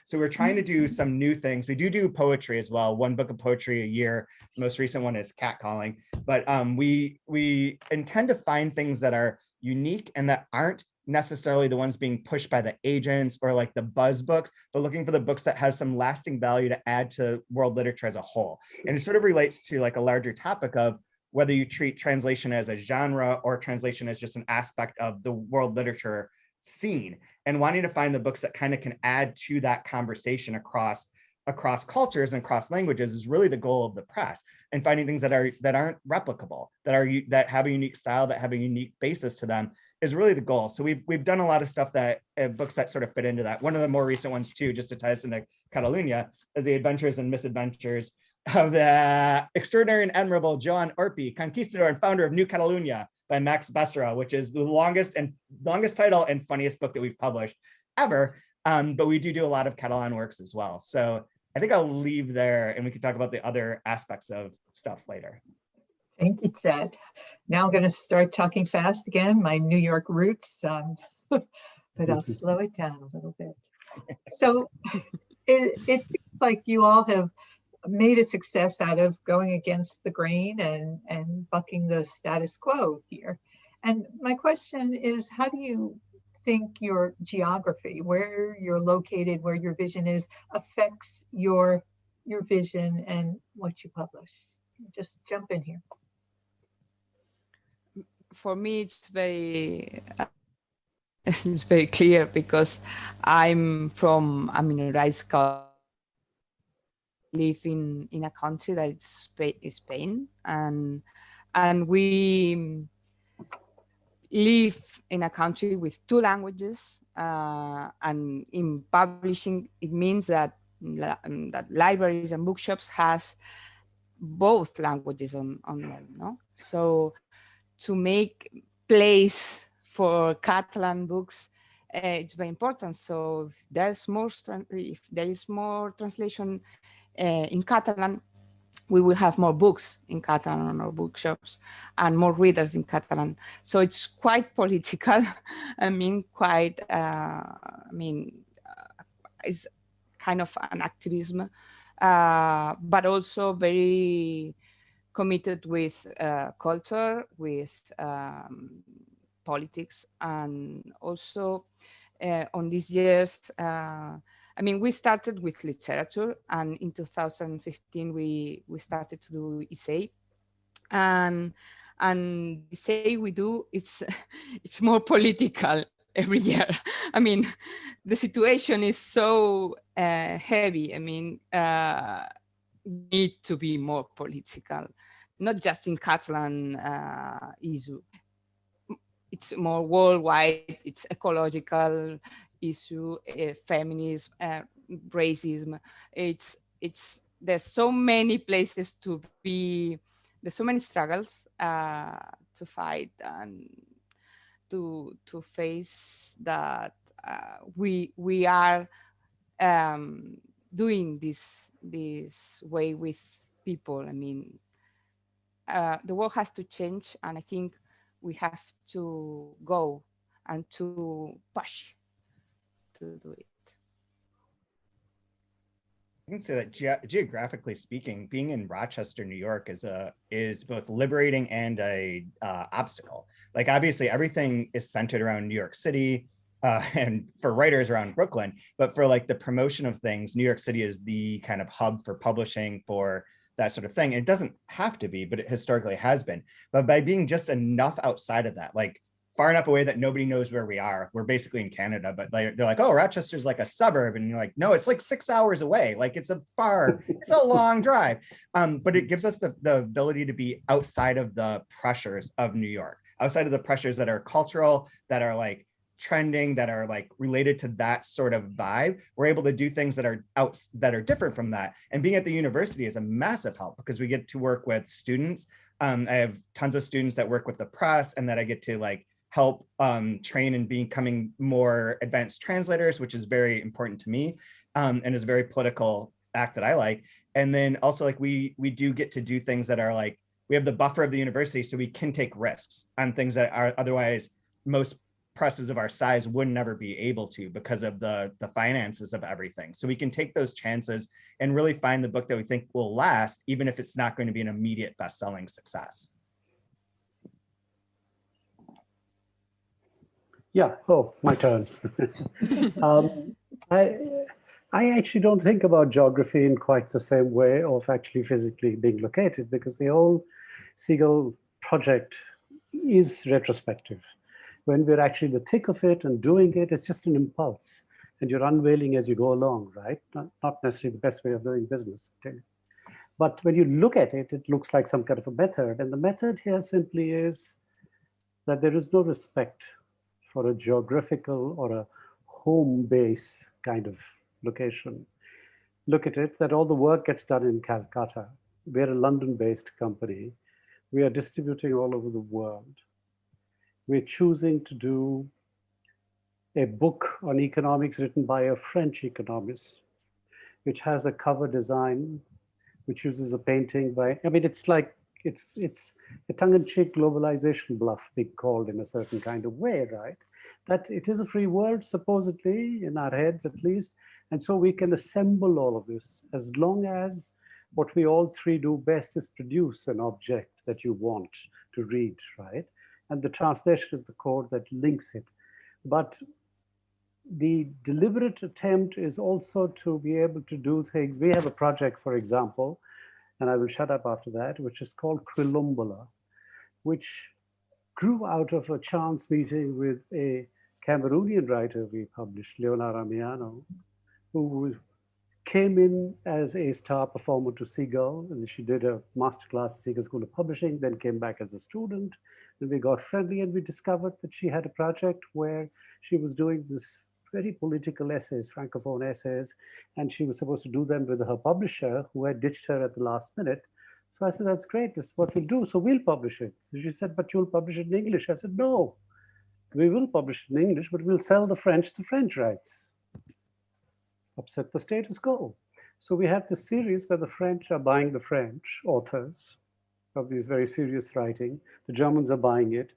S17: So we're trying to do some new things. We do poetry as well, one book of poetry a year. The most recent one is Catcalling, but we intend to find things that are unique and that aren't necessarily the ones being pushed by the agents or like the buzz books, but looking for the books that have some lasting value to add to world literature as a whole. And it sort of relates to like a larger topic of whether you treat translation as a genre or translation as just an aspect of the world literature scene, and wanting to find the books that kind of can add to that conversation across cultures and across languages is really the goal of the press, and finding things that aren't replicable, that have a unique style, that have a unique basis to them is really the goal. So we've done a lot of stuff that books that sort of fit into that. One of the more recent ones too, just to tie us into Catalonia, is the adventures and misadventures of the extraordinary and admirable Joan Orpi, conquistador and founder of New Catalonia, by Max Becerra, which is the longest title and funniest book that we've published ever. But we do a lot of Catalan works as well. So I think I'll leave there and we can talk about the other aspects of stuff later.
S15: Thank you, Chad. Now I'm going to start talking fast again, my New York roots, but I'll slow it down a little bit. So it seems like you all have made a success out of going against the grain and bucking the status quo here. And my question is, how do you think your geography, where you're located, where your vision is, affects your vision and what you publish? Just jump in here.
S16: For me, it's very clear because I'm in Rice, live in a country that is Spain, and we live in a country with two languages, and in publishing it means that libraries and bookshops has both languages on them, no? So to make place for Catalan books, it's very important. So if there is more translation in Catalan, we will have more books in Catalan on our bookshops and more readers in Catalan. So it's quite political. It's kind of an activism, but also very committed with culture, with politics, and also on these years, we started with literature, and in 2015 we started to do essay, and essay we do it's more political every year. The situation is so heavy. Need to be more political, not just in Catalan issue. It's more worldwide. It's ecological issue, feminism, racism. There's so many places to be. There's so many struggles to fight and to face that. We are doing this way with people. The world has to change, and I think we have to go and to push to do it.
S17: I can say that geographically speaking, being in Rochester, New York is both liberating and a obstacle. Like obviously everything is centered around New York City, and for writers around Brooklyn, but for like the promotion of things, New York City is the kind of hub for publishing, for that sort of thing. It doesn't have to be, but it historically has been. But by being just enough outside of that, like far enough away that nobody knows where we are, we're basically in Canada, but they're like, oh, Rochester's like a suburb. And you're like, no, it's like 6 hours away. Like it's a long drive. But it gives us the ability to be outside of the pressures of New York, outside of the pressures that are cultural, that are like trending, that are like related to that sort of vibe. We're able to do things that are different from that. And being at the university is a massive help because we get to work with students. I have tons of students that work with the press and that I get to like help train in becoming more advanced translators, which is very important to me, and is a very political act that I like. And then also like we do get to do things that are like, we have the buffer of the university, so we can take risks on things that are otherwise most presses of our size would never be able to because of the finances of everything. So we can take those chances and really find the book that we think will last, even if it's not going to be an immediate best-selling success.
S18: Yeah, oh, my turn. I actually don't think about geography in quite the same way of actually physically being located, because the whole Seagull project is retrospective. When we're actually in the thick of it and doing it, it's just an impulse, and you're unveiling as you go along, right? Not necessarily the best way of doing business. But when you look at it, it looks like some kind of a method. And the method here simply is that there is no respect for a geographical or a home base kind of location. Look at it, that all the work gets done in Calcutta. We're a London-based company. We are distributing all over the world. We're choosing to do a book on economics written by a French economist, which has a cover design, which uses a painting by, I mean, it's like, it's a tongue-in-cheek globalization bluff being called in a certain kind of way, right? That it is a free world, supposedly, in our heads at least. And so we can assemble all of this as long as what we all three do best is produce an object that you want to read, right? And the translation is the code that links it. But the deliberate attempt is also to be able to do things. We have a project, for example, and I will shut up after that, which is called Quilumbala, which grew out of a chance meeting with a Cameroonian writer we published, Leonard Amiano, who came in as a star performer to Seagull, and she did a masterclass at Seagull School of Publishing, then came back as a student, and we got friendly, and we discovered that she had a project where she was doing this very political essays, Francophone essays, and she was supposed to do them with her publisher, who had ditched her at the last minute. So I said, that's great, this is what we'll do, so we'll publish it. So she said, but you'll publish it in English. I said, no, we will publish it in English, but we'll sell the French rights. Upset the status quo. So we have this series where the French are buying the French authors of these very serious writing. The Germans are buying it.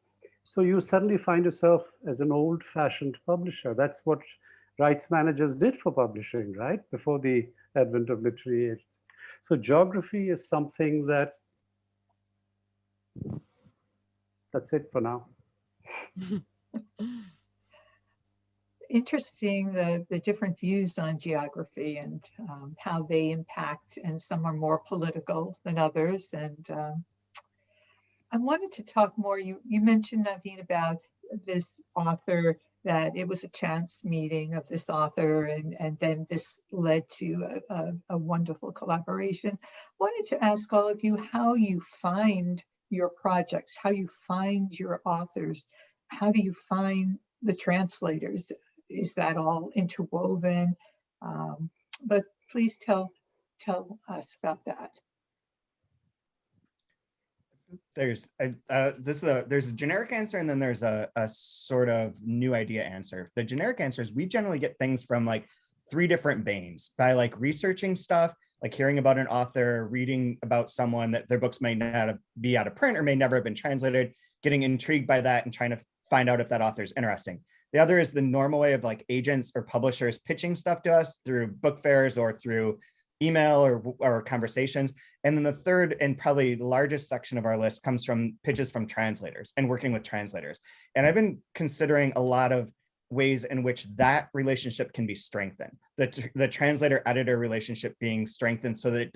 S18: So you suddenly find yourself as an old-fashioned publisher. That's what rights managers did for publishing, right? Before the advent of literary aids. So geography is something that's it for now.
S15: Interesting, the different views on geography and how they impact, and some are more political than others. And I wanted to talk more, you mentioned, Naveen, about this author, that it was a chance meeting of this author, and then this led to a wonderful collaboration. I wanted to ask all of you how you find your projects, how you find your authors, how do you find the translators? Is that all interwoven? But please tell us about that.
S17: There's a generic answer, and then there's a sort of new idea answer. The generic answer is we generally get things from like 3 different veins, by like researching stuff, like hearing about an author, reading about someone that their books may not be out of print or may never have been translated, getting intrigued by that and trying to find out if that author is interesting. The other is the normal way of like agents or publishers pitching stuff to us through book fairs or through email or conversations. And then the third and probably the largest section of our list comes from pitches from translators and working with translators. And I've been considering a lot of ways in which that relationship can be strengthened. The translator-editor relationship being strengthened so that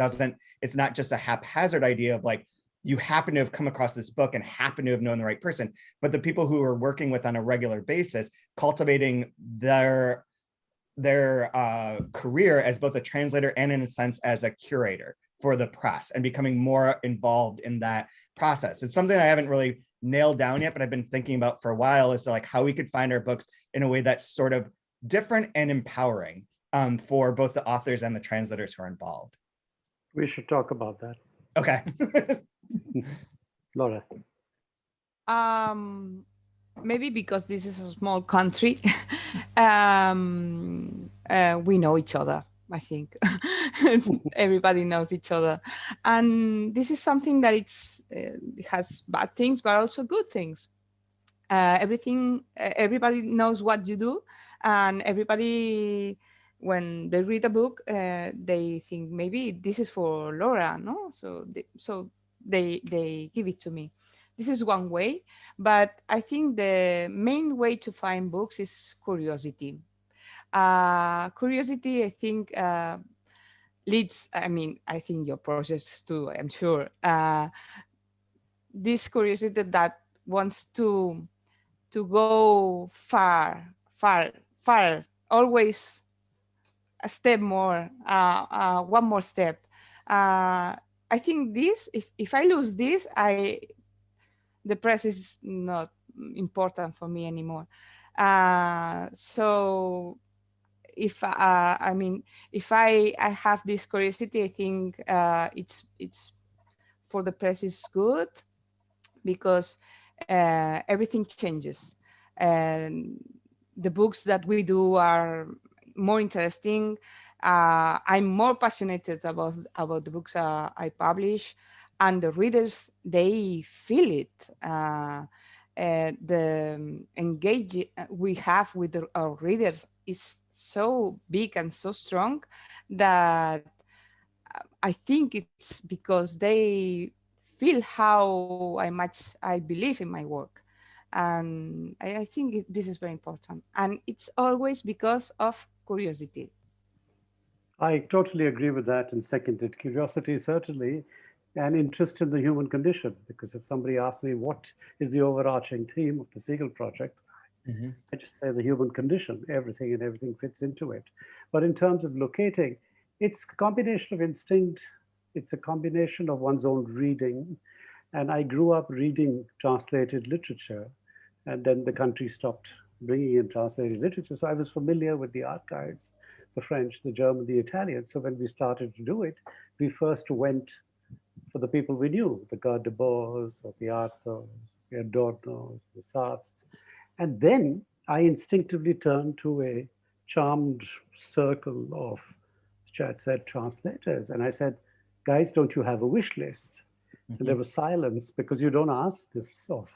S17: it's not just a haphazard idea of like, you happen to have come across this book and happen to have known the right person, but the people who are working with on a regular basis, cultivating their career as both a translator and in a sense as a curator for the press, and becoming more involved in that process. It's something I haven't really nailed down yet, but I've been thinking about for a while, as to like how we could find our books in a way that's sort of different and empowering for both the authors and the translators who are involved.
S18: We should talk about that.
S17: Okay.
S18: Laura.
S16: Maybe because this is a small country, we know each other, I think. Everybody knows each other. And this is something that it has bad things, but also good things. Everybody knows what you do, and everybody, when they read a book, they think maybe this is for Laura, no? So they give it to me. this is one way, but I think the main way to find books is curiosity. Curiosity, I think, leads, I think your process too, I'm sure. This curiosity that wants to go far, always a step more, one more step. I think this, if I lose this, the press is not important for me anymore. So if if I have this curiosity, I think it's for the press is good, because everything changes, and the books that we do are more interesting. I'm more passionate about the books I publish, and the readers, they feel it. The engagement we have with our readers is so big and so strong that I think it's because they feel how much I believe in my work. And I think this is very important. And it's always because of curiosity.
S18: I totally agree with that and second it. Curiosity is certainly an interest in the human condition, because if somebody asks me what is the overarching theme of the Siegel Project, I just say the human condition, everything, and everything fits into it. But in terms of locating, it's a combination of instinct, it's a combination of one's own reading. And I grew up reading translated literature, and then the country stopped bringing in translated literature. So I was familiar with the archives, the French, the German, the Italian. So when we started to do it, we first went for the people we knew, the Garde de Boers, or the Arthurs, the Adornos, the Sartres. And then I instinctively turned to a charmed circle of, as Chad said, translators. And I said, guys, don't you have a wish list? And there was silence, because you don't ask this of,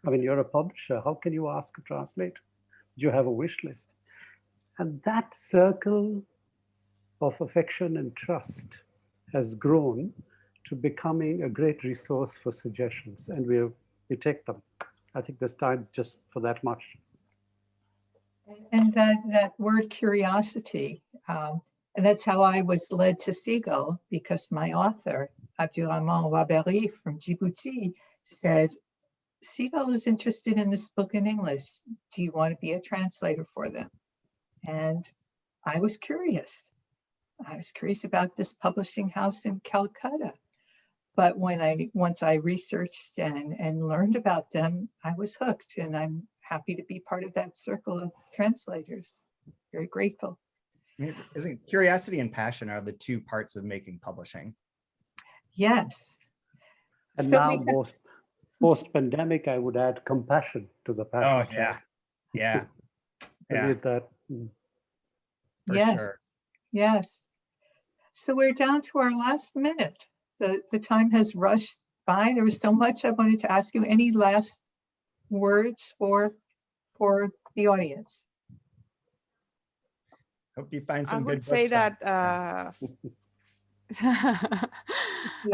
S18: you're a publisher. How can you ask a translator? Do you have a wish list? And that circle of affection and trust has grown to becoming a great resource for suggestions. And we take them. I think there's time just for that much.
S15: And that word curiosity, and that's how I was led to Siegel, because my author, Abdurrahman Waberi from Djibouti, said, Siegel is interested in this book in English. Do you want to be a translator for them? And I was curious. I was curious about this publishing house in Calcutta. But once I researched and learned about them, I was hooked, and I'm happy to be part of that circle of translators. Very grateful.
S17: Isn't curiosity and passion are the two parts of making publishing?
S15: Yes.
S18: And so now post-pandemic, I would add compassion to the passion.
S17: Oh, yeah.
S18: I need that.
S15: Yes.
S17: Sure.
S15: Yes. So we're down to our last minute. The time has rushed by. There was so much I wanted to ask you. Any last words for the audience?
S17: Hope you find some good books.
S16: I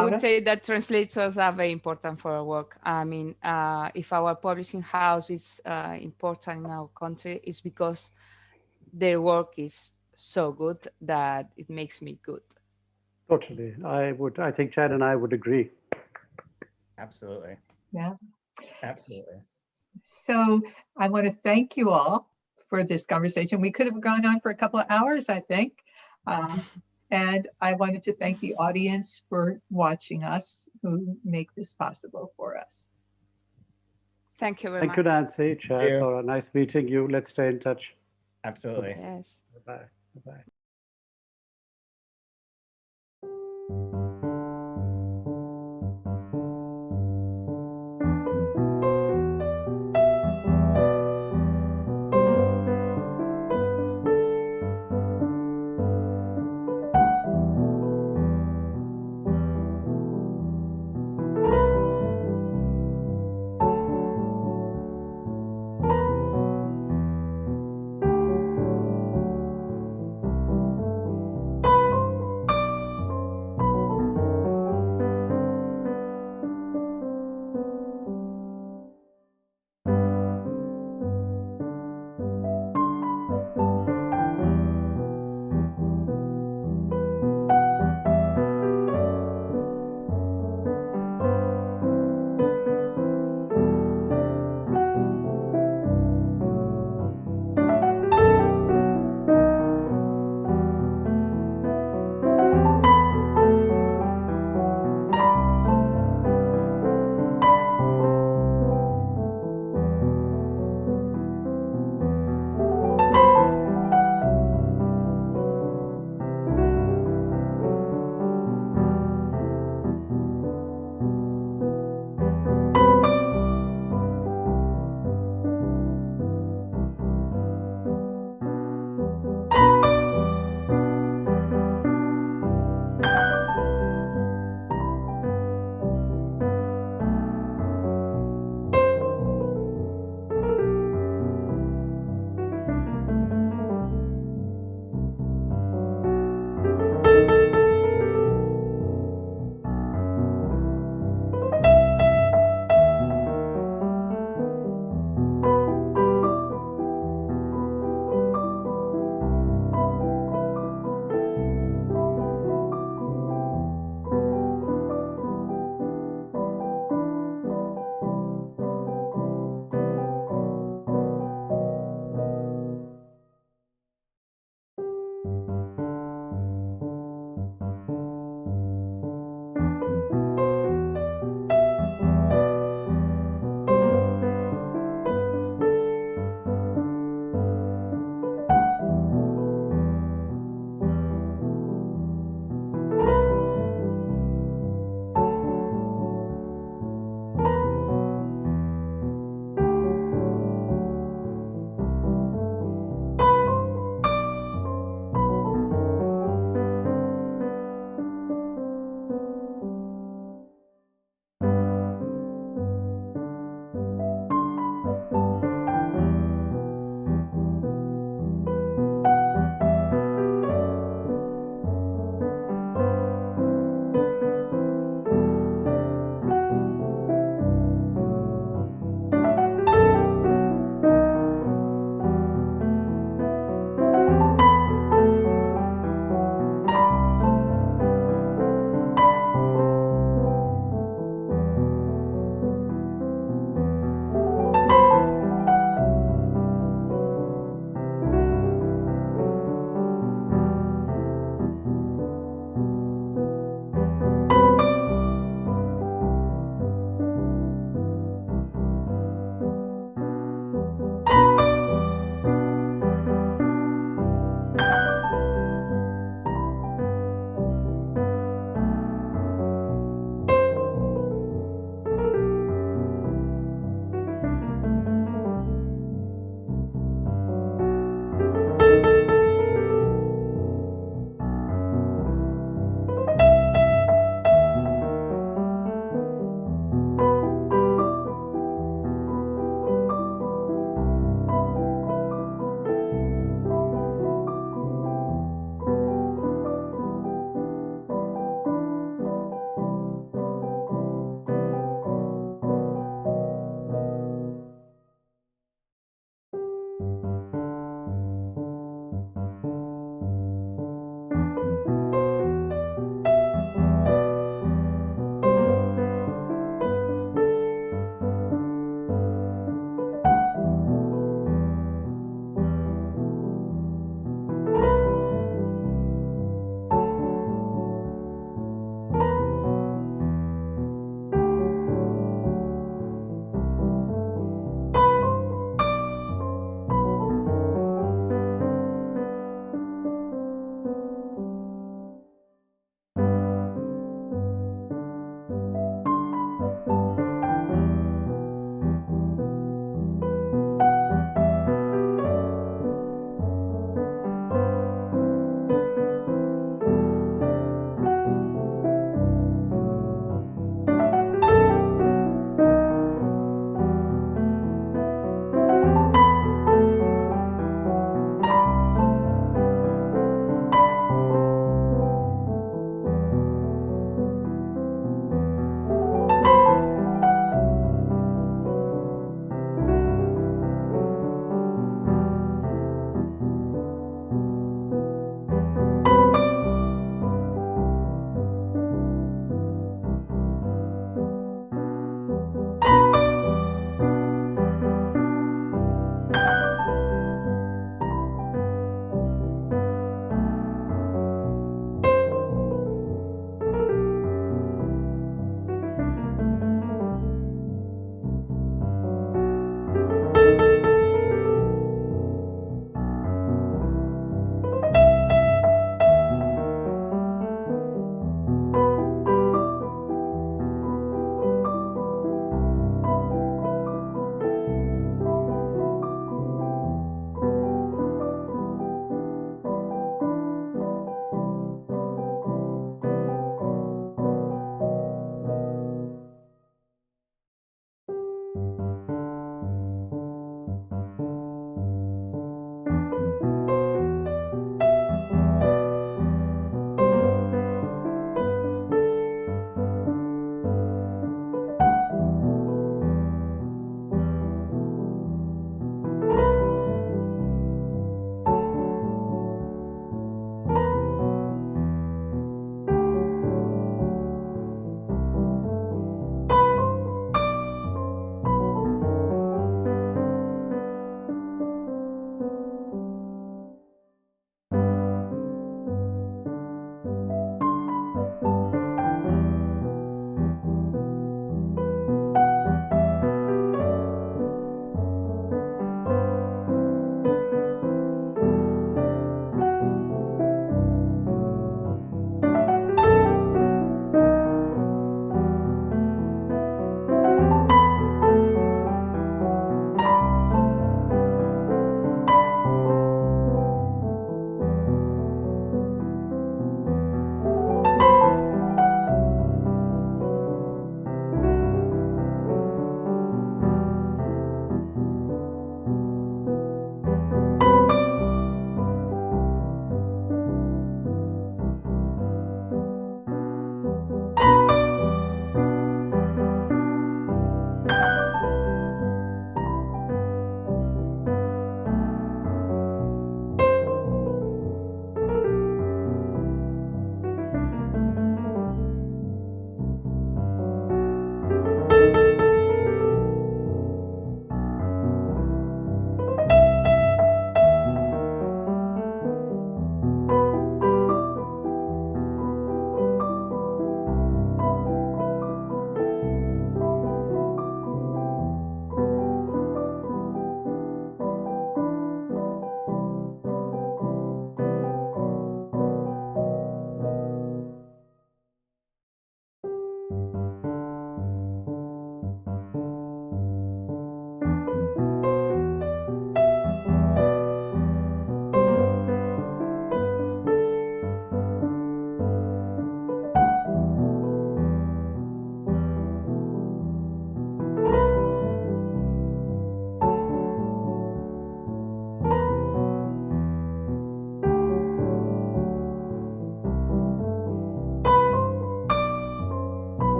S16: would say that translators are very important for our work. If our publishing house is important in our country, it's because their work is so good that it makes me good.
S18: Totally. I think Chad and I would agree.
S17: Absolutely.
S15: Yeah.
S17: Absolutely.
S15: So I want to thank you all for this conversation. We could have gone on for a couple of hours, I think. And I wanted to thank the audience for watching us, who make this possible for us.
S16: Thank you very much.
S18: Thank you, Nancy, Chad, for a nice meeting you. Let's stay in touch.
S17: Absolutely.
S16: Yes.
S18: Bye-bye. Bye-bye.